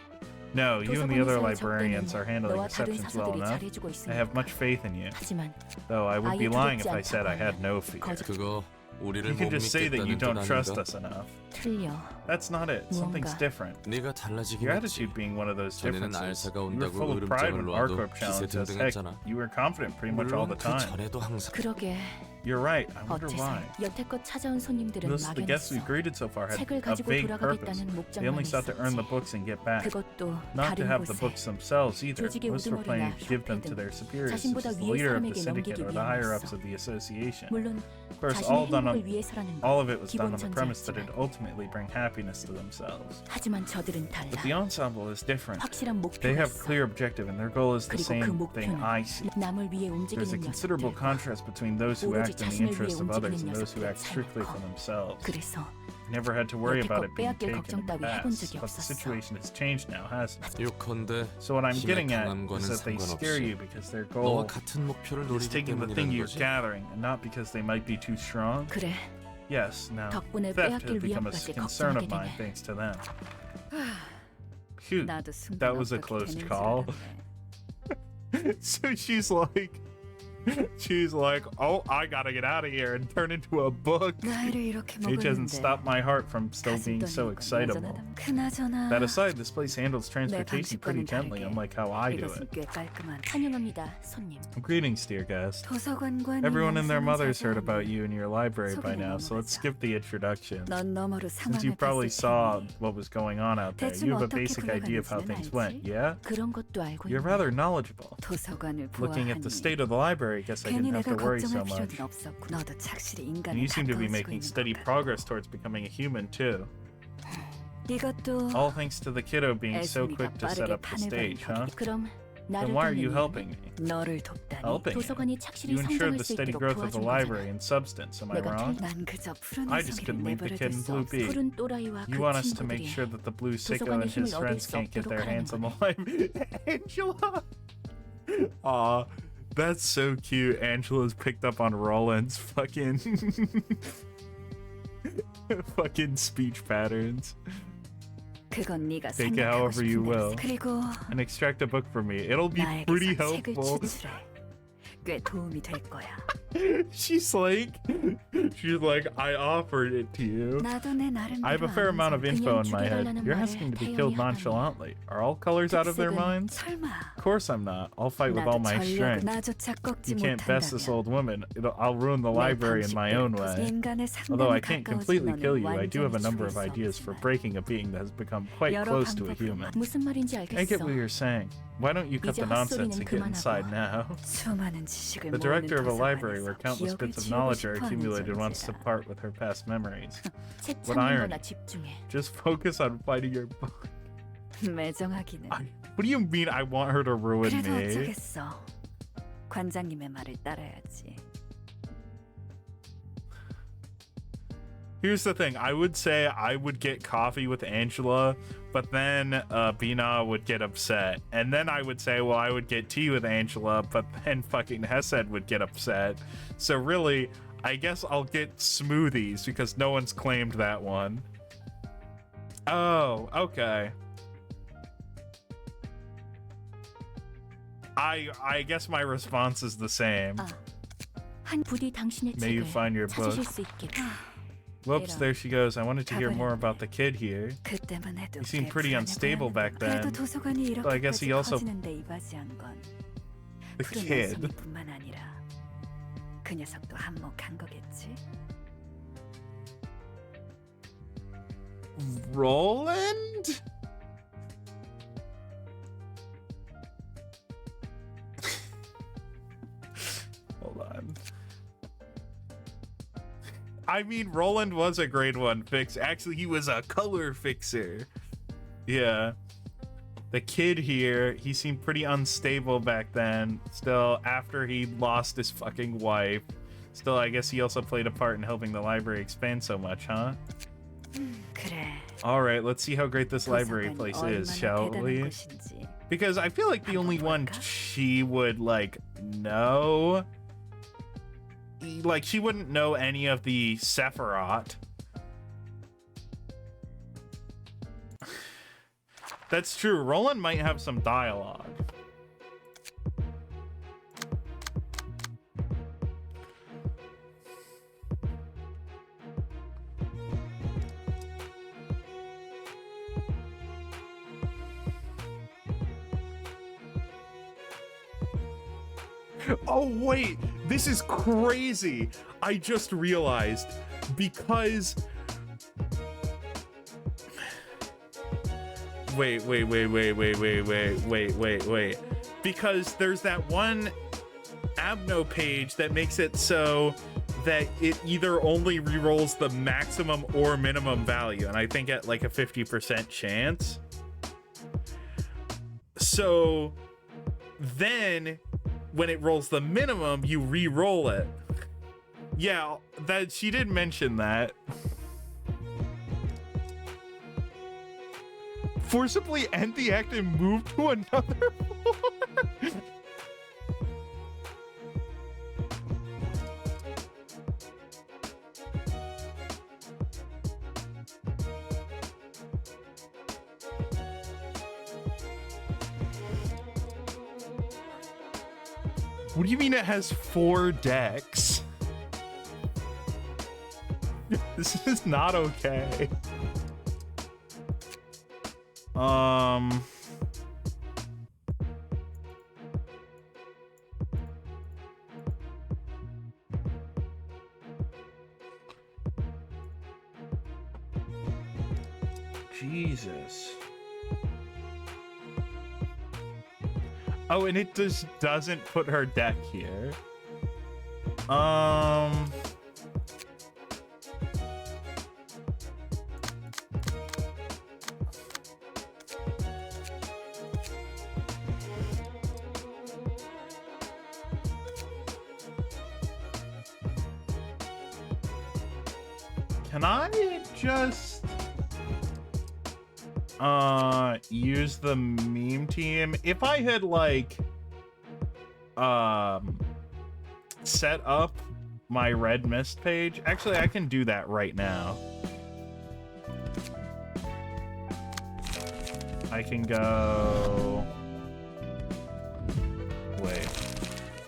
No, you and the other 도서관에서의 librarians are 접근은 handling 너와 다른 exceptions well 사서들이 enough. 잘해주고 I have 있으니까. much faith in you. 하지만 Though I would be 아예 lying if 두렵지 I said I 않다고 had no fear. 거짓- 그거 우리를 You 못 can just say that you 믿겠다는 don't 뜻 trust 아닌가? us enough. 틀려. That's not it. Something's 무언가 different. 네가 달라지긴 Your 했지. attitude being one of those 전에는 differences. 알사가 You were 온다고 full of pride 으름장을 when 놓아도 Arcorp 기세 challenged us. Heck, 등등했잖아. you were confident pretty much all 물론 the 그 time. 전에도 항상 그러게 You're right. I wonder 어째서 why. 여태껏 찾아온 손님들은 Most of the guests 막연했어. we've greeted so far had 책을 a 가지고 vague purpose. 돌아가겠다는 They only 목적만 sought to earn the 있었지. books and get back. 그것도 Not to 다른 have the 곳에 books themselves either. 조직의 Most were planning 우두머리나 to give them to 협회든 their superiors, such 자신보다 as the 위의 leader of the 사람에게 syndicate 넘기기 or the higher ups 위함이었어. of the association. 물론 Of course, 자신의 all done 행복을 on 위해서라는 all 건 of it was done on the 기본 premise that 전제였지만 it'd ultimately bring happiness to themselves. 하지만 저들은 달라. But the ensemble is different. 확실한 They 목표가 have 있어. clear objective, and their goal is the 그리고 그 same thing 목표는 I see. 남을 위해 There's a 움직이는 considerable 녀석들과 contrast between those who 오로지 act in the 자신을 위해 interest of others and 움직이는 those who act 녀석들의 strictly 삶을 for 커. themselves. 그래서 Never had to worry about 여태껏 it being 빼앗길 taken 걱정 in the 따위 해본 past, 적이 but the 없었어. situation has changed now, hasn't it? 요컨대 So what I'm 힘의 getting at 강함과는 is that they scare 상관없이 you because their 너와 goal 같은 목표를 is 노리기 taking the thing 때문이라는 you're 거지. gathering, and not because they might be too strong. 그래 Yes, now 덕분에 theft 빼앗길 has become a 위험까지 concern of 걱정하게 mine 되네. thanks to them. Phew, 나도 순간 that was a 어떻게 close 되는 줄 call. 알았네. So she's like, oh, I gotta get out of here and turn into a book. 나이를 이렇게 It doesn't 먹었는데 stop my heart from still 가슴 being so 떨리는 건 excitable. 여전하다. 그나저나 That aside, this place handles transportation pretty 방식과는 gently, 다르게 unlike how I do 이것은 it. 꽤 깔끔한. 환영합니다 손님. Greetings, dear guest. 도서관과 Everyone and their 네 mothers heard 명성은 about you and your library by 소개를 now, so let's 넘어가자. skip the introduction. 넌 너머로 Since you 상황을 probably 봤을 saw 테니 what was going on out there, 대충 you have a 어떻게 basic idea of how 굴러가는지는 things 알지? went, yeah? 그런 것도 알고 You're 있네. rather knowledgeable. 도서관을 Looking at the 보아하니 state of the library, I guess I 괜히 didn't have 내가 to worry so 걱정할 much. 필요는 없었고 너도 착실히 And 인간에 you seem to be 가까워지고 making 있는 steady 것 같아. progress towards becoming a human, too. 이것도 All thanks to the kiddo being so 애송이가 quick to set 빠르게 up the 판을 stage, 벌인 huh? 그럼 나를 Then why are you 돕는 helping me? 너를 돕다니. Helping? 도서관이 착실히 You ensured 성장할 the 수 steady 있도록 growth of the 도와준 library 거잖아. in substance, am I 내가 wrong? 난 그저 푸른 I just 녀석을 couldn't leave the 내버려둘 kid in 수 blue 없어. be. 푸른 또라이와 You 그 want us to make 친구들이 sure that the blue sicko 도서관의 and his 힘을 얻을 friends 수 can't get their 없도록 hands on the 하라는 library. Angela! Aw, that's so cute. Angela's picked up on Roland's fucking fucking speech patterns. 그건 네가 Take it 생각하고 however you 싶은 대로 will. 해. 그리고 And extract a book for me. It'll be pretty 나에게서 책을 helpful. 추출해. 꽤 도움이 될 거야. She's like, I offered it to you. 나도 내 나름대로 I have a fair 아는 amount of 점. info in my head. 죽여달라는 You're 말을 asking to be 태연히 killed 하다니. nonchalantly. Are all colors out of their 특색은 minds? 설마. Of course I'm not. I'll fight with all 나도 my 전력 strength. 나조차 꺾지 You can't best this old woman. I'll ruin the 내 library in my own 방식대로 way. 인간의 Although I 상당히 can't 가까워진 completely 너는 kill you, I do have a 완전히 number of 죽일 수 ideas for 없지만 breaking a being that has become quite 여러 close to a 방법으로 human. 무슨 말인지 I 알겠어. get what you're saying. Why don't you cut 이제 the nonsense 헛소리는 and get inside 그만하고. now? 수많은 지식을 The director of a 모으는 library where 도서관에서 countless 기억을 bits of 지우고 knowledge are 싶어하는 accumulated wants to 존재다. part with her past memories. 책 What 찾는 irony. 거나 집중해. Just focus on fighting your book. 매정하기는. What do you mean I want her to ruin 그래도 me? 어쩌겠어. 관장님의 말을 따라야지. Here's the thing. I would say I would get coffee with Angela, but then Bina would get upset. And then I would say, well, I would get tea with Angela, but then fucking Hesed would get upset. So really, I guess I'll get smoothies because no one's claimed that one. Oh, okay. I guess my response is the same. 한 부디 당신의 May you 책을 find your book. 찾으실 수 있기를. Whoops, there she goes. I wanted to hear more about the kid here. 그때만 해도 He seemed 꽤 pretty unstable back 그래도 then. 도서관이 So I guess he 이렇게까지 also- 커지는데 이바지한 건 The 푸른 kid. 녀석뿐만 아니라 그 녀석도 한몫한 거겠지? Roland? Hold on. I mean, Roland was a grade 1 fix. Actually, he was a color fixer. Yeah. The kid here, he seemed pretty unstable back then. Still, after he lost his fucking wife. Still, I guess he also played a part in helping the library expand so much, huh? 그래. Alright, let's see how great this library 도서관이 place is, 얼마나 shall 대단한 we? 곳인지. Because I feel like the only one she would, like, know... Like, she wouldn't know any of the Sephiroth. That's true. Roland might have some dialogue. Oh, wait. This is crazy. I just realized because... Wait. Because there's that one Abno page that makes it so that it either only rerolls the maximum or minimum value, and I think at like a 50% chance. So then when it rolls the minimum, you re-roll it. Yeah, that she did mention that. Forcibly end the act and move to another floor. What do you mean it has 4 decks? This is not okay. Jesus. Oh, and it just doesn't put her deck here. Can I just use the meme team? If I had like set up my Red Mist page, actually I can do that right now. I can go, wait,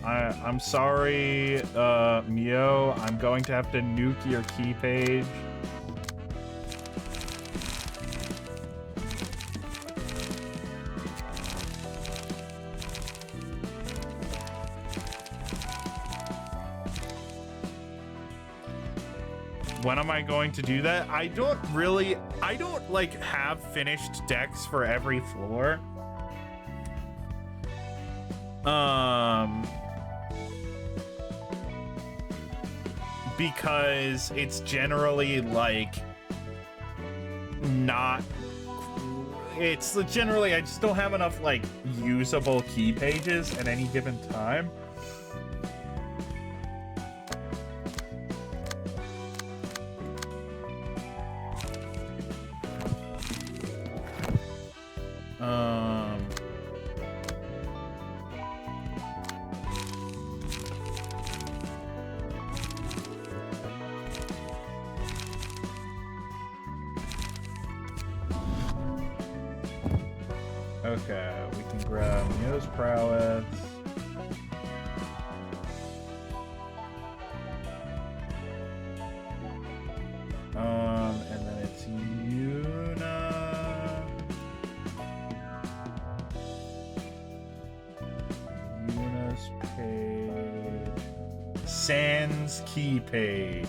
I'm sorry, Mio, I'm going to have to nuke your key page. When am I going to do that? I don't like have finished decks for every floor. Because it's generally like not, it's generally, I just don't have enough like usable key pages at any given time. Okay, we can grab Neo's prowess. And then it's Yuna. Yuna's page. Sans key page.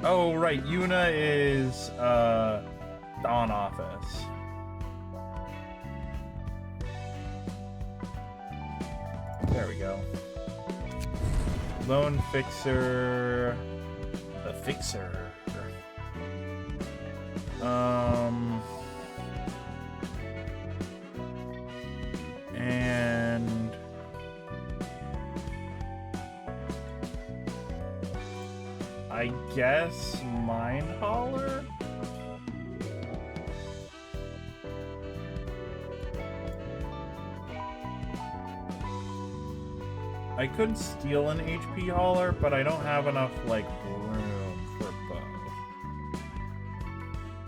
Oh, right. Yuna is Dawn Office. There we go. Lone Fixer. The Fixer. And I guess Mine Hauler? I could steal an HP Hauler, but I don't have enough, like, room for both.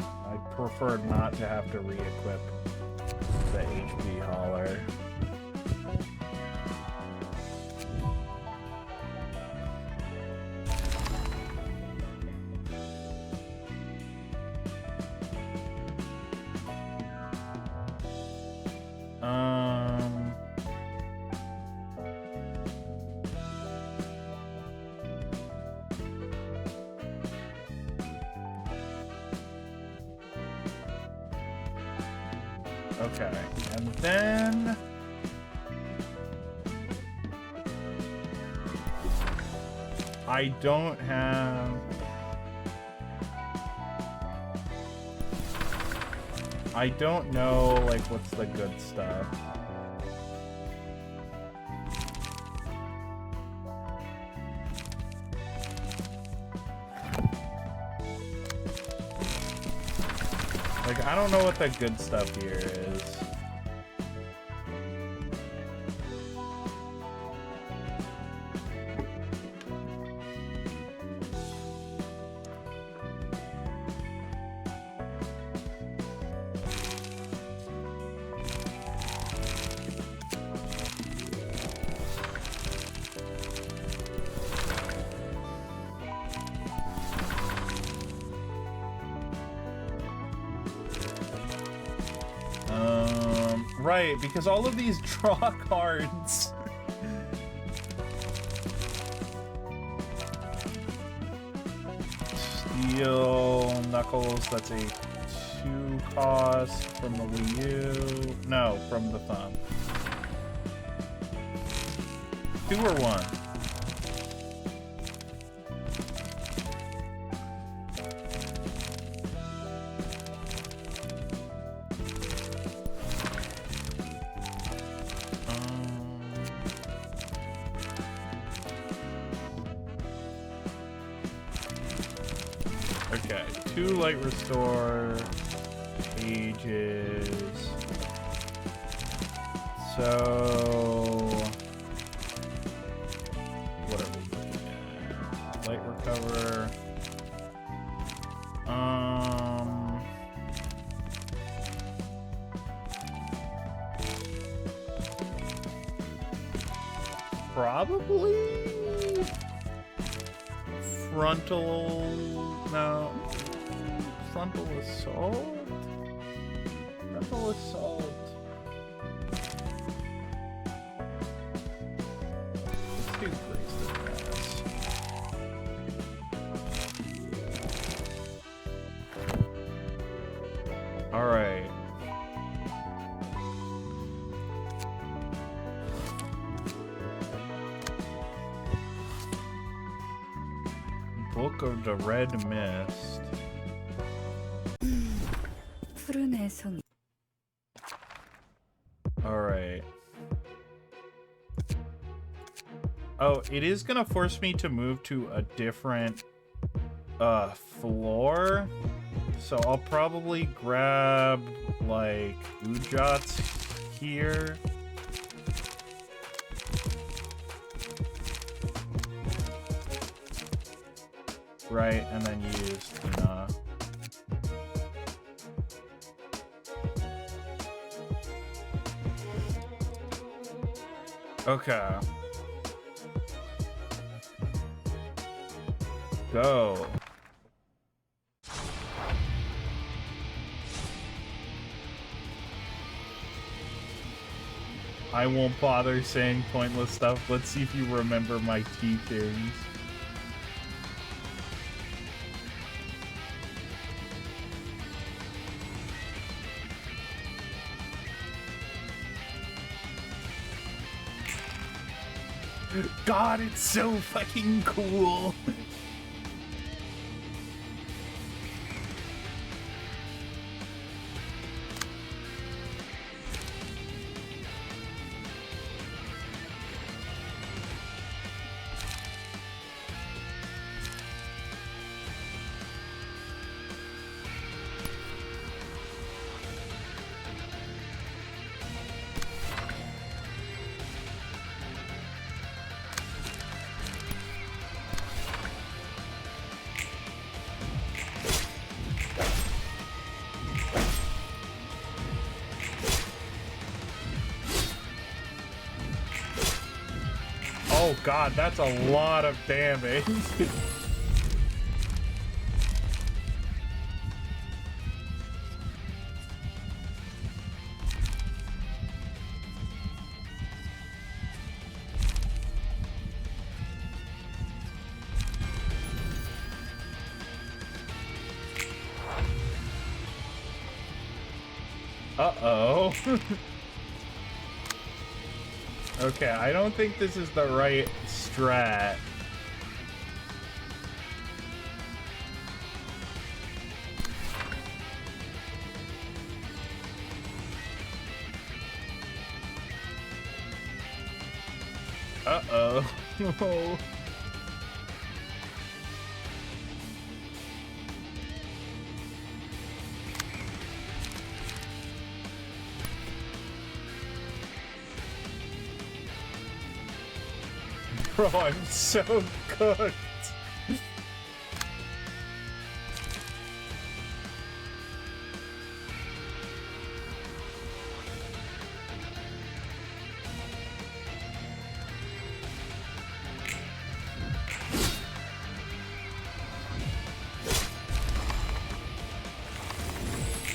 I prefer not to have to re-equip the HP Hauler. Okay, and then I don't have. I don't know, like, what's the good stuff. Like, I don't know what the good stuff here is. Right, because all of these draw cards. Steel Knuckles, that's a 2 cost from the Wii U. No, from the Thumb. 2 or 1? Okay, 2 Light Restore Ages. So what are we looking at? Light Recover. Probably Frontal. No. Frontal Assault? Frontal Assault. Let's do Bracelet Pass. Alright. Book of the Red Mist. 푸른 애송이. Alright. Oh, it is gonna force me to move to a different floor. So I'll probably grab like Ujats here. Right, and then use Tina. Okay. Go. I won't bother saying pointless stuff. Let's see if you remember my T theories. God, it's so fucking cool. Oh god, that's a lot of damage. Uh-oh. Okay, I don't think this is the right strat. Uh-oh. Bro, I'm so cooked.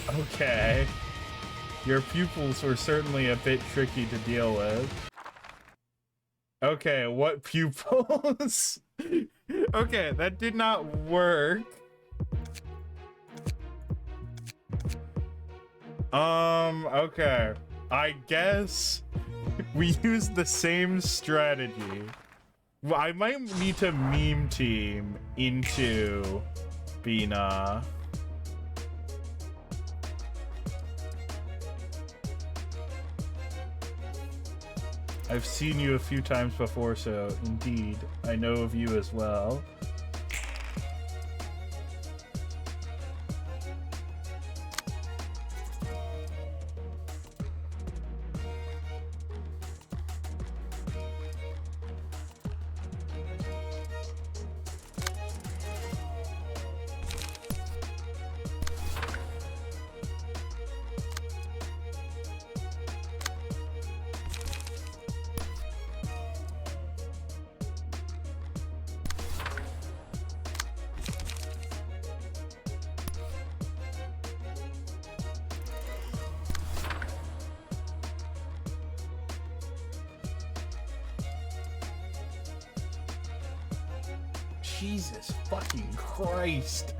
Okay. Your pupils were certainly a bit tricky to deal with. Okay, what pupils? Okay, that did not work. Okay. I guess we use the same strategy. Well, I might need to meme team into Bina. I've seen you a few times before, so indeed, I know of you as well. Jesus fucking Christ.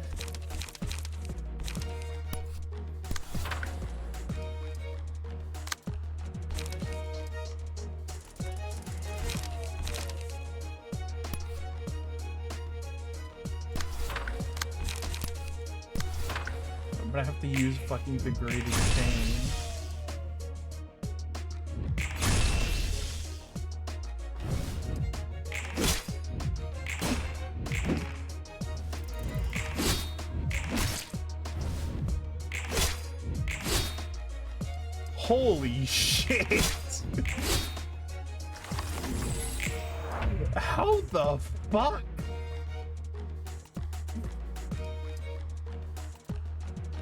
I'm gonna have to use fucking degraded chain. Holy shit! How the fuck?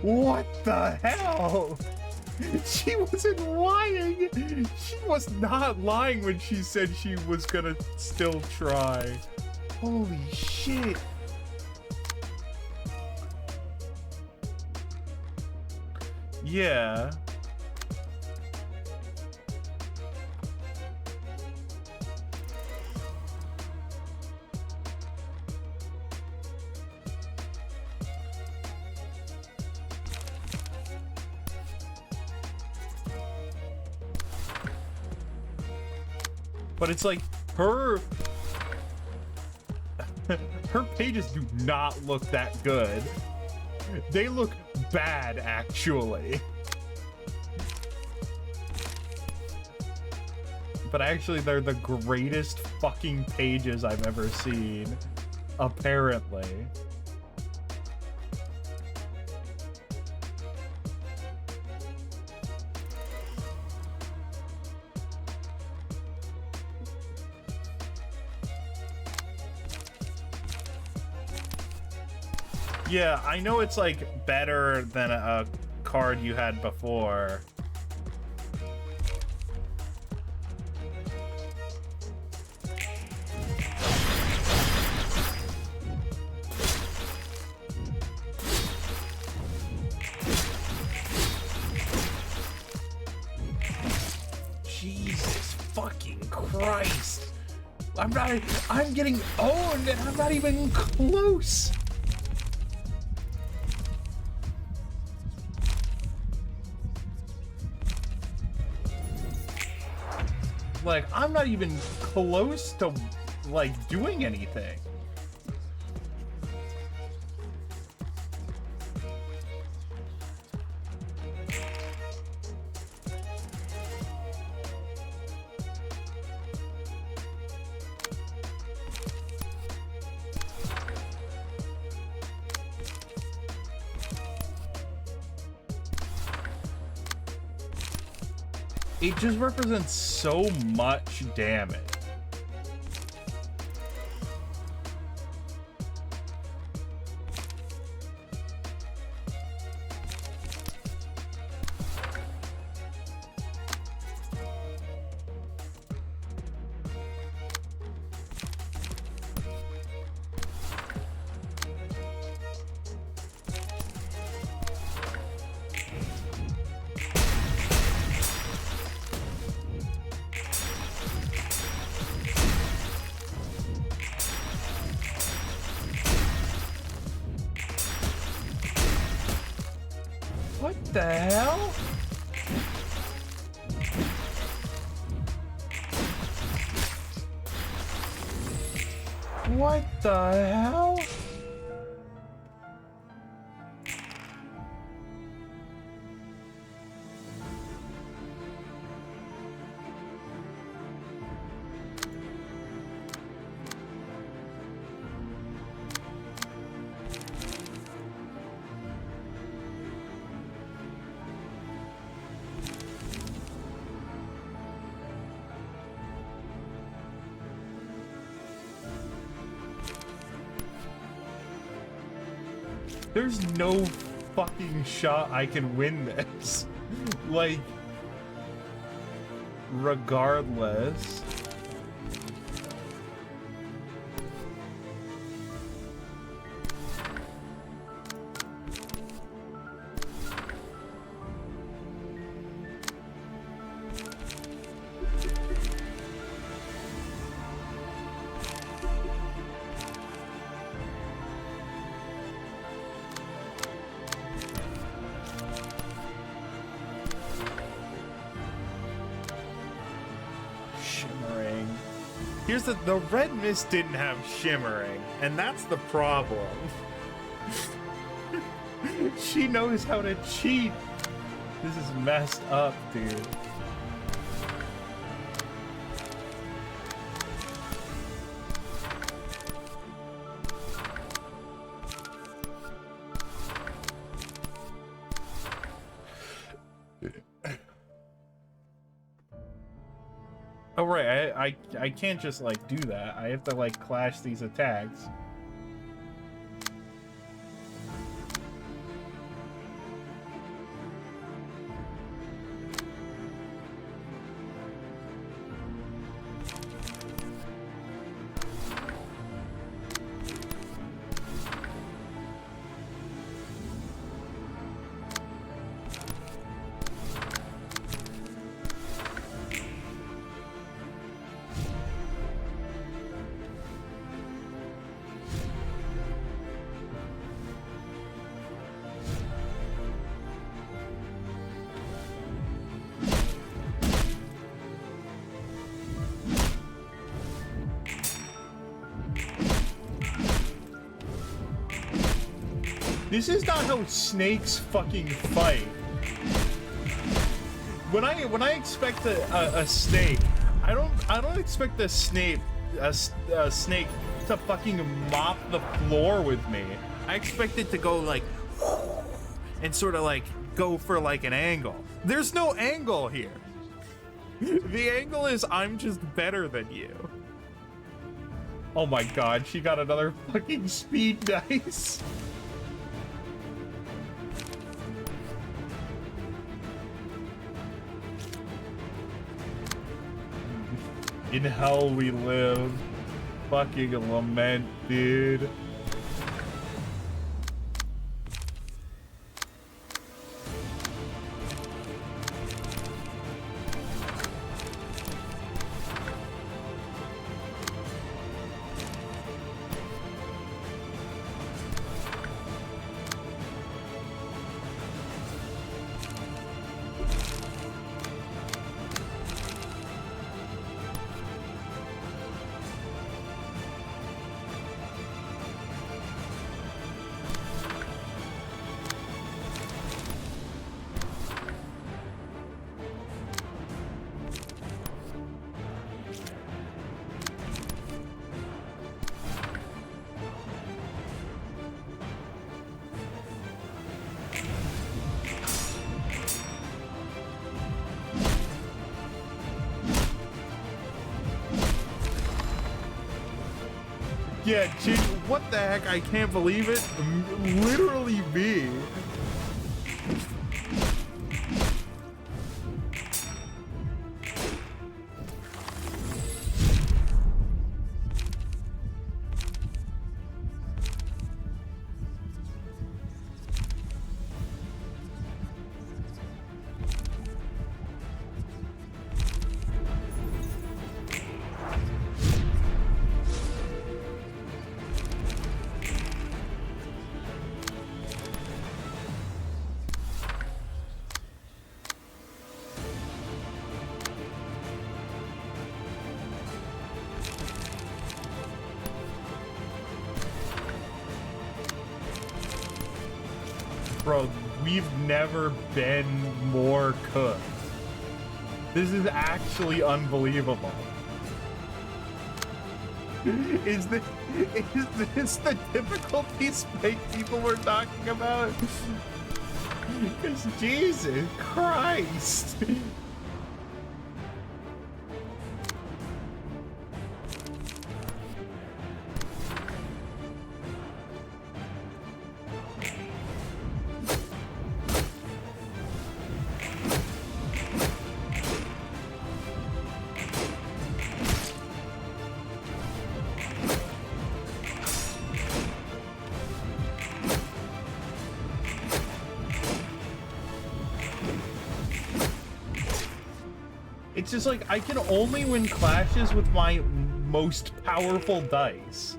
What the hell? She wasn't lying. She was not lying when she said she was gonna still try. Holy shit. Yeah. But it's like her pages do not look that good. They look bad, actually. But actually, they're the greatest fucking pages I've ever seen. Apparently. Yeah, I know it's like better than a card you had before. Jesus fucking Christ. I'm getting owned and I'm not even close. Like, I'm not even close to, like, doing anything. It just represents so much damage. What the hell? What the hell? There's no fucking shot I can win this. Like, regardless. Here's the red mist didn't have shimmering, and that's the problem. She knows how to cheat. This is messed up, dude. Oh right, I can't just like do that. I have to like clash these attacks. This is not how snakes fucking fight. When I expect a snake, I don't expect a snake to fucking mop the floor with me. I expect it to go like and sort of like go for like an angle. There's no angle here. The angle is I'm just better than you. Oh my god, she got another fucking speed dice. In hell we live. Fucking lament, dude. Yeah, what the heck? I can't believe it. Literally me. Bro, we've never been more cooked. This is actually unbelievable. Is this the difficulty spike people were talking about? Because Jesus Christ. It's just like, I can only win clashes with my most powerful dice.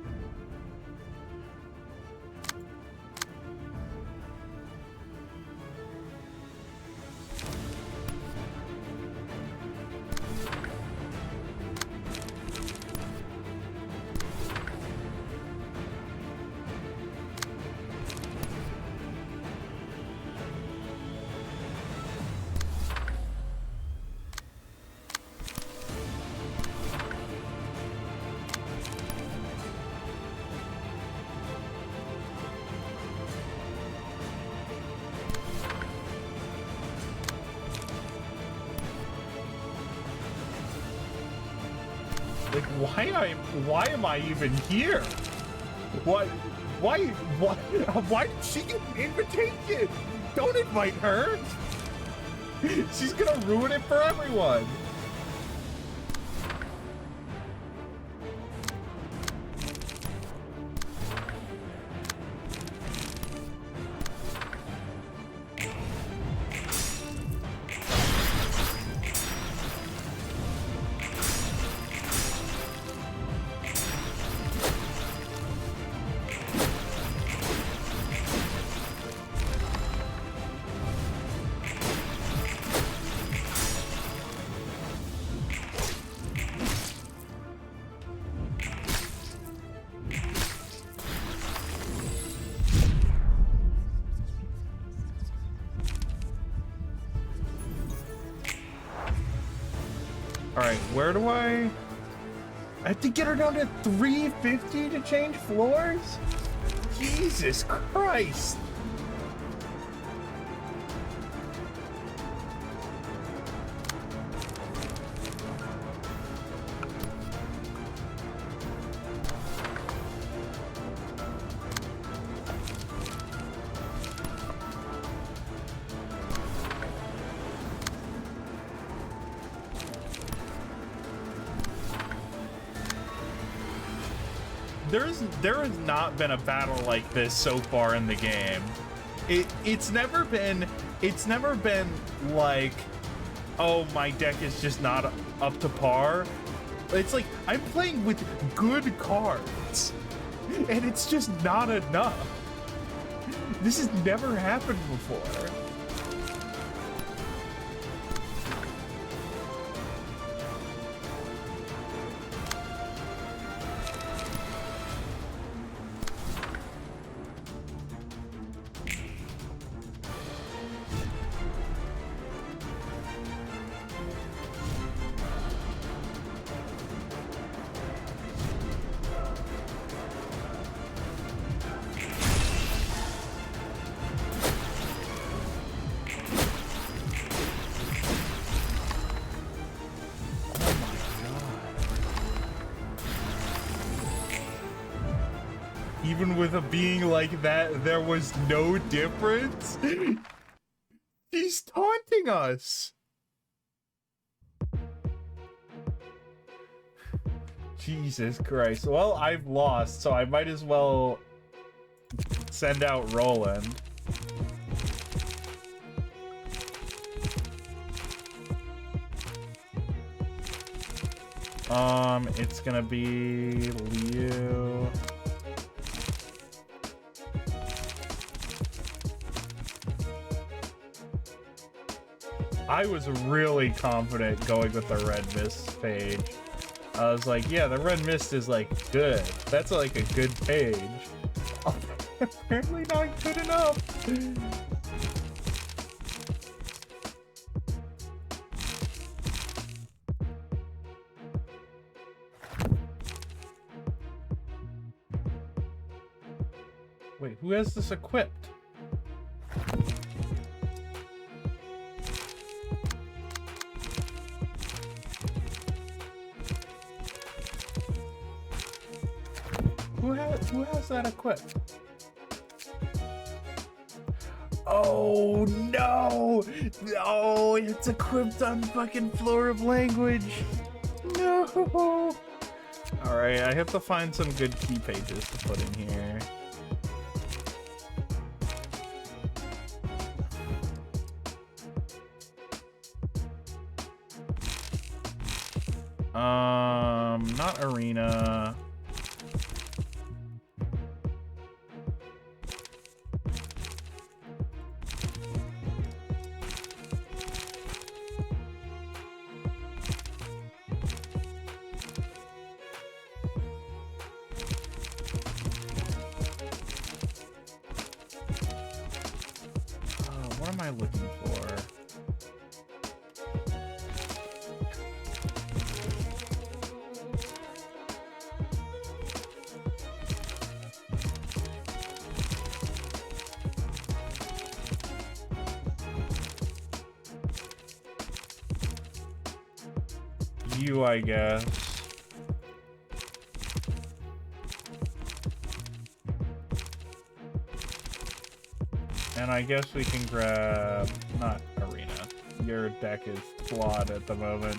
why am I even here? Why did she get an invitation? Don't invite her. She's gonna ruin it for everyone. Alright, where do I have to get her down to 350 to change floors? Jesus Christ! There has not been a battle like this so far in the game. It's never been like, oh, my deck is just not up to par. It's like I'm playing with good cards and it's just not enough. This has never happened before. Even with a being like that, there was no difference? He's taunting us! Jesus Christ. Well, I've lost, so I might as well send out Roland. It's gonna be Liu. I was really confident going with the Red Mist page. I was like, yeah, the Red Mist is like good. That's like a good page. Apparently not good enough. Wait, who has this equipped? Who has that equipped? Oh no! Oh, it's equipped on fucking Floor of Language. No. All right, I have to find some good key pages to put in here. Not Arena. What am I looking for? You, I guess. And I guess we can grab... not arena. Your deck is flawed at the moment.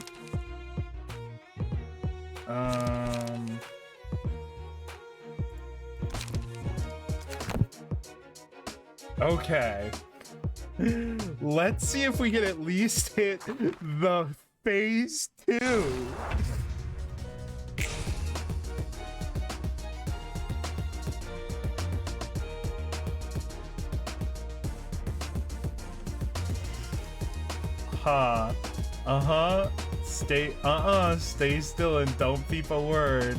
Okay. Let's see if we can at least hit the phase 2. Huh. Uh-huh. Stay still and don't peep a word.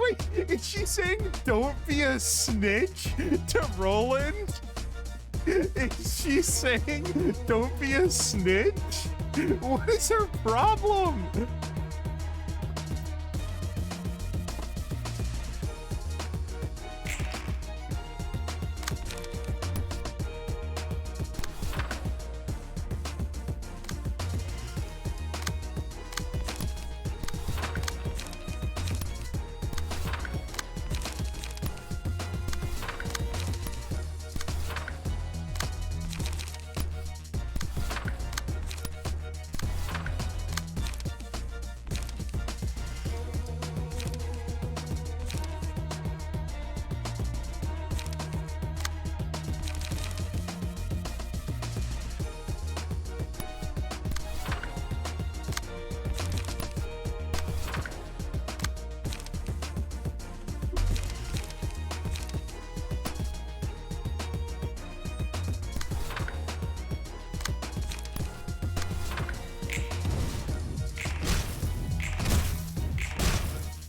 Wait, is she saying don't be a snitch to Roland? Is she saying don't be a snitch? What is her problem?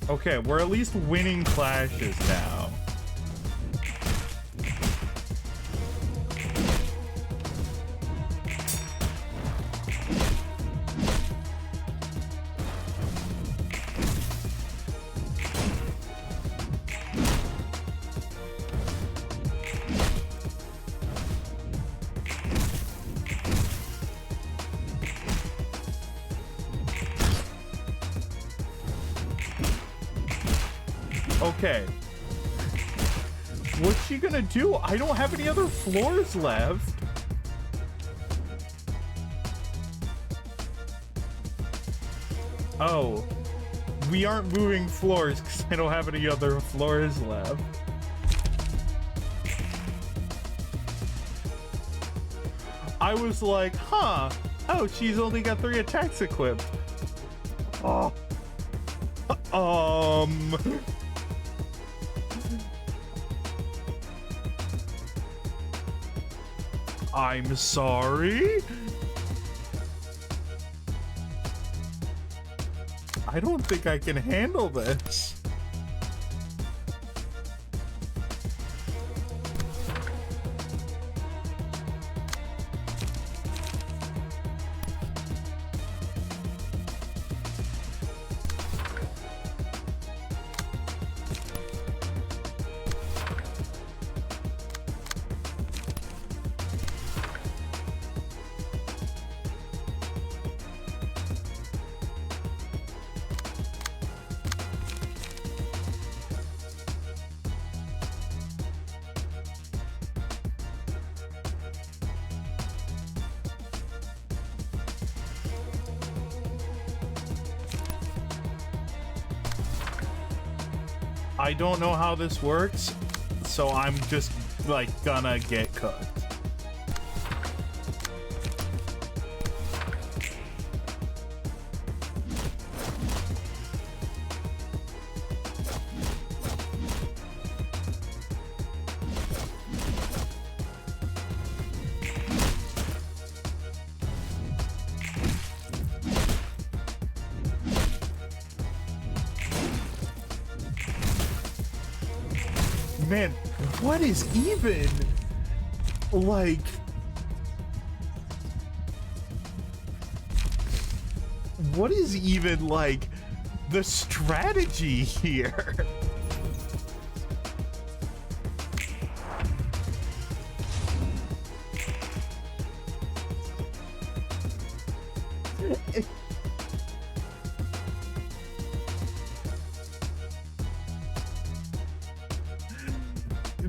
Okay, we're at least winning clashes now. Okay. What's she gonna do? I don't have any other floors left. Oh. We aren't moving floors because I don't have any other floors left. I was like, huh. Oh, she's only got 3 attacks equipped. Oh. I'm sorry? I don't think I can handle this. I don't know how this works, so I'm just like gonna get cooked. Man, what is even, like, what is even, like, the strategy here?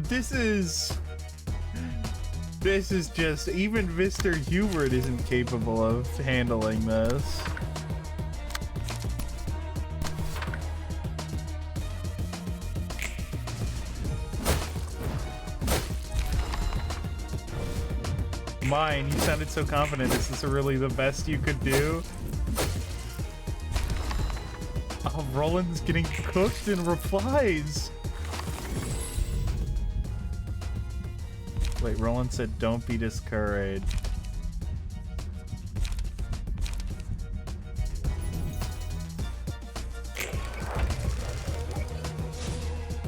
this is just, even Mr. Hubert isn't capable of handling this. Mine, you sounded so confident. Is this really the best you could do? Oh, Roland's getting cooked in replies. Wait, Roland said, don't be discouraged.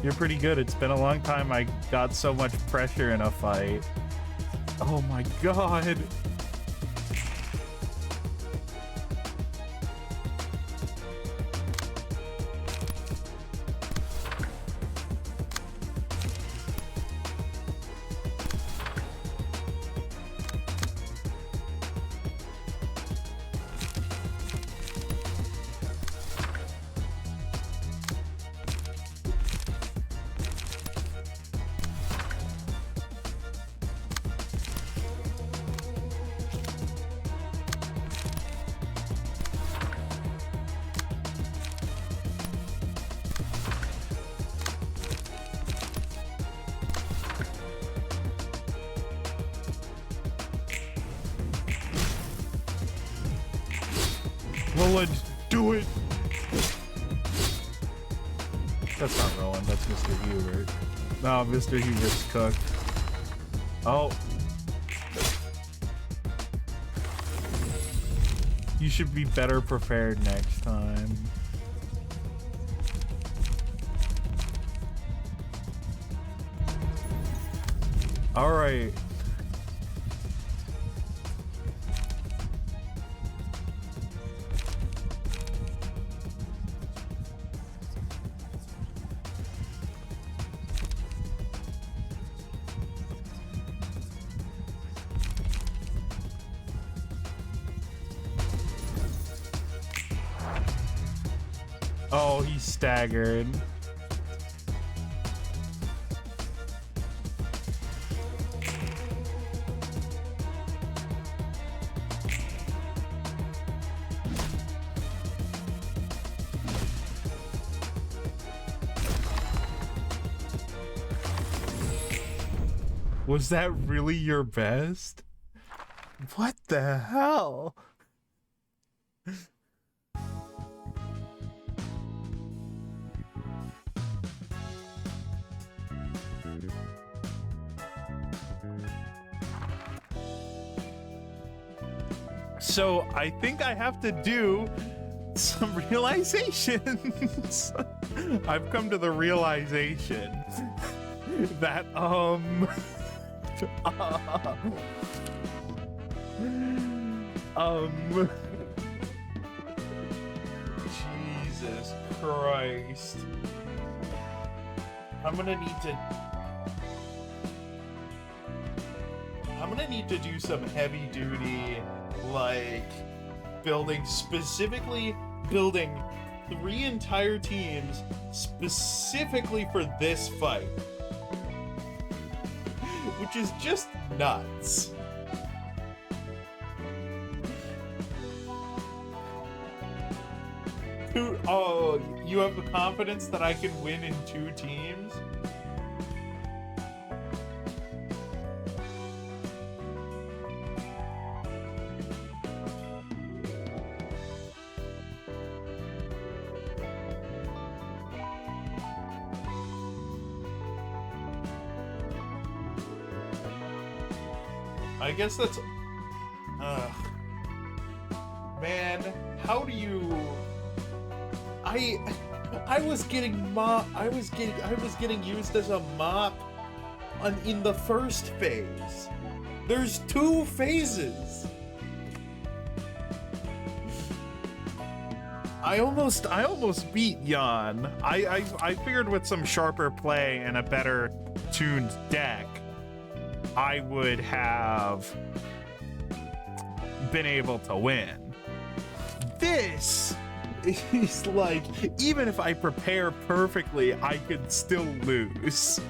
You're pretty good. It's been a long time I got so much pressure in a fight. Oh my god. Roland, do it! That's not Roland, that's Mr. Hubert. No, Mr. Hubert's cooked. Oh. You should be better prepared next time. Alright. Oh, he staggered. Was that really your best? What the hell? So I think I have to do some realizations. I've come to the realization that Jesus Christ. I'm gonna need to do some heavy duty, like specifically building 3 entire teams specifically for this fight, which is just nuts. Oh, you have the confidence that I can win in 2 teams? I guess that's... Man, how do you... I was getting used as a mop in the first phase. There's 2 phases. I almost beat Jan. I figured with some sharper play and a better tuned deck, I would have been able to win. This is like, even if I prepare perfectly, I could still lose.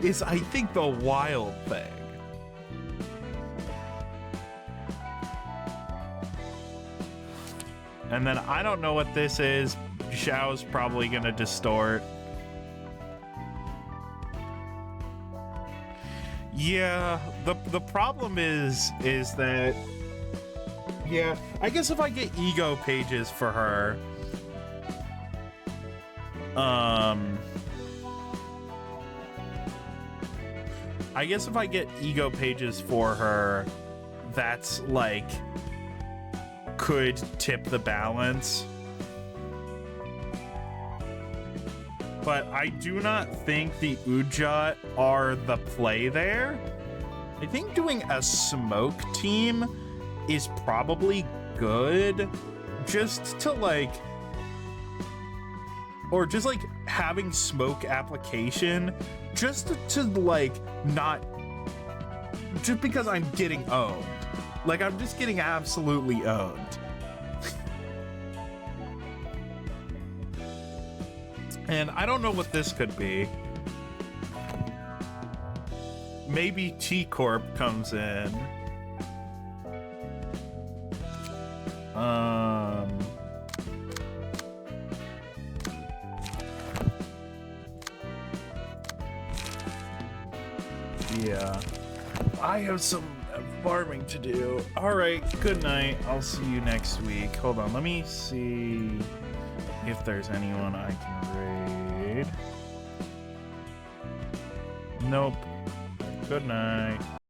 Is, I think, the wild thing. And then I don't know what this is. Xiao's probably gonna distort. Yeah, the problem is that, yeah, I guess if I get ego pages for her, I guess if I get ego pages for her, that's like could tip the balance. But I do not think the Udjat are the play there. I think doing a smoke team is probably good, just to like, or just like having smoke application just to like not, just because I'm getting owned. Like, I'm just getting absolutely owned. And I don't know what this could be. Maybe T-Corp comes in. Yeah. I have some farming to do. All right, good night. I'll see you next week. Hold on, let me see if there's anyone I can raid. Nope. Good night.